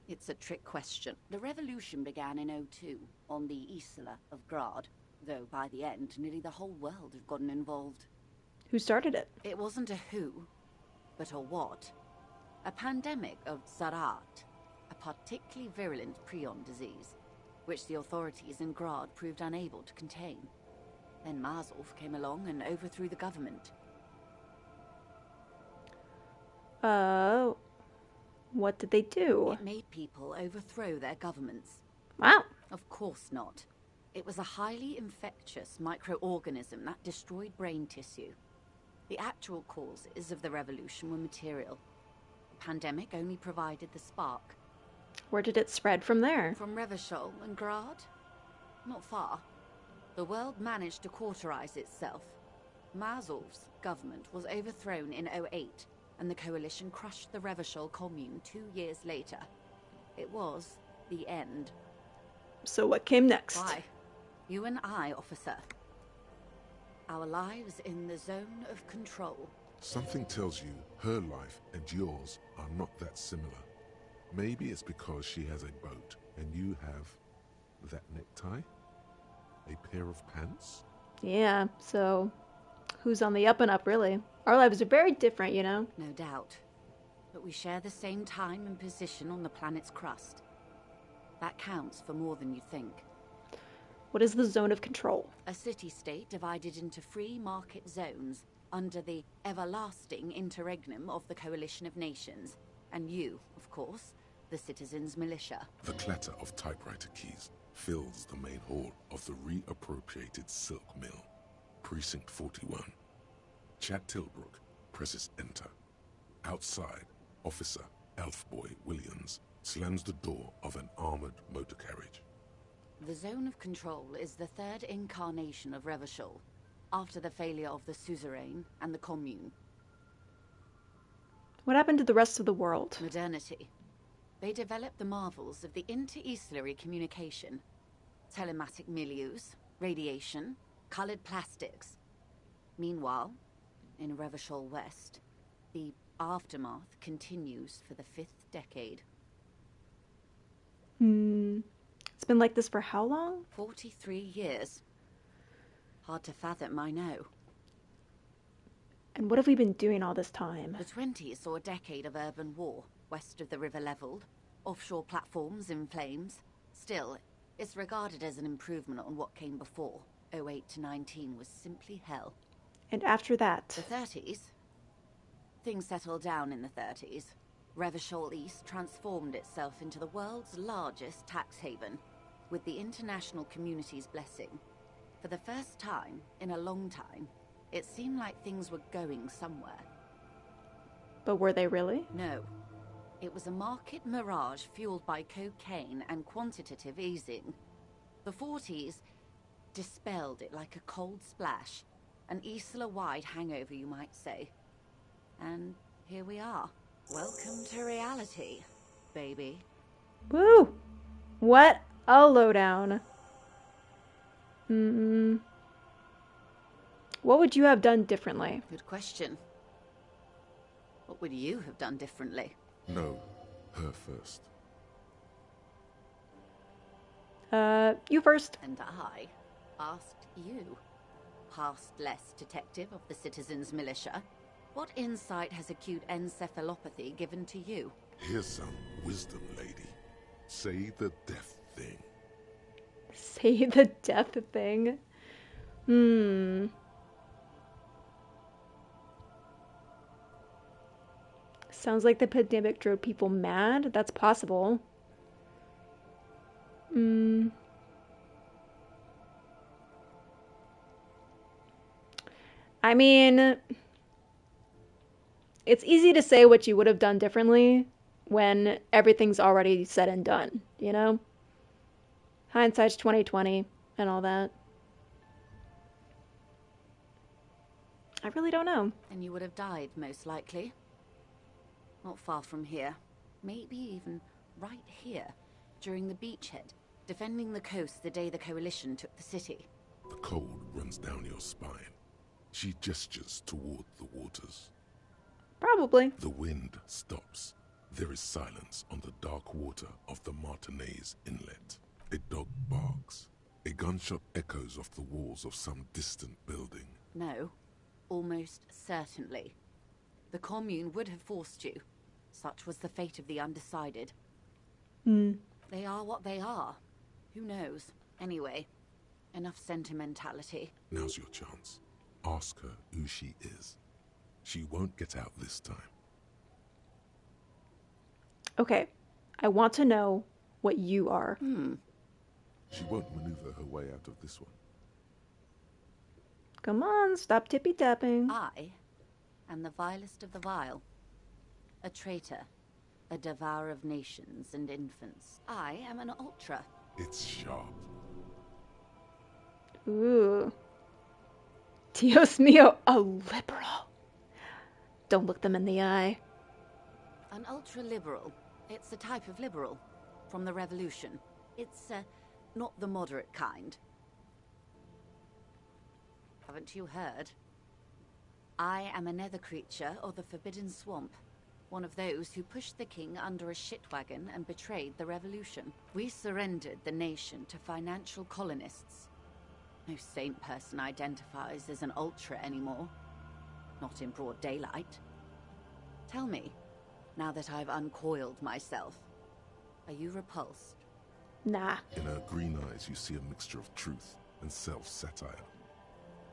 [SPEAKER 8] It's a trick question. The revolution began in '02 on the Isla of Grad, though by the end, nearly the whole world had gotten involved.
[SPEAKER 9] Who started it?
[SPEAKER 8] It wasn't a who, but a what. A pandemic of Zarat, a particularly virulent prion disease, which the authorities in Grad proved unable to contain. Then Mazov came along and overthrew the government.
[SPEAKER 9] What did they do?
[SPEAKER 8] It made people overthrow their governments.
[SPEAKER 9] Wow.
[SPEAKER 8] Of course not. It was a highly infectious microorganism that destroyed brain tissue. The actual causes of the revolution were material. The pandemic only provided the spark.
[SPEAKER 9] Where did it spread from there?
[SPEAKER 8] From Revachol and Grad? Not far. The world managed to cauterize itself. Mazov's government was overthrown in '08, and the coalition crushed the Revachol commune 2 years later. It was the end.
[SPEAKER 9] So what came next?
[SPEAKER 8] Why? You and I, officer. Our lives in the zone of control.
[SPEAKER 10] Something tells you her life and yours are not that similar. Maybe it's because she has a boat and you have that necktie? A pair of pants?
[SPEAKER 9] Yeah, so who's on the up and up, really? Our lives are very different, you know?
[SPEAKER 8] No doubt. But we share the same time and position on the planet's crust. That counts for more than you think.
[SPEAKER 9] What is the zone of control?
[SPEAKER 8] A city-state divided into free market zones under the everlasting interregnum of the Coalition of Nations. And you, of course, the Citizens' Militia.
[SPEAKER 10] The clatter of typewriter keys fills the main hall of the reappropriated silk mill. Precinct 41. Chad Tilbrook presses enter. Outside, Officer Elfboy Williams slams the door of an armored motor carriage.
[SPEAKER 8] The Zone of Control is the third incarnation of Revachol, after the failure of the Suzerain and the Commune.
[SPEAKER 9] What happened to the rest of the world?
[SPEAKER 8] Modernity. They developed the marvels of the inter-eastlery communication. Telematic milieus, radiation, colored plastics. Meanwhile, in Revachol West, the aftermath continues for the 5th decade.
[SPEAKER 9] It's been like this for how long?
[SPEAKER 8] 43 years. Hard to fathom, I know.
[SPEAKER 9] And what have we been doing all this time?
[SPEAKER 8] The 20s saw a decade of urban war, west of the river leveled, offshore platforms in flames. Still, it's regarded as an improvement on what came before. 08 to 19 was simply hell.
[SPEAKER 9] And after that?
[SPEAKER 8] The 30s? Things settled down in the 30s. Revachol East transformed itself into the world's largest tax haven, with the international community's blessing. For the first time in a long time, it seemed like things were going somewhere.
[SPEAKER 9] But were they really?
[SPEAKER 8] No. It was a market mirage fueled by cocaine and quantitative easing. The 40s dispelled it like a cold splash, an Isla-wide hangover, you might say. And here we are. Welcome to reality, baby.
[SPEAKER 9] Woo! What a lowdown. What would you have done differently?
[SPEAKER 8] Good question. What would you have done differently?
[SPEAKER 10] No, her first.
[SPEAKER 9] You first.
[SPEAKER 8] And I asked you, past-less detective of the Citizens' Militia, what insight has acute encephalopathy given to you?
[SPEAKER 10] Here's some wisdom, lady. Say the death thing.
[SPEAKER 9] Say the death thing? Sounds like the pandemic drove people mad. That's possible. I mean, it's easy to say what you would have done differently when everything's already said and done, you know? Hindsight's 20/20 and all that. I really don't know.
[SPEAKER 8] And you would have died, most likely. Not far from here. Maybe even right here, during the beachhead, defending the coast the day the Coalition took the city.
[SPEAKER 10] The cold runs down your spine. She gestures toward the waters.
[SPEAKER 9] Probably.
[SPEAKER 10] The wind stops. There is silence on the dark water of the Martinez Inlet. A dog barks. A gunshot echoes off the walls of some distant building.
[SPEAKER 8] No, almost certainly. The Commune would have forced you. Such was the fate of the undecided. They are what they are. Who knows? Anyway, enough sentimentality.
[SPEAKER 10] Now's your chance. Ask her who she is. She won't get out this time.
[SPEAKER 9] Okay, I want to know what you are.
[SPEAKER 10] She won't maneuver her way out of this one.
[SPEAKER 9] Come on, stop tippy-tapping.
[SPEAKER 8] I am the vilest of the vile. A traitor. A devourer of nations and infants. I am an ultra.
[SPEAKER 10] It's sharp.
[SPEAKER 9] Ooh. Dios mío, a liberal. Don't look them in the eye.
[SPEAKER 8] An ultra-liberal. It's a type of liberal. from the revolution. It's, not the moderate kind. Haven't you heard? I am a nether creature of the Forbidden Swamp. One of those who pushed the king under a shit wagon and betrayed the revolution. We surrendered the nation to financial colonists. No sane person identifies as an ultra anymore. Not in broad daylight. Tell me, now that I've uncoiled myself, are you repulsed?
[SPEAKER 9] Nah.
[SPEAKER 10] In her green eyes, you see a mixture of truth and self-satire.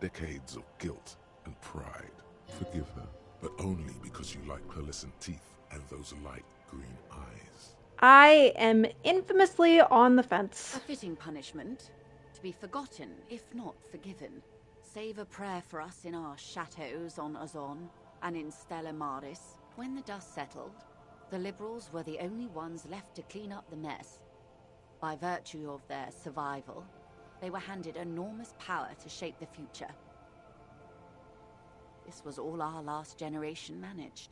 [SPEAKER 10] Decades of guilt and pride. Forgive her, but only because you like pearlescent teeth and those light green eyes.
[SPEAKER 9] I am infamously on the fence.
[SPEAKER 8] A fitting punishment, to be forgotten, if not forgiven. Save a prayer for us in our chateaus on Azon and in Stella Maris. When the dust settled, the Liberals were the only ones left to clean up the mess. By virtue of their survival, they were handed enormous power to shape the future. This was all our last generation managed.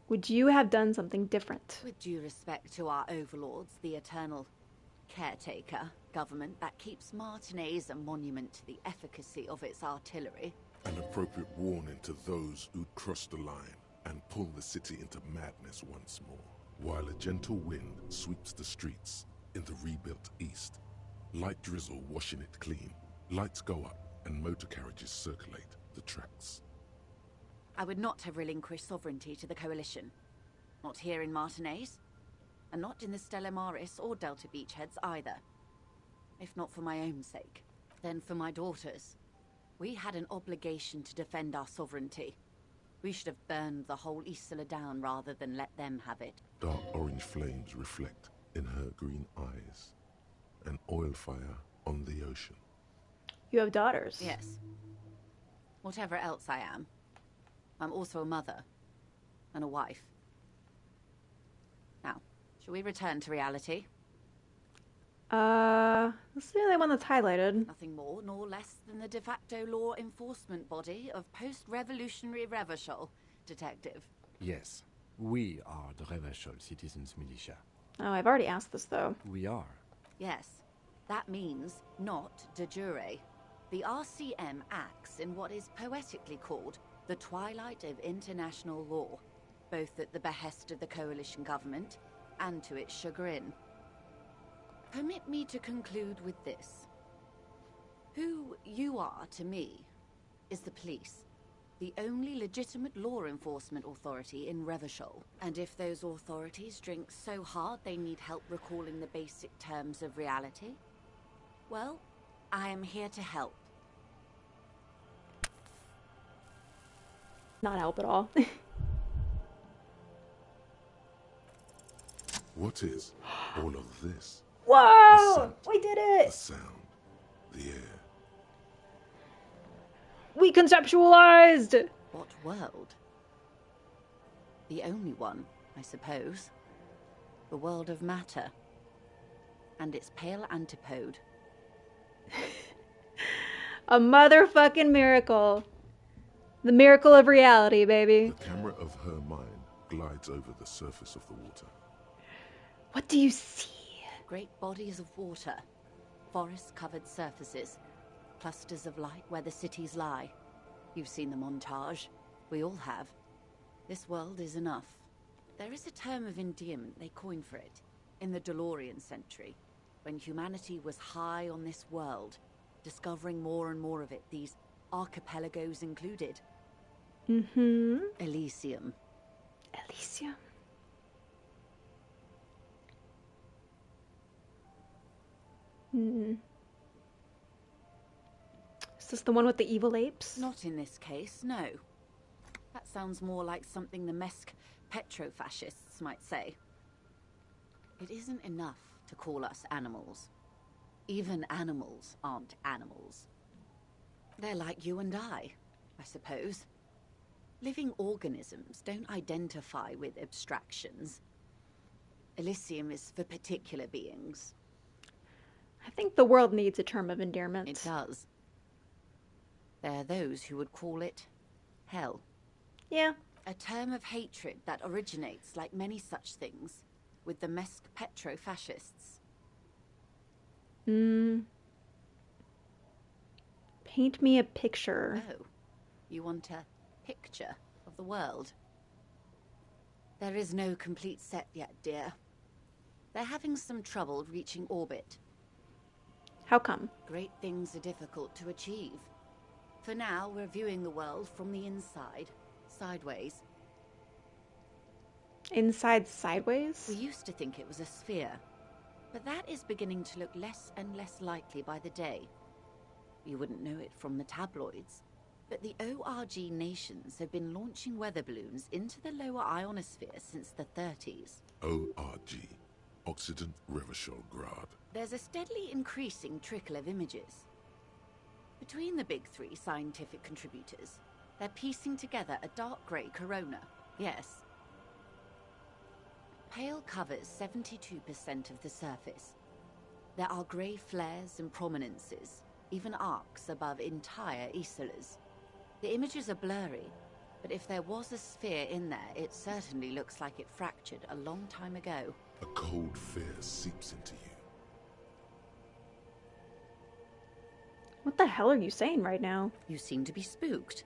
[SPEAKER 9] Would you have done something different?
[SPEAKER 8] With due respect to our overlords, the eternal caretaker government that keeps Martinez a monument to the efficacy of its artillery.
[SPEAKER 10] An appropriate warning to those who'd cross the line and pull the city into madness once more. While a gentle wind sweeps the streets in the rebuilt east, light drizzle washing it clean, lights go up and motor carriages circulate the tracks.
[SPEAKER 8] I would not have relinquished sovereignty to the Coalition. Not here in Martinez, and not in the Stella Maris or Delta Beachheads either. If not for my own sake, then for my daughters. We had an obligation to defend our sovereignty. We should have burned the whole Isola down rather than let them have it.
[SPEAKER 10] Dark orange flames reflect in her green eyes. An oil fire on the ocean.
[SPEAKER 9] You have daughters.
[SPEAKER 8] Yes. Whatever else I am, I'm also a mother and a wife. Now, shall we return to reality?
[SPEAKER 9] This is the only one that's highlighted.
[SPEAKER 8] Nothing more nor less than the de facto law enforcement body of post-revolutionary Revachol, Detective.
[SPEAKER 2] Yes, we are the Revachol Citizens Militia.
[SPEAKER 9] Oh, I've already asked this, though.
[SPEAKER 2] We are.
[SPEAKER 8] Yes, that means not de jure. The RCM acts in what is poetically called the twilight of international law, both at the behest of the coalition government and to its chagrin. Permit me to conclude with this. Who you are to me is the police, the only legitimate law enforcement authority in Revachol. And if those authorities drink so hard they need help recalling the basic terms of reality, well, I am here to help.
[SPEAKER 9] Not help at all.
[SPEAKER 10] What is all of this?
[SPEAKER 9] Whoa! We did it!
[SPEAKER 10] The sound, the air.
[SPEAKER 9] We conceptualized!
[SPEAKER 8] What world? The only one, I suppose. The world of matter. And its pale antipode.
[SPEAKER 9] A motherfucking miracle. The miracle of reality, baby.
[SPEAKER 10] The camera of her mind glides over the surface of the water.
[SPEAKER 9] What do you see?
[SPEAKER 8] Great bodies of water, forest-covered surfaces, clusters of light where the cities lie. You've seen the montage. We all have. This world is enough. There is a term of endearment they coined for it, in the DeLorean century, when humanity was high on this world, discovering more and more of it, these archipelagos included.
[SPEAKER 9] Mm-hmm.
[SPEAKER 8] Elysium.
[SPEAKER 9] Elysium. Hmm. Is this the one with the evil apes?
[SPEAKER 8] Not in this case, no. That sounds more like something the Mesk petrofascists might say. It isn't enough to call us animals. Even animals aren't animals. They're like you and I suppose. Living organisms don't identify with abstractions. Elysium is for particular beings.
[SPEAKER 9] I think the world needs a term of endearment.
[SPEAKER 8] It does. There are those who would call it hell.
[SPEAKER 9] Yeah.
[SPEAKER 8] A term of hatred that originates, like many such things, with the Mesk petro-fascists.
[SPEAKER 9] Paint me a picture.
[SPEAKER 8] Oh, you want a picture of the world? There is no complete set yet, dear. They're having some trouble reaching orbit.
[SPEAKER 9] How come?
[SPEAKER 8] Great things are difficult to achieve. For now, we're viewing the world from the inside, sideways.
[SPEAKER 9] Inside sideways?
[SPEAKER 8] We used to think it was a sphere, but that is beginning to look less and less likely by the day. You wouldn't know it from the tabloids, but the ORG nations have been launching weather balloons into the lower ionosphere since the 30s.
[SPEAKER 10] ORG, Occident Revachol Grad.
[SPEAKER 8] There's a steadily increasing trickle of images. Between the big three scientific contributors, they're piecing together a dark grey corona. Yes. Pale covers 72% of the surface. There are grey flares and prominences, even arcs above entire isolas. The images are blurry, but if there was a sphere in there, it certainly looks like it fractured a long time ago.
[SPEAKER 10] A cold fear seeps into you.
[SPEAKER 9] What the hell are you saying right now?
[SPEAKER 8] You seem to be spooked.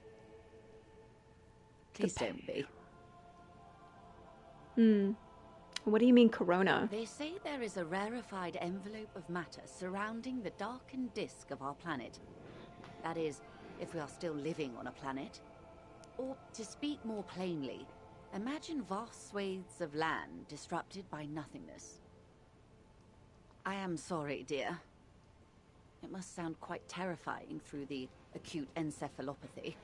[SPEAKER 8] Please don't be.
[SPEAKER 9] What do you mean, corona?
[SPEAKER 8] They say there is a rarefied envelope of matter surrounding the darkened disk of our planet. That is, if we are still living on a planet. Or, to speak more plainly, imagine vast swathes of land disrupted by nothingness. I am sorry, dear. It must sound quite terrifying through the acute encephalopathy.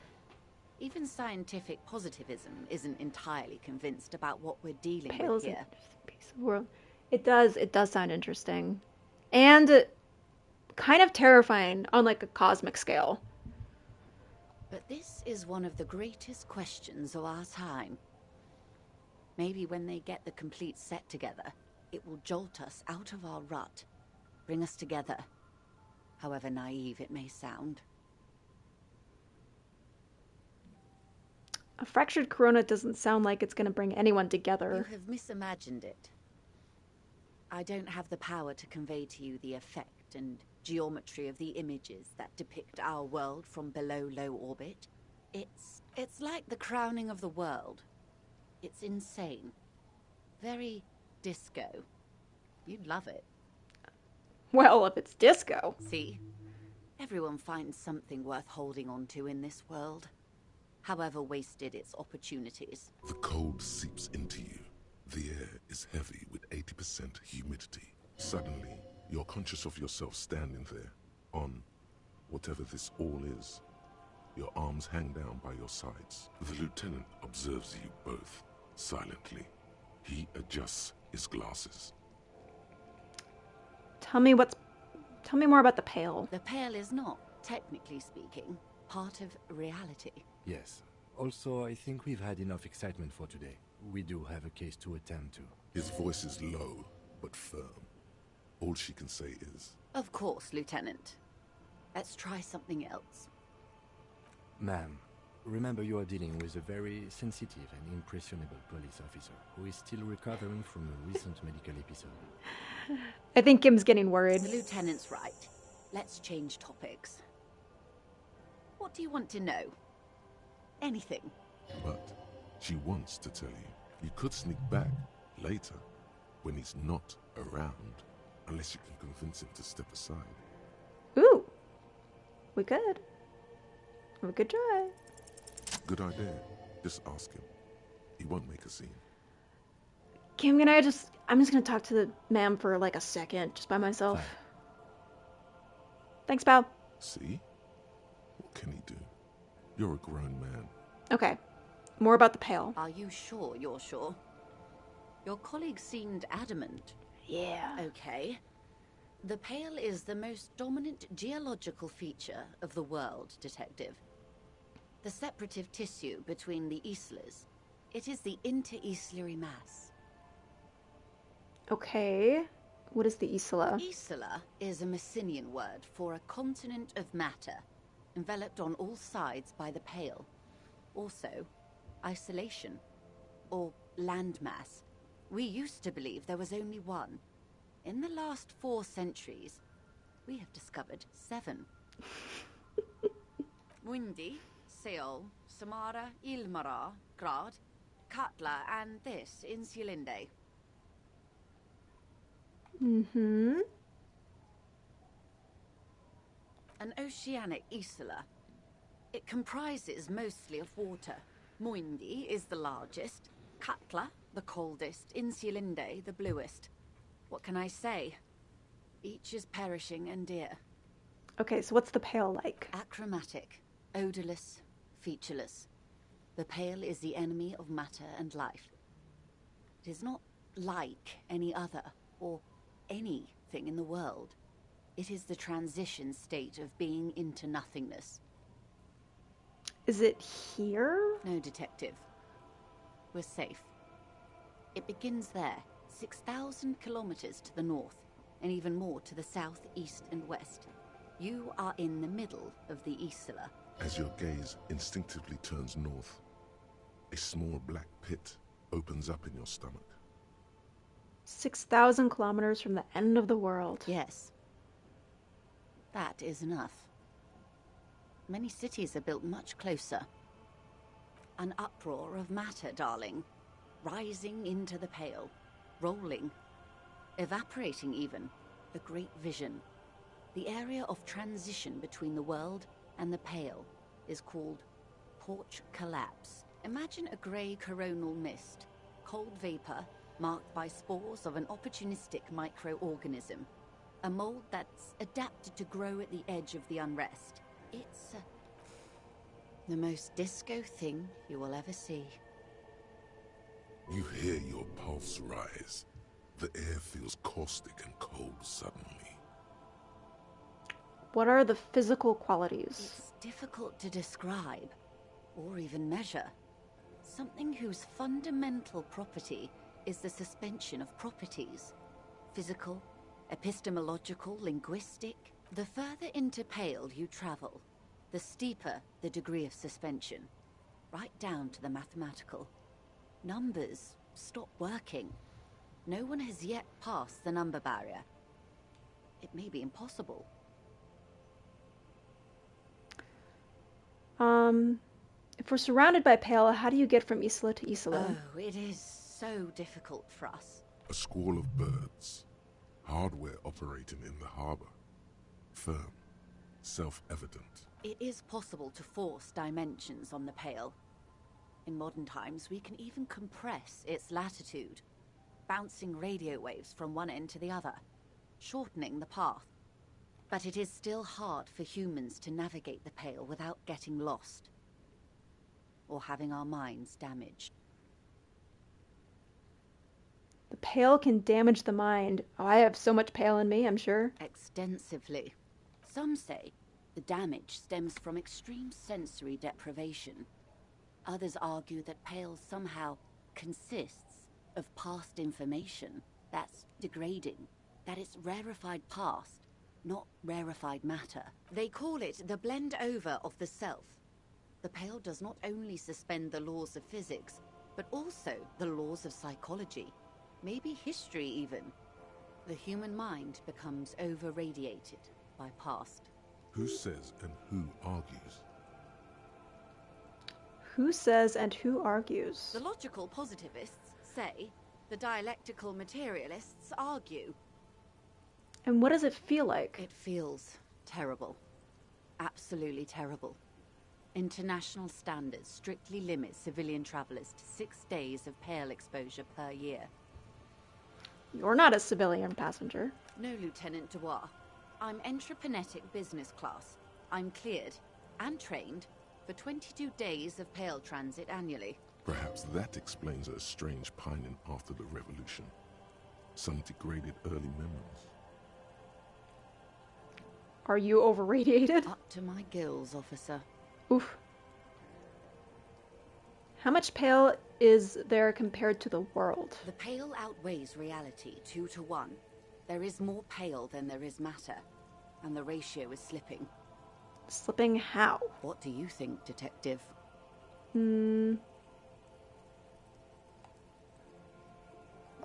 [SPEAKER 8] Even scientific positivism isn't entirely convinced about what we're dealing with here.
[SPEAKER 9] Piece of world. It does sound interesting. And kind of terrifying on like a cosmic scale.
[SPEAKER 8] But this is one of the greatest questions of our time. Maybe when they get the complete set together, it will jolt us out of our rut, bring us together, however naive it may sound.
[SPEAKER 9] A fractured corona doesn't sound like it's going to bring anyone together.
[SPEAKER 8] You have misimagined it. I don't have the power to convey to you the effect and geometry of the images that depict our world from below low orbit. It's like the crowning of the world. It's insane. Very disco. You'd love it.
[SPEAKER 9] Well, if it's disco.
[SPEAKER 8] See? Everyone finds something worth holding on to in this world, however wasted its opportunities.
[SPEAKER 10] The cold seeps into you. The air is heavy with 80% humidity. Suddenly, you're conscious of yourself standing there, on whatever this all is. Your arms hang down by your sides. The lieutenant observes you both, silently. He adjusts his glasses.
[SPEAKER 9] Tell me more about the Pale.
[SPEAKER 8] The Pale is not, technically speaking, part of reality.
[SPEAKER 2] Yes. Also, I think we've had enough excitement for today. We do have a case to attend to.
[SPEAKER 10] His voice is low, but firm. All she can say is...
[SPEAKER 8] Of course, Lieutenant. Let's try something else.
[SPEAKER 2] Ma'am, remember you are dealing with a very sensitive and impressionable police officer who is still recovering from a recent medical episode.
[SPEAKER 9] I think Kim's getting worried.
[SPEAKER 8] The Lieutenant's right. Let's change topics. What do you want to know? Anything.
[SPEAKER 10] But she wants to tell you. You could sneak back later when he's not around, unless you can convince him to step aside.
[SPEAKER 9] Ooh. We could. We could try.
[SPEAKER 10] Good idea. Just ask him. He won't make a scene.
[SPEAKER 9] Kim, I'm just gonna talk to the ma'am for like a second, just by myself.
[SPEAKER 2] Fine.
[SPEAKER 9] Thanks, pal.
[SPEAKER 10] See? What can he do? You're a grown man.
[SPEAKER 9] Okay. More about the Pale.
[SPEAKER 8] Are you sure you're sure? Your colleague seemed adamant.
[SPEAKER 9] Yeah.
[SPEAKER 8] Okay. The Pale is the most dominant geological feature of the world, Detective. The separative tissue between the islas. It is the interinsulary mass.
[SPEAKER 9] Okay. What is the Isla?
[SPEAKER 8] Isla is a Messinian word for a continent of matter, enveloped on all sides by the Pale. Also, isolation, or landmass, We used to believe there was only one. In the last 4 centuries, we have discovered 7. Muindi, Seol, Samara, Ilmara, Grad, Katla, and this, Insulinde.
[SPEAKER 9] Mm-hmm.
[SPEAKER 8] An oceanic isla. It comprises mostly of water. Muindi is the largest, Katla the coldest, Insulinde the bluest. What can I say? Each is perishing and dear.
[SPEAKER 9] Okay, so what's the Pale like?
[SPEAKER 8] Achromatic, odorless, featureless. The Pale is the enemy of matter and life. It is not like any other, or anything in the world. It is the transition state of being into nothingness.
[SPEAKER 9] Is it here?
[SPEAKER 8] No, detective. We're safe. It begins there, 6,000 kilometers to the north, and even more to the south, east, and west. You are in the middle of the Isla.
[SPEAKER 10] As your gaze instinctively turns north, a small black pit opens up in your stomach.
[SPEAKER 9] 6,000 kilometers from the end of the world.
[SPEAKER 8] Yes. That is enough. Many cities are built much closer. An uproar of matter, darling. Rising into the Pale. Rolling. Evaporating even. A great vision. The area of transition between the world and the Pale is called porch collapse. Imagine a grey coronal mist. Cold vapor marked by spores of an opportunistic microorganism. A mold that's adapted to grow at the edge of the unrest. It's the most disco thing you will ever see.
[SPEAKER 10] You hear your pulse rise. The air feels caustic and cold suddenly.
[SPEAKER 9] What are the physical qualities?
[SPEAKER 8] It's difficult to describe, or even measure. Something whose fundamental property is the suspension of properties. Physical, epistemological, linguistic. The further into Pale you travel, the steeper the degree of suspension, right down to the mathematical. Numbers stop working. No one has yet passed the number barrier. It may be impossible.
[SPEAKER 9] If we're surrounded by Pale, how do you get from Isla to Isla?
[SPEAKER 8] Oh, it is so difficult for us.
[SPEAKER 10] A squall of birds. Hardware operating in the harbor. Firm. Self-evident.
[SPEAKER 8] It is possible to force dimensions on the Pale. In modern times, we can even compress its latitude, bouncing radio waves from one end to the other, shortening the path. But it is still hard for humans to navigate the Pale without getting lost, or having our minds damaged.
[SPEAKER 9] The Pale can damage the mind. Oh, I have so much Pale in me, I'm sure.
[SPEAKER 8] Extensively. Some say the damage stems from extreme sensory deprivation. Others argue that Pale somehow consists of past information that's degrading, that it's rarefied past, not rarefied matter. They call it the blend over of the self. The Pale does not only suspend the laws of physics, but also the laws of psychology, maybe history even. The human mind becomes over-radiated by past.
[SPEAKER 10] Who says and who argues?
[SPEAKER 9] Who says and who argues?
[SPEAKER 8] The logical positivists say, the dialectical materialists argue.
[SPEAKER 9] And what does it feel like?
[SPEAKER 8] It feels terrible. Absolutely terrible. International standards strictly limit civilian travelers to 6 days of Pale exposure per year.
[SPEAKER 9] You're not a civilian passenger.
[SPEAKER 8] No, Lieutenant Dubois. I'm entreprenetic business class. I'm cleared and trained for 22 days of Pale transit annually.
[SPEAKER 10] Perhaps that explains her strange pining after the revolution. Some degraded early memories.
[SPEAKER 9] Are you over-radiated?
[SPEAKER 8] Up to my gills, officer.
[SPEAKER 9] Oof. How much Pale is there compared to the world?
[SPEAKER 8] The Pale outweighs reality 2 to 1. There is more Pale than there is matter, and the ratio is slipping.
[SPEAKER 9] Slipping how?
[SPEAKER 8] What do you think, Detective?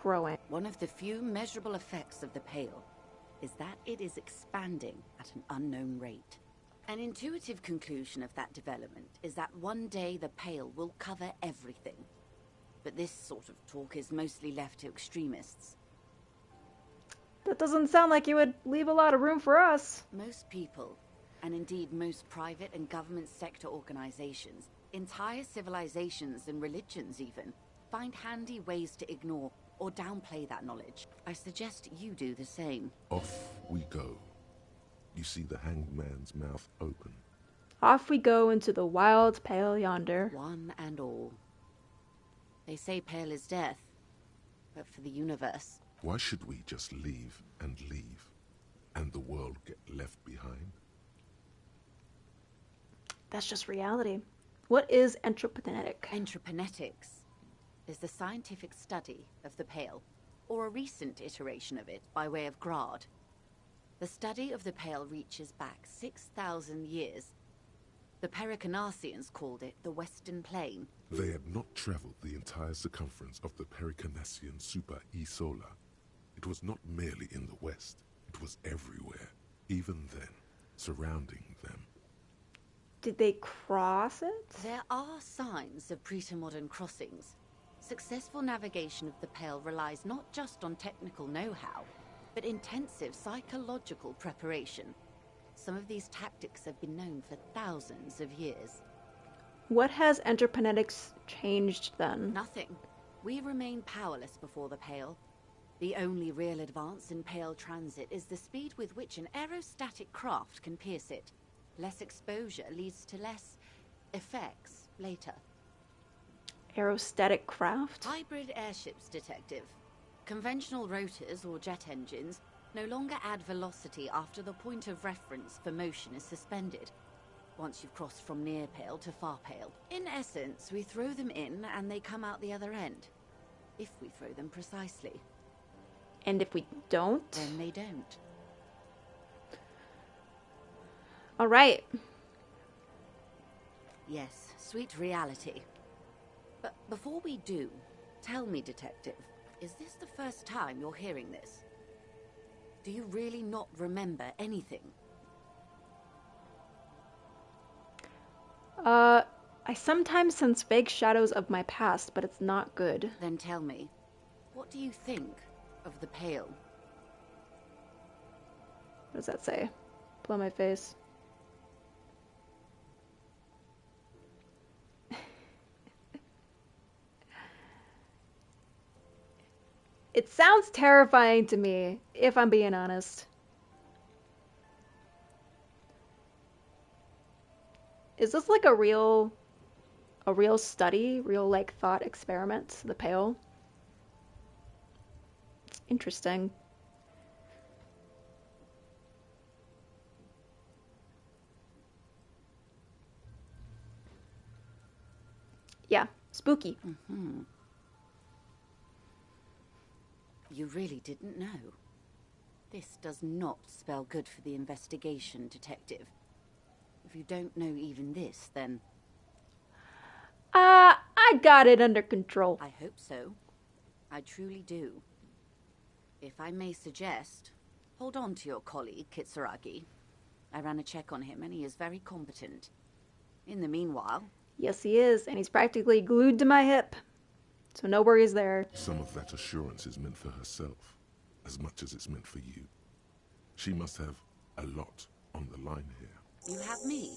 [SPEAKER 9] growing.
[SPEAKER 8] One of the few measurable effects of the Pale is that it is expanding at an unknown rate. An intuitive conclusion of that development is that one day the Pale will cover everything. But this sort of talk is mostly left to extremists.
[SPEAKER 9] That doesn't sound like you would leave a lot of room for us.
[SPEAKER 8] Most people, and indeed most private and government sector organizations, entire civilizations and religions even, find handy ways to ignore or downplay that knowledge. I suggest you do the same.
[SPEAKER 10] Off we go. You see the hanged man's mouth open.
[SPEAKER 9] Off we go into the wild Pale yonder.
[SPEAKER 8] One and all. They say Pale is death, but for the universe.
[SPEAKER 10] Why should we just leave, and the world get left behind?
[SPEAKER 9] That's just reality. What is entroponetic?
[SPEAKER 8] Entroponetics is the scientific study of the Pale, or a recent iteration of it by way of Grad. The study of the Pale reaches back 6,000 years. The Pericarnassians called it the Western Plain.
[SPEAKER 10] They had not traveled the entire circumference of the Pericarnassian Super E-Solar. It was not merely in the west, it was everywhere, even then, surrounding them.
[SPEAKER 9] Did they cross it?
[SPEAKER 8] There are signs of pre-modern crossings. Successful navigation of the Pale relies not just on technical know-how, but intensive psychological preparation. Some of these tactics have been known for thousands of years.
[SPEAKER 9] What has entroponetics changed then?
[SPEAKER 8] Nothing. We remain powerless before the Pale. The only real advance in Pale transit is the speed with which an aerostatic craft can pierce it. Less exposure leads to less effects later.
[SPEAKER 9] Aerostatic craft?
[SPEAKER 8] Hybrid airships, Detective. Conventional rotors or jet engines no longer add velocity after the point of reference for motion is suspended, once you've crossed from near Pale to far Pale. In essence, we throw them in and they come out the other end. If we throw them precisely.
[SPEAKER 9] And if we don't?
[SPEAKER 8] Then they don't.
[SPEAKER 9] All right.
[SPEAKER 8] Yes, sweet reality. But before we do, tell me, Detective, is this the first time you're hearing this? Do you really not remember anything?
[SPEAKER 9] I sometimes sense vague shadows of my past, but it's not good.
[SPEAKER 8] Then tell me, what do you think of the Pale?
[SPEAKER 9] What does that say? Blow my face. It sounds terrifying to me, if I'm being honest. Is this like a real study, real like thought experiment, the Pale? It's interesting. Yeah, spooky.
[SPEAKER 8] Mm-hmm. You really didn't know. This does not spell good for the investigation, Detective. If you don't know even this, then...
[SPEAKER 9] I got it under control.
[SPEAKER 8] I hope so. I truly do. If I may suggest, hold on to your colleague, Kitsuragi. I ran a check on him and he is very competent. In the meanwhile...
[SPEAKER 9] Yes, he is, and he's practically glued to my hip. So no worries there.
[SPEAKER 10] Some of that assurance is meant for herself, as much as it's meant for you. She must have a lot on the line here.
[SPEAKER 8] You have me.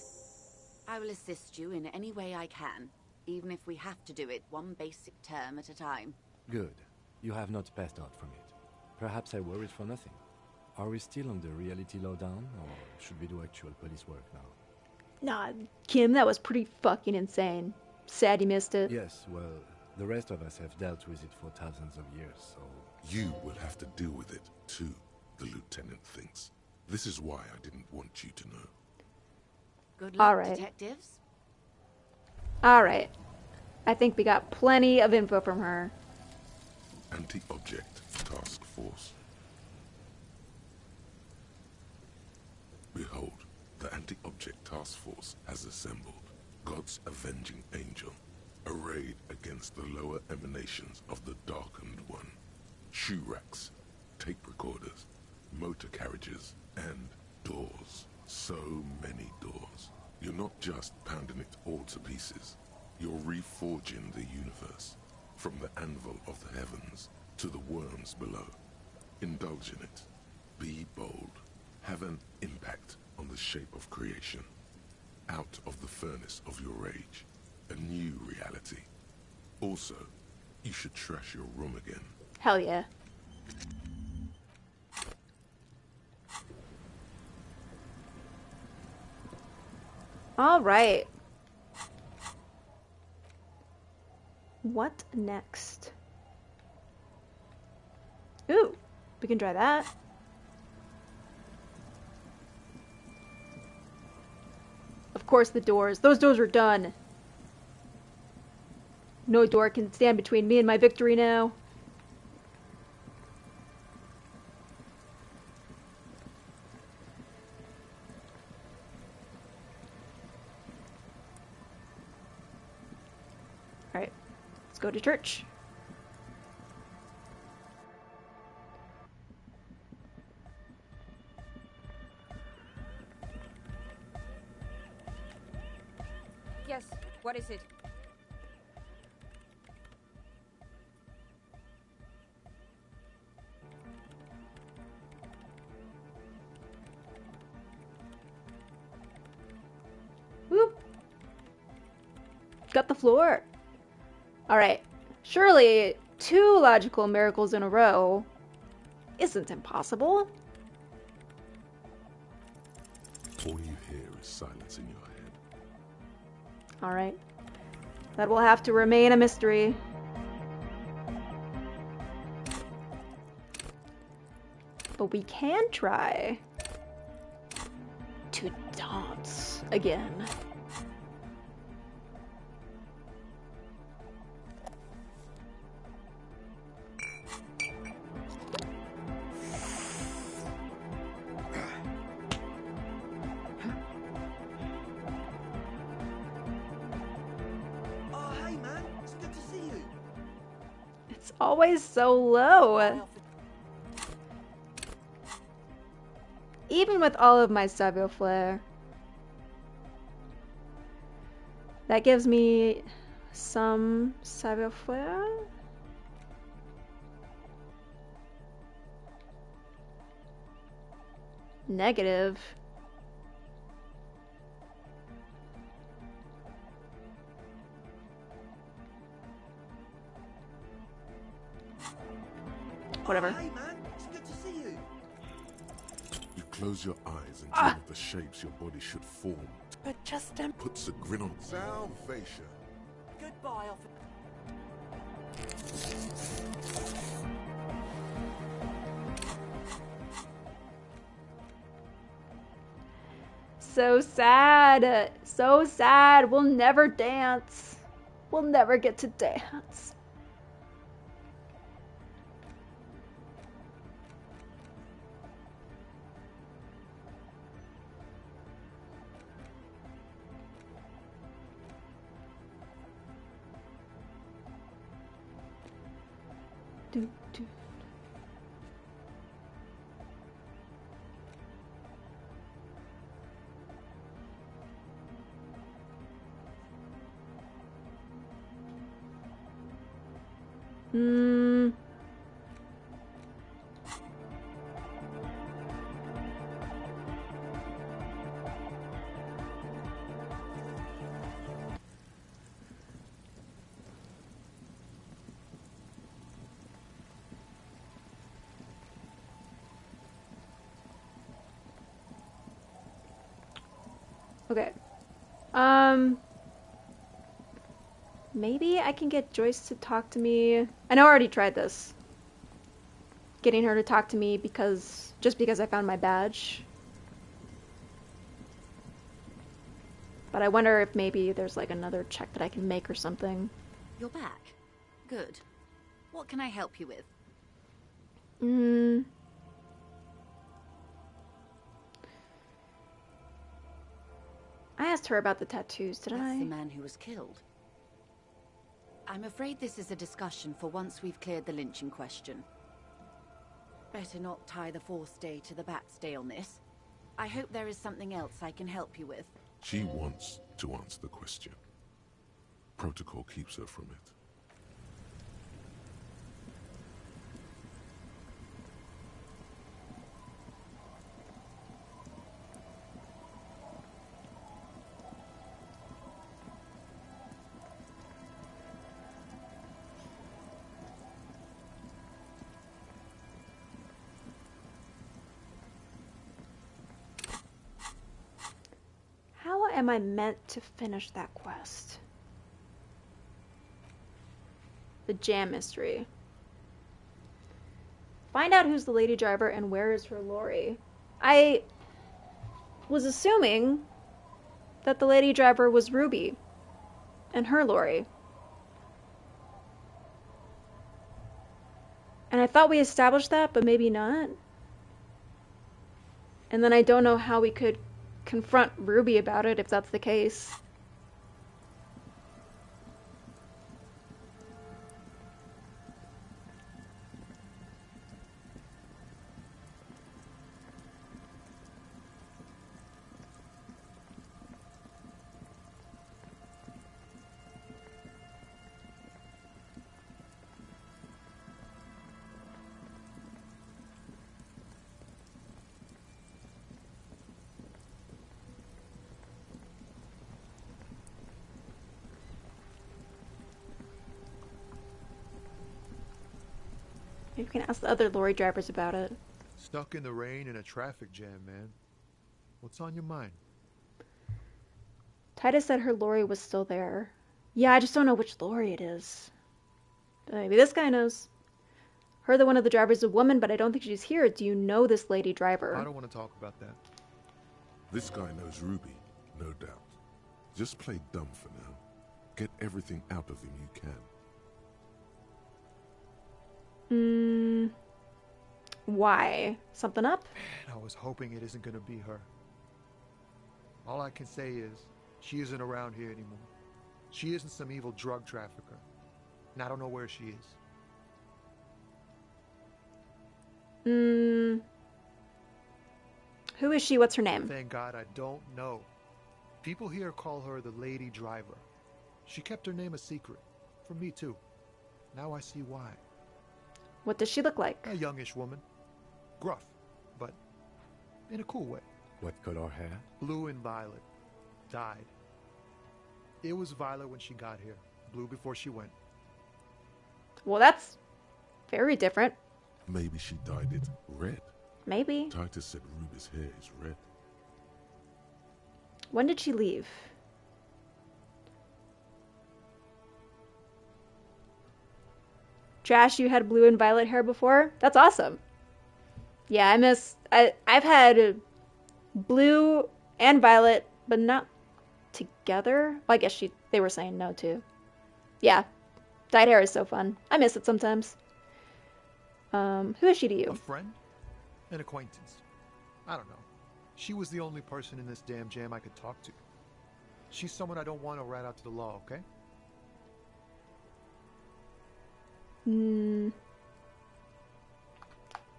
[SPEAKER 8] I will assist you in any way I can, even if we have to do it one basic term at a time.
[SPEAKER 2] Good. You have not passed out from it. Perhaps I worried for nothing. Are we still on the reality lowdown, or should we do actual police work now?
[SPEAKER 9] Nah, Kim, that was pretty fucking insane. Sad you missed it.
[SPEAKER 2] Yes, well, the rest of us have dealt with it for thousands of years, so...
[SPEAKER 10] You will have to deal with it, too, the lieutenant thinks. This is why I didn't want you to know.
[SPEAKER 8] Good luck,
[SPEAKER 9] all right.
[SPEAKER 8] Detectives.
[SPEAKER 9] All right. I think we got plenty of info from her.
[SPEAKER 10] Anti-object task force. Behold, the anti-object task force has assembled. God's avenging angel, arrayed against the lower emanations of the darkened one. shoe racks, tape recorders, motor carriages, and doors. So many doors. You're not just pounding it all to pieces. You're reforging the universe, from the anvil of the heavens to the worms below. Indulge in it. Be bold. Have an impact on the shape of creation. Out of the furnace of your rage. A new reality. Also, you should trash your room again.
[SPEAKER 9] Hell yeah. All right. What next? Ooh, we can try that. Of course, the doors. Those doors are done. No door can stand between me and my victory now. Alright, let's go to church.
[SPEAKER 19] Yes, what is it?
[SPEAKER 9] Whoop. Got the floor. Alright, surely 2 logical miracles in a row isn't impossible.
[SPEAKER 10] All you hear is silence in your head.
[SPEAKER 9] Alright. That will have to remain a mystery. But we can try to dance again. Always so low. Even with all of my savoir-faire. That gives me some savoir-faire. Negative. Whatever.
[SPEAKER 10] Hey man, it's good to see you. You close your eyes and dream of the shapes your body should form.
[SPEAKER 19] But just
[SPEAKER 10] puts a grin on salvation.
[SPEAKER 19] Goodbye, officer.
[SPEAKER 9] So sad. So sad. We'll never dance. We'll never get to dance. Okay. Maybe I can get Joyce to talk to me. I know I already tried this. Getting her to talk to me just because I found my badge. But I wonder if maybe there's like another check that I can make or something.
[SPEAKER 8] You're back. Good. What can I help you with?
[SPEAKER 9] I asked her about the tattoos, didn't I?
[SPEAKER 8] That's the man who was killed. I'm afraid this is a discussion for once we've cleared the lynching question. Better not tie the fourth day to the bat's staleness. I hope there is something else I can help you with.
[SPEAKER 6] She wants to answer the question. Protocol keeps her from it.
[SPEAKER 9] How am I meant to finish that quest? The jam mystery. Find out who's the lady driver and where is her lorry. I was assuming that the lady driver was Ruby and her lorry. And I thought we established that, but maybe not. And then I don't know how we could confront Ruby about it if that's the case. You can ask the other lorry drivers about it.
[SPEAKER 17] Stuck in the rain in a traffic jam, man. What's on your mind?
[SPEAKER 9] Titus said her lorry was still there. Yeah, I just don't know which lorry it is. Maybe this guy knows. Heard that one of the drivers is a woman, but I don't think she's here. Do you know this lady driver?
[SPEAKER 17] I don't want to talk about that.
[SPEAKER 6] This guy knows Ruby, no doubt. Just play dumb for now. Get everything out of him you can.
[SPEAKER 9] Why? Something up?
[SPEAKER 17] Man, I was hoping it isn't going to be her. All I can say is, she isn't around here anymore. She isn't some evil drug trafficker. And I don't know where she is.
[SPEAKER 9] Who is she? What's her name?
[SPEAKER 17] Thank God I don't know. People here call her the lady driver. She kept her name a secret. From me too. Now I see why.
[SPEAKER 9] What does she look like?
[SPEAKER 17] A youngish woman. Gruff, but in a cool way.
[SPEAKER 2] What color hair?
[SPEAKER 17] Blue and violet. Dyed. It was violet when she got here. Blue before she went.
[SPEAKER 9] Well, that's very different.
[SPEAKER 6] Maybe she dyed it red.
[SPEAKER 9] Maybe.
[SPEAKER 6] Titus said Ruby's hair is red.
[SPEAKER 9] When did she leave? Trash, you had blue and violet hair before? That's awesome. Yeah, I've had blue and violet, but not together. Well, I guess they were saying no too. Yeah, dyed hair is so fun. I miss it sometimes. Who is she to you?
[SPEAKER 17] A friend? An acquaintance. I don't know. She was the only person in this damn jam I could talk to. She's someone I don't want to rat out to the law, okay?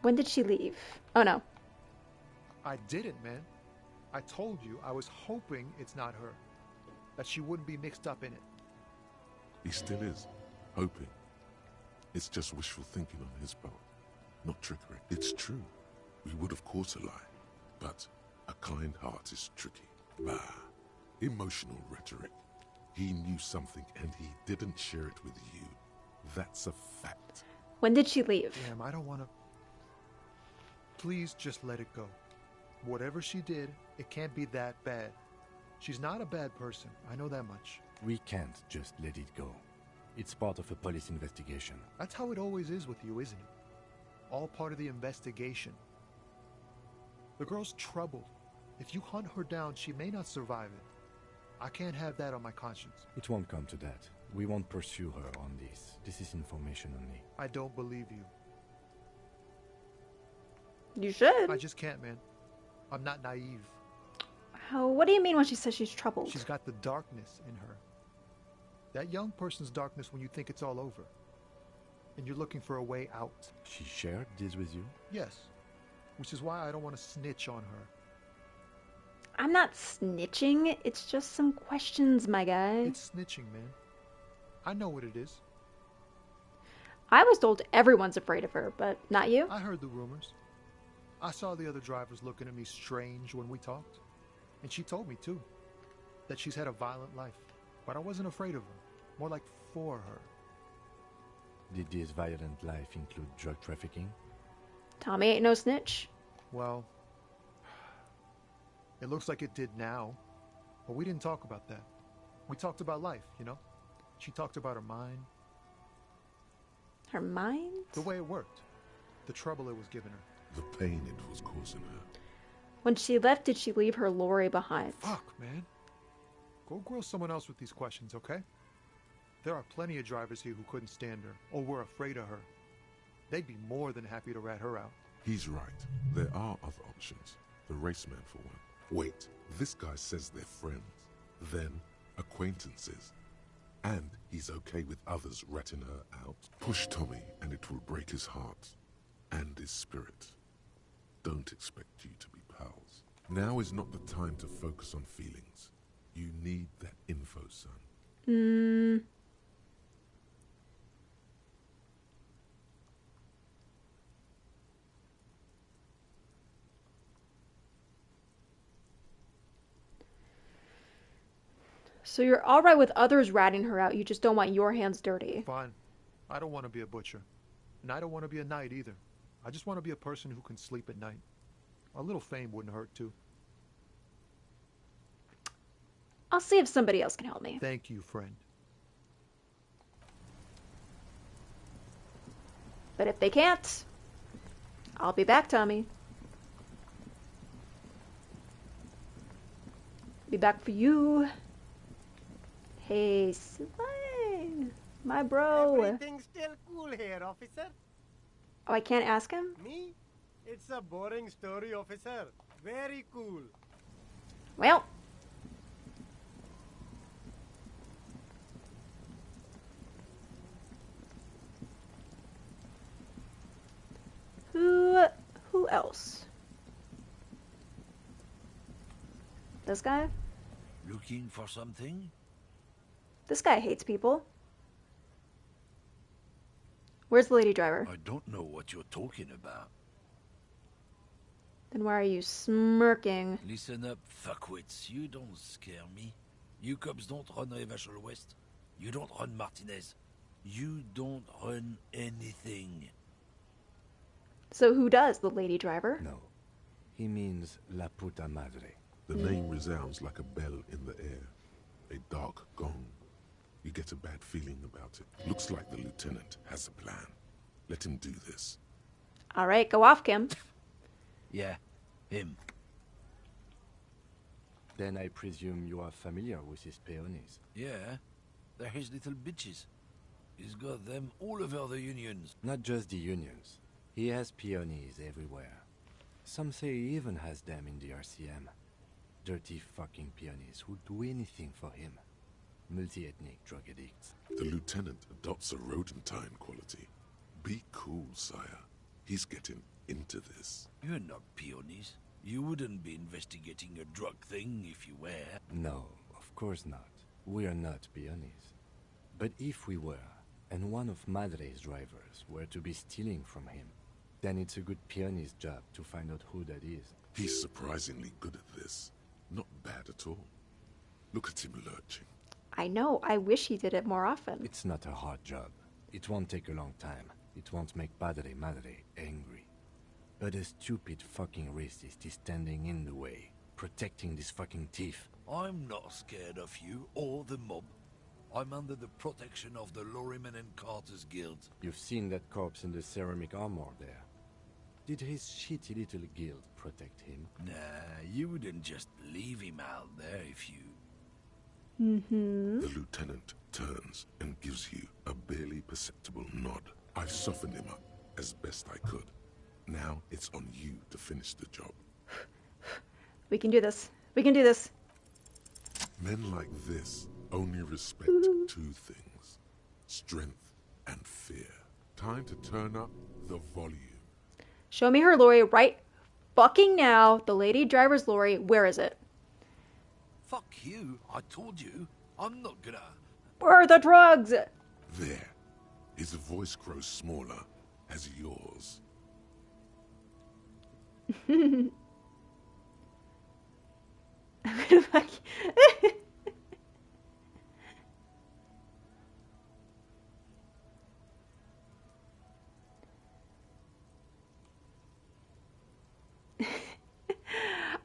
[SPEAKER 9] When did she leave? Oh no.
[SPEAKER 17] I didn't, man. I told you I was hoping it's not her. That she wouldn't be mixed up in it.
[SPEAKER 6] He still is. Hoping. It's just wishful thinking on his part. Not trickery. It's true. We would of course lie. But a kind heart is tricky. Bah. Emotional rhetoric. He knew something and he didn't share it with you. That's a fact.
[SPEAKER 9] When did she leave?
[SPEAKER 17] Damn, I don't want to... Please just let it go. Whatever she did, it can't be that bad. She's not a bad person. I know that much.
[SPEAKER 2] We can't just let it go. It's part of a police investigation.
[SPEAKER 17] That's how it always is with you, isn't it? All part of the investigation. The girl's troubled. If you hunt her down, she may not survive it. I can't have that on my conscience.
[SPEAKER 2] It won't come to that. We won't pursue her on this. This is information only.
[SPEAKER 17] I don't believe you.
[SPEAKER 9] You should.
[SPEAKER 17] I just can't, man. I'm not naive.
[SPEAKER 9] How? What do you mean when she says she's troubled?
[SPEAKER 17] She's got the darkness in her. That young person's darkness when you think it's all over. and you're looking for a way out.
[SPEAKER 2] She shared this with you?
[SPEAKER 17] Yes, which is why I don't want to snitch on her.
[SPEAKER 9] I'm not snitching. It's just some questions, my guy.
[SPEAKER 17] It's snitching, man. I know what it is.
[SPEAKER 9] I was told everyone's afraid of her, but not you.
[SPEAKER 17] I heard the rumors. I saw the other drivers looking at me strange when we talked. And she told me, too, that she's had a violent life. But I wasn't afraid of her. More like for her.
[SPEAKER 2] Did this violent life include drug trafficking?
[SPEAKER 9] Tommy ain't no snitch.
[SPEAKER 17] Well, it looks like it did now. But we didn't talk about that. We talked about life, you know? She talked about her mind.
[SPEAKER 9] Her mind?
[SPEAKER 17] The way it worked. The trouble it was giving her.
[SPEAKER 10] The pain it was causing her.
[SPEAKER 9] When she left, did she leave her lorry behind?
[SPEAKER 17] Fuck, man. Go grill someone else with these questions, okay? There are plenty of drivers here who couldn't stand her, or were afraid of her. They'd be more than happy to rat her out.
[SPEAKER 10] He's right. There are other options. The raceman, for one. Wait, this guy says they're friends. Then, acquaintances. And he's okay with others ratting her out. Push Tommy, and it will break his heart. And his spirit. Don't expect you to be pals. Now is not the time to focus on feelings. You need that info, son.
[SPEAKER 9] So you're alright with others ratting her out, you just don't want your hands dirty.
[SPEAKER 17] Fine. I don't want to be a butcher. And I don't want to be a knight either. I just want to be a person who can sleep at night. A little fame wouldn't hurt, too.
[SPEAKER 9] I'll see if somebody else can help me.
[SPEAKER 17] Thank you, friend.
[SPEAKER 9] But if they can't, I'll be back, Tommy. Be back for you. Hey, Slane, my bro.
[SPEAKER 18] Everything's still cool here, officer.
[SPEAKER 9] Oh, I can't ask him?
[SPEAKER 18] Me? It's a boring story, officer. Very cool.
[SPEAKER 9] Well. Who else? This guy?
[SPEAKER 22] Looking for something?
[SPEAKER 9] This guy hates people. Where's the lady driver?
[SPEAKER 22] I don't know what you're talking about.
[SPEAKER 9] Then why are you smirking?
[SPEAKER 22] Listen up, fuckwits. You don't scare me. You cops don't run Revachol West. You don't run Martinez. You don't run anything.
[SPEAKER 9] So who does, the lady driver?
[SPEAKER 2] No. He means La Puta Madre.
[SPEAKER 10] The name resounds like a bell in the air. A dark gong. You get a bad feeling about it. Looks like the lieutenant has a plan. Let him do this.
[SPEAKER 9] All right, go off, Kim.
[SPEAKER 22] Yeah, him.
[SPEAKER 2] Then I presume you are familiar with his peonies.
[SPEAKER 22] Yeah, they're his little bitches. He's got them all over the unions.
[SPEAKER 2] Not just the unions. He has peonies everywhere. Some say he even has them in the RCM. Dirty fucking peonies who'd do anything for him. Multi-ethnic drug addicts.
[SPEAKER 10] The lieutenant adopts a rodentine quality. Be cool, sire. He's getting into this.
[SPEAKER 22] You're not peonies. You wouldn't be investigating a drug thing if you were.
[SPEAKER 2] No, of course not. We are not peonies. But if we were, and one of Madre's drivers were to be stealing from him, then it's a good peony's job to find out who that is.
[SPEAKER 10] He's surprisingly good at this. Not bad at all. Look at him lurching.
[SPEAKER 9] I know. I wish he did it more often.
[SPEAKER 2] It's not a hard job. It won't take a long time. It won't make Padre Madre angry. But a stupid fucking racist is standing in the way, protecting this fucking thief.
[SPEAKER 22] I'm not scared of you or the mob. I'm under the protection of the Lorrymen and Carters Guild.
[SPEAKER 2] You've seen that corpse in the ceramic armor there. Did his shitty little guild protect him?
[SPEAKER 22] Nah, you wouldn't just leave him out there if you...
[SPEAKER 10] The lieutenant turns and gives you a barely perceptible nod. I've softened him up as best I could. Now it's on you to finish the job.
[SPEAKER 9] We can do this. We can do this.
[SPEAKER 10] Men like this only respect two things. Strength and fear.
[SPEAKER 6] Time to turn up the volume.
[SPEAKER 9] Show me her lorry right fucking now. The lady driver's lorry. Where is it?
[SPEAKER 22] Fuck you. I told you. I'm not gonna...
[SPEAKER 9] Where are the drugs?
[SPEAKER 6] There. His voice grows smaller as yours.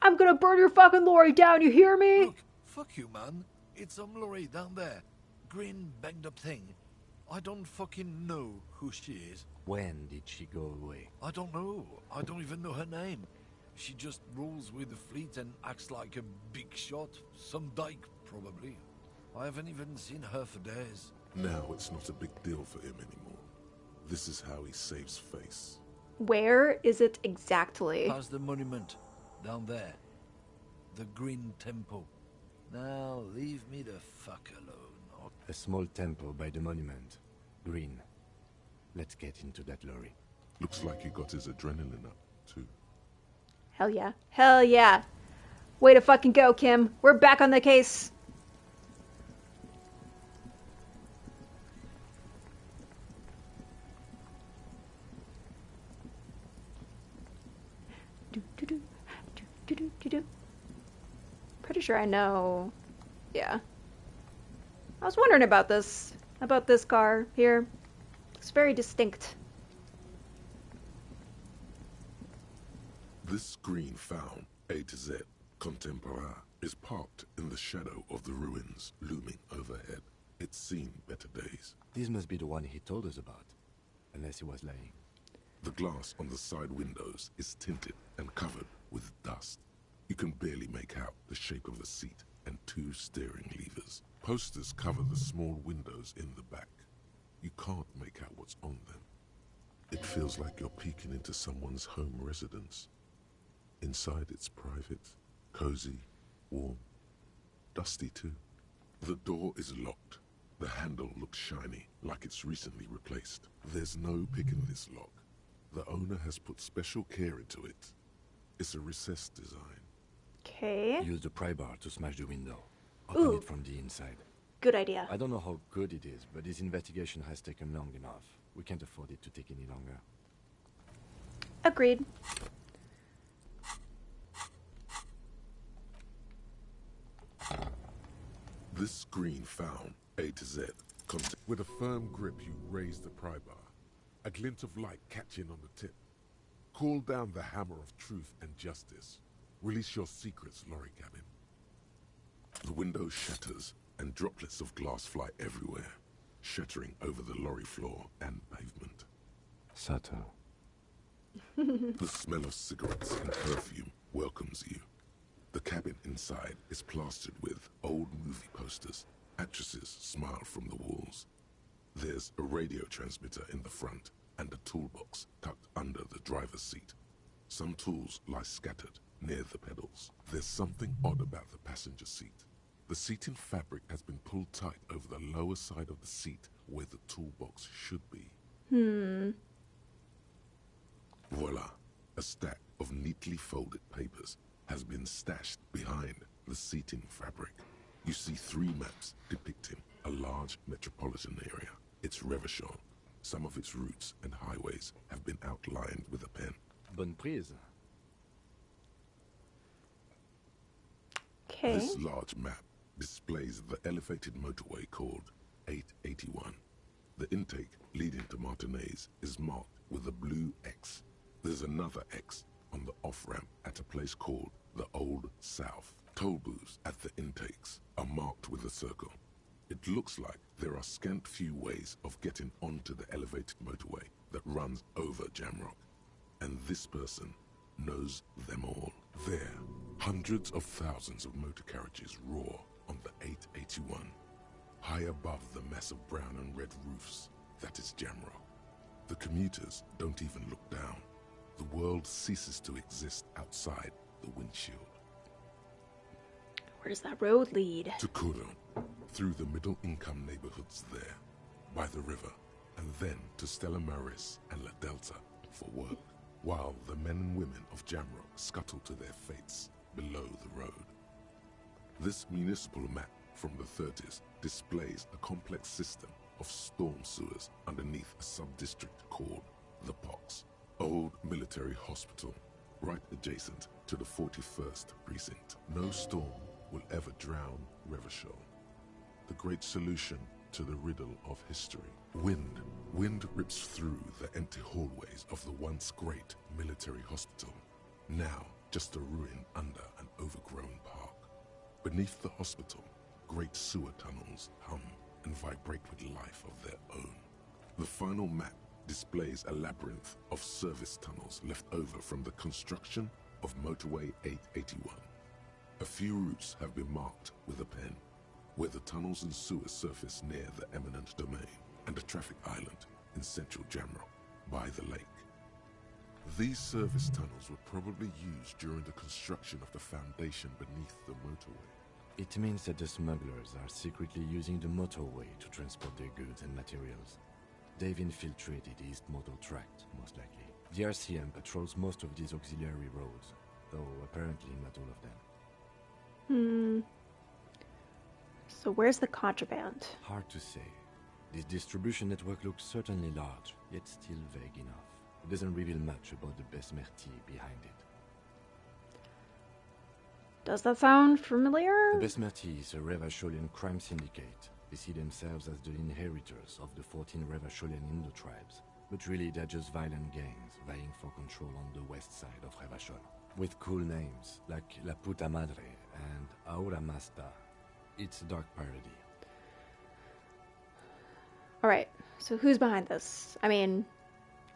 [SPEAKER 9] I'm gonna burn your fucking lorry down, you hear me?
[SPEAKER 22] Look, fuck you, man. It's some lorry down there. Green, banged up thing. I don't fucking know who she is.
[SPEAKER 2] When did she go away?
[SPEAKER 22] I don't know. I don't even know her name. She just rolls with the fleet and acts like a big shot. Some dyke, probably. I haven't even seen her for days.
[SPEAKER 6] Now it's not a big deal for him anymore. This is how he saves face.
[SPEAKER 9] Where is it exactly?
[SPEAKER 22] Past the monument. Down there. The Green Temple. Now, leave me the fuck alone.
[SPEAKER 2] A small temple by the monument. Green. Let's get into that lorry.
[SPEAKER 6] Looks like he got his adrenaline up, too.
[SPEAKER 9] Hell yeah. Hell yeah. Way to fucking go, Kim. We're back on the case. Pretty sure I know. Yeah. I was wondering about this car here. It's very distinct.
[SPEAKER 6] This green found, A to Z, contemporaire, is parked in the shadow of the ruins looming overhead. It's seen better days.
[SPEAKER 2] This must be the one he told us about. Unless he was lying.
[SPEAKER 6] The glass on the side windows is tinted and covered with dust. You can barely make out the shape of the seat and two steering levers. Posters cover the small windows in the back. You can't make out what's on them. It feels like you're peeking into someone's home residence. Inside it's private, cozy, warm, dusty too. The door is locked. The handle looks shiny, like it's recently replaced. There's no picking this lock. The owner has put special care into it. It's a recessed design.
[SPEAKER 9] Okay.
[SPEAKER 2] Use the pry bar to smash the window. Open it from the inside.
[SPEAKER 9] Good idea.
[SPEAKER 2] I don't know how good it is, but this investigation has taken long enough. We can't afford it to take any longer.
[SPEAKER 9] Agreed.
[SPEAKER 6] This screen found, A to Z, with a firm grip you raise the pry bar. A glint of light catching on the tip. Call down the hammer of truth and justice. Release your secrets, lorry cabin. The window shatters and droplets of glass fly everywhere, shattering over the lorry floor and pavement.
[SPEAKER 2] Sato.
[SPEAKER 6] The smell of cigarettes and perfume welcomes you. The cabin inside is plastered with old movie posters. Actresses smile from the walls. There's a radio transmitter in the front and a toolbox tucked under the driver's seat. Some tools lie scattered near the pedals. There's something odd about the passenger seat. The seating fabric has been pulled tight over the lower side of the seat where the toolbox should be. Voila! A stack of neatly folded papers has been stashed behind the seating fabric. You see 3 maps depicting a large metropolitan area. It's Revachol. Some of its routes and highways have been outlined with a pen.
[SPEAKER 2] Bonne prise.
[SPEAKER 9] Okay.
[SPEAKER 6] This large map displays the elevated motorway called 881. The intake leading to Martinez is marked with a blue X. There's another X on the off-ramp at a place called the Old South. Toll booths at the intakes are marked with a circle. It looks like there are scant few ways of getting onto the elevated motorway that runs over Jamrock. And this person knows them all. There, hundreds of thousands of motor carriages roar on the 881. High above the mess of brown and red roofs, that is Jamrock. The commuters don't even look down. The world ceases to exist outside the windshield.
[SPEAKER 9] Where does that road lead?
[SPEAKER 6] To Kuron, through the middle-income neighborhoods there, by the river. and then to Stella Maris and La Delta for work, while the men and women of Jamrock scuttle to their fates below the road. This municipal map from the 30s displays a complex system of storm sewers underneath a sub-district called the Pox, old military hospital, right adjacent to the 41st precinct. No storm will ever drown Revachol. The great solution to the riddle of history. Wind rips through the empty hallways of the once great military hospital, now just a ruin under an overgrown park. Beneath the hospital, great sewer tunnels hum and vibrate with life of their own. The final map displays a labyrinth of service tunnels left over from the construction of Motorway 881. A few routes have been marked with a pen, where the tunnels and sewers surface near the eminent domain and a traffic island in central Jamrock by the lake. These service tunnels were probably used during the construction of the foundation beneath the motorway.
[SPEAKER 2] It means that the smugglers are secretly using the motorway to transport their goods and materials. They've infiltrated the East Motor Tract, most likely. The RCM patrols most of these auxiliary roads, though apparently not all of them.
[SPEAKER 9] So where's the contraband?
[SPEAKER 2] Hard to say. This distribution network looks certainly large, yet still vague enough. It doesn't reveal much about the Besmerti behind it.
[SPEAKER 9] Does that sound familiar?
[SPEAKER 2] The Besmerti is a Revacholian crime syndicate. They see themselves as the inheritors of the 14 Revacholian Indo-tribes, but really they're just violent gangs vying for control on the west side of Revachol, with cool names like La Puta Madre and Aura Masta. It's a dark parody.
[SPEAKER 9] Alright, so who's behind this? I mean,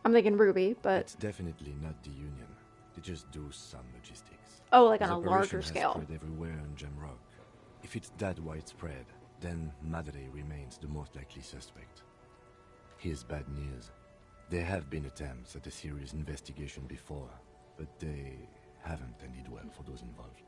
[SPEAKER 9] I'm thinking Ruby, but...
[SPEAKER 2] It's definitely not the Union. They just do some logistics.
[SPEAKER 9] Oh, like on
[SPEAKER 2] This
[SPEAKER 9] a
[SPEAKER 2] operation
[SPEAKER 9] larger
[SPEAKER 2] has
[SPEAKER 9] scale.
[SPEAKER 2] spread everywhere in Jamrock. If it's that widespread, then Madre remains the most likely suspect. Here's bad news. There have been attempts at a serious investigation before, but they haven't ended well for those involved.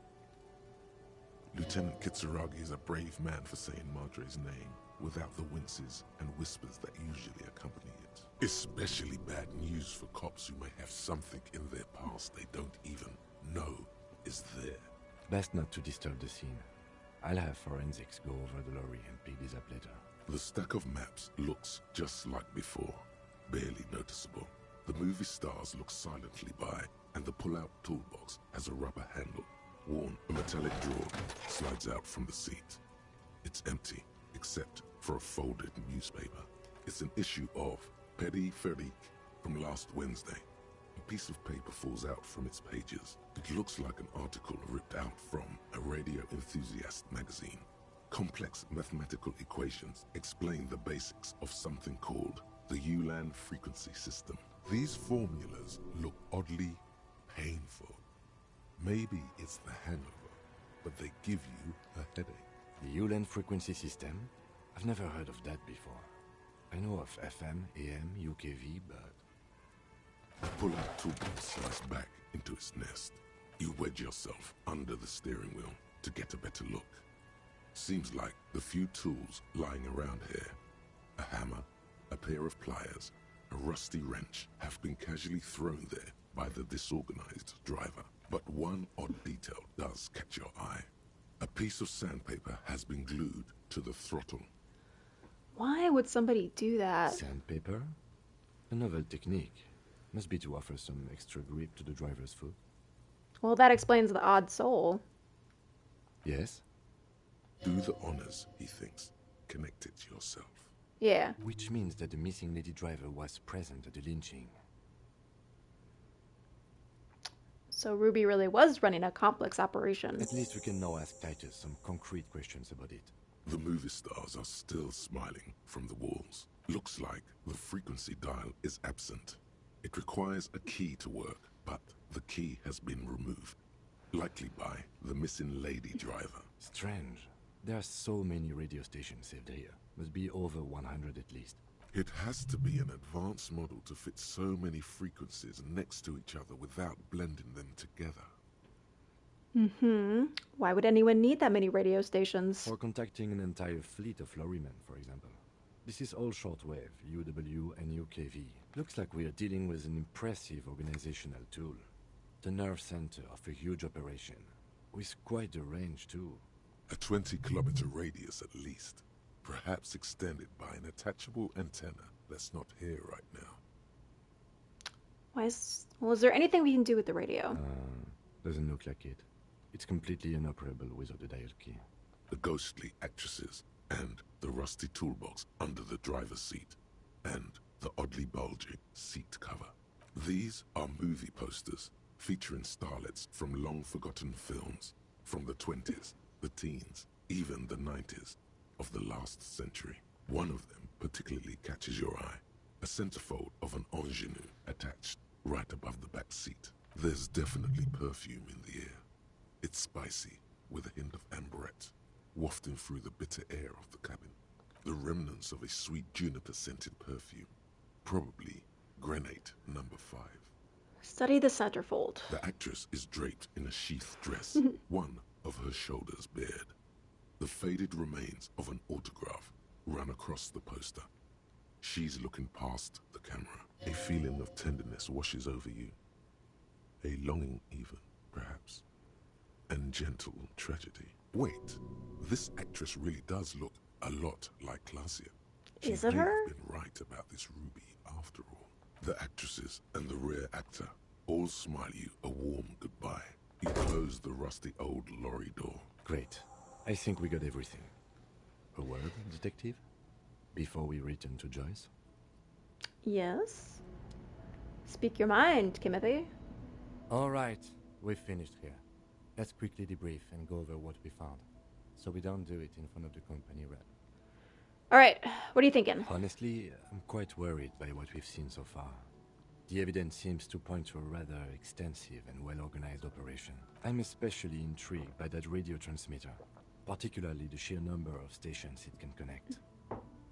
[SPEAKER 6] Lieutenant Kitsuragi is a brave man for saying Madre's name without the winces and whispers that usually accompany it. Especially bad news for cops who may have something in their past they don't even know is there.
[SPEAKER 2] Best not to disturb the scene. I'll have forensics go over the lorry and pick these up later.
[SPEAKER 6] The stack of maps looks just like before, barely noticeable. The movie stars look silently by, and the pull-out toolbox has a rubber handle. Worn, a metallic drawer slides out from the seat. It's empty, except for a folded newspaper. It's an issue of Périphérique from last Wednesday. A piece of paper falls out from its pages. It looks like an article ripped out from a radio enthusiast magazine. Complex mathematical equations explain the basics of something called the Ulan frequency system. These formulas look oddly painful. Maybe it's the hangover, but they give you a headache.
[SPEAKER 2] The Ulan frequency system? I've never heard of that before. I know of FM, AM, UKV, but...
[SPEAKER 6] The pull-out toolbox slides back into its nest. You wedge yourself under the steering wheel to get a better look. Seems like the few tools lying around here, a hammer, a pair of pliers, a rusty wrench, have been casually thrown there by the disorganized driver. But one odd detail does catch your eye. A piece of sandpaper has been glued to the throttle.
[SPEAKER 9] Why would somebody do that?
[SPEAKER 2] Sandpaper? A novel technique. Must be to offer some extra grip to the driver's foot.
[SPEAKER 9] Well, that explains the odd sole.
[SPEAKER 2] Yes?
[SPEAKER 6] Do the honors, he thinks. Connect it to yourself.
[SPEAKER 9] Yeah.
[SPEAKER 2] Which means that the missing lady driver was present at the lynching.
[SPEAKER 9] So Ruby really was running a complex operation.
[SPEAKER 2] At least we can now ask Titus some concrete questions about it.
[SPEAKER 6] The movie stars are still smiling from the walls. Looks like the frequency dial is absent. It requires a key to work, but the key has been removed. Likely by the missing lady driver.
[SPEAKER 2] Strange. There are so many radio stations saved here. Must be over 100 at least.
[SPEAKER 6] It has to be an advanced model to fit so many frequencies next to each other without blending them together.
[SPEAKER 9] Why would anyone need that many radio stations?
[SPEAKER 2] For contacting an entire fleet of lorrymen, for example. This is all shortwave, UW and UKV. Looks like we are dealing with an impressive organizational tool. The nerve center of a huge operation. With quite a range, too.
[SPEAKER 6] A 20-kilometer radius at least. Perhaps extended by an attachable antenna that's not here right now.
[SPEAKER 9] Well, is there anything we can do with the radio?
[SPEAKER 2] Doesn't look like it. It's completely inoperable without a dial key.
[SPEAKER 6] The ghostly actresses, and the rusty toolbox under the driver's seat, and the oddly bulging seat cover. These are movie posters featuring starlets from long-forgotten films from the 20s, the teens, even the 90s of the last century. One of them particularly catches your eye. A centerfold of an ingenue attached right above the back seat. There's definitely perfume in the air. It's spicy, with a hint of amberette, wafting through the bitter air of the cabin. The remnants of a sweet juniper-scented perfume. Probably grenade number 5.
[SPEAKER 9] Study the centerfold.
[SPEAKER 6] The actress is draped in a sheath dress, one of her shoulders bared. The faded remains of an autograph run across the poster. She's looking past the camera. A feeling of tenderness washes over you. A longing even, perhaps. And gentle tragedy. Wait, this actress really does look a lot like Claudia.
[SPEAKER 9] Is it her?
[SPEAKER 6] You've been right about this Ruby, after all. The actresses and the rear actor all smile you a warm goodbye. You close the rusty old lorry door.
[SPEAKER 2] Great. I think we got everything. A word, detective? Before we return to Joyce?
[SPEAKER 9] Yes. Speak your mind, Timothy.
[SPEAKER 2] All right, we've finished here. Let's quickly debrief and go over what we found, so we don't do it in front of the company rep.
[SPEAKER 9] All right, what are you thinking?
[SPEAKER 2] Honestly, I'm quite worried by what we've seen so far. The evidence seems to point to a rather extensive and well-organized operation. I'm especially intrigued by that radio transmitter, particularly the sheer number of stations it can connect.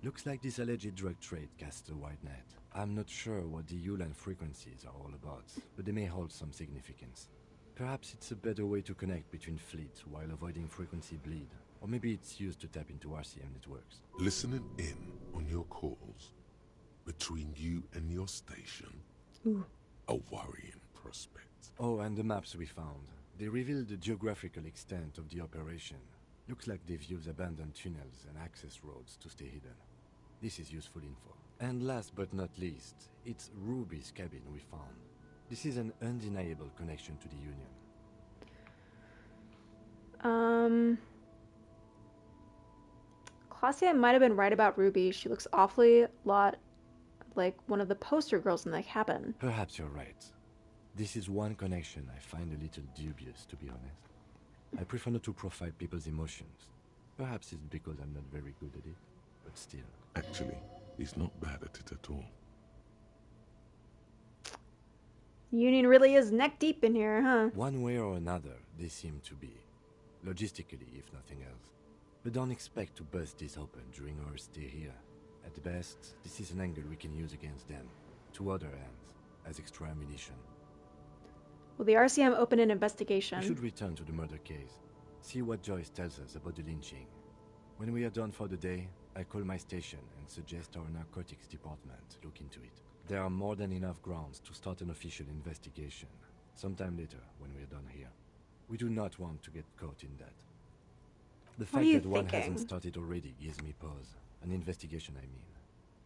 [SPEAKER 2] Looks like this alleged drug trade casts a wide net. I'm not sure what the Ulan frequencies are all about, but they may hold some significance. Perhaps it's a better way to connect between fleets while avoiding frequency bleed. Or maybe it's used to tap into RCM networks.
[SPEAKER 6] Listening in on your calls between you and your station.
[SPEAKER 9] Ooh.
[SPEAKER 6] A worrying prospect.
[SPEAKER 2] Oh, and the maps we found. They reveal the geographical extent of the operation. Looks like they've used abandoned tunnels and access roads to stay hidden. This is useful info. And last but not least, it's Ruby's cabin we found. This is an undeniable connection to the Union.
[SPEAKER 9] Claudia might have been right about Ruby. She looks awfully lot like one of the poster girls in the cabin.
[SPEAKER 2] Perhaps you're right. This is one connection I find a little dubious, to be honest. I prefer not to profile people's emotions. Perhaps it's because I'm not very good at it, but still.
[SPEAKER 6] Actually, he's not bad at it at all.
[SPEAKER 9] Union really is neck deep in here, huh?
[SPEAKER 2] One way or another, they seem to be. Logistically, if nothing else. But don't expect to bust this open during our stay here. At best, this is an angle we can use against them, to other ends, as extra ammunition.
[SPEAKER 9] Will the RCM open an investigation?
[SPEAKER 2] We should return to the murder case. See what Joyce tells us about the lynching. When we are done for the day, I call my station and suggest our narcotics department look into it. There are more than enough grounds to start an official investigation, sometime later when we are done here. We do not want to get caught in that. The fact that one hasn't started already gives me pause. An investigation, I mean.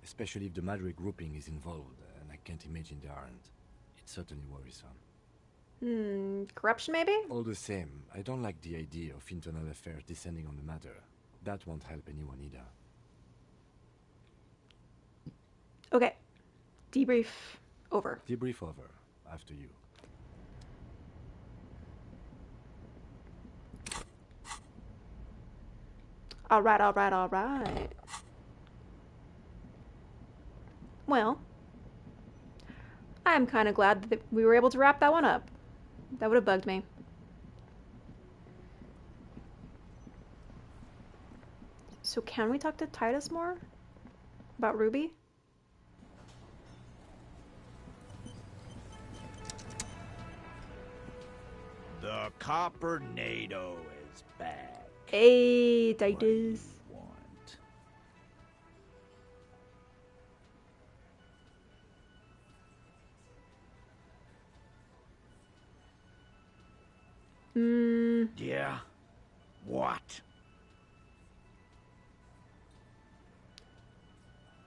[SPEAKER 2] Especially if the Madrid grouping is involved, and I can't imagine they aren't. It's certainly worrisome.
[SPEAKER 9] Corruption maybe?
[SPEAKER 2] All the same, I don't like the idea of internal affairs descending on the matter. That won't help anyone either.
[SPEAKER 9] Okay. Debrief over.
[SPEAKER 2] Debrief over. After you.
[SPEAKER 9] Alright, alright, alright. Well, I'm kind of glad that we were able to wrap that one up. That would have bugged me. So can we talk to Titus more? About Ruby?
[SPEAKER 11] The Coppernado is back.
[SPEAKER 9] Hey, Titus.
[SPEAKER 11] Yeah? What?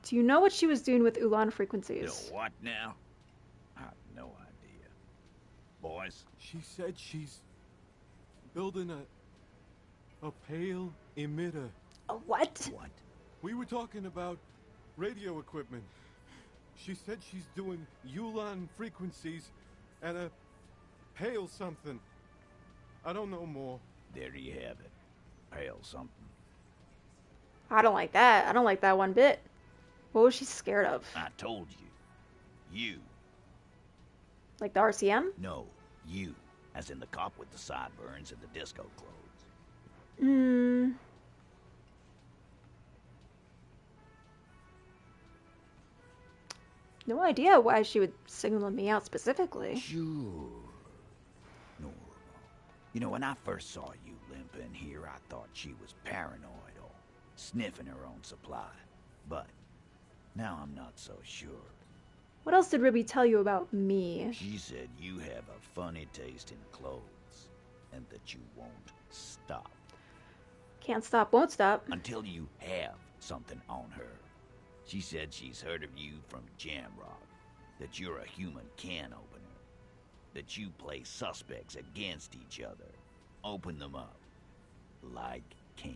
[SPEAKER 9] Do you know what she was doing with Ulan frequencies?
[SPEAKER 11] What now? I have no idea. Boys?
[SPEAKER 1] She said she's building a pale emitter.
[SPEAKER 9] A what?
[SPEAKER 11] What?
[SPEAKER 1] We were talking about radio equipment. She said she's doing Ulan frequencies and a pale something. I don't know more.
[SPEAKER 11] There you have it. Pale something.
[SPEAKER 9] I don't like that. I don't like that one bit. What was she scared of?
[SPEAKER 11] I told you. You.
[SPEAKER 9] Like the RCM?
[SPEAKER 11] No, you. As in the cop with the sideburns and the disco clothes.
[SPEAKER 9] No idea why she would single me out specifically.
[SPEAKER 11] Sure. Normal. You know, when I first saw you limping here, I thought she was paranoid or sniffing her own supply. But now I'm not so sure.
[SPEAKER 9] What else did Ruby tell you about me?
[SPEAKER 11] She said you have a funny taste in clothes and that you won't stop.
[SPEAKER 9] Can't stop, won't stop.
[SPEAKER 11] Until you have something on her. She said she's heard of you from Jamrock, that you're a human can opener, that you play suspects against each other, open them up like cans.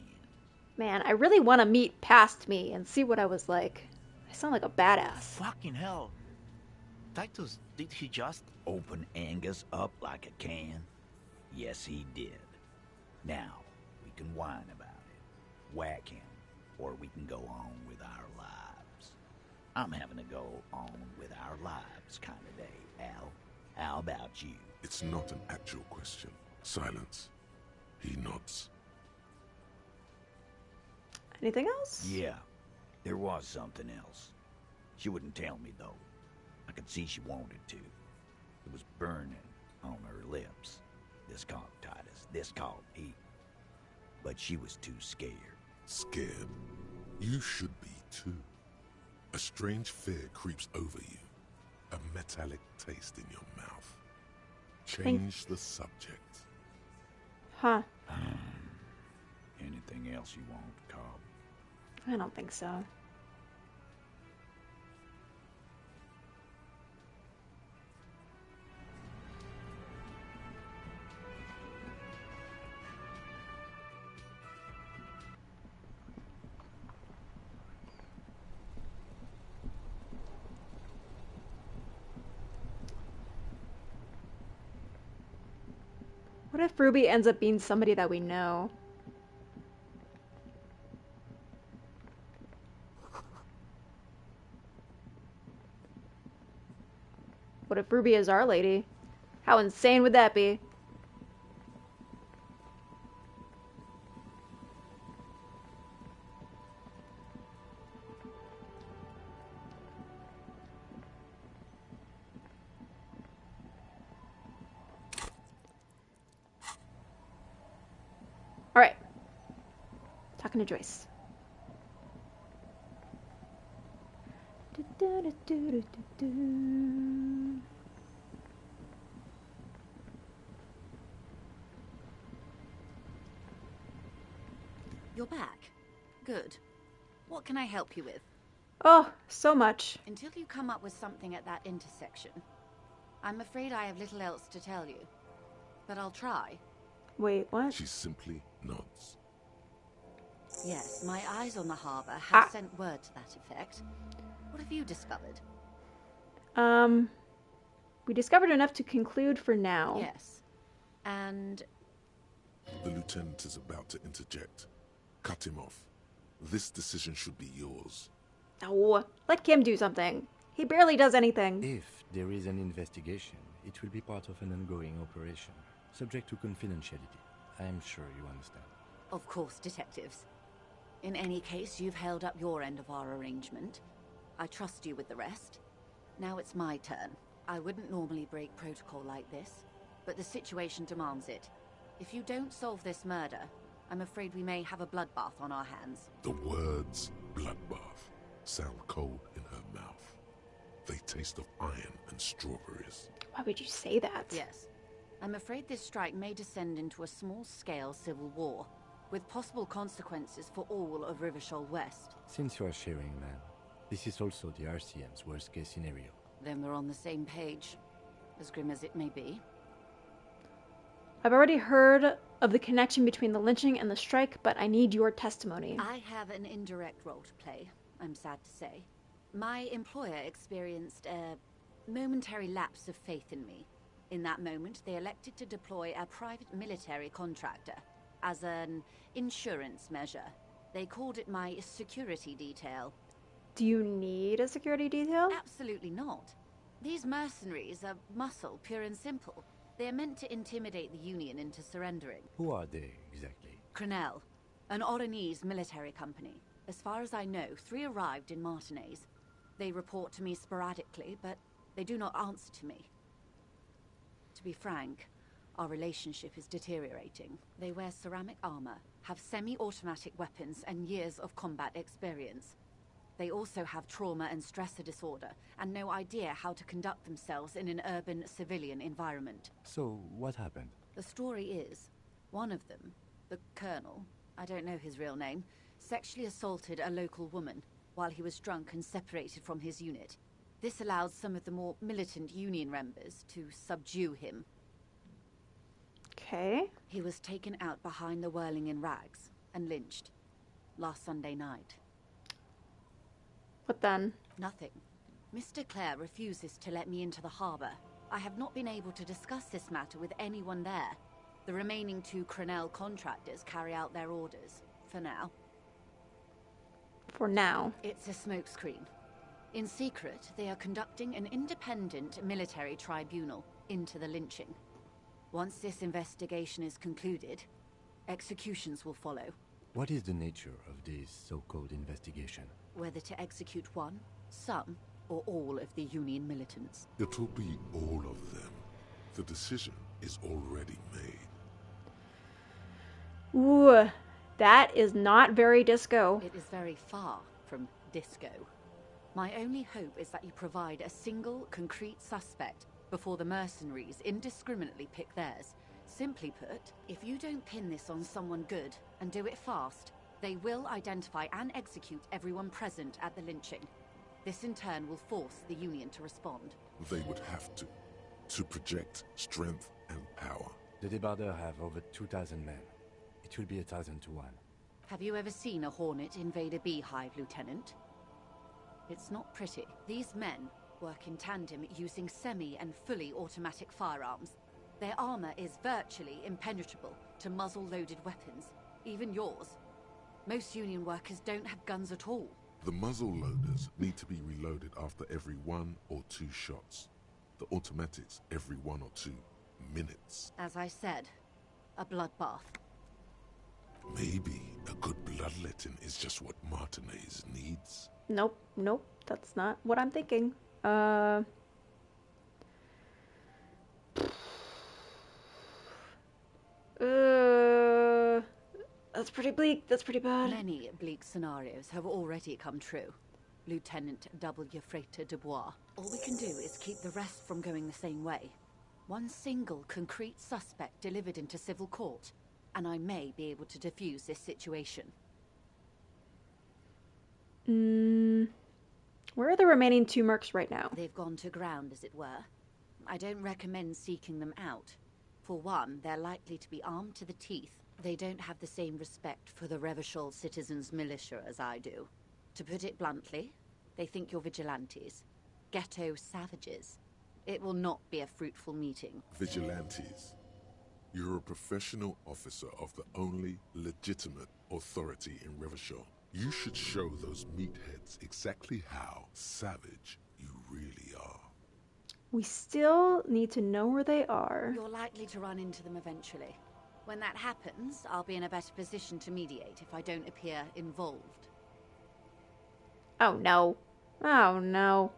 [SPEAKER 9] Man, I really want to meet past me and see what I was like. I sound like a badass.
[SPEAKER 11] Fucking hell. Titus, did he just open Angus up like a can? Yes, he did. Now, we can whine about it, whack him, or we can go on with our lives. I'm having to go on with our lives kind of day, Al. How about you?
[SPEAKER 6] It's not an actual question. Silence. He nods.
[SPEAKER 9] Anything else?
[SPEAKER 11] Yeah, there was something else. She wouldn't tell me, though. I could see she wanted to. It was burning on her lips. This called Titus, this called Pete. But she was too scared.
[SPEAKER 6] Scared? You should be too. A strange fear creeps over you. A metallic taste in your mouth. Change the subject.
[SPEAKER 9] Huh.
[SPEAKER 11] Anything else you want, Cobb?
[SPEAKER 9] I don't think so. What if Ruby ends up being somebody that we know? What if Ruby is Our Lady? How insane would that be? Alright. Talking to Joyce.
[SPEAKER 8] You're back. Good. What can I help you with?
[SPEAKER 9] Oh, so much.
[SPEAKER 8] Until you come up with something at that intersection, I'm afraid I have little else to tell you. But I'll try.
[SPEAKER 9] Wait, what?
[SPEAKER 6] She simply nods.
[SPEAKER 8] Yes, my eyes on the harbour have sent word to that effect. What have you discovered?
[SPEAKER 9] We discovered enough to conclude for now.
[SPEAKER 8] Yes. And...
[SPEAKER 6] The lieutenant is about to interject. Cut him off. This decision should be yours.
[SPEAKER 9] No, let Kim do something. He barely does anything.
[SPEAKER 2] If there is an investigation, it will be part of an ongoing operation, subject to confidentiality. I am sure you understand.
[SPEAKER 8] Of course, detectives. In any case, you've held up your end of our arrangement. I trust you with the rest. Now it's my turn. I wouldn't normally break protocol like this, but the situation demands it. If you don't solve this murder, I'm afraid we may have a bloodbath on our hands.
[SPEAKER 6] The words bloodbath sound cold in her mouth. They taste of iron and strawberries.
[SPEAKER 9] Why would you say that?
[SPEAKER 8] Yes. I'm afraid this strike may descend into a small-scale civil war, with possible consequences for all of Rivershoal West.
[SPEAKER 2] Since you are sharing, ma'am, this is also the RCM's worst-case scenario.
[SPEAKER 8] Then we're on the same page, as grim as it may be.
[SPEAKER 9] I've already heard of the connection between the lynching and the strike, but I need your testimony.
[SPEAKER 8] I have an indirect role to play, I'm sad to say. My employer experienced a momentary lapse of faith in me. In that moment, they elected to deploy a private military contractor as an insurance measure. They called it my security detail.
[SPEAKER 9] Do you need a security detail?
[SPEAKER 8] Absolutely not. These mercenaries are muscle, pure and simple. They are meant to intimidate the Union into surrendering.
[SPEAKER 2] Who are they, exactly?
[SPEAKER 8] Crenel, an Oranese military company. As far as I know, 3 arrived in Martinez. They report to me sporadically, but they do not answer to me. To be frank, our relationship is deteriorating. They wear ceramic armor, have semi-automatic weapons, and years of combat experience. They also have trauma and stressor disorder, and no idea how to conduct themselves in an urban civilian environment.
[SPEAKER 2] So, what happened?
[SPEAKER 8] The story is, one of them, the Colonel, I don't know his real name, sexually assaulted a local woman while he was drunk and separated from his unit. This allowed some of the more militant Union members to subdue him.
[SPEAKER 9] Okay.
[SPEAKER 8] He was taken out behind the whirling in rags and lynched last Sunday night.
[SPEAKER 9] What then?
[SPEAKER 8] Nothing. Mr. Clare refuses to let me into the harbor. I have not been able to discuss this matter with anyone there. The remaining 2 Crenel contractors carry out their orders, for now.
[SPEAKER 9] For now.
[SPEAKER 8] It's a smokescreen. In secret, they are conducting an independent military tribunal into the lynching. Once this investigation is concluded, executions will follow.
[SPEAKER 2] What is the nature of this so-called investigation?
[SPEAKER 8] Whether to execute one, some, or all of the Union militants.
[SPEAKER 6] It'll be all of them. The decision is already made.
[SPEAKER 9] Ooh, that is not very disco.
[SPEAKER 8] It is very far from disco. My only hope is that you provide a single, concrete suspect before the mercenaries indiscriminately pick theirs. Simply put, if you don't pin this on someone good and do it fast, they will identify and execute everyone present at the lynching. This in turn will force the Union to respond.
[SPEAKER 6] They would have to project strength and power.
[SPEAKER 2] The Debardeurs have over 2,000 men. It will be 1,000 to 1.
[SPEAKER 8] Have you ever seen a Hornet invade a beehive, Lieutenant? It's not pretty. These men work in tandem using semi- and fully automatic firearms. Their armor is virtually impenetrable to muzzle-loaded weapons, even yours. Most Union workers don't have guns at all.
[SPEAKER 6] The muzzle loaders need to be reloaded after every 1 or 2 shots. The automatics every 1 or 2 minutes.
[SPEAKER 8] As I said, a bloodbath.
[SPEAKER 6] Maybe a good bloodletting is just what Martinez needs.
[SPEAKER 9] Nope, that's not what I'm thinking. That's pretty bleak. That's pretty bad.
[SPEAKER 8] Many bleak scenarios have already come true. Lieutenant W. Frater Dubois. All we can do is keep the rest from going the same way. One single concrete suspect delivered into civil court, and I may be able to defuse this situation.
[SPEAKER 9] Where are the remaining 2 mercs right now?
[SPEAKER 8] They've gone to ground, as it were. I don't recommend seeking them out. For one, they're likely to be armed to the teeth. They don't have the same respect for the Revershoal citizens' militia as I do. To put it bluntly, they think you're vigilantes. Ghetto savages. It will not be a fruitful meeting.
[SPEAKER 6] Vigilantes. You're a professional officer of the only legitimate authority in Revershoal. You should show those meatheads exactly how savage you really are.
[SPEAKER 9] We still need to know where they are.
[SPEAKER 8] You're likely to run into them eventually. When that happens, I'll be in a better position to mediate if I don't appear involved.
[SPEAKER 9] Oh no. Oh no.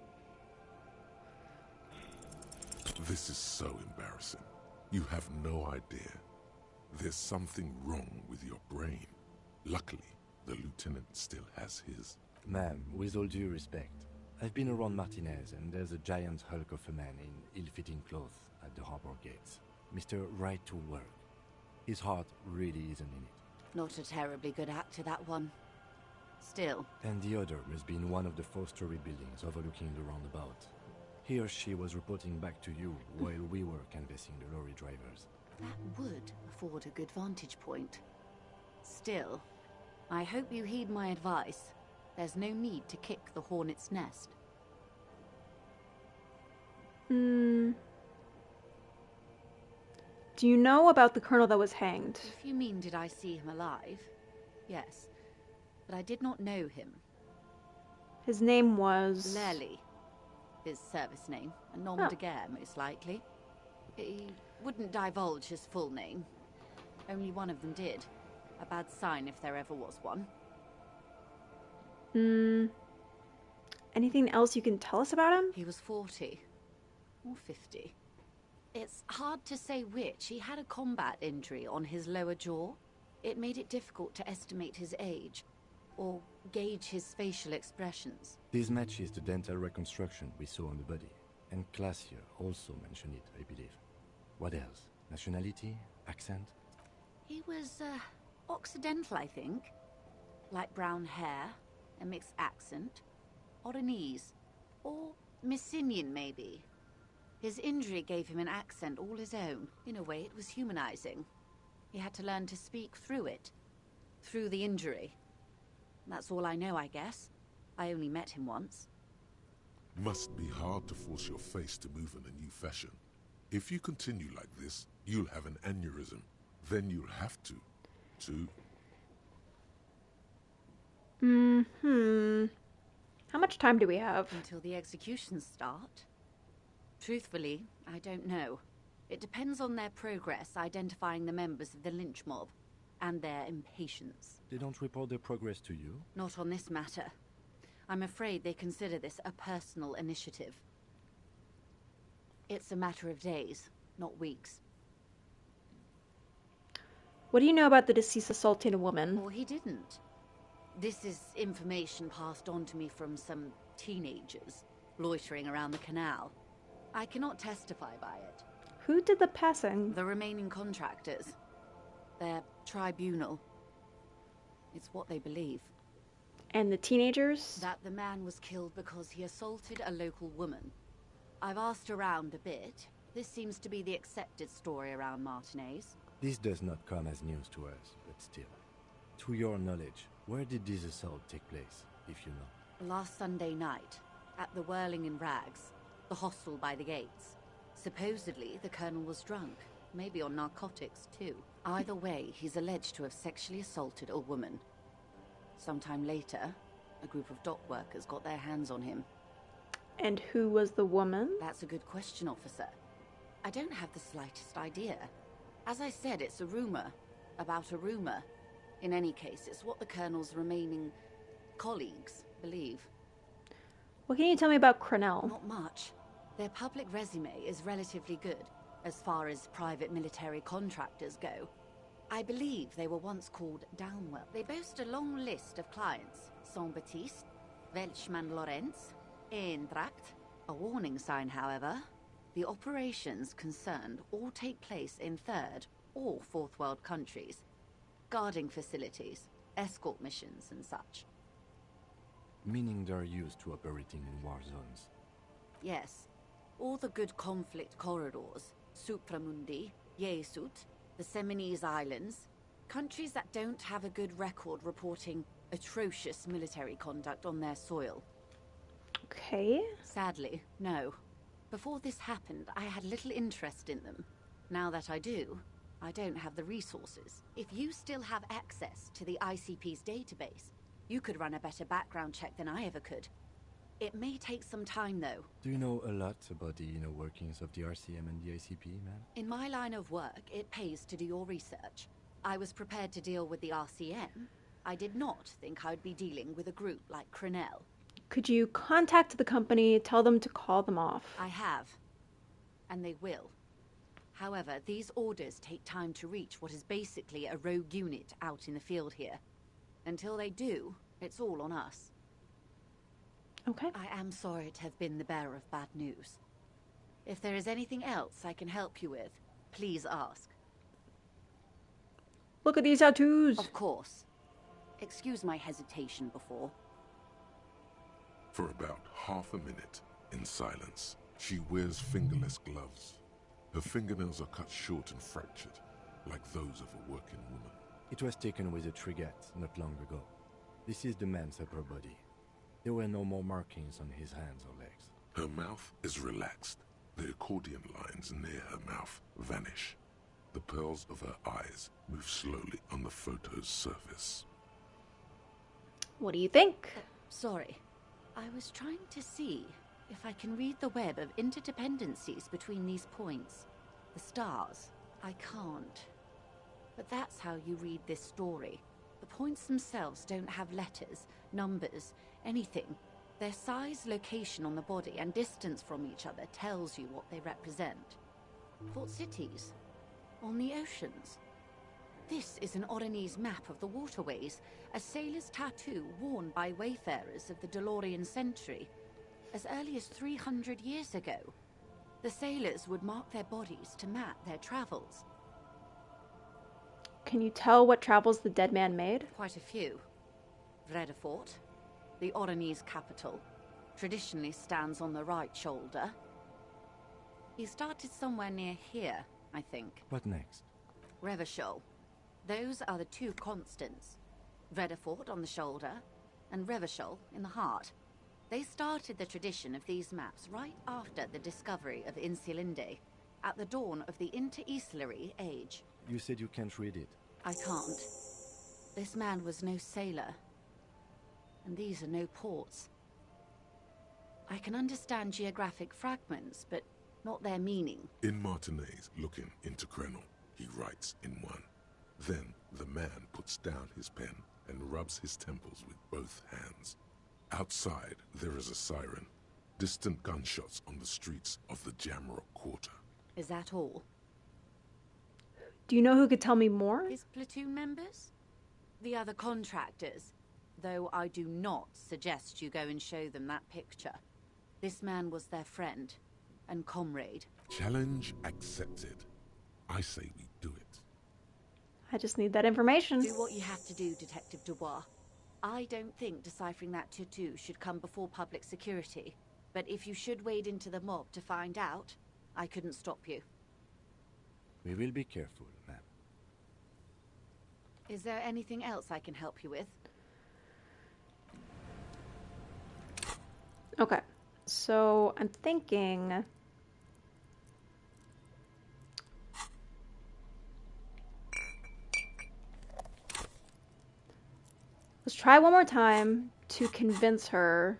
[SPEAKER 6] This is so embarrassing. You have no idea. There's something wrong with your brain. Luckily, the lieutenant still has his.
[SPEAKER 2] Ma'am, with all due respect, I've been around Martinez and there's a giant hulk of a man in ill-fitting clothes at the harbor gates. Mr. Right to Work. His heart really isn't in it.
[SPEAKER 8] Not a terribly good actor, that one. Still.
[SPEAKER 2] And the other must be in one of the 4-story buildings overlooking the roundabout. He or she was reporting back to you while we were canvassing the lorry drivers.
[SPEAKER 8] That would afford a good vantage point. Still, I hope you heed my advice. There's no need to kick the hornet's nest.
[SPEAKER 9] Do you know about the colonel that was hanged?
[SPEAKER 8] If you mean did I see him alive, yes. But I did not know him.
[SPEAKER 9] His name was...
[SPEAKER 8] Lely. His service name. A nom de guerre, most likely. He wouldn't divulge his full name. Only one of them did. A bad sign if there ever was one.
[SPEAKER 9] Anything else you can tell us about him?
[SPEAKER 8] He was 40. Or 50. It's hard to say which. He had a combat injury on his lower jaw. It made it difficult to estimate his age, or gauge his facial expressions.
[SPEAKER 2] This matches the dental reconstruction we saw on the body, and Classier also mentioned it, I believe. What else? Nationality? Accent?
[SPEAKER 8] He was, Occidental, I think. Light brown hair, a mixed accent, Oranese, or Messinian, maybe. His injury gave him an accent all his own. In a way, it was humanizing. He had to learn to speak through it. Through the injury. That's all I know, I guess. I only met him once.
[SPEAKER 6] Must be hard to force your face to move in a new fashion. If you continue like this, you'll have an aneurysm. Then you'll have to.
[SPEAKER 9] How much time do we have?
[SPEAKER 8] Until the executions start. Truthfully, I don't know. It depends on their progress identifying the members of the lynch mob, and their impatience.
[SPEAKER 2] They don't report their progress to you?
[SPEAKER 8] Not on this matter. I'm afraid they consider this a personal initiative. It's a matter of days, not weeks.
[SPEAKER 9] What do you know about the deceased assaulting a woman?
[SPEAKER 8] Well, he didn't. This is information passed on to me from some teenagers loitering around the canal. I cannot testify by it.
[SPEAKER 9] Who did the passing?
[SPEAKER 8] The remaining contractors. Their tribunal. It's what they believe.
[SPEAKER 9] And the teenagers?
[SPEAKER 8] That the man was killed because he assaulted a local woman. I've asked around a bit. This seems to be the accepted story around Martinez.
[SPEAKER 2] This does not come as news to us, but still. To your knowledge, where did this assault take place, if you know?
[SPEAKER 8] Last Sunday night, at the Whirling in Rags, the hostel by the gates. Supposedly, the colonel was drunk, maybe on narcotics too. Either way, he's alleged to have sexually assaulted a woman. Sometime later, a group of dock workers got their hands on him.
[SPEAKER 9] And who was the woman?
[SPEAKER 8] That's a good question, officer. I don't have the slightest idea. As I said, it's a rumor. About a rumor. In any case, it's what the colonel's remaining colleagues believe.
[SPEAKER 9] What can you tell me about Cronell?
[SPEAKER 8] Not much. Their public resume is relatively good, as far as private military contractors go. I believe they were once called Downwell. They boast a long list of clients. Saint-Baptiste, Welchman-Lorenz, Eintracht. A warning sign, however. The operations concerned all take place in third or fourth world countries. Guarding facilities, escort missions and such.
[SPEAKER 2] Meaning they're used to operating in war zones.
[SPEAKER 8] Yes. All the good conflict corridors, Supramundi, Yesut, the Seminese Islands, countries that don't have a good record reporting atrocious military conduct on their soil.
[SPEAKER 9] Okay.
[SPEAKER 8] Sadly, no. Before this happened, I had little interest in them. Now that I do, I don't have the resources. If you still have access to the ICP's database, you could run a better background check than I ever could. It may take some time, though.
[SPEAKER 2] Do you know a lot about the inner workings of the RCM and the ICP, ma'am?
[SPEAKER 8] In my line of work, it pays to do your research. I was prepared to deal with the RCM. I did not think I'd be dealing with a group like Cronell.
[SPEAKER 9] Could you contact the company, tell them to call them off?
[SPEAKER 8] I have. And they will. However, these orders take time to reach what is basically a rogue unit out in the field here. Until they do, it's all on us.
[SPEAKER 9] Okay.
[SPEAKER 8] I am sorry to have been the bearer of bad news. If there is anything else I can help you with, please ask.
[SPEAKER 9] Look at these tattoos.
[SPEAKER 8] Of course. Excuse my hesitation before.
[SPEAKER 10] For about half a minute, in silence, she wears fingerless gloves. Her fingernails are cut short and fractured, like those of a working woman.
[SPEAKER 2] It was taken with a trigette not long ago. This is the man's upper body. There were no more markings on his hands or legs.
[SPEAKER 10] Her mouth is relaxed. The accordion lines near her mouth vanish. The pearls of her eyes move slowly on the photo's surface.
[SPEAKER 9] What do you think?
[SPEAKER 8] Sorry. I was trying to see if I can read the web of interdependencies between these points. The stars. I can't. But that's how you read this story. The points themselves don't have letters, numbers, anything. Their size, location on the body, and distance from each other tells you what they represent. Port cities. On the oceans. This is an Oronese map of the waterways, a sailor's tattoo worn by wayfarers of the DeLorean century. As early as 300 years ago, the sailors would mark their bodies to map their travels.
[SPEAKER 9] Can you tell what travels the dead man made?
[SPEAKER 8] Quite a few. Vredefort, the Oronese capital, traditionally stands on the right shoulder. He started somewhere near here, I think.
[SPEAKER 2] What next?
[SPEAKER 8] Revachol. Those are the two constants. Vredefort on the shoulder, and Revachol in the heart. They started the tradition of these maps right after the discovery of Insulinde, at the dawn of the Inter-Islary Age.
[SPEAKER 2] You said you can't read it.
[SPEAKER 8] I can't. This man was no sailor. And these are no ports. I can understand geographic fragments, but not their meaning.
[SPEAKER 10] In Martinez, looking into Krenel, he writes in one. Then the man puts down his pen and rubs his temples with both hands. Outside, there is a siren. Distant gunshots on the streets of the Jamrock Quarter.
[SPEAKER 8] Is that all?
[SPEAKER 9] Do you know who could tell me more?
[SPEAKER 8] His platoon members? The other contractors. Though I do not suggest you go and show them that picture. This man was their friend and comrade.
[SPEAKER 10] Challenge accepted. I say we do it.
[SPEAKER 9] I just need that information.
[SPEAKER 8] Do what you have to do, Detective Dubois. I don't think deciphering that tattoo should come before public security. But if you should wade into the mob to find out, I couldn't stop you.
[SPEAKER 2] We will be careful, ma'am.
[SPEAKER 8] Is there anything else I can help you with?
[SPEAKER 9] Okay. So I'm thinking... Let's try one more time to convince her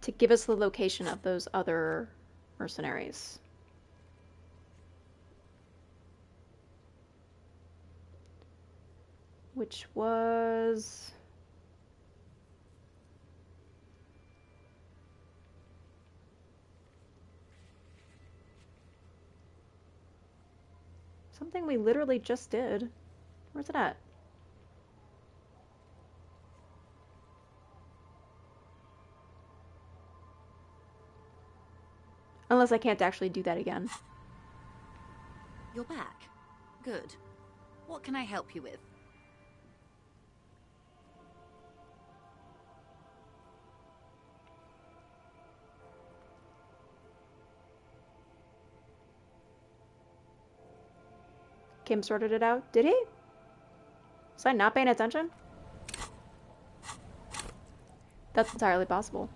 [SPEAKER 9] to give us the location of those other mercenaries. Which was... something we literally just did. Where's it at? Unless I can't actually do that again.
[SPEAKER 8] You're back. Good. What can I help you with?
[SPEAKER 9] Kim sorted it out. Did he? Was I not paying attention? That's entirely possible.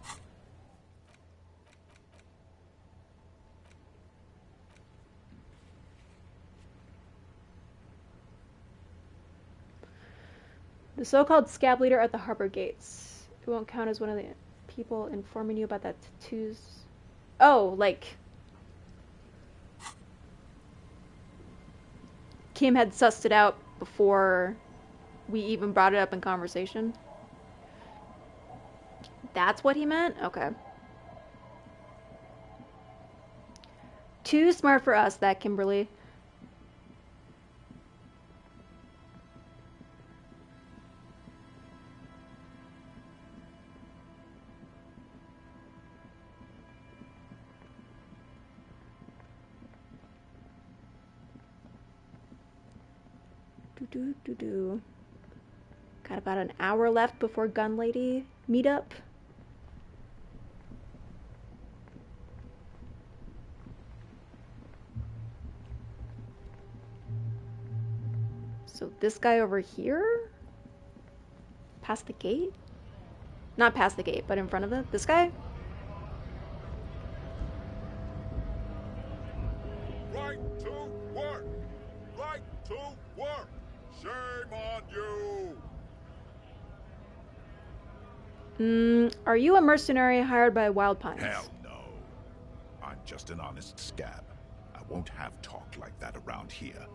[SPEAKER 9] The so-called scab leader at the harbor gates. It won't count as one of the people informing you about that tattoos. Oh, like... Kim had sussed it out before we even brought it up in conversation. That's what he meant? Okay. Too smart for us, that Kimberly. Got about an hour left before Gun Lady meetup. So this guy over here? Past the gate? Not past the gate, but in front of it. This guy?
[SPEAKER 10] Right to work! Right to work! Shame on you!
[SPEAKER 9] Are you a mercenary hired by Wild Pines?
[SPEAKER 5] Hell no. I'm just an honest scab. I won't have talk like that around here.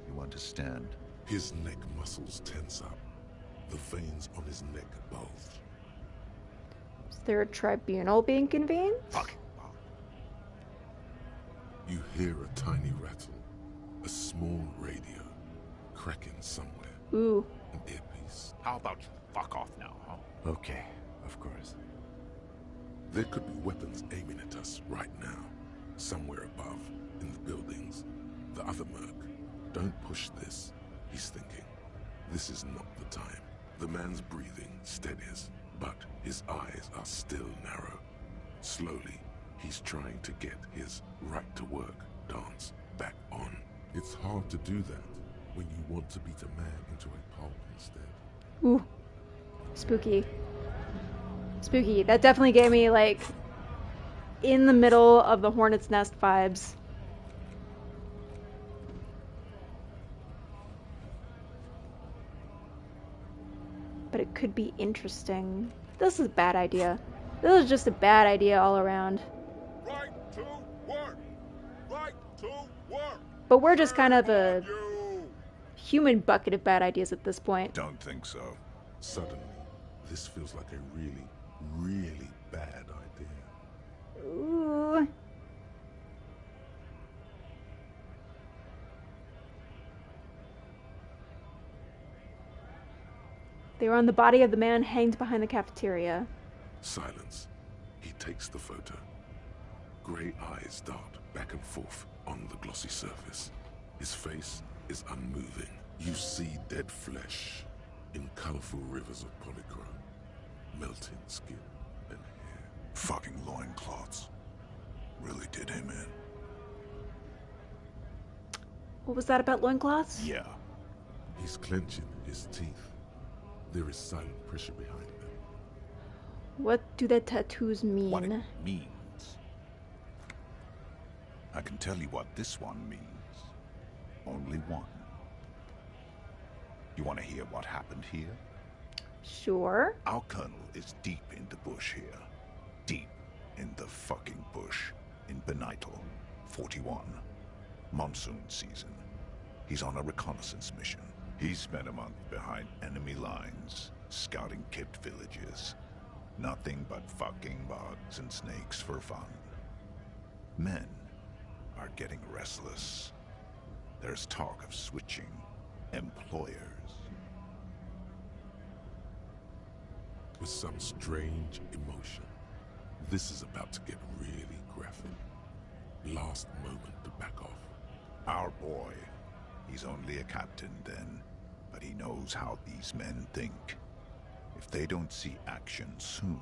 [SPEAKER 5] You understand?
[SPEAKER 10] His neck muscles tense up. The veins on his neck bulge.
[SPEAKER 9] Is there a tribunal being convened?
[SPEAKER 5] Fuck.
[SPEAKER 10] You hear a tiny rattle. A small radio. Cracking somewhere.
[SPEAKER 9] Ooh.
[SPEAKER 10] An earpiece.
[SPEAKER 5] How about you fuck off now, huh?
[SPEAKER 2] Okay, of course.
[SPEAKER 10] There could be weapons aiming at us right now. Somewhere above, in the buildings. The other merc. Don't push this, he's thinking. This is not the time. The man's breathing steadies, but his eyes are still narrow. Slowly, he's trying to get his right-to-work dance back on. It's hard to do that when you want to beat a man into a pulp instead.
[SPEAKER 9] Ooh. Spooky. Spooky. That definitely gave me, like, in the middle of the Hornet's Nest vibes. But it could be interesting. This is a bad idea. This is just a bad idea all around.
[SPEAKER 10] Right to work! Right to work!
[SPEAKER 9] But we're just kind of a human bucket of bad ideas at this point.
[SPEAKER 5] Don't think so.
[SPEAKER 10] Suddenly, this feels like a really, really bad idea.
[SPEAKER 9] Ooh. They were on the body of the man hanged behind the cafeteria.
[SPEAKER 10] Silence. He takes the photo. Grey eyes dart back and forth on the glossy surface. His face is unmoving. You see dead flesh in colorful rivers of polychrome, melting skin and hair.
[SPEAKER 5] Fucking loincloths. Really did him in.
[SPEAKER 9] What was that about loincloths?
[SPEAKER 5] Yeah.
[SPEAKER 10] He's clenching his teeth. There is silent pressure behind them.
[SPEAKER 9] What do the tattoos mean?
[SPEAKER 5] What it means. I can tell you what this one means. Only one. You want to hear what happened here?
[SPEAKER 9] Sure.
[SPEAKER 5] Our colonel is deep in the bush here. Deep in the fucking bush. In Benital, 41. Monsoon season. He's on a reconnaissance mission. He spent a month behind enemy lines, scouting kept villages. Nothing but fucking bugs and snakes for fun. Men are getting restless. There's talk of switching employers.
[SPEAKER 10] With some strange emotion, this is about to get really graphic. Last moment to back off.
[SPEAKER 5] Our boy, he's only a captain then, but he knows how these men think. If they don't see action soon.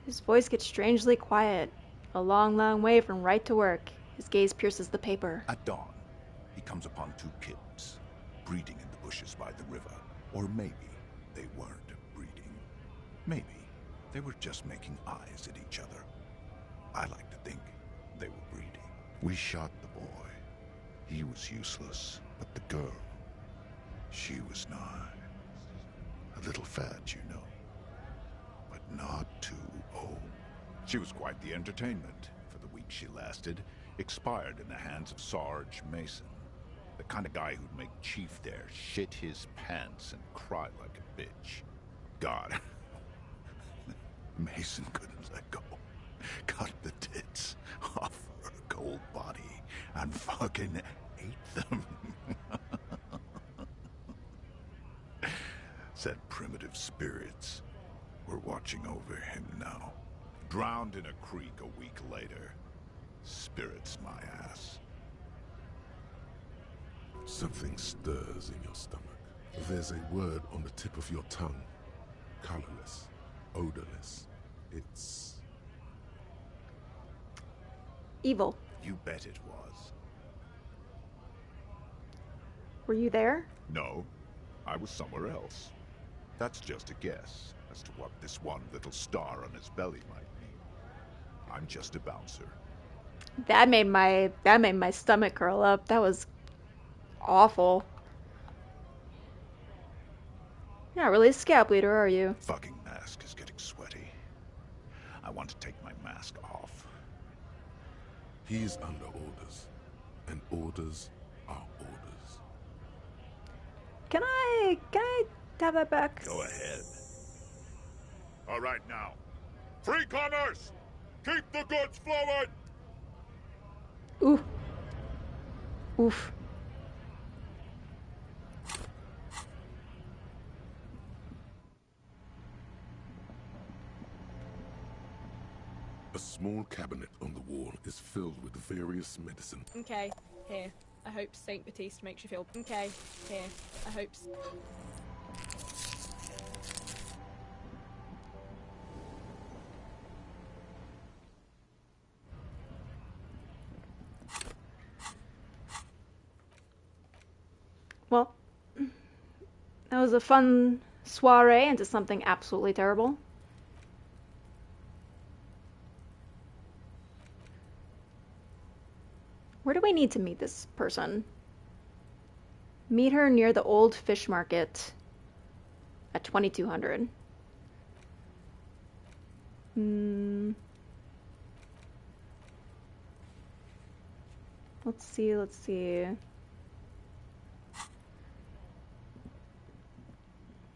[SPEAKER 9] His voice gets strangely quiet. A long, long way from right to work. His gaze pierces the paper.
[SPEAKER 5] At dawn, he comes upon two kids, breeding in the bushes by the river. Or maybe they weren't breeding. Maybe they were just making eyes at each other. I like to think they were breeding. We shot the boy. He was useless, but the girl, she was nice. A little fat, you know, but not too old. She was quite the entertainment for the week she lasted. Expired in the hands of Sarge Mason, the kind of guy who'd make Chief there shit his pants and cry like a bitch. God, Mason couldn't let go. Cut the tits off her cold body and fucking ate them. Said primitive spirits were watching over him now. Drowned in a creek a week later. Spirits my ass.
[SPEAKER 6] Something stirs in your stomach. There's a word on the tip of your tongue. Colorless, odorless. It's...
[SPEAKER 9] evil.
[SPEAKER 5] You bet it was.
[SPEAKER 9] Were you there?
[SPEAKER 5] No, I was somewhere else. That's just a guess as to what this one little star on his belly might mean. I'm just a bouncer.
[SPEAKER 9] That made my stomach curl up. That was awful. You're not really a scalp leader, are you?
[SPEAKER 5] Fucking mask is getting sweaty. I want to take my mask off.
[SPEAKER 6] He's under orders, and orders are orders.
[SPEAKER 9] Can I have that back?
[SPEAKER 5] Go ahead. All right now. Free commerce! Keep the goods flowing!
[SPEAKER 9] Ooh. Oof.
[SPEAKER 6] A small cabinet on the wall is filled with various medicine.
[SPEAKER 13] Okay, here. I hope Saint Baptiste makes you feel... Okay, here. I hope...
[SPEAKER 9] Well, that was a fun soiree into something absolutely terrible. Where do we need to meet this person? Meet her near the old fish market at 2200. Let's see.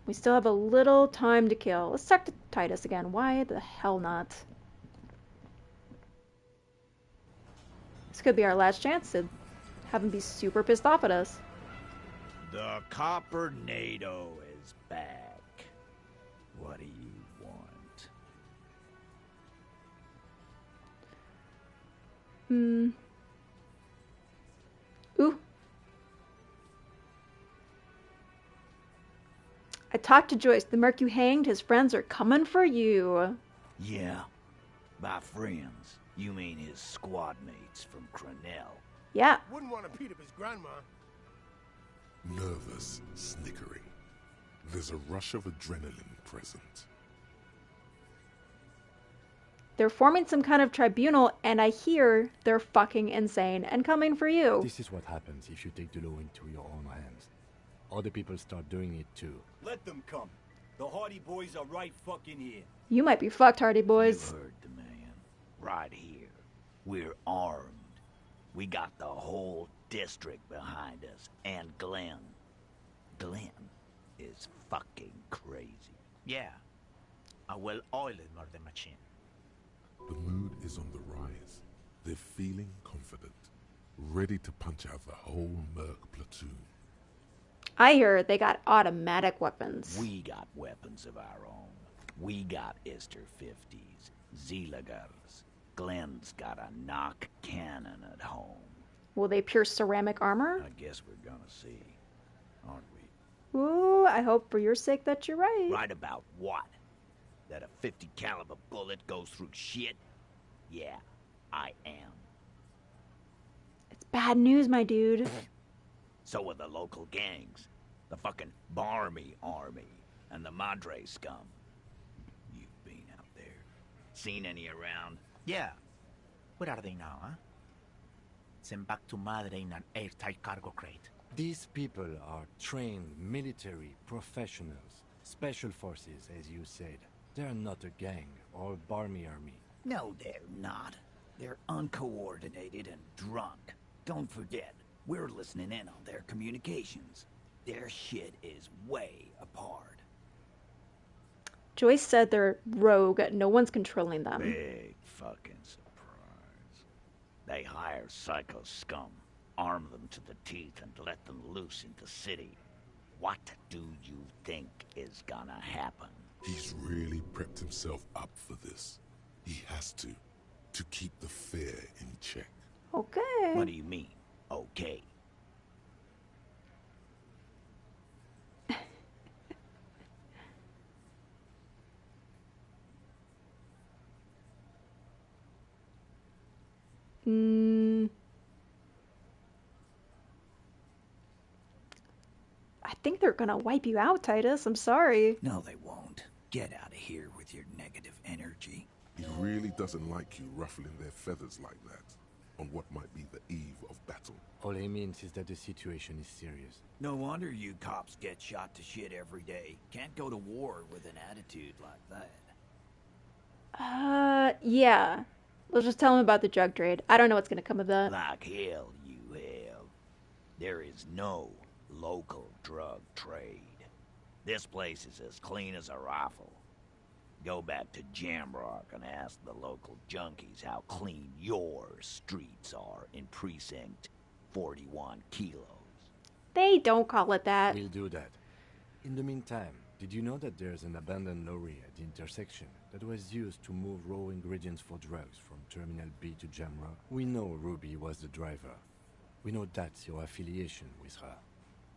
[SPEAKER 9] We still have a little time to kill. Let's talk to Titus again. Why the hell not? This could be our last chance to have him be super pissed off at us.
[SPEAKER 11] The Copper-nado is back. What do you want?
[SPEAKER 9] Ooh. I talked to Joyce. The merc you hanged, his friends are coming for you.
[SPEAKER 11] Yeah. By friends, you mean his squad mates from Crenell.
[SPEAKER 9] Yeah.
[SPEAKER 21] Wouldn't want to beat up his grandma.
[SPEAKER 6] Nervous, snickering. There's a rush of adrenaline present.
[SPEAKER 9] They're forming some kind of tribunal, and I hear they're fucking insane and coming for you.
[SPEAKER 2] This is what happens if you take the law into your own hands. Other people start doing it too.
[SPEAKER 12] Let them come. The Hardy Boys are right fucking here.
[SPEAKER 9] You might be fucked, Hardy Boys.
[SPEAKER 11] You heard the man. Right here. We're armed. We got the whole district behind us. And Glenn. Glenn is fucking crazy.
[SPEAKER 3] Yeah. A well-oiled murder machine.
[SPEAKER 6] The mood is on the rise. They're feeling confident, ready to punch out the whole merc platoon.
[SPEAKER 9] I hear they got automatic weapons.
[SPEAKER 11] We got weapons of our own. We got Ister 50s, Zeelagers. Glenn's got a knock cannon at home.
[SPEAKER 9] Will they pierce ceramic armor?
[SPEAKER 11] I guess we're gonna see, aren't we?
[SPEAKER 9] Ooh, I hope for your sake that you're right.
[SPEAKER 11] Right about what? That a 50 caliber bullet goes through shit? Yeah, I am.
[SPEAKER 9] It's bad news, my dude.
[SPEAKER 11] So are the local gangs. The fucking Barmy Army and the Madre scum. You've been out there. Seen any around?
[SPEAKER 3] Yeah. Where are they now, huh? Sent back to Madre in an airtight cargo crate.
[SPEAKER 2] These people are trained military professionals. Special forces, as you said. They're not a gang or a Barmy army.
[SPEAKER 11] No, they're not. They're uncoordinated and drunk. Don't forget, we're listening in on their communications. Their shit is way apart.
[SPEAKER 9] Joyce said they're rogue. No one's controlling them.
[SPEAKER 11] Big fucking surprise. They hire psycho scum, arm them to the teeth, and let them loose in the city. What do you think is gonna happen?
[SPEAKER 6] He's really prepped himself up for this. He has to keep the fear in check.
[SPEAKER 9] Okay.
[SPEAKER 11] What do you mean, okay?
[SPEAKER 9] I think they're gonna wipe you out, Titus. I'm sorry.
[SPEAKER 11] No, they won't. Get out of here with your negative energy.
[SPEAKER 6] He really doesn't like you ruffling their feathers like that on what might be the eve of battle.
[SPEAKER 2] All he means is that the situation is serious.
[SPEAKER 11] No wonder you cops get shot to shit every day. Can't go to war with an attitude like that.
[SPEAKER 9] Yeah. Let's just tell him about the drug trade. I don't know what's gonna come of that.
[SPEAKER 11] Like hell you have. There is no local drug trade. This place is as clean as a rifle. Go back to Jamrock and ask the local junkies how clean your streets are in Precinct 41 kilos.
[SPEAKER 9] They don't call it that.
[SPEAKER 2] We'll do that. In the meantime, did you know that there's an abandoned lorry at the intersection that was used to move raw ingredients for drugs from Terminal B to Jamrock? We know Ruby was the driver. We know that's your affiliation with her.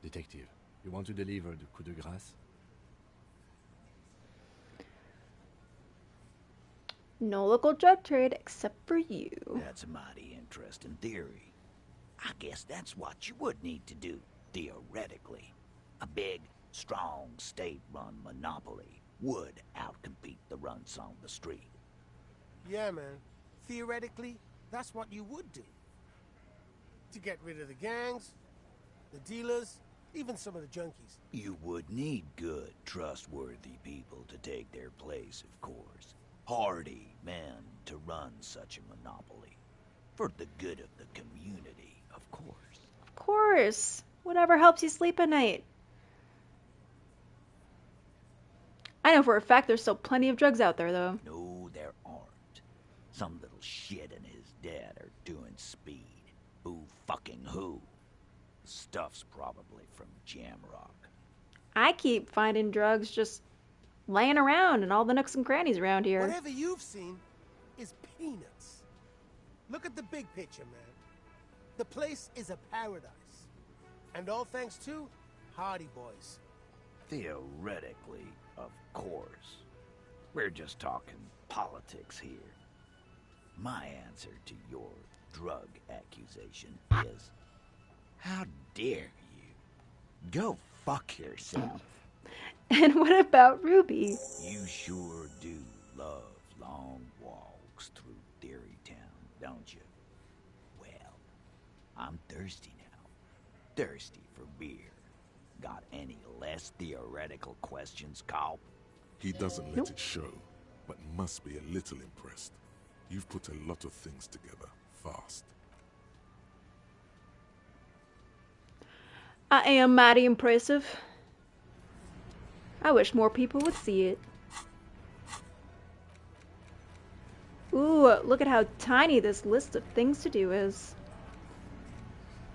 [SPEAKER 2] Detective, you want to deliver the coup de grâce?
[SPEAKER 9] No local drug trade except for you.
[SPEAKER 11] That's a mighty interesting theory. I guess that's what you would need to do, theoretically. A big, strong, state-run monopoly would outcompete the runts on the street.
[SPEAKER 21] Yeah, man. Theoretically, that's what you would do. To get rid of the gangs, the dealers, even some of the junkies.
[SPEAKER 11] You would need good, trustworthy people to take their place, of course. Hardy men to run such a monopoly. For the good of the community, of course.
[SPEAKER 9] Of course. Whatever helps you sleep at night. I know for a fact there's still plenty of drugs out there, though.
[SPEAKER 11] No, there aren't. Some little shit and his dad are doing speed. Who fucking who? Stuff's probably from Jamrock.
[SPEAKER 9] I keep finding drugs just laying around in all the nooks and crannies around here.
[SPEAKER 21] Whatever you've seen is peanuts. Look at the big picture, man. The place is a paradise. And all thanks to Hardy Boys.
[SPEAKER 11] Theoretically, of course. We're just talking politics here. My answer to your drug accusation is, how dare you? Go fuck yourself.
[SPEAKER 9] And what about Ruby?
[SPEAKER 11] You sure do love long walks through Theory Town, don't you? Well, I'm thirsty now. Thirsty for beer. Got any less theoretical questions, Cop?
[SPEAKER 6] He doesn't let it show, but must be a little impressed. You've put a lot of things together, fast.
[SPEAKER 9] I am mighty impressive. I wish more people would see it. Ooh, look at how tiny this list of things to do is.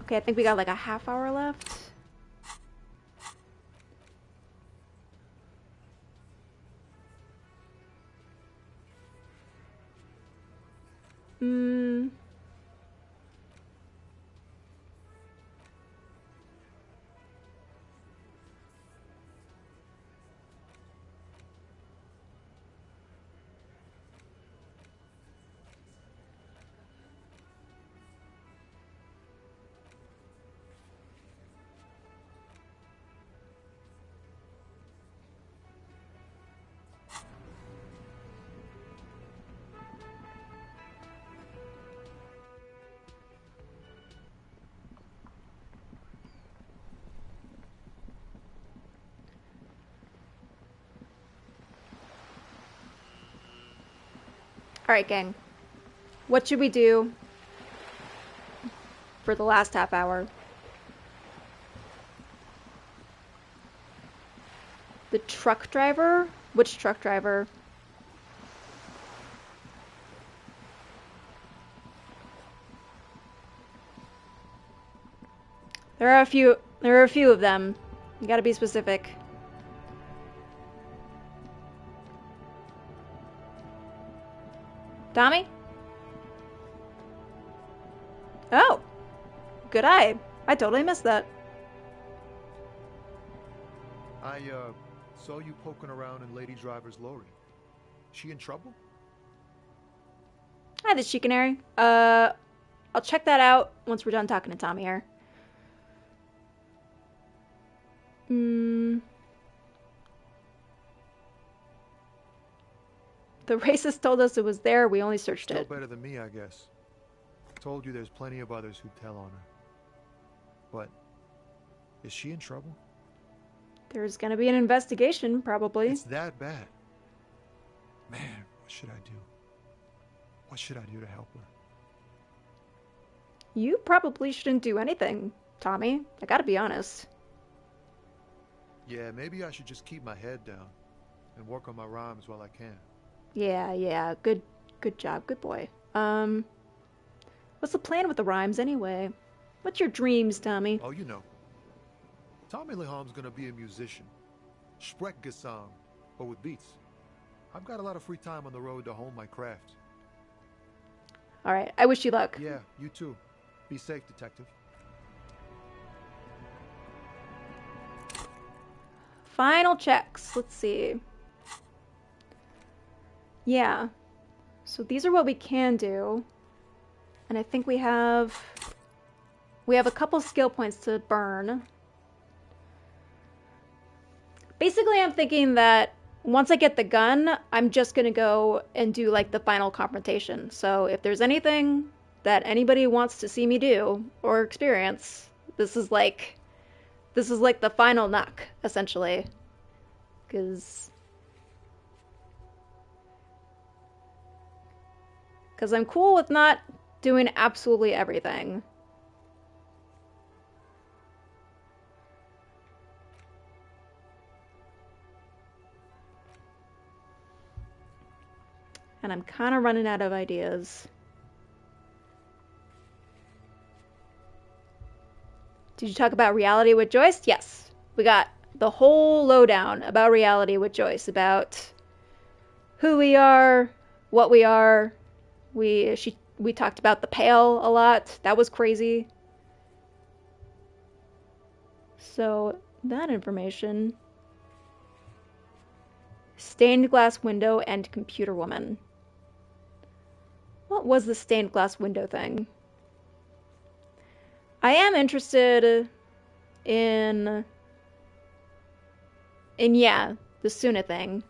[SPEAKER 9] Okay, I think we got like a half hour left. Alright, gang. What should we do for the last half hour? The truck driver? Which truck driver? There are a few of them. You gotta be specific. Tommy? Oh. Good eye. I totally missed that.
[SPEAKER 17] I, saw you poking around in Lady Driver's lorry. She in trouble?
[SPEAKER 9] Hi, this Chicanary. I'll check that out once we're done talking to Tommy here. The racist told us it was there. We only searched
[SPEAKER 17] Still
[SPEAKER 9] it.
[SPEAKER 17] better than me, I guess. Told you there's plenty of others who'd tell on her. But is she in trouble?
[SPEAKER 9] There's gonna be an investigation, probably.
[SPEAKER 17] It's that bad. Man, what should I do? What should I do to help her?
[SPEAKER 9] You probably shouldn't do anything, Tommy. I gotta be honest.
[SPEAKER 17] Yeah, maybe I should just keep my head down and work on my rhymes while I can.
[SPEAKER 9] Yeah. Good job. Good boy. What's the plan with the rhymes anyway? What's your dreams, Tommy?
[SPEAKER 17] Oh, you know. Tommy Leham's gonna be a musician. Sprechgesang, but with beats. I've got a lot of free time on the road to hone my craft.
[SPEAKER 9] Alright, I wish you luck.
[SPEAKER 17] Yeah, you too. Be safe, detective.
[SPEAKER 9] Final checks. Let's see. Yeah. So these are what we can do. And I think we have a couple skill points to burn. Basically, I'm thinking that once I get the gun, I'm just going to go and do like the final confrontation. So if there's anything that anybody wants to see me do or experience, this is like the final knock, essentially. Because I'm cool with not doing absolutely everything. And I'm kind of running out of ideas. Did you talk about reality with Joyce? Yes. We got the whole lowdown about reality with Joyce, about who we are, what we are. We talked about the Pale a lot. That was crazy. So, that information. Stained glass window and computer woman. What was the stained glass window thing? I am interested in yeah, the Suna thing.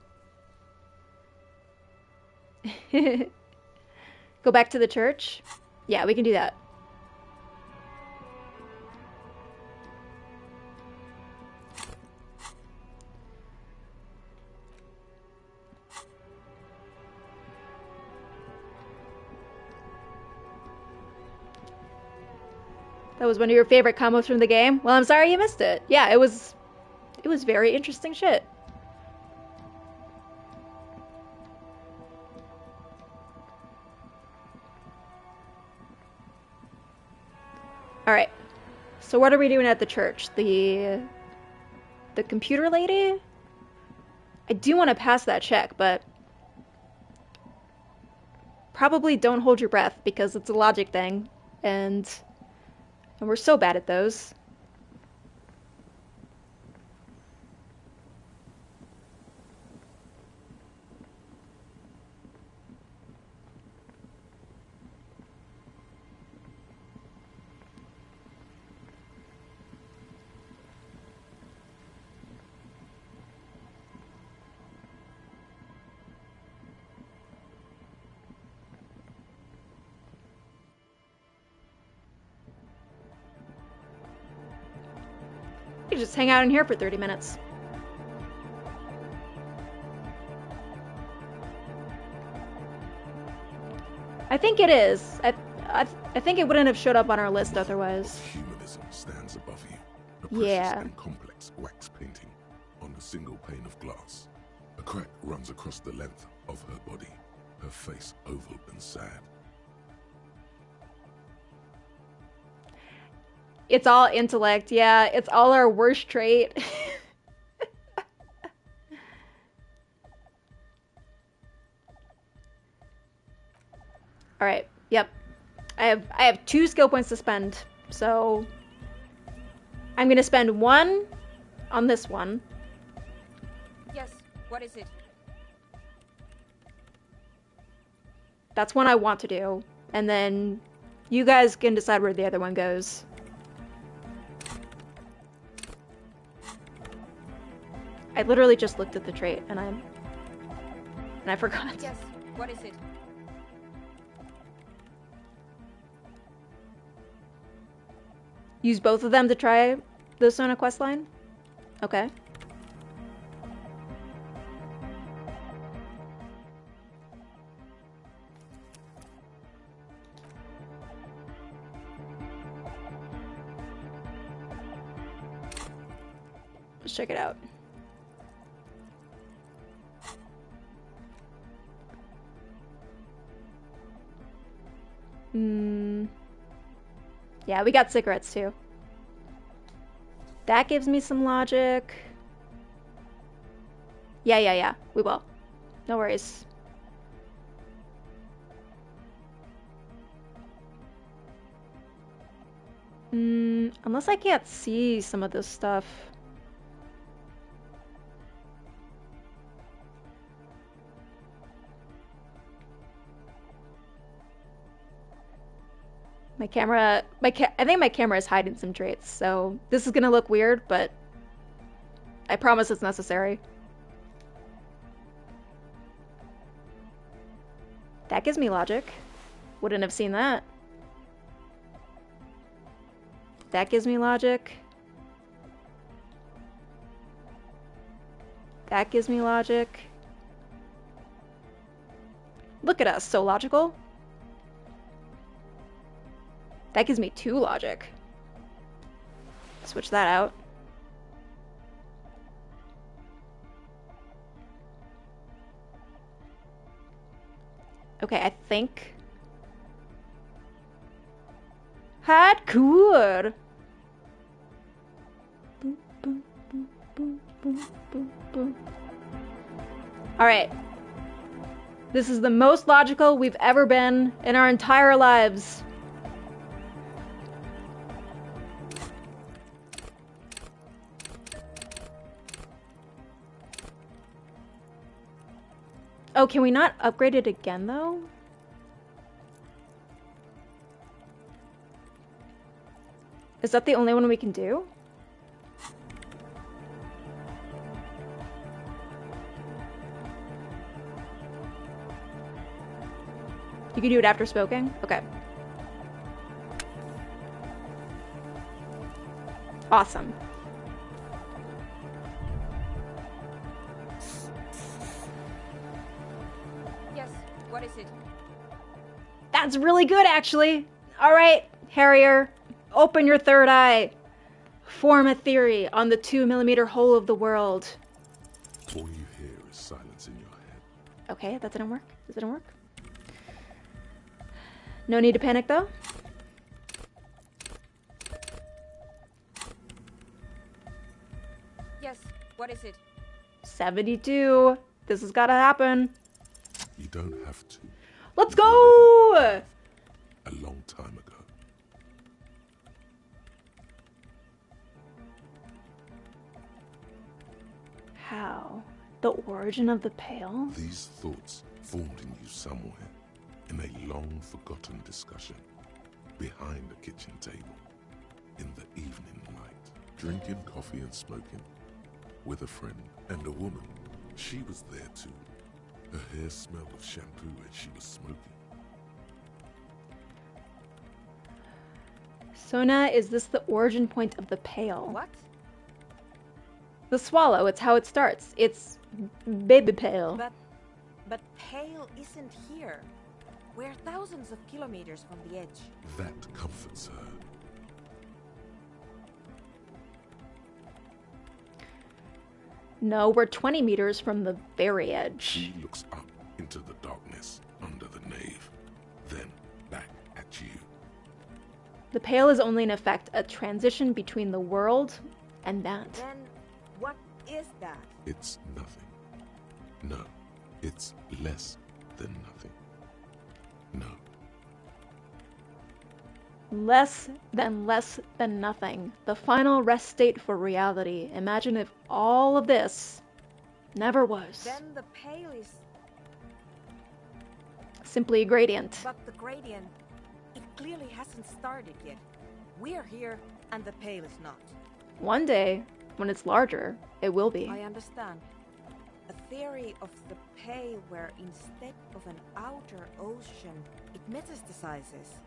[SPEAKER 9] Go back to the church? Yeah, we can do that. That was one of your favorite combos from the game? Well, I'm sorry you missed it. Yeah, it was very interesting shit. Alright. So what are we doing at the church? The computer lady? I do want to pass that check, but probably don't hold your breath because it's a logic thing, and we're so bad at those. You just hang out in here for 30 minutes. I think it is. I think it wouldn't have showed up on our list otherwise.
[SPEAKER 10] Humanism stands above you. A
[SPEAKER 9] Yeah.
[SPEAKER 10] precious and complex wax painting on a single pane of glass. A crack runs across the length of her body, her face oval and sad.
[SPEAKER 9] It's all intellect, yeah. It's all our worst trait. Alright, yep. I have 2 skill points to spend, so I'm gonna spend 1 on this one.
[SPEAKER 19] Yes, what is it?
[SPEAKER 9] That's one I want to do. And then You guys can decide where the other one goes. I literally just looked at the trait and I forgot.
[SPEAKER 19] Yes, what is it?
[SPEAKER 9] Use both of them to try the Sona questline? Okay. Let's check it out. Yeah, we got cigarettes too. That gives me some logic. Yeah. We will. No worries. Unless I can't see some of this stuff. My camera, I think my camera is hiding some traits, so this is gonna look weird, but I promise it's necessary. That gives me logic. Wouldn't have seen that. That gives me logic. That gives me logic. Look at us, so logical. That gives me 2 logic. Switch that out. Okay, I think... Hardcore! Alright. This is the most logical we've ever been in our entire lives. Oh, can we not upgrade it again, though? Is that the only one we can do? You can do it after smoking? Okay. Awesome.
[SPEAKER 19] What is it?
[SPEAKER 9] That's really good, actually. All right, Harrier, open your third eye. Form a theory on the 2mm hole of the world.
[SPEAKER 10] All you hear is silence in your head.
[SPEAKER 9] Okay, that didn't work. This didn't work. No need to panic, though.
[SPEAKER 19] Yes, what is it?
[SPEAKER 9] 72. This has got to happen.
[SPEAKER 10] You don't have to.
[SPEAKER 9] Let's go!
[SPEAKER 10] A long time ago.
[SPEAKER 9] How? The origin of the Pale?
[SPEAKER 10] These thoughts formed in you somewhere, in a long-forgotten discussion, behind a kitchen table, in the evening light, drinking coffee and smoking, with a friend and a woman. She was there too. Her hair smelled of shampoo as she was smoking.
[SPEAKER 9] Sona, is this the origin point of the Pale?
[SPEAKER 19] What?
[SPEAKER 9] The swallow, it's how it starts. It's baby Pale.
[SPEAKER 19] But Pale isn't here. We're thousands of kilometers from the edge.
[SPEAKER 10] That comforts her.
[SPEAKER 9] No, we're 20 meters from the very edge.
[SPEAKER 10] She looks up into the darkness under the nave, then back at you.
[SPEAKER 9] The Pale is only in effect a transition between the world and that.
[SPEAKER 19] Then what is that?
[SPEAKER 10] It's nothing. No, it's less than nothing. No.
[SPEAKER 9] Less than nothing. The final rest state for reality. Imagine if all of this never was.
[SPEAKER 19] Then the Pale is...
[SPEAKER 9] simply a gradient.
[SPEAKER 19] But the gradient, it clearly hasn't started yet. We're here, and the Pale is not.
[SPEAKER 9] One day, when it's larger, it will be.
[SPEAKER 19] I understand. A theory of the Pale where instead of an outer ocean, it metastasizes.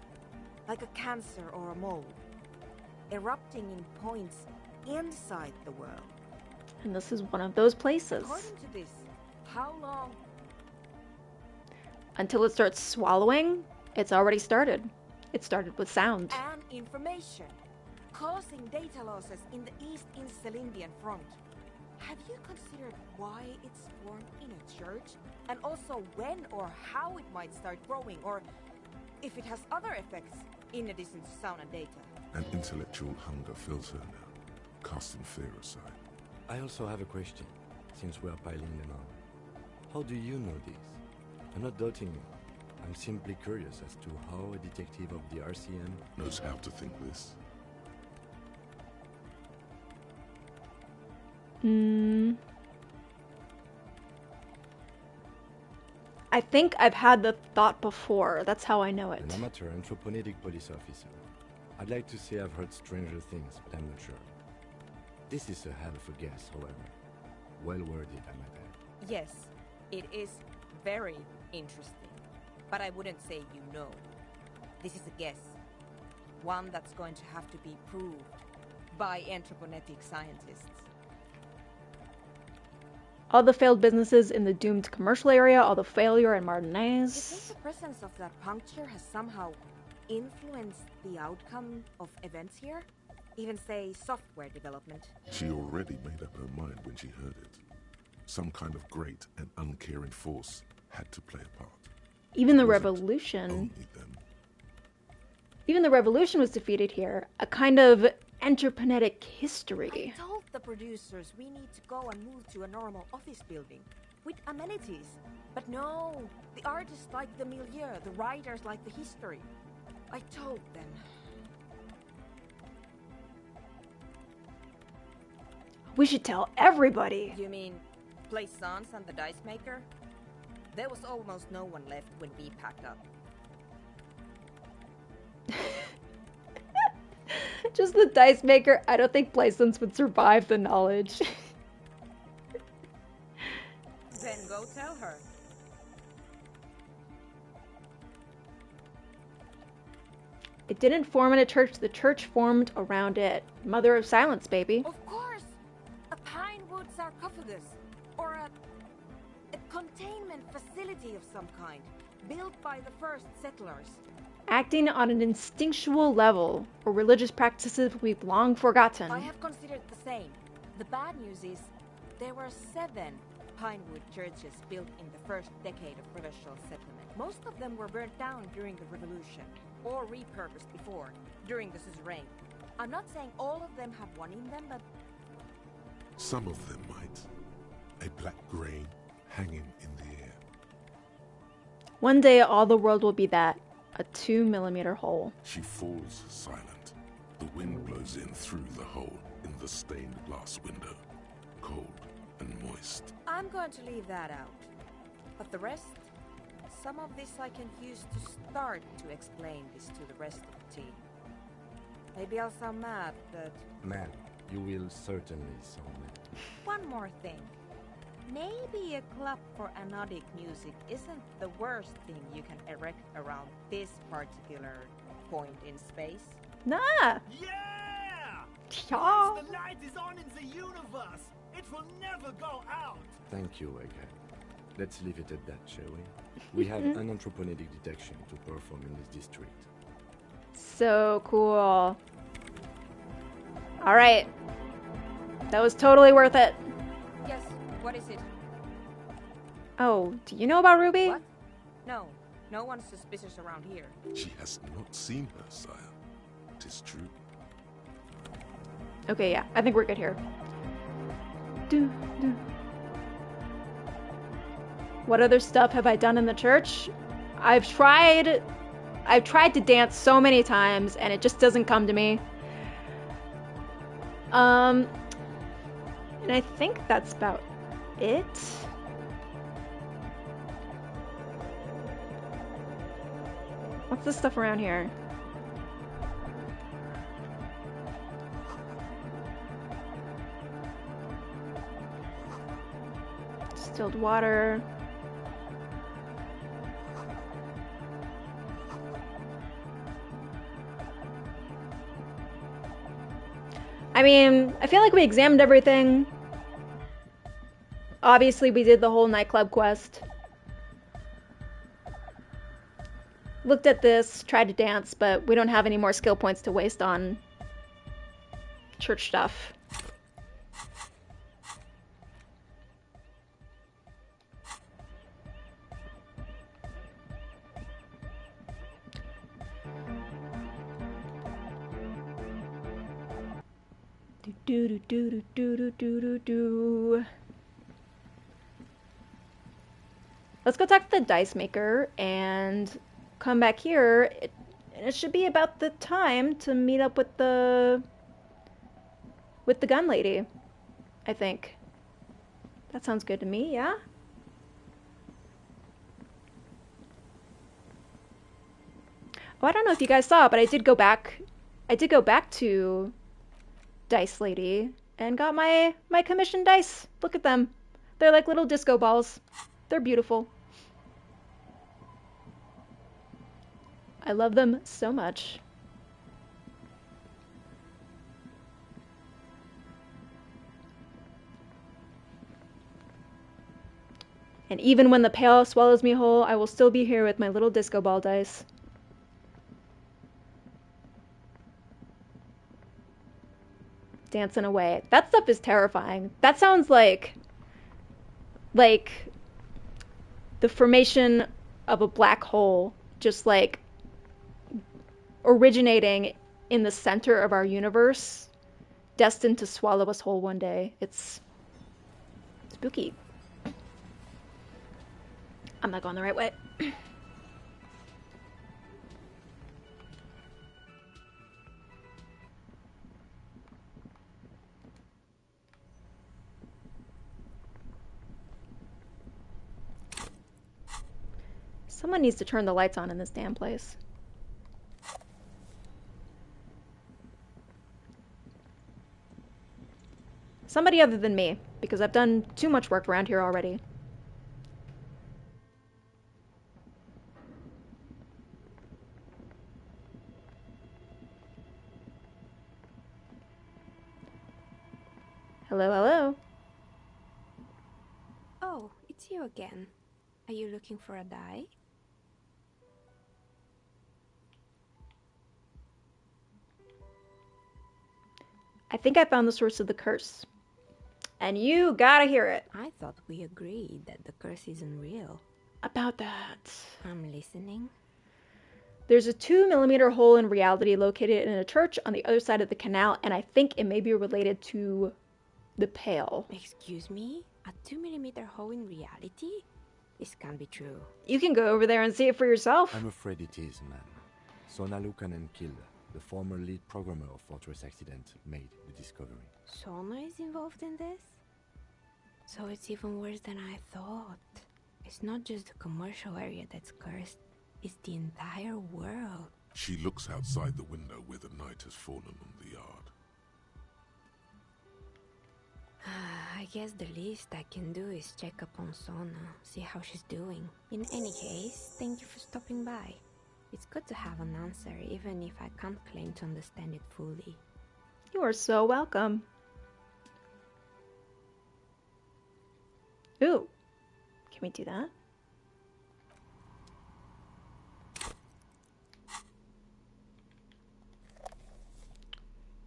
[SPEAKER 19] Like a cancer or a mole. Erupting in points inside the world.
[SPEAKER 9] And this is one of those places.
[SPEAKER 19] According to this, how long?
[SPEAKER 9] Until it starts swallowing, it's already started. It started with sound.
[SPEAKER 19] And information. Causing data losses in the East Insulindian front. Have you considered why it's formed in a church? And also when or how it might start growing, or if it has other effects in addition to sound and data?
[SPEAKER 10] An intellectual hunger fills her now, casting fear aside.
[SPEAKER 2] I also have a question, since we are piling them on. How do you know this? I'm not doubting you. I'm simply curious as to how a detective of the RCM
[SPEAKER 10] knows how to think this.
[SPEAKER 9] I think I've had the thought before. That's how I know it.
[SPEAKER 2] An amateur anthropomedic police officer. I'd like to say I've heard stranger things, but I'm not sure. This is a hell of a guess, however. Well worded, I might add.
[SPEAKER 19] Yes, it is very interesting. But I wouldn't say you know. This is a guess. One that's going to have to be proved by anthroponetic scientists.
[SPEAKER 9] All the failed businesses in the doomed commercial area, all the failure in Martinez.
[SPEAKER 19] You think the presence of that puncture has somehow influenced the outcome of events here? Even say software development?
[SPEAKER 10] She already made up her mind when she heard it. Some kind of great and uncaring force had to play a part.
[SPEAKER 9] Even the revolution. Even the revolution was defeated here. A kind of anthroponetic history.
[SPEAKER 19] I told the producers we need to go and move to a normal office building with amenities. But no, the artists like the milieu, the writers like the history. I told them.
[SPEAKER 9] We should tell everybody.
[SPEAKER 19] You mean Plaisance and the Dice Maker? There was almost no one left when we packed up.
[SPEAKER 9] Just the Dice Maker. I don't think Plaisance would survive the knowledge.
[SPEAKER 19] Then go tell her.
[SPEAKER 9] It didn't form in a church. The church formed around it. Mother of silence, baby.
[SPEAKER 19] Of course! A pine wood sarcophagus. Or a containment facility of some kind. Built by the first settlers.
[SPEAKER 9] Acting on an instinctual level, or religious practices we've long forgotten.
[SPEAKER 19] I have considered the same. The bad news is, there were 7 pinewood churches built in the first decade of provincial settlement. Most of them were burnt down during the revolution, or repurposed before, during the suzerain. I'm not saying all of them have one in them, but...
[SPEAKER 10] Some of them might. A black grain hanging in the air.
[SPEAKER 9] One day all the world will be that. A 2mm hole.
[SPEAKER 10] She falls silent. The wind blows in through the hole in the stained glass window. Cold and moist.
[SPEAKER 19] I'm going to leave that out. But the rest? Some of this I can use to start to explain this to the rest of the team. Maybe I'll sound mad, but...
[SPEAKER 2] Mad. You will certainly sound mad.
[SPEAKER 19] One more thing. Maybe a club for anodic music isn't the worst thing you can erect around this particular point in space.
[SPEAKER 9] Nah!
[SPEAKER 12] Yeah!
[SPEAKER 9] Yeah!
[SPEAKER 12] Once the light is on in the universe, it will never go out!
[SPEAKER 2] Thank you, Egghead. Let's leave it at that, shall we? We have an anthroponetic detection to perform in this district.
[SPEAKER 9] So cool. Alright. That was totally worth it.
[SPEAKER 19] Yes, what is it?
[SPEAKER 9] Oh, do you know about Ruby?
[SPEAKER 19] What? No, no one's suspicious around here.
[SPEAKER 10] She has not seen her, sire. 'Tis true.
[SPEAKER 9] Okay, yeah, I think we're good here. What other stuff have I done in the church? I've tried to dance so many times and it just doesn't come to me. And I think that's about it. What's this stuff around here? Distilled water. I mean, I feel like we examined everything. Obviously, we did the whole nightclub quest. Looked at this, tried to dance, but we don't have any more skill points to waste on church stuff. Do. Let's go talk to the dice maker and come back here. It should be about the time to meet up with the gun lady, I think. That sounds good to me, yeah? Oh, I don't know if you guys saw, but I did go back to Dice Lady and got my commissioned dice. Look at them. They're like little disco balls. They're beautiful. I love them so much. And even when the pail swallows me whole, I will still be here with my little disco ball dice. Dancing away. That stuff is terrifying. That sounds like the formation of a black hole, just like originating in the center of our universe, destined to swallow us whole one day. It's spooky. I'm not going the right way. Someone needs to turn the lights on in this damn place. Somebody other than me, because I've done too much work around here already. Hello, hello.
[SPEAKER 15] Oh, it's you again. Are you looking for a die?
[SPEAKER 9] I think I found the source of the curse. And you gotta hear it.
[SPEAKER 15] I thought we agreed that the curse isn't real.
[SPEAKER 9] About that.
[SPEAKER 15] I'm listening.
[SPEAKER 9] There's a 2mm hole in reality located in a church on the other side of the canal, and I think it may be related to the Pale.
[SPEAKER 15] Excuse me? A 2mm hole in reality? This can't be true.
[SPEAKER 9] You can go over there and see it for yourself.
[SPEAKER 2] I'm afraid it is, ma'am. Sona Lukanen killed the former lead programmer of Fortress Accident made the discovery.
[SPEAKER 15] Sona is involved in this? So it's even worse than I thought. It's not just the commercial area that's cursed, it's the entire world.
[SPEAKER 10] She looks outside the window where the night has fallen on the yard.
[SPEAKER 15] I guess the least I can do is check up on Sona, see how she's doing. In any case, thank you for stopping by. It's good to have an answer, even if I can't claim to understand it fully.
[SPEAKER 9] You are so welcome. Ooh, can we do that?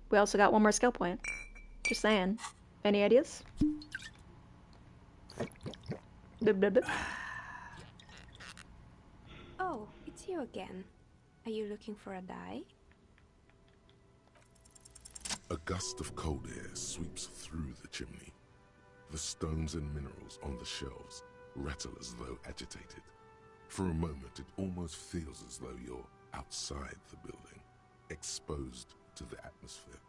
[SPEAKER 9] We also got one more skill point. Just saying. Any ideas? Blah, blah, blah.
[SPEAKER 15] Oh, it's you again. Are you looking for a die?
[SPEAKER 10] A gust of cold air sweeps through the chimney. The stones and minerals on the shelves rattle as though agitated. For a moment, it almost feels as though you're outside the building, exposed to the atmosphere.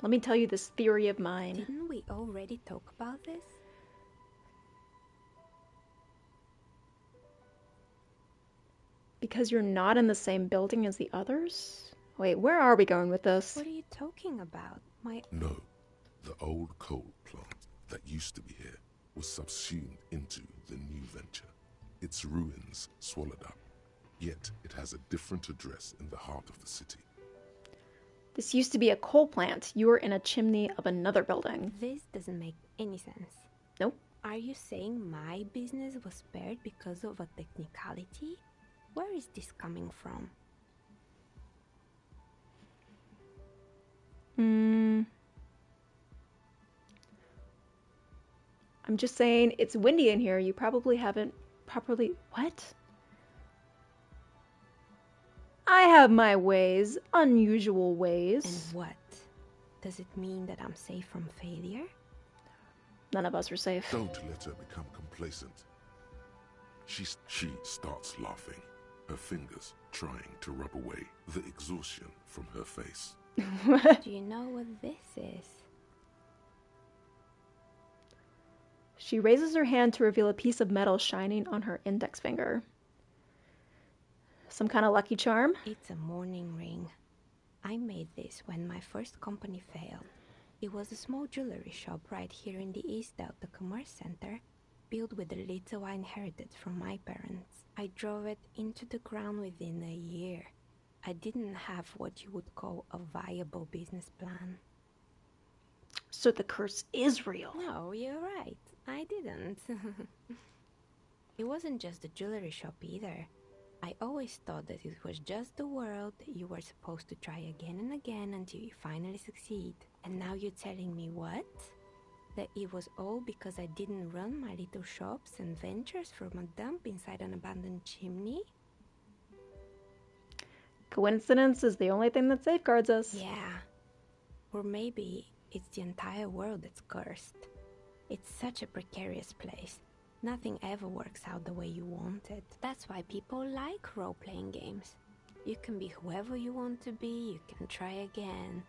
[SPEAKER 9] Let me tell you this theory of mine.
[SPEAKER 15] Didn't we already talk about this?
[SPEAKER 9] Because you're not in the same building as the others? Wait, where are we going with this?
[SPEAKER 15] What are you talking about?
[SPEAKER 10] No, The old coal plant that used to be here was subsumed into the new venture. Its ruins swallowed up, yet it has a different address in the heart of the city.
[SPEAKER 9] This used to be a coal plant. You were in a chimney of another building.
[SPEAKER 15] This doesn't make any sense.
[SPEAKER 9] Nope.
[SPEAKER 15] Are you saying my business was spared because of a technicality? Where is this coming from?
[SPEAKER 9] I'm just saying, it's windy in here. You probably haven't properly... What? I have my ways. Unusual ways.
[SPEAKER 15] And what? Does it mean that I'm safe from failure?
[SPEAKER 9] None of us are safe.
[SPEAKER 10] Don't let her become complacent. She starts laughing, her fingers trying to rub away the exhaustion from her face.
[SPEAKER 15] Do you know what this is?
[SPEAKER 9] She raises her hand to reveal a piece of metal shining on her index finger. Some kind of lucky charm?
[SPEAKER 15] It's a mourning ring. I made this when my first company failed. It was a small jewelry shop right here in the East Delta Commerce Center, built with the little I inherited from my parents. I drove it into the ground within a year. I didn't have what you would call a viable business plan.
[SPEAKER 9] So the curse is real.
[SPEAKER 15] No, you're right. I didn't. It wasn't just a jewelry shop either. I always thought that it was just the world that you were supposed to try again and again until you finally succeed. And now you're telling me what? That it was all because I didn't run my little shops and ventures from a dump inside an abandoned chimney?
[SPEAKER 9] Coincidence is the only thing that safeguards us.
[SPEAKER 15] Yeah. Or maybe it's the entire world that's cursed. It's such a precarious place. Nothing ever works out the way you want it. That's why people like role-playing games. You can be whoever you want to be, you can try again.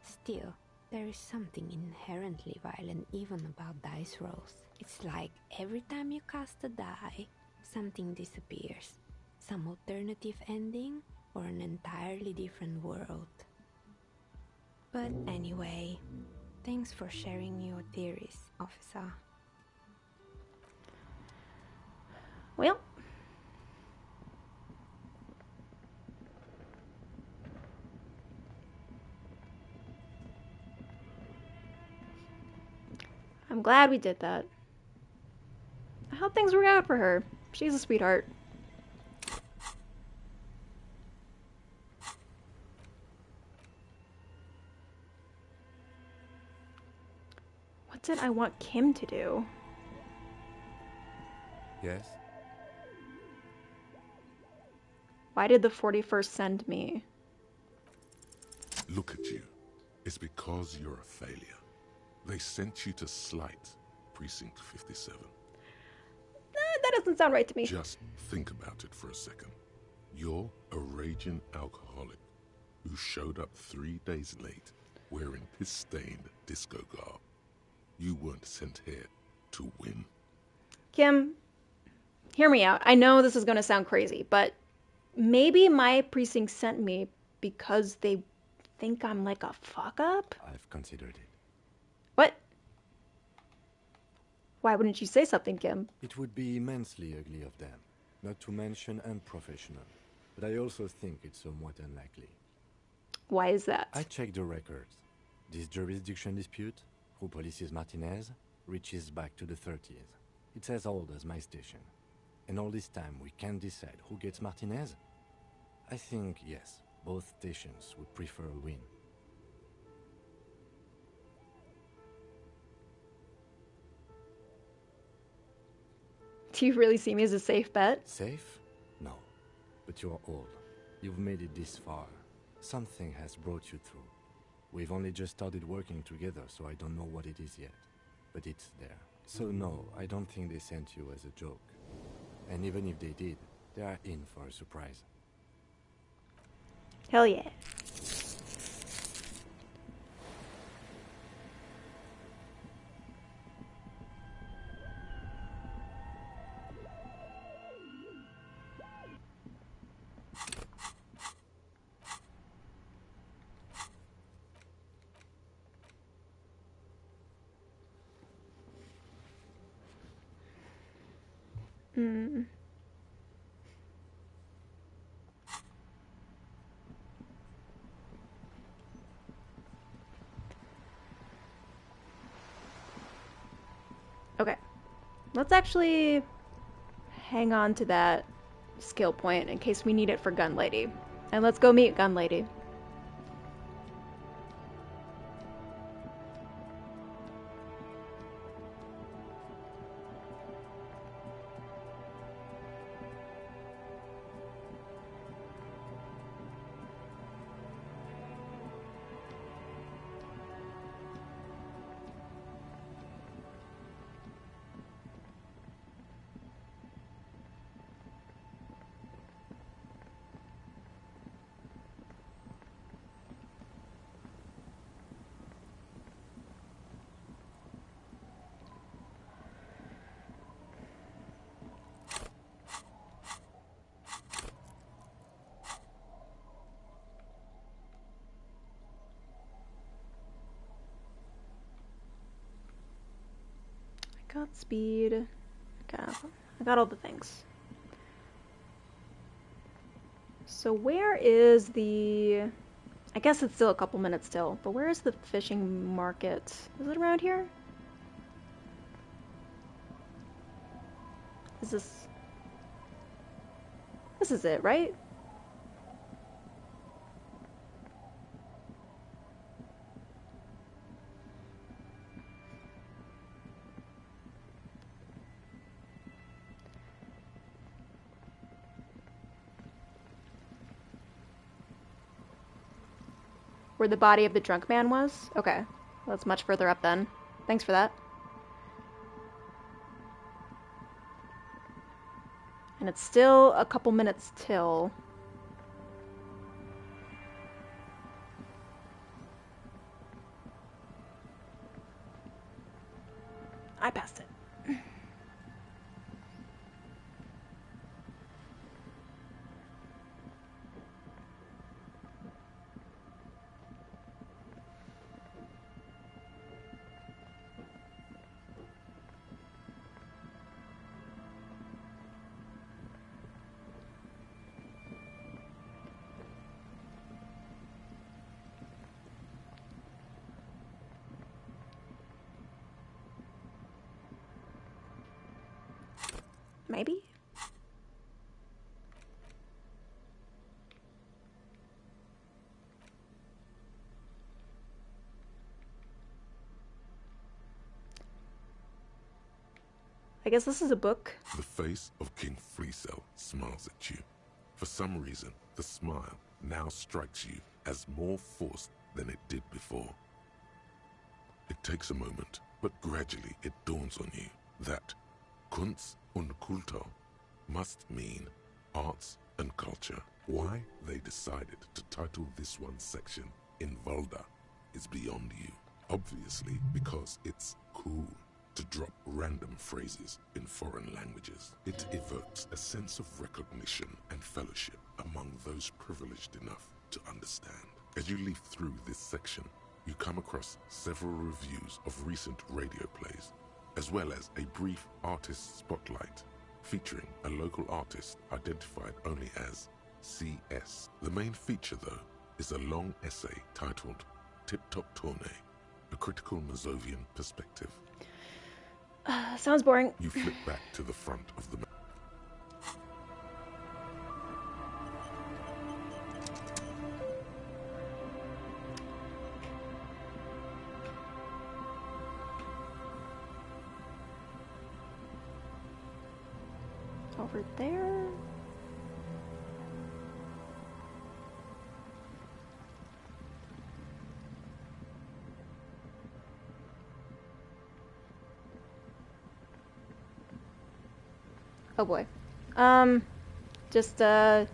[SPEAKER 15] Still, there is something inherently violent even about dice rolls. It's like every time you cast a die, something disappears. Some alternative ending, or an entirely different world. But anyway, thanks for sharing your theories, officer.
[SPEAKER 9] Well, I'm glad we did that. I hope things work out for her. She's a sweetheart. What did I want Kim to do?
[SPEAKER 2] Yes?
[SPEAKER 9] Why did the 41st send me?
[SPEAKER 10] Look at you. It's because you're a failure. They sent you to slight Precinct 57.
[SPEAKER 9] That doesn't sound right to me.
[SPEAKER 10] Just think about it for a second. You're a raging alcoholic who showed up 3 days late wearing piss-stained disco garb. You weren't sent here to win.
[SPEAKER 9] Kim, hear me out. I know this is going to sound crazy, but maybe my precinct sent me because they think I'm like a fuck-up?
[SPEAKER 2] I've considered it.
[SPEAKER 9] What? Why wouldn't you say something, Kim?
[SPEAKER 2] It would be immensely ugly of them, not to mention unprofessional. But I also think it's somewhat unlikely.
[SPEAKER 9] Why is that?
[SPEAKER 2] I checked the records. This jurisdiction dispute, who polices Martinez, reaches back to the 30s. It's as old as my station. And all this time we can't decide who gets Martinez? I think, yes, both stations would prefer a win.
[SPEAKER 9] Do you really see me as a safe bet?
[SPEAKER 2] Safe? No. But you're old. You've made it this far. Something has brought you through. We've only just started working together, so I don't know what it is yet. But it's there. So no, I don't think they sent you as a joke. And even if they did, they are in for a surprise.
[SPEAKER 9] Hell yeah. Hmm. Okay. Let's actually hang on to that skill point in case we need it for Gun Lady. And let's go meet Gun Lady. Got speed. I got all the things. So where is the... I guess it's still a couple minutes still, but where is the fishing market? Is it around here? Is this... This is it, right? Where the body of the drunk man was? Okay. Well, that's much further up then. Thanks for that. And it's still a couple minutes till... I passed it. Maybe? I guess this is a book.
[SPEAKER 6] The face of King Freecell smiles at you. For some reason, the smile now strikes you as more forced than it did before. It takes a moment, but gradually it dawns on you that Kunst und Kultur must mean arts and culture. Why they decided to title this one section in Volda is beyond you. Obviously because it's cool to drop random phrases in foreign languages. It evokes a sense of recognition and fellowship among those privileged enough to understand. As you leaf through this section, you come across several reviews of recent radio plays, as well as a brief artist spotlight featuring a local artist identified only as CS. The main feature, though, is a long essay titled Tip Top Tournée, a critical Mazovian perspective.
[SPEAKER 9] Sounds boring.
[SPEAKER 6] You flip back to the front of the...
[SPEAKER 9] Over there. Oh boy. Just bear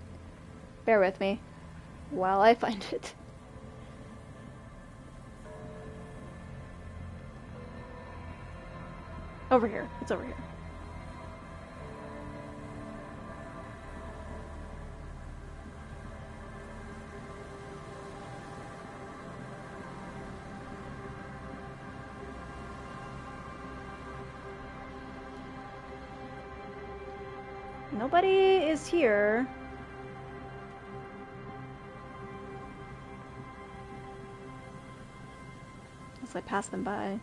[SPEAKER 9] with me while I find it. Over here. It's over here. nobody is here. Unless I pass them by.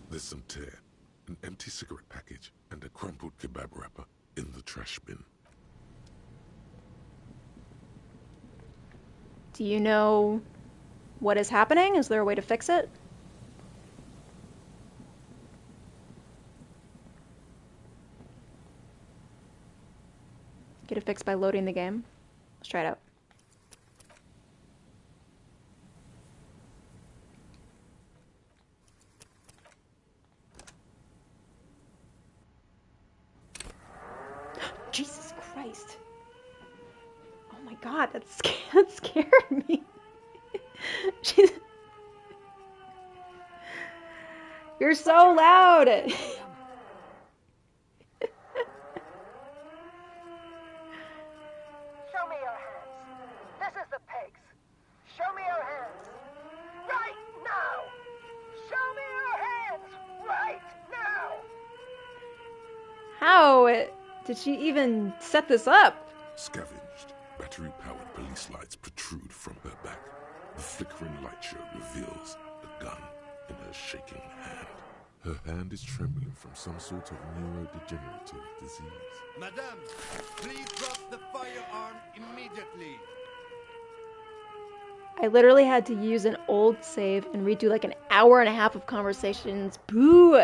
[SPEAKER 6] There's some tear, an empty cigarette package, and a crumpled kebab wrapper in the trash bin.
[SPEAKER 9] Do you know what is happening? Is there a way to fix it? Get it fixed by loading the game. Let's try it out. Jesus Christ. Oh my god, that scared me. You're so loud.
[SPEAKER 19] Show me your hands. This is the pigs. Show me your hands. Right now. Show me your hands. Right now.
[SPEAKER 9] How did she even set this up?
[SPEAKER 6] Scavenged, battery-powered police lights protrude from her back. The flickering light show reveals a gun in her shaking hand. Her hand is trembling from some sort of neurodegenerative disease.
[SPEAKER 7] Madame, please drop the firearm immediately.
[SPEAKER 9] I literally had to use an old save and redo like an hour and a half of conversations. Boo!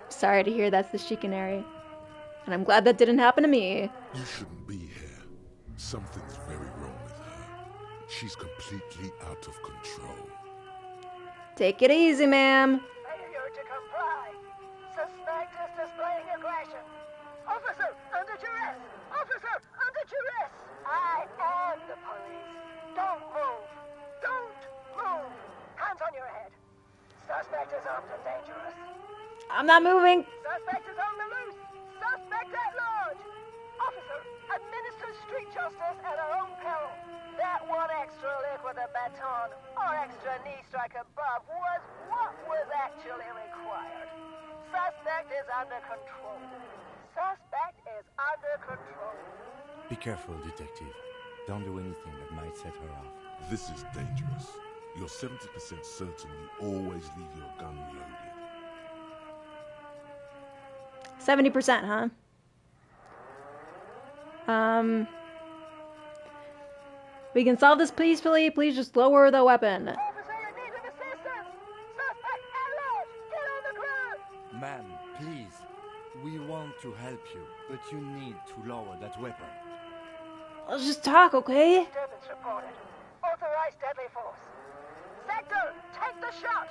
[SPEAKER 9] Sorry to hear that's the chicanery. And I'm glad that didn't happen to me.
[SPEAKER 6] You shouldn't be here. Something's very wrong with her. She's completely out of control.
[SPEAKER 9] Take it easy, ma'am.
[SPEAKER 19] Failure to comply. Suspect is displaying aggression. Officer, under duress. Officer, under duress. I am the police. Don't move. Don't move. Hands on your head. Suspect is armed and dangerous.
[SPEAKER 9] I'm not moving.
[SPEAKER 19] Suspect is on the loose. Suspect at large. Officer, administer street justice at our own peril. That one extra lick with a baton or extra knee strike above was what was actually required. Suspect is under control. Suspect is under control.
[SPEAKER 2] Be careful, detective. Don't do anything that might set her off.
[SPEAKER 6] This is dangerous. You're 70% certain you always leave your gun loaded.
[SPEAKER 9] 70%, huh? We can solve this peacefully. Please just lower the weapon.
[SPEAKER 19] Officer in need of assistance. Suspect at large. Get on the ground.
[SPEAKER 2] Ma'am, please. We want to help you, but you need to lower that weapon.
[SPEAKER 9] Let's just talk, okay?
[SPEAKER 19] Disturbance reported. Authorized deadly force. Sector, take the shot.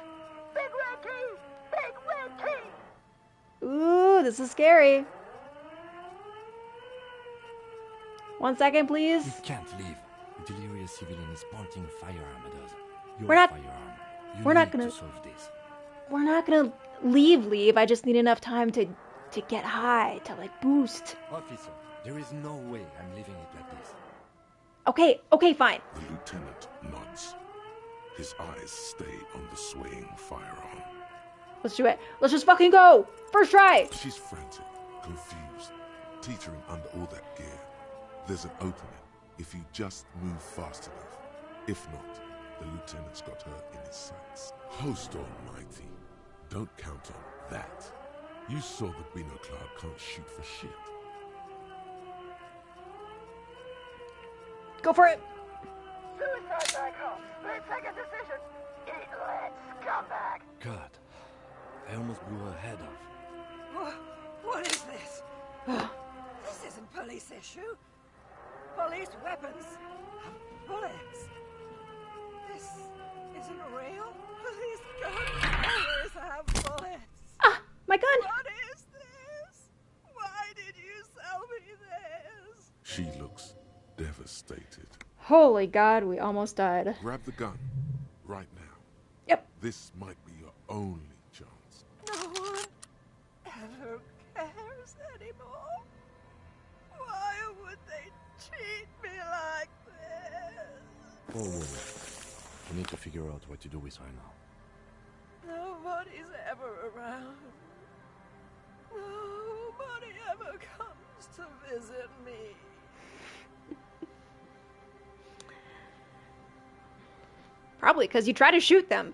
[SPEAKER 19] Big red key. Big red key.
[SPEAKER 9] Ooh, this is scary. 1 second, please.
[SPEAKER 2] You can't leave. A delirious civilian is pointing a firearm at us. Your
[SPEAKER 9] We're not-
[SPEAKER 2] firearm. You
[SPEAKER 9] we're
[SPEAKER 2] need
[SPEAKER 9] not gonna-
[SPEAKER 2] to solve this.
[SPEAKER 9] We're not gonna leave. I just need enough time to get high, to like boost.
[SPEAKER 2] Officer, there is no way I'm leaving it like this.
[SPEAKER 9] Okay, fine.
[SPEAKER 6] The lieutenant nods. His eyes stay on the swaying firearm.
[SPEAKER 9] Let's do it. Let's just fucking go. First try.
[SPEAKER 6] She's frantic, confused, teetering under all that gear. There's an opening if you just move fast enough. If not, the lieutenant's got her in his sights. Host almighty, don't count on that. You saw the Binoclad can't shoot for shit.
[SPEAKER 9] Go for it.
[SPEAKER 19] Suicide by cops.
[SPEAKER 14] Split-second decisions. Idiot scumbag.
[SPEAKER 2] God, I almost blew her head off.
[SPEAKER 14] What is this? This isn't police issue. Police weapons have bullets. This isn't real. Police guns always have bullets.
[SPEAKER 9] Ah, my gun.
[SPEAKER 14] What is this? Why did you sell me this?
[SPEAKER 10] She looks devastated.
[SPEAKER 9] Holy God, we almost died.
[SPEAKER 10] Grab the gun right now.
[SPEAKER 9] Yep.
[SPEAKER 10] This might be your only chance.
[SPEAKER 14] No one ever cares anymore. Why would they treat me like this?
[SPEAKER 2] Poor woman. We need to figure out what to do with her now.
[SPEAKER 14] Nobody's ever around. Nobody ever comes to visit me.
[SPEAKER 9] Probably because you try to shoot them.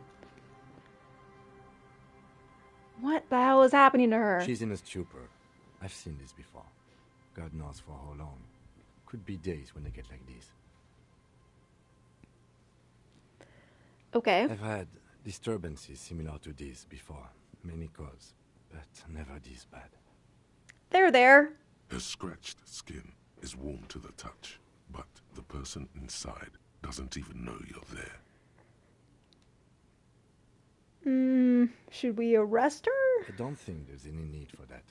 [SPEAKER 9] What the hell is happening to her?
[SPEAKER 2] She's in a stupor. I've seen this before. God knows for how long. Could be days when they get like this.
[SPEAKER 9] Okay.
[SPEAKER 2] I've had disturbances similar to this before. Many cause, but never this bad.
[SPEAKER 9] They're there.
[SPEAKER 10] Her scratched skin is warm to the touch, but the person inside doesn't even know you're there.
[SPEAKER 9] Should we arrest her?
[SPEAKER 2] I don't think there's any need for that.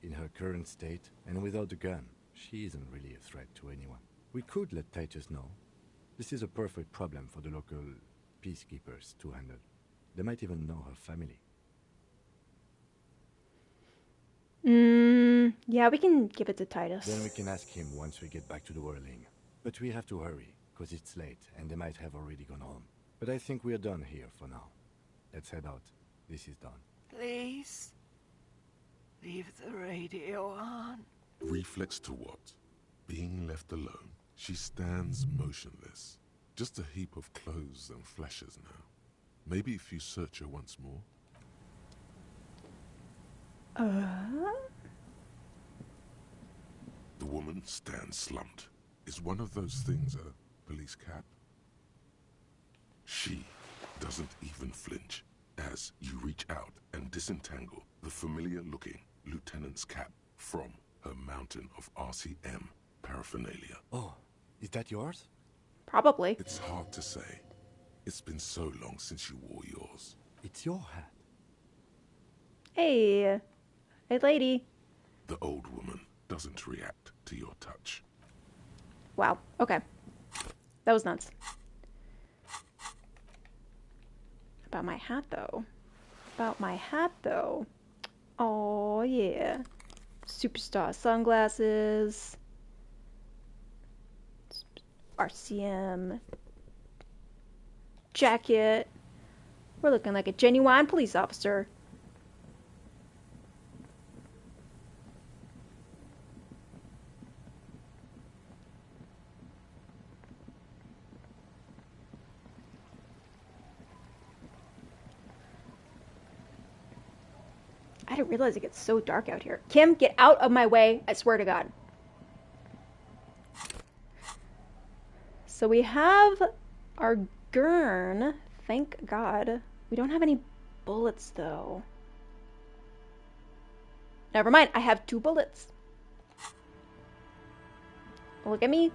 [SPEAKER 2] In her current state, and without a gun, she isn't really a threat to anyone. We could let Titus know. This is a perfect problem for the local peacekeepers to handle. They might even know her family.
[SPEAKER 9] Yeah, we can give it to Titus.
[SPEAKER 2] Then we can ask him once we get back to the whirling. But we have to hurry, because it's late, and they might have already gone home. But I think we're done here for now. Let's head out. This is done.
[SPEAKER 14] Please, leave the radio on.
[SPEAKER 10] Reflex to what? Being left alone. She stands motionless. Just a heap of clothes and fleshes now. Maybe if you search her once more. The woman stands slumped. Is one of those things a police cap? She doesn't even flinch as you reach out and disentangle the familiar-looking lieutenant's cap from her mountain of RCM paraphernalia.
[SPEAKER 2] Oh, is that yours?
[SPEAKER 9] Probably.
[SPEAKER 10] It's hard to say. It's been so long since you wore yours.
[SPEAKER 2] It's your hat.
[SPEAKER 9] Hey lady.
[SPEAKER 10] The old woman doesn't react to your touch.
[SPEAKER 9] Wow, okay. That was nuts. About my hat, though. Oh, yeah. Superstar sunglasses. RCM. Jacket. We're looking like a genuine police officer. I didn't realize it gets so dark out here. Kim, get out of my way. I swear to God. So we have our gurn. Thank God. We don't have any bullets, though. Never mind. I have 2 bullets. Look at me.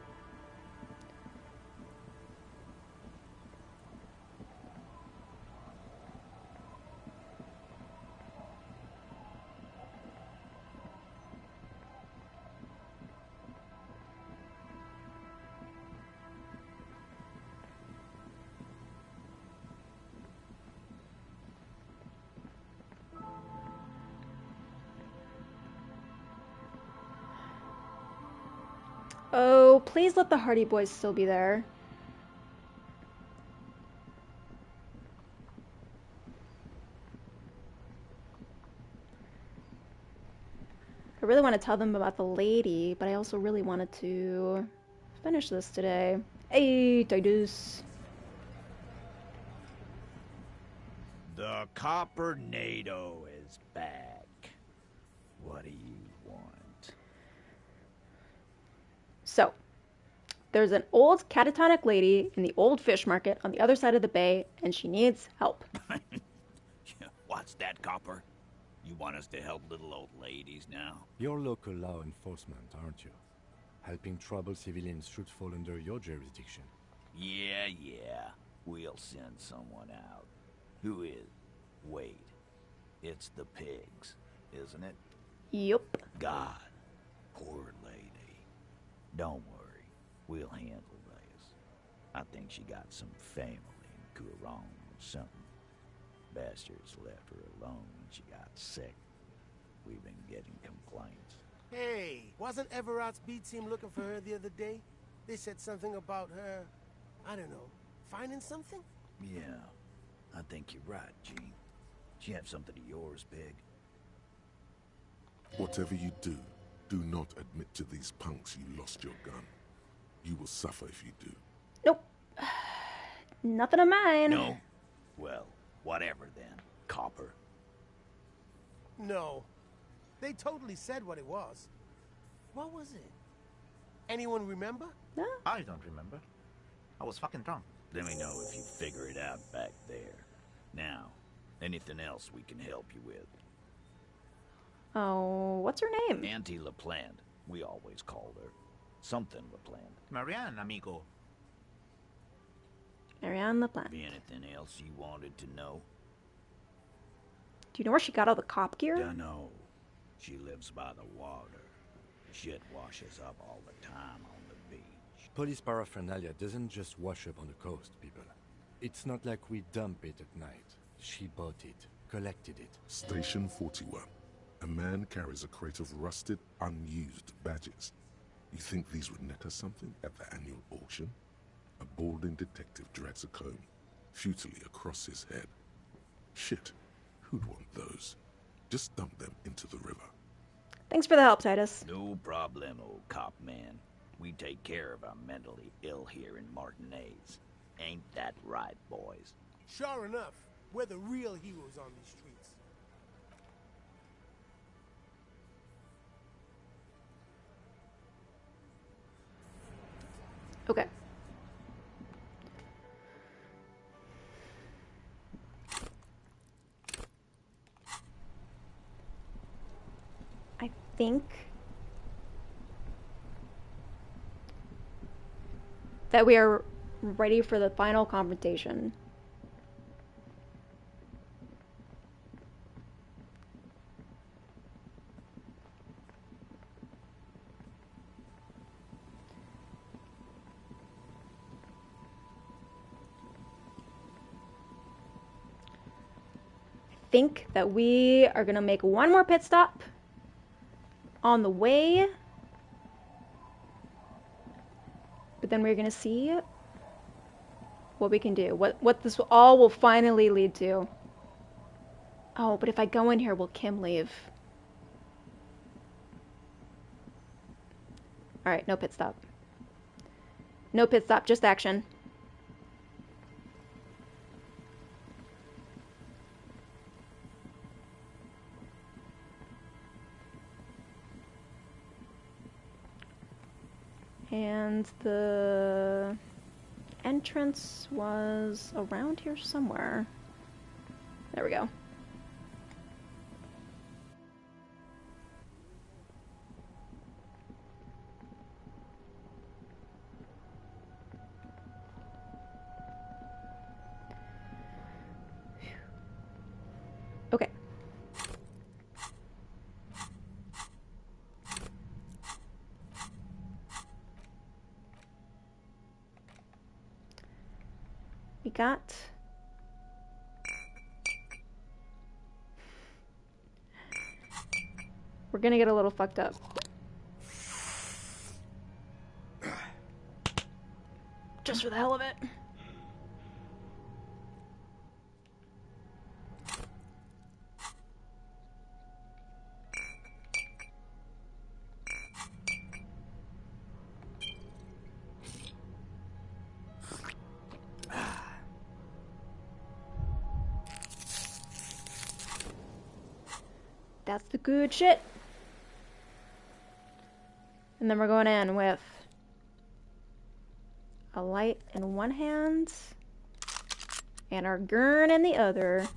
[SPEAKER 9] Oh, please let the Hardy Boys still be there. I really want to tell them about the lady, but I also really wanted to finish this today. Hey, Titus.
[SPEAKER 11] The Coppernado is back. What do you want?
[SPEAKER 9] So, There's an old catatonic lady in the old fish market on the other side of the bay, and she needs help.
[SPEAKER 11] What's that, Copper? You want us to help little old ladies now?
[SPEAKER 2] You're local law enforcement, aren't you? Helping troubled civilians should fall under your jurisdiction.
[SPEAKER 11] Yeah. We'll send someone out. Who is? Wait. It's the pigs, isn't it?
[SPEAKER 9] Yup.
[SPEAKER 11] God. Poor lady. Don't worry. We'll handle this. I think she got some family in Kurong or something. Bastards left her alone when she got sick. We've been getting complaints.
[SPEAKER 21] Hey, wasn't Everett's B team looking for her the other day? They said something about her, I don't know, finding something?
[SPEAKER 11] Yeah, I think you're right, Gene. She have something of yours, Pig?
[SPEAKER 6] Whatever you do, do not admit to these punks you lost your gun. You will suffer if you do.
[SPEAKER 9] Nope. Nothing of mine.
[SPEAKER 11] No? Well, whatever then, Copper.
[SPEAKER 21] No. They totally said what it was. What was it? Anyone remember?
[SPEAKER 9] No.
[SPEAKER 3] I don't remember. I was fucking drunk.
[SPEAKER 11] Let me know if you figure it out back there. Now, anything else we can help you with?
[SPEAKER 9] Oh, what's her name?
[SPEAKER 11] Auntie LaPlante. We always called her. Something LaPlante.
[SPEAKER 3] Marianne, amigo.
[SPEAKER 9] Marianne LaPlante.
[SPEAKER 11] Anything else you wanted to know?
[SPEAKER 9] Do you know where she got all the cop gear?
[SPEAKER 11] Dunno. She lives by the water. Shit washes up all the time on the beach.
[SPEAKER 2] Police paraphernalia doesn't just wash up on the coast, people. It's not like we dump it at night. She bought it, collected it.
[SPEAKER 6] Station 41. A man carries a crate of rusted, unused badges. You think these would net us something at the annual auction? A balding detective drags a comb, futilely across his head. Shit, who'd want those? Just dump them into the river.
[SPEAKER 9] Thanks for the help, Titus.
[SPEAKER 11] No problem, old cop man. We take care of our mentally ill here in Martinez. Ain't that right, boys?
[SPEAKER 21] Sure enough, we're the real heroes on these streets.
[SPEAKER 9] Okay. I think that we are ready for the final confrontation. I think that we are going to make one more pit stop on the way, but then we're going to see what we can do, what this all will finally lead to. Oh, but if I go in here, will Kim leave? Alright, no pit stop. No pit stop, just action. And the entrance was around here somewhere. There we go. Okay. We got we're gonna get a little fucked up. Just for the hell of it. That's the good shit. And then we're going in with a light in one hand and our gurn in the other.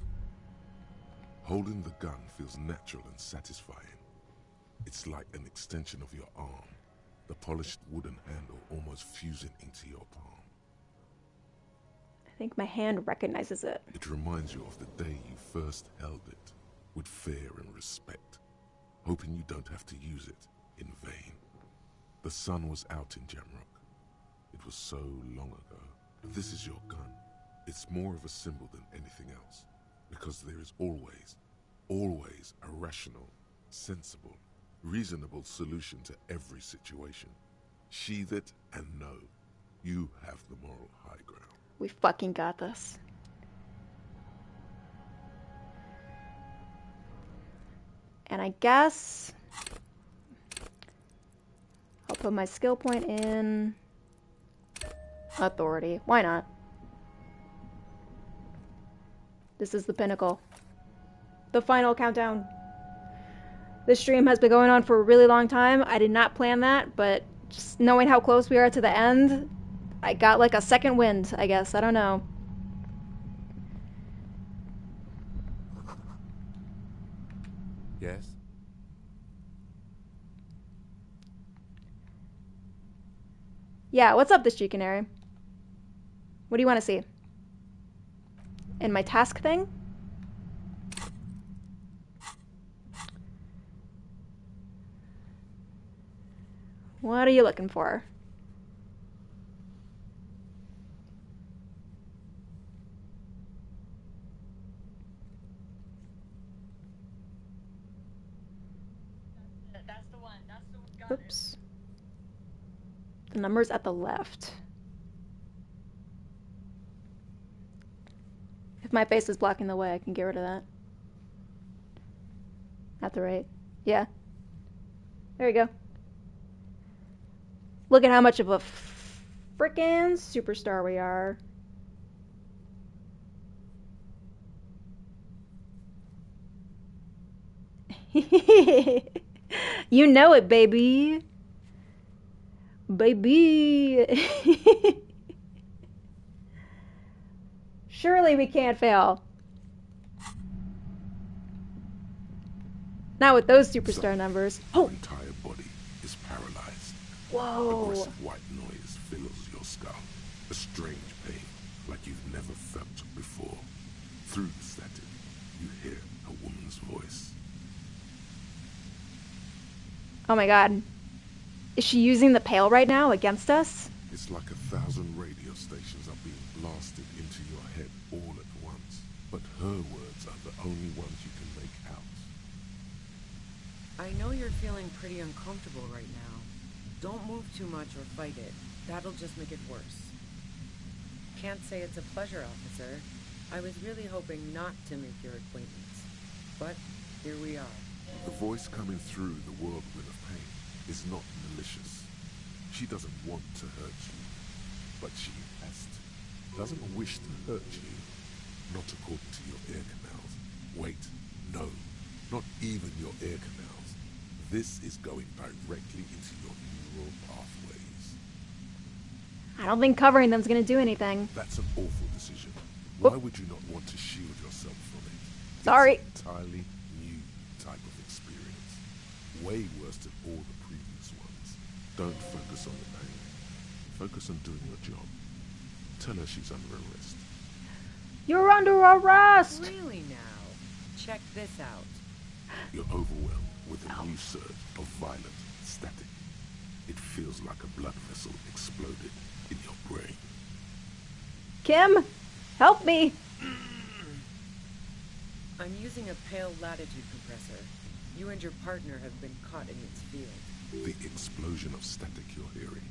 [SPEAKER 10] Holding the gun feels natural and satisfying. It's like an extension of your arm, the polished wooden handle almost fusing into your palm.
[SPEAKER 9] I think my hand recognizes it.
[SPEAKER 10] It reminds you of the day you first held it, with fear and respect, hoping you don't have to use it in vain. The sun was out in Jamrock. It was so long ago. But this is your gun. It's more of a symbol than anything else, because there is always a rational, sensible, reasonable solution to every situation. Sheathe it and know you have the moral high ground.
[SPEAKER 9] We fucking got this. And I guess I'll put my skill point in authority. Why not? This is the pinnacle. The final countdown. This stream has been going on for a really long time. I did not plan that, but just knowing how close we are to the end, I got like a second wind, I guess. I don't know.
[SPEAKER 10] Yes?
[SPEAKER 9] Yeah, what's up, this G Canary? What do you want to see? In my task thing? What are you looking for?
[SPEAKER 14] That's the one. Got
[SPEAKER 9] Oops. The number's at the left. If my face is blocking the way, I can get rid of that. At the right. Yeah. There you go. Look at how much of a frickin' superstar we are. You know it, baby. Baby. Surely we can't fail. Not with those superstar numbers.
[SPEAKER 10] Your entire body is paralyzed.
[SPEAKER 9] Whoa.
[SPEAKER 10] Aggressive white noise fills your skull. A strange pain, like you've never felt before. Through the static, you hear a woman's voice.
[SPEAKER 9] Oh my god. Is she using the pail right now against us?
[SPEAKER 10] It's like 1,000 radio stations are being blasted into your head all at once. But her words are the only ones you can make out.
[SPEAKER 4] I know you're feeling pretty uncomfortable right now. Don't move too much or fight it. That'll just make it worse. Can't say it's a pleasure, officer. I was really hoping not to make your acquaintance. But here we are.
[SPEAKER 10] The voice coming through the whirlwind of pain is not malicious. She doesn't want to hurt you, but she has to. Doesn't wish to hurt you, not according to your ear canals. Wait, no, not even your ear canals. This is going directly into your neural pathways.
[SPEAKER 9] I don't think covering them's gonna do anything.
[SPEAKER 10] That's an awful decision. Why would you not want to shield yourself from it?
[SPEAKER 9] Sorry.
[SPEAKER 10] It's an entirely new type of experience. Way worse than all the previous ones. Don't focus on the pain. Focus on doing your job. Tell her she's under arrest.
[SPEAKER 9] You're under arrest!
[SPEAKER 4] Really now? Check this out.
[SPEAKER 10] You're overwhelmed with a new surge of violent static. It feels like a blood vessel exploded in your brain.
[SPEAKER 9] Kim, help me!
[SPEAKER 4] I'm using a pale latitude compressor. You and your partner have been caught in its field.
[SPEAKER 10] The explosion of static you're hearing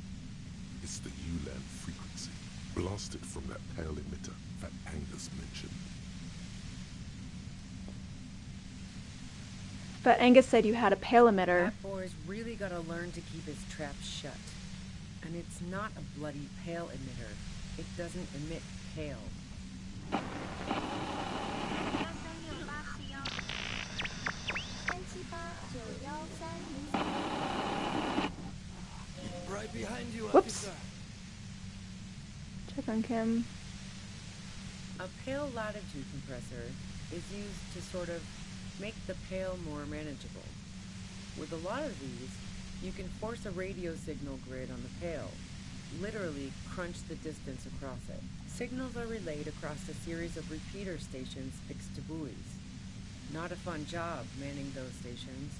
[SPEAKER 10] is the ULAN frequency, blasted from that pale emitter that Angus mentioned.
[SPEAKER 9] But Angus said you had a pale emitter.
[SPEAKER 4] That boy's really gotta learn to keep his trap shut. And it's not a bloody pale emitter. It doesn't emit pale.
[SPEAKER 22] Right behind you,
[SPEAKER 9] Whoops.
[SPEAKER 22] officer.
[SPEAKER 9] Check on Kim.
[SPEAKER 4] A pale latitude compressor is used to sort of make the pale more manageable. With a lot of these, you can force a radio signal grid on the pale, literally crunch the distance across it. Signals are relayed across a series of repeater stations fixed to buoys. Not a fun job manning those stations.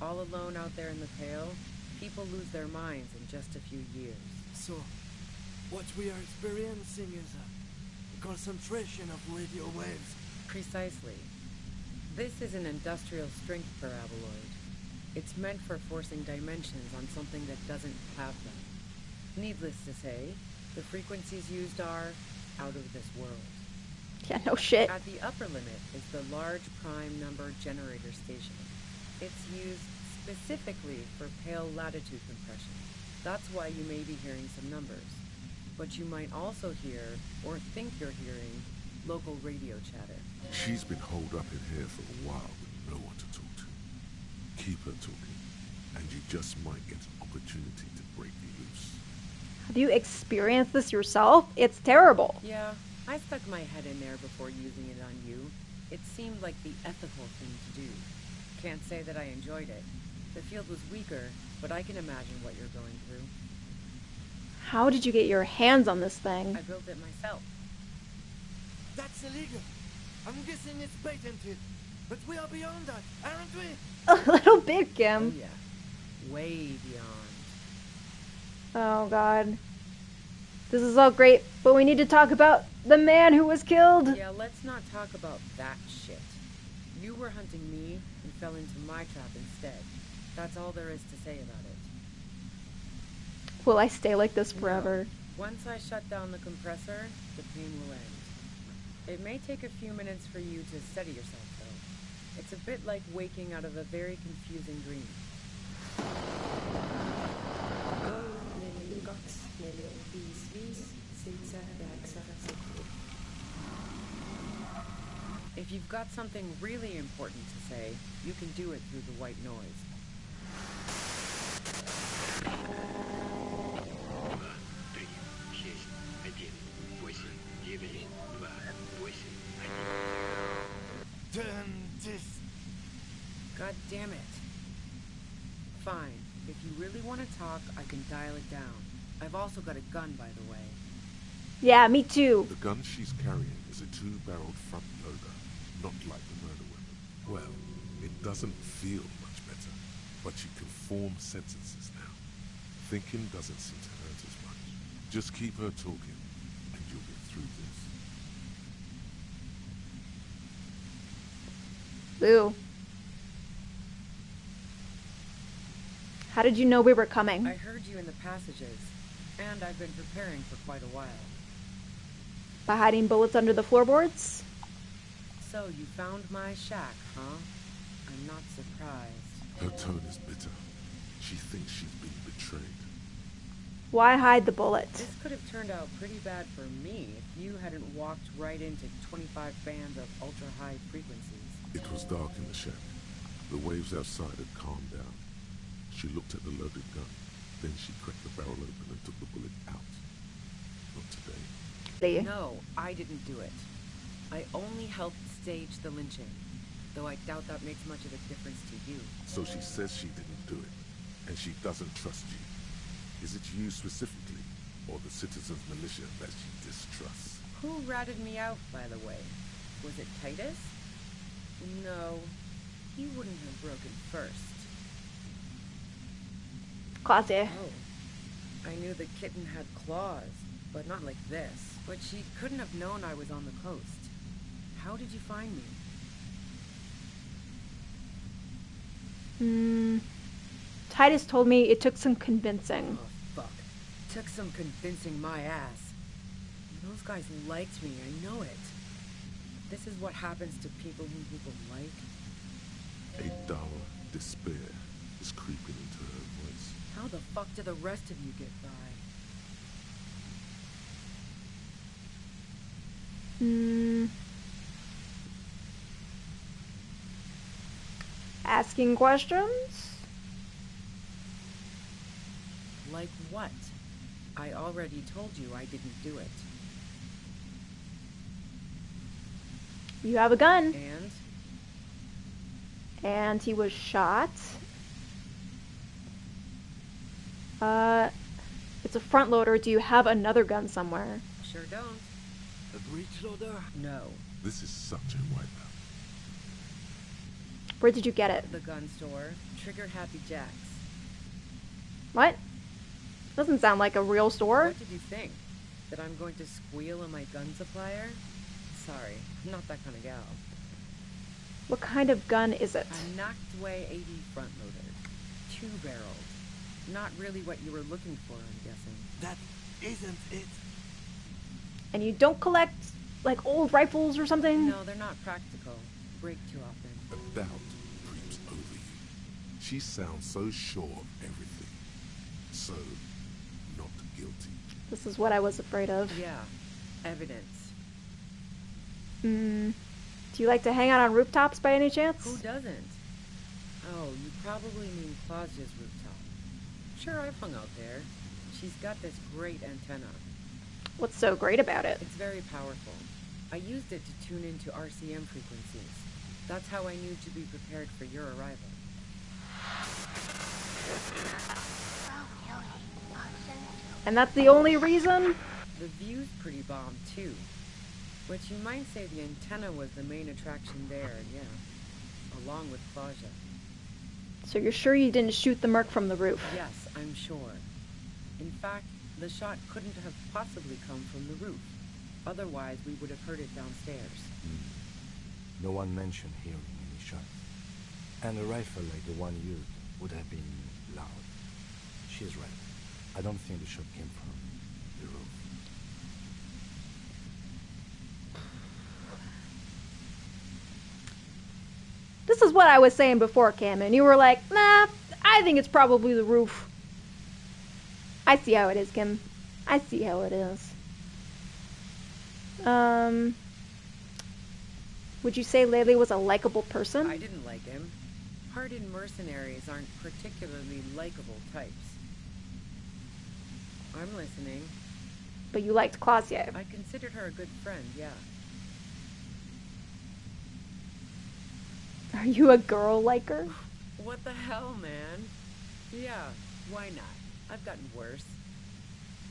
[SPEAKER 4] All alone out there in the pale, people lose their minds in just a few years.
[SPEAKER 16] So, what we are experiencing is a concentration of radio waves.
[SPEAKER 4] Precisely. This is an industrial strength paraboloid. It's meant for forcing dimensions on something that doesn't have them. Needless to say, the frequencies used are out of this world.
[SPEAKER 9] Yeah, no shit.
[SPEAKER 4] At the upper limit is the large prime number generator station. It's used specifically for pale latitude compression. That's why you may be hearing some numbers. But you might also hear, or think you're hearing, local radio chatter.
[SPEAKER 6] She's been holed up in here for a while with no one to talk to. Keep her talking, and you just might get an opportunity to break you loose.
[SPEAKER 9] Have you experienced this yourself? It's terrible.
[SPEAKER 4] Yeah, I stuck my head in there before using it on you. It seemed like the ethical thing to do. Can't say that I enjoyed it. The field was weaker, but I can imagine what you're going through.
[SPEAKER 9] How did you get your hands on this thing?
[SPEAKER 4] I built it myself.
[SPEAKER 16] That's illegal. I'm guessing it's patented. But we are beyond that, aren't we?
[SPEAKER 9] A little bit, Kim.
[SPEAKER 4] Oh, yeah. Way beyond.
[SPEAKER 9] Oh, God. This is all great, but we need to talk about the man who was killed.
[SPEAKER 4] Yeah, let's not talk about that shit. You were hunting me and fell into my trap instead. That's all there is to say about it.
[SPEAKER 9] Will I stay like this forever?
[SPEAKER 4] No. Once I shut down the compressor, the pain will end. It may take a few minutes for you to steady yourself, though. It's a bit like waking out of a very confusing dream. If you've got something really important to say, you can do it through the white noise. God damn it. Fine. If you really want to talk, I can dial it down. I've also got a gun, by the way.
[SPEAKER 9] Yeah, me too.
[SPEAKER 6] The gun she's carrying is a two-barreled front loader, not like the murder weapon. Well, it doesn't feel much better, but you can form sentences now. Thinking doesn't seem to hurt as much. Just keep her talking, and you'll get through this.
[SPEAKER 9] Lou. How did you know we were coming?
[SPEAKER 4] I heard you in the passages, and I've been preparing for quite a while.
[SPEAKER 9] By hiding bullets under the floorboards?
[SPEAKER 4] So you found my shack, huh? I'm not surprised.
[SPEAKER 6] Her tone is bitter. She thinks she's been betrayed.
[SPEAKER 9] Why hide the bullets?
[SPEAKER 4] This could have turned out pretty bad for me if you hadn't walked right into 25 bands of ultra-high frequencies.
[SPEAKER 6] It was dark in the shack. The waves outside had calmed down. She looked at the loaded gun. Then she cracked the barrel open and took the bullet out. Not today.
[SPEAKER 4] No, I didn't do it. I only helped stage the lynching, though I doubt that makes much of a difference to you.
[SPEAKER 6] So she says she didn't do it, and she doesn't trust you. Is it you specifically, or the citizens' militia that she distrusts?
[SPEAKER 4] Who ratted me out, by the way? Was it Titus? No, he wouldn't have broken first.
[SPEAKER 9] Classy.
[SPEAKER 4] Oh, I knew the kitten had claws, but not like this. But she couldn't have known I was on the coast. How did you find me?
[SPEAKER 9] Titus told me it took some convincing.
[SPEAKER 4] Oh, fuck. Took some convincing my ass. Those guys liked me, I know it. This is what happens to people whom people like.
[SPEAKER 6] A dull despair is creeping into her voice.
[SPEAKER 4] How the fuck do the rest of you get by?
[SPEAKER 9] Asking questions?
[SPEAKER 4] Like what? I already told you I didn't do it.
[SPEAKER 9] You have a gun.
[SPEAKER 4] And
[SPEAKER 9] he was shot. It's a front loader. Do you have another gun somewhere?
[SPEAKER 4] Sure don't.
[SPEAKER 22] A breech loader?
[SPEAKER 4] No.
[SPEAKER 10] This is such a wipeout.
[SPEAKER 9] Where did you get it?
[SPEAKER 4] The gun store. Trigger Happy Jacks.
[SPEAKER 9] What? Doesn't sound like a real store.
[SPEAKER 4] What did you think? That I'm going to squeal on my gun supplier? Sorry, I'm not that kind of gal.
[SPEAKER 9] What kind of gun is it?
[SPEAKER 4] A knocked away 80 front loader. 2-barreled. Not really what you were looking for, I'm guessing.
[SPEAKER 22] That isn't it.
[SPEAKER 9] And you don't collect, like, old rifles or something?
[SPEAKER 4] No, they're not practical. Break too often.
[SPEAKER 10] A doubt creeps over you. She sounds so sure of everything. So, not guilty.
[SPEAKER 9] This is what I was afraid of.
[SPEAKER 4] Yeah. Evidence.
[SPEAKER 9] Do you like to hang out on rooftops by any chance?
[SPEAKER 4] Who doesn't? Oh, you probably mean Claudia's rooftop. Sure, I've hung out there. She's got this great antenna.
[SPEAKER 9] What's so great about it?
[SPEAKER 4] It's very powerful. I used it to tune into RCM frequencies. That's how I knew to be prepared for your arrival.
[SPEAKER 9] And that's the only reason?
[SPEAKER 4] The view's pretty bomb, too. But you might say the antenna was the main attraction there, yeah. Along with Claudia.
[SPEAKER 9] So you're sure you didn't shoot the merc from the roof?
[SPEAKER 4] Yes, I'm sure. In fact, the shot couldn't have possibly come from the roof. Otherwise, we would have heard it downstairs.
[SPEAKER 2] No one mentioned hearing any shots. And a rifle like the one used would have been loud. She's right. I don't think the shot came from the roof.
[SPEAKER 9] This is what I was saying before, Cam, and you were like, nah, I think it's probably the roof. I see how it is, Kim. I see how it is. Would you say Lele was a likable person?
[SPEAKER 4] I didn't like him. Hardened mercenaries aren't particularly likable types. I'm listening.
[SPEAKER 9] But you liked Claudia.
[SPEAKER 4] I considered her a good friend, yeah.
[SPEAKER 9] Are you a girl liker?
[SPEAKER 4] What the hell, man? Yeah, why not? I've gotten worse.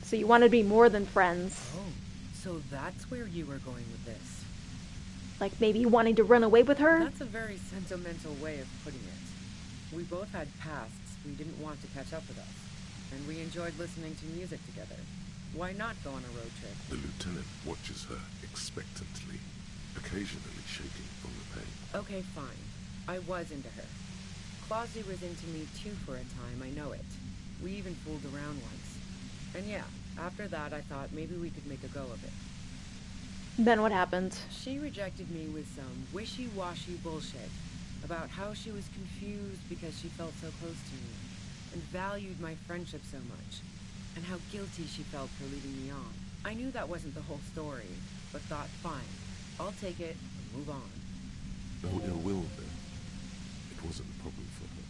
[SPEAKER 9] So you want to be more than friends.
[SPEAKER 4] Oh, so that's where you were going with this.
[SPEAKER 9] Like maybe wanting to run away with her?
[SPEAKER 4] That's a very sentimental way of putting it. We both had pasts we didn't want to catch up with us. And we enjoyed listening to music together. Why not go on a road trip?
[SPEAKER 10] The lieutenant watches her expectantly, occasionally shaking from the pain.
[SPEAKER 4] Okay, fine. I was into her. Claudia was into me too for a time, I know it. We even fooled around once. And yeah, after that I thought maybe we could make a go of it.
[SPEAKER 9] Then what happened?
[SPEAKER 4] She rejected me with some wishy-washy bullshit about how she was confused because she felt so close to me and valued my friendship so much, and how guilty she felt for leading me on. I knew that wasn't the whole story, but thought, fine, I'll take it and move on.
[SPEAKER 10] No ill will there. It wasn't a problem for her.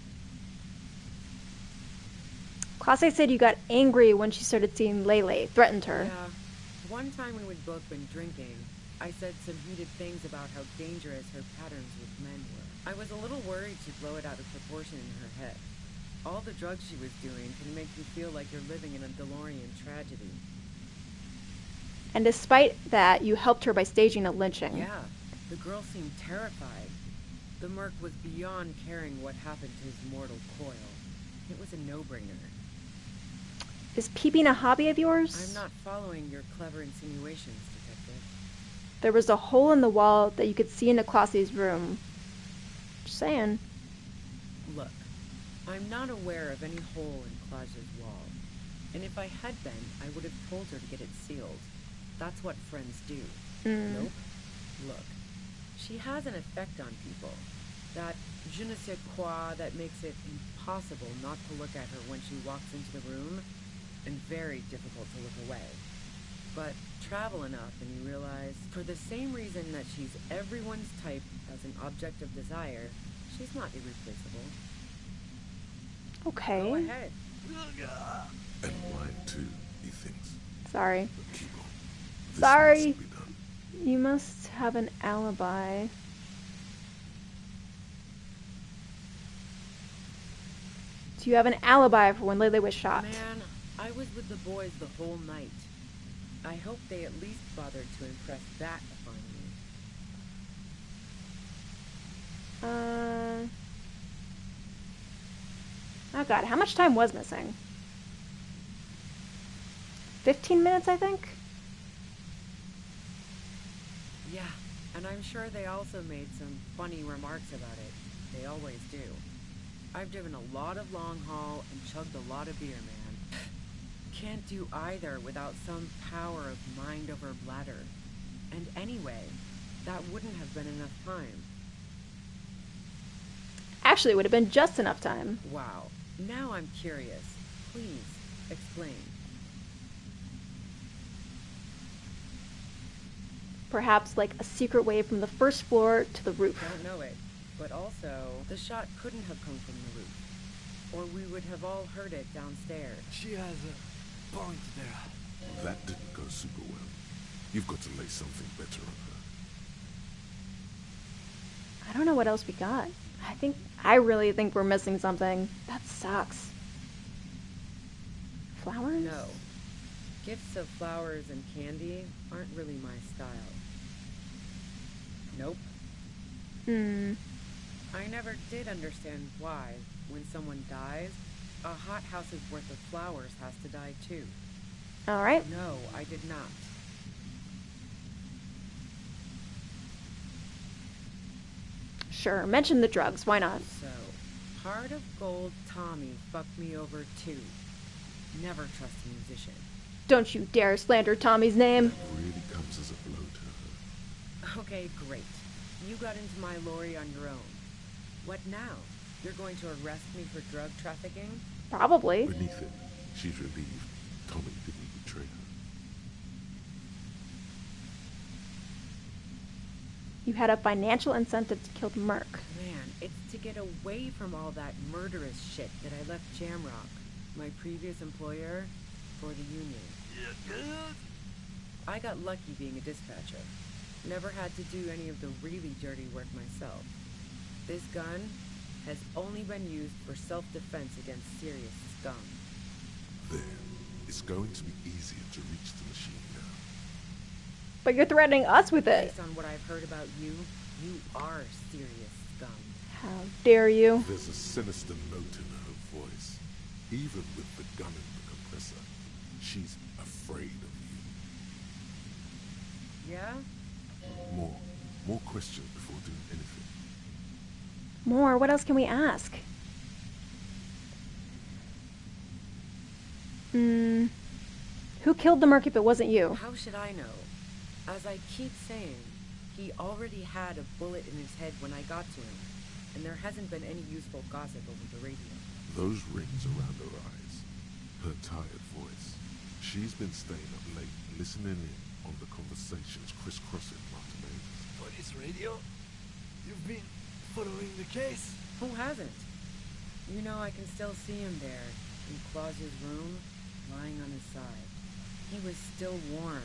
[SPEAKER 9] Claudia said you got angry when she started seeing Lele, threatened her.
[SPEAKER 4] Yeah. One time when we'd both been drinking, I said some heated things about how dangerous her patterns with men were. I was a little worried she'd blow it out of proportion in her head. All the drugs she was doing can make you feel like you're living in a DeLorean tragedy.
[SPEAKER 9] And despite that, you helped her by staging a lynching.
[SPEAKER 4] Yeah, the girl seemed terrified. The merc was beyond caring what happened to his mortal coil. It was a no-brainer.
[SPEAKER 9] Is peeping a hobby of yours?
[SPEAKER 4] I'm not following your clever insinuations, Detective.
[SPEAKER 9] There was a hole in the wall that you could see into Claudia's room. Just saying.
[SPEAKER 4] Look, I'm not aware of any hole in Claudia's wall. And if I had been, I would have told her to get it sealed. That's what friends do. Nope. Look, she has an effect on people. That je ne sais quoi that makes it impossible not to look at her when she walks into the room, and very difficult to look away. But travel enough and you realize, for the same reason that she's everyone's type as an object of desire, she's not irreplaceable.
[SPEAKER 9] Okay.
[SPEAKER 4] Go ahead.
[SPEAKER 10] And mine too. he thinks.
[SPEAKER 9] Sorry.
[SPEAKER 10] But Kilo, this
[SPEAKER 9] Sorry.
[SPEAKER 10] must be done.
[SPEAKER 9] You must have an alibi. Do you have an alibi for when Lily was shot?
[SPEAKER 4] Man, I was with the boys the whole night. I hope they at least bothered to impress that upon me.
[SPEAKER 9] Oh god, how much time was missing? 15 minutes, I think?
[SPEAKER 4] Yeah, and I'm sure they also made some funny remarks about it. They always do. I've driven a lot of long haul and chugged a lot of beer, man. Can't do either without some power of mind over bladder. And anyway, that wouldn't have been enough time.
[SPEAKER 9] Actually, it would have been just enough time.
[SPEAKER 4] Wow. Now I'm curious. Please, explain.
[SPEAKER 9] Perhaps like a secret way from the first floor to the roof.
[SPEAKER 4] Don't know it. But also, the shot couldn't have come from the roof. Or we would have all heard it downstairs.
[SPEAKER 22] She has a point there.
[SPEAKER 10] That didn't go super well. You've got to lay something better on her.
[SPEAKER 9] I don't know what else we got. I really think we're missing something. That sucks. Flowers?
[SPEAKER 4] No. Gifts of flowers and candy aren't really my style. Nope. I never did understand why, when someone dies, a hothouse's worth of flowers has to die too.
[SPEAKER 9] Alright.
[SPEAKER 4] No, I did not.
[SPEAKER 9] Sure, mention the drugs, why not?
[SPEAKER 4] So, Heart of Gold Tommy fucked me over too. Never trust a musician.
[SPEAKER 9] Don't you dare slander Tommy's name.
[SPEAKER 10] That really comes as a blow to her.
[SPEAKER 4] Okay, great. You got into my lorry on your own. What now? You're going to arrest me for drug trafficking?
[SPEAKER 9] Probably.
[SPEAKER 10] Beneath it, she's relieved Tommy didn't betray her.
[SPEAKER 9] You had a financial incentive to kill Merc.
[SPEAKER 4] Man, it's to get away from all that murderous shit that I left Jamrock, my previous employer, for the union. I got lucky being a dispatcher. Never had to do any of the really dirty work myself. This gun has only been used for self-defense against serious scum.
[SPEAKER 10] There. It's going to be easier to reach the machine now.
[SPEAKER 9] But you're threatening us with it.
[SPEAKER 4] Based on what I've heard about you, you are serious scum.
[SPEAKER 9] How dare you?
[SPEAKER 10] There's a sinister note in her voice. Even with the gun in the compressor, she's afraid of you.
[SPEAKER 4] Yeah?
[SPEAKER 10] More questions before doing anything.
[SPEAKER 9] More? What else can we ask? Who killed the Merc if it wasn't you?
[SPEAKER 4] How should I know? As I keep saying, he already had a bullet in his head when I got to him, and there hasn't been any useful gossip over the radio.
[SPEAKER 10] Those rings around her eyes, her tired voice. She's been staying up late, listening in on the conversations crisscrossing Martinez.
[SPEAKER 22] Police radio? You've been following the case?
[SPEAKER 4] Who hasn't? You know, I can still see him there, in Claus's room, lying on his side. He was still warm,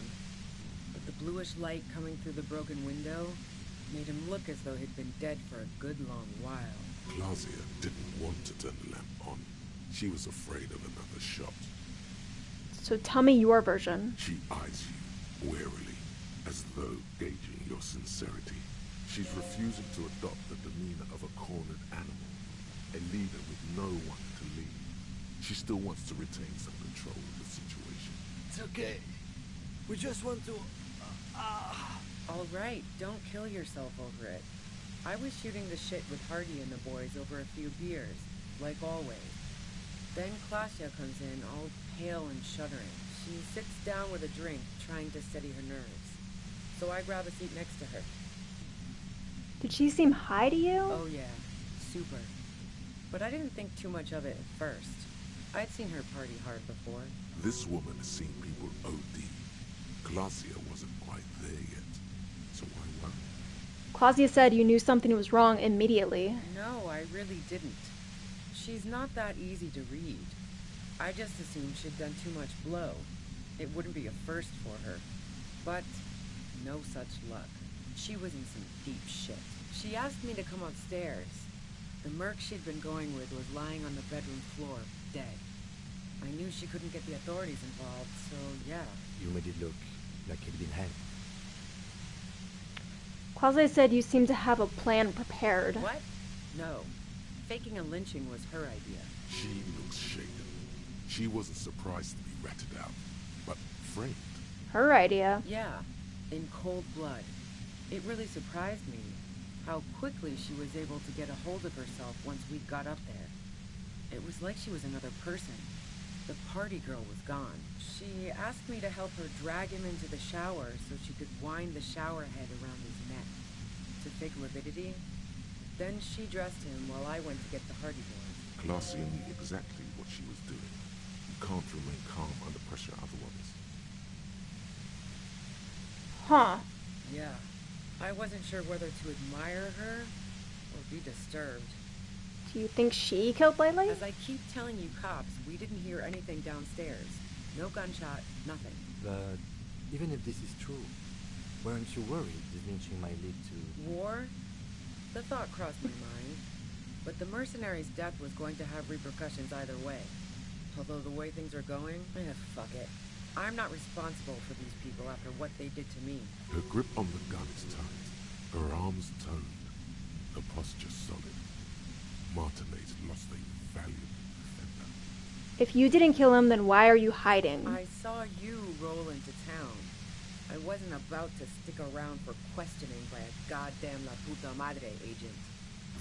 [SPEAKER 4] but the bluish light coming through the broken window made him look as though he'd been dead for a good long while.
[SPEAKER 10] Claudia didn't want to turn the lamp on. She was afraid of another shot.
[SPEAKER 9] So tell me your version.
[SPEAKER 10] She eyes you warily, as though gauging your sincerity. She's refusing to adopt the demeanor of a cornered animal, a leader with no one to lead. She still wants to retain some control of the situation.
[SPEAKER 22] It's okay. We just want to...
[SPEAKER 4] All right, don't kill yourself over it. I was shooting the shit with Hardy and the boys over a few beers, like always. Then Klasia comes in, all pale and shuddering. She sits down with a drink, trying to steady her nerves. So I grab a seat next to her.
[SPEAKER 9] Did she seem high to you?
[SPEAKER 4] Oh yeah, super. But I didn't think too much of it at first. I'd seen her party hard before.
[SPEAKER 10] This woman has seen people OD. Glacia wasn't quite there yet, so why worry?
[SPEAKER 9] Claudia said you knew something was wrong immediately.
[SPEAKER 4] No, I really didn't. She's not that easy to read. I just assumed she'd done too much blow. It wouldn't be a first for her. But no such luck. She was in some deep shit. She asked me to come upstairs. The merc she'd been going with was lying on the bedroom floor, dead. I knew she couldn't get the authorities involved, so yeah.
[SPEAKER 2] You made it look like he'd been hanged.
[SPEAKER 9] Quasi said you seem to have a plan prepared.
[SPEAKER 4] What? No. Faking a lynching was her idea.
[SPEAKER 10] She looks shaken. She wasn't surprised to be ratted out, but framed.
[SPEAKER 9] Her idea?
[SPEAKER 4] Yeah, in cold blood. It really surprised me how quickly she was able to get a hold of herself once we got up there. It was like she was another person. The party girl was gone. She asked me to help her drag him into the shower so she could wind the shower head around his neck to fake lividity. Then she dressed him while I went to get the Hardy Boys.
[SPEAKER 10] Glacia knew exactly what she was doing. You can't remain calm under pressure otherwise.
[SPEAKER 9] Huh.
[SPEAKER 4] Yeah. I wasn't sure whether to admire her or be disturbed.
[SPEAKER 9] Do you think she killed Lele?
[SPEAKER 4] As I keep telling you cops, we didn't hear anything downstairs. No gunshot, nothing.
[SPEAKER 2] But even if this is true, weren't you worried this lynching might lead to...
[SPEAKER 4] War? The thought crossed my mind. But the mercenary's death was going to have repercussions either way. Although the way things are going, fuck it. I'm not responsible for these people after what they did to me.
[SPEAKER 10] Her grip on the gun is tight. Her arms toned. Her posture solid. Martinez lost a valuable defender.
[SPEAKER 9] If you didn't kill him, then why are you hiding?
[SPEAKER 4] I saw you roll into town. I wasn't about to stick around for questioning by a goddamn La Puta Madre agent.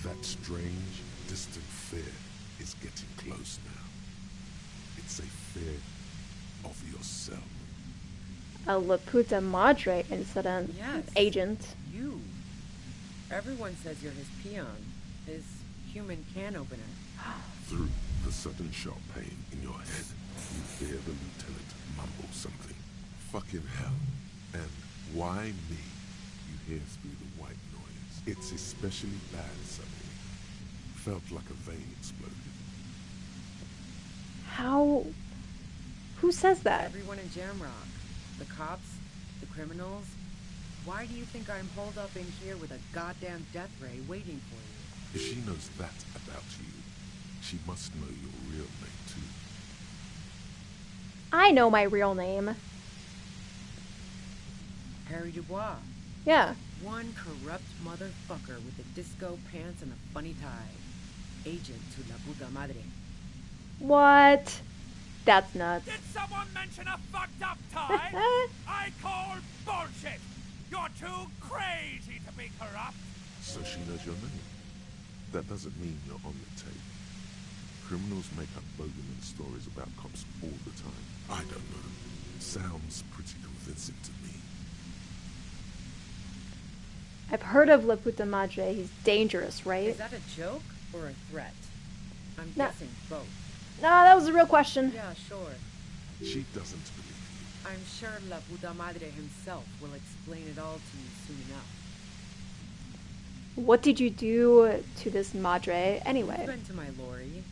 [SPEAKER 10] That strange, distant fear is getting close now. It's a fear of yourself.
[SPEAKER 9] A La Puta Madre incident.
[SPEAKER 4] Yes.
[SPEAKER 9] Agent.
[SPEAKER 4] You. Everyone says you're his peon. His human can opener.
[SPEAKER 10] Through the sudden sharp pain in your head, you hear the lieutenant mumble something. Fucking hell. And why me? You hear through the white noise. It's especially bad suddenly. Felt like a vein exploded.
[SPEAKER 9] How? Who says that?
[SPEAKER 4] Everyone in Jamrock. The cops, the criminals. Why do you think I'm holed up in here with a goddamn death ray waiting for you?
[SPEAKER 10] If she knows that about you, she must know your real name too.
[SPEAKER 9] I know my real name.
[SPEAKER 4] Harry Dubois.
[SPEAKER 9] Yeah.
[SPEAKER 4] One corrupt motherfucker with a disco pants and a funny tie. Agent to La Puta Madre.
[SPEAKER 9] What? That's nuts.
[SPEAKER 12] Did someone mention a fucked up tie? I call bullshit! You're too crazy to be corrupt!
[SPEAKER 10] So she knows your name. That doesn't mean you're on the tape. Criminals make up bogeyman stories about cops all the time. I don't know. Sounds pretty convincing to me.
[SPEAKER 9] I've heard of La Puta Madre. He's dangerous, right?
[SPEAKER 4] Is that a joke or a threat? I'm guessing both.
[SPEAKER 9] No, that was a real question.
[SPEAKER 4] Yeah, sure.
[SPEAKER 10] She doesn't believe you.
[SPEAKER 4] I'm sure La Puta Madre himself will explain it all to you soon enough.
[SPEAKER 9] What did you do to this Madre anyway?
[SPEAKER 4] You've been to my lorry.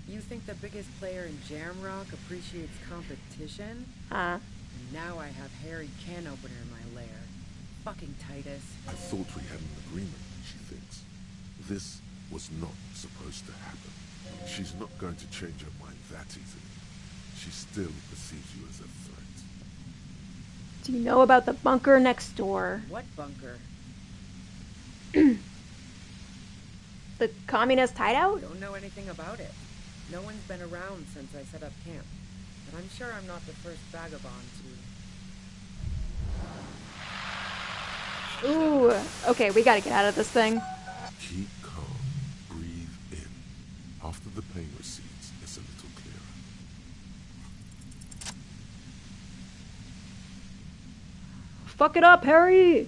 [SPEAKER 4] You think the biggest player in Jamrock appreciates competition? And now I have Harry Can Opener in my lair. Fucking Titus.
[SPEAKER 10] I thought we had an agreement, she thinks. This was not supposed to happen. She's not going to change her mind that easily. She still perceives you as a threat.
[SPEAKER 9] Do you know about the bunker next door?
[SPEAKER 4] What bunker?
[SPEAKER 9] The communist hideout?
[SPEAKER 4] Don't know anything about it. No one's been around since I set up camp. But I'm sure I'm not the first vagabond to...
[SPEAKER 9] Ooh. Okay, we gotta get out of this thing.
[SPEAKER 10] Keep calm. Breathe in. After the pain recedes, it's a little clearer.
[SPEAKER 9] Fuck it up, Harry!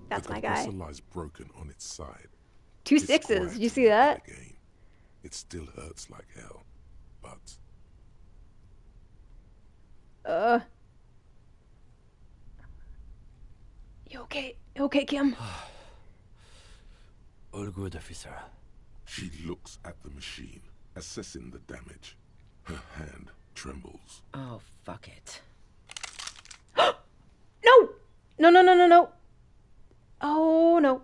[SPEAKER 9] That's my guy.
[SPEAKER 10] The compressor lies broken on its side.
[SPEAKER 9] 2 sixes. Did you see that?
[SPEAKER 10] Again. It still hurts like hell, but...
[SPEAKER 9] Okay, okay, Kim.
[SPEAKER 2] All good, officer.
[SPEAKER 10] She looks at the machine, assessing the damage. Her hand trembles.
[SPEAKER 4] Oh, fuck it.
[SPEAKER 9] No! No, no, no, no, no. Oh, no.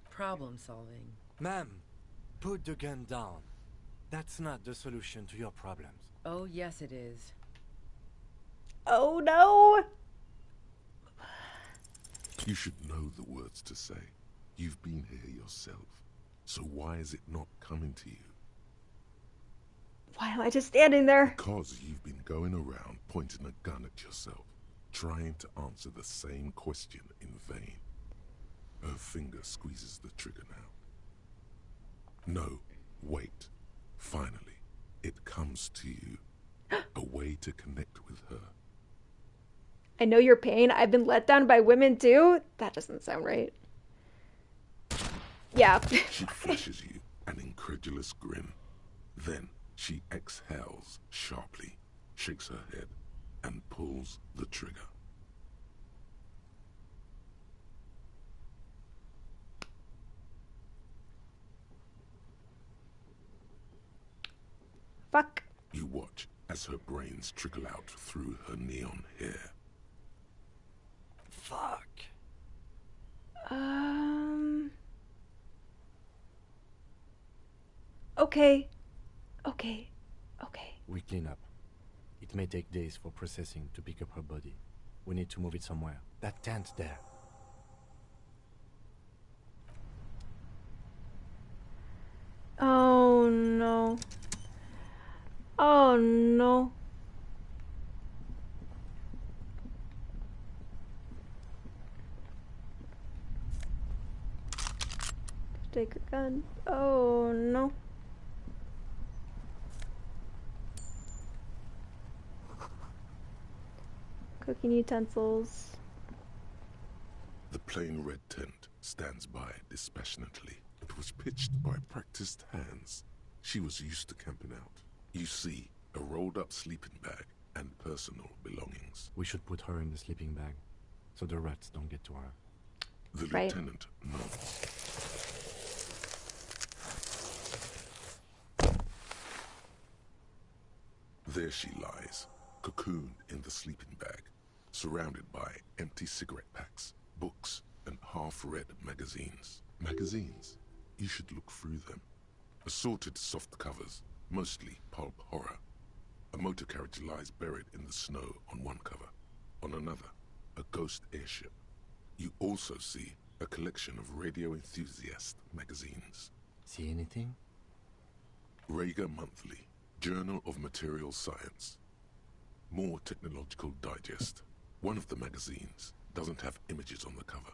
[SPEAKER 4] Problem solving.
[SPEAKER 2] Ma'am, put the gun down. That's not the solution to your problems.
[SPEAKER 4] Oh, yes, it is.
[SPEAKER 9] Oh, no.
[SPEAKER 10] You should know the words to say. You've been here yourself. So why is it not coming to you?
[SPEAKER 9] Why am I just standing there?
[SPEAKER 10] Because you've been going around pointing a gun at yourself, trying to answer the same question in vain. Her finger squeezes the trigger now. No, wait. Finally, it comes to you. A way to connect with her.
[SPEAKER 9] I know your pain. I've been let down by women too. That doesn't sound right. Yeah.
[SPEAKER 10] She flashes you an incredulous grin. Then she exhales sharply, shakes her head, and pulls the trigger.
[SPEAKER 9] Fuck.
[SPEAKER 10] You watch as her brains trickle out through her neon hair.
[SPEAKER 2] Fuck.
[SPEAKER 9] Okay. Okay. Okay.
[SPEAKER 2] We clean up. It may take days for processing to pick up her body. We need to move it somewhere. That tent there.
[SPEAKER 9] Oh no. Oh no. Take a gun. Oh no. Cooking utensils.
[SPEAKER 10] The plain red tent stands by dispassionately. It was pitched by practiced hands. She was used to camping out. You see a rolled-up sleeping bag and personal belongings.
[SPEAKER 2] We should put her in the sleeping bag, so the rats don't get to her.
[SPEAKER 10] The
[SPEAKER 9] Right.
[SPEAKER 10] lieutenant nods. There she lies, cocooned in the sleeping bag, surrounded by empty cigarette packs, books, and half-read magazines. Magazines? You should look through them. Assorted soft covers, mostly pulp horror. A motor carriage lies buried in the snow on one cover. On another, a ghost airship. You also see a collection of radio enthusiast magazines.
[SPEAKER 2] See anything?
[SPEAKER 10] Rager Monthly, Journal of Material Science. More Technological Digest. One of the magazines doesn't have images on the cover.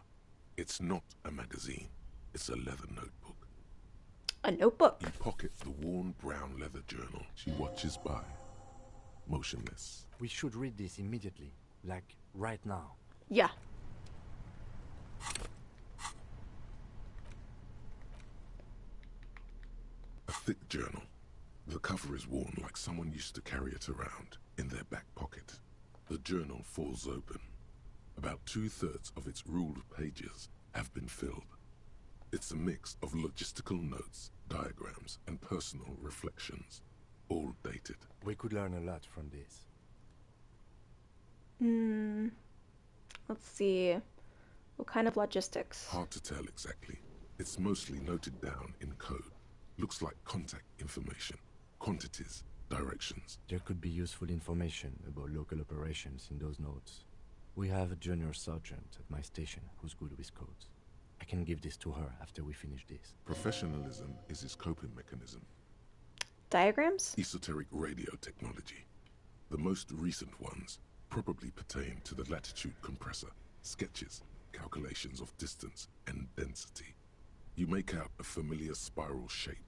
[SPEAKER 10] It's not a magazine, it's a leather notebook.
[SPEAKER 9] A notebook?
[SPEAKER 10] You pocket the worn brown leather journal. She watches by, motionless.
[SPEAKER 2] We should read this immediately, like right now.
[SPEAKER 9] Yeah.
[SPEAKER 10] A thick journal. The cover is worn like someone used to carry it around in their back pocket. The journal falls open. About 2/3 of its ruled pages have been filled. It's a mix of logistical notes, diagrams, and personal reflections, all dated.
[SPEAKER 2] We could learn a lot from this.
[SPEAKER 9] Let's see. What kind of logistics?
[SPEAKER 10] Hard to tell exactly. It's mostly noted down in code. Looks like contact information, quantities, directions.
[SPEAKER 2] There could be useful information about local operations in those notes. We have a junior sergeant at my station who's good with codes. I can give this to her after we finish this.
[SPEAKER 10] Professionalism is his coping mechanism.
[SPEAKER 9] Diagrams?
[SPEAKER 10] Esoteric radio technology. The most recent ones probably pertain to the latitude compressor, sketches, calculations of distance and density. You make out a familiar spiral shape.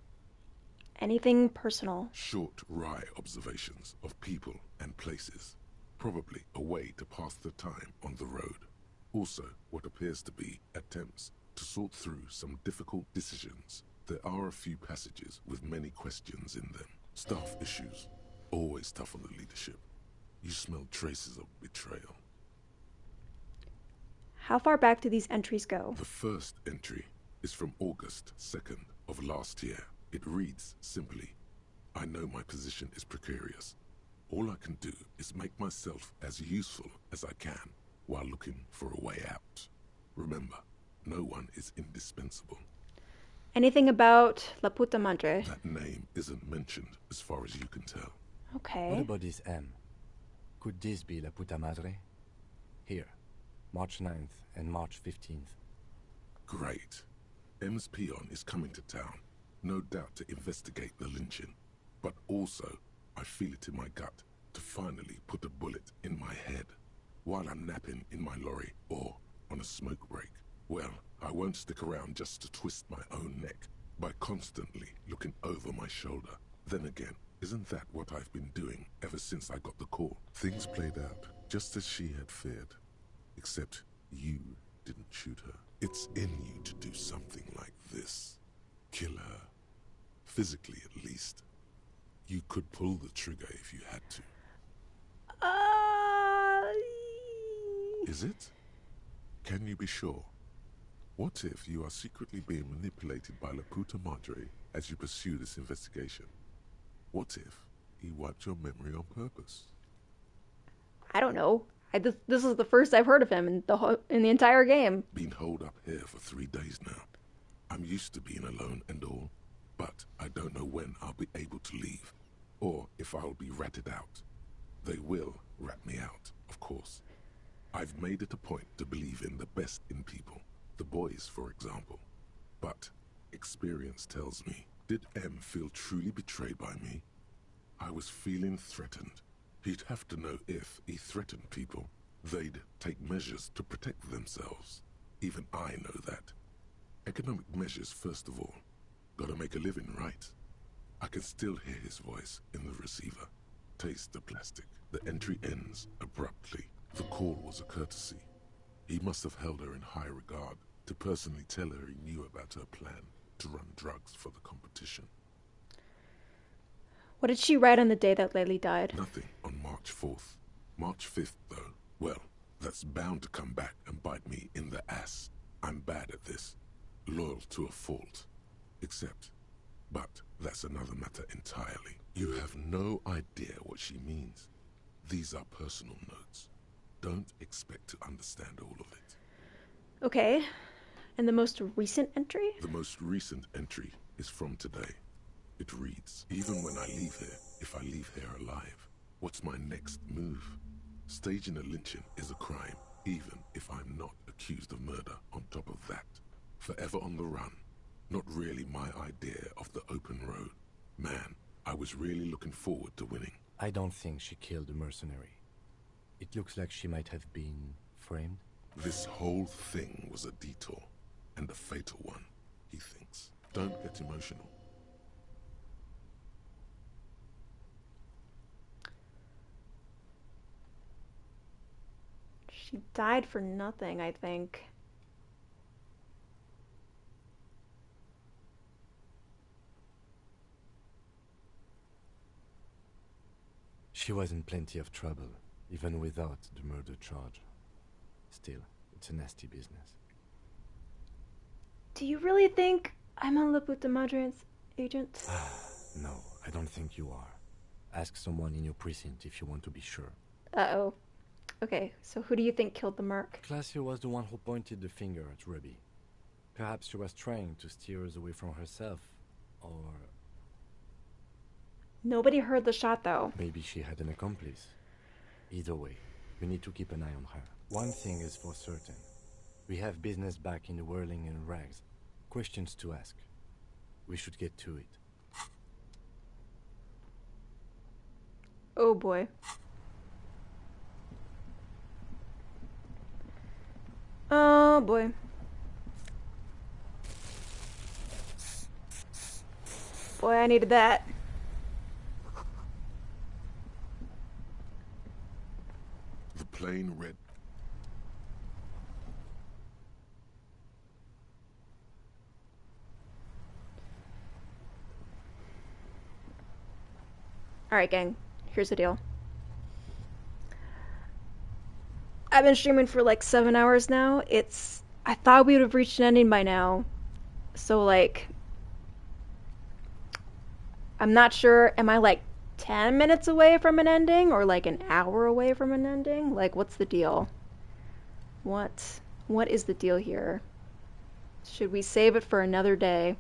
[SPEAKER 9] Anything personal?
[SPEAKER 10] Short, wry observations of people and places. Probably a way to pass the time on the road. Also, what appears to be attempts to sort through some difficult decisions. There are a few passages with many questions in them. Staff issues. Always tough on the leadership. You smell traces of betrayal.
[SPEAKER 9] How far back do these entries go?
[SPEAKER 10] The first entry is from August 2nd of last year. It reads simply, I know my position is precarious. All I can do is make myself as useful as I can while looking for a way out. Remember, no one is indispensable.
[SPEAKER 9] Anything about La Puta Madre?
[SPEAKER 10] That name isn't mentioned as far as you can tell.
[SPEAKER 9] Okay.
[SPEAKER 2] What about this M? Could this be La Puta Madre? Here, March 9th and March 15th.
[SPEAKER 10] Great. M's peon is coming to town, no doubt to investigate the lynching. But also, I feel it in my gut to finally put a bullet in my head while I'm napping in my lorry or on a smoke break. Well, I won't stick around just to twist my own neck by constantly looking over my shoulder. Then again, isn't that what I've been doing ever since I got the call?
[SPEAKER 6] Things played out just as she had feared, except you didn't shoot her.
[SPEAKER 10] It's in you to do something like this. Kill her. Physically, at least. You could pull the trigger if you had to. Is it? Can you be sure? What if you are secretly being manipulated by La Puta Madre as you pursue this investigation? What if he wiped your memory on purpose?
[SPEAKER 9] I don't know. This is the first I've heard of him in the entire game.
[SPEAKER 10] Been holed up here for 3 days now. I'm used to being alone and all, but I don't know when I'll be able to leave, or if I'll be ratted out. They will rat me out, of course. I've made it a point to believe in the best in people, the boys, for example. But experience tells me, did M feel truly betrayed by me? I was feeling threatened. He'd have to know if he threatened people, they'd take measures to protect themselves. Even I know that. Economic measures, first of all. Gotta make a living, right? I can still hear his voice in the receiver. Taste the plastic. The entry ends abruptly. The call was a courtesy. He must have held her in high regard to personally tell her he knew about her plan to run drugs for the competition.
[SPEAKER 9] What did she write on the day that Laylee died?
[SPEAKER 10] Nothing on March 4th. March 5th, though. Well, that's bound to come back and bite me in the ass. I'm bad at this. Loyal to a fault. But that's another matter entirely. You have no idea what she means. These are personal notes. Don't expect to understand all of it.
[SPEAKER 9] Okay. And the most recent entry?
[SPEAKER 10] The most recent entry is from today. It reads, even when I leave here, if I leave here alive, what's my next move? Staging a lynching is a crime, even if I'm not accused of murder on top of that. Forever on the run. Not really my idea of the open road. Man, I was really looking forward to winning.
[SPEAKER 2] I don't think she killed the mercenary. It looks like she might have been framed.
[SPEAKER 10] This whole thing was a detour, and a fatal one, he thinks. Don't get emotional.
[SPEAKER 9] She died for nothing, I think.
[SPEAKER 2] She was in plenty of trouble, even without the murder charge. Still, it's a nasty business.
[SPEAKER 9] Do you really think I'm a La Puta Madre's agent?
[SPEAKER 2] No, I don't think you are. Ask someone in your precinct if you want to be sure.
[SPEAKER 9] Uh-oh. Okay, so who do you think killed the merc?
[SPEAKER 2] Classio was the one who pointed the finger at Ruby. Perhaps she was trying to steer us away from herself, or...
[SPEAKER 9] Nobody heard the shot, though.
[SPEAKER 2] Maybe she had an accomplice. Either way, we need to keep an eye on her. One thing is for certain. We have business back in the whirling and rags. Questions to ask. We should get to it.
[SPEAKER 9] Oh boy. Oh boy. Boy, I needed that.
[SPEAKER 10] The plain red.
[SPEAKER 9] Alright, gang. Here's the deal. I've been streaming for like 7 hours now. I thought we would have reached an ending by now. So like, I'm not sure, am I like 10 minutes away from an ending or like an hour away from an ending? Like, what's the deal? What is the deal here? Should we save it for another day?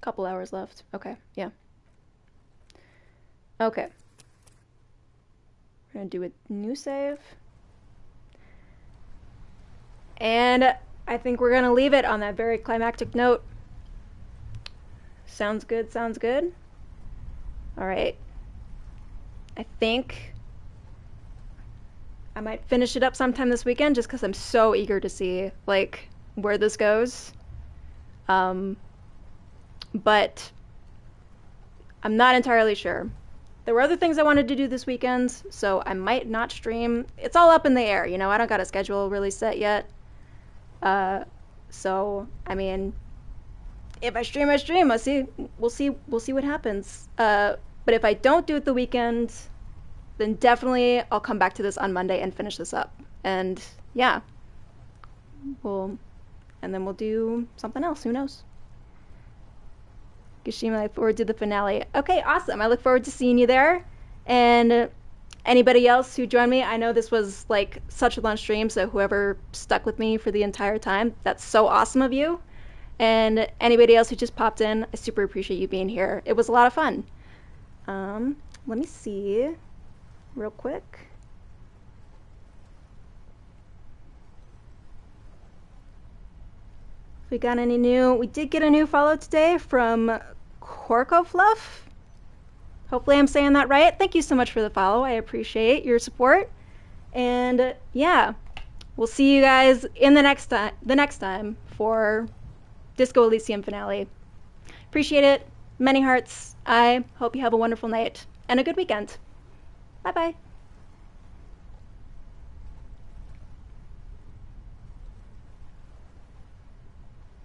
[SPEAKER 9] Couple hours left. Okay, yeah. Okay. We're gonna do a new save. And I think we're gonna leave it on that very climactic note. Sounds good, sounds good. Alright. I think I might finish it up sometime this weekend just because I'm so eager to see, like, where this goes. But I'm not entirely sure. There were other things I wanted to do this weekend, so I might not stream. It's all up in the air, you know, I don't got a schedule really set yet. So, I mean, if I stream, I stream. We'll see what happens. But if I don't do it the weekend, then definitely I'll come back to this on Monday and finish this up. And yeah, and then we'll do something else. Who knows? Kashima, I look forward to the finale. Okay, awesome. I look forward to seeing you there. And anybody else who joined me, I know this was like such a long stream, so whoever stuck with me for the entire time, that's so awesome of you. And anybody else who just popped in, I super appreciate you being here. It was a lot of fun. Let me see real quick. If we got any new, we did get a new follow today from Corco Fluff. Hopefully I'm saying that right. Thank you so much for the follow. I appreciate your support. And yeah, we'll see you guys in the next time for Disco Elysium finale. Appreciate it. Many hearts. I hope you have a wonderful night and a good weekend. Bye-bye.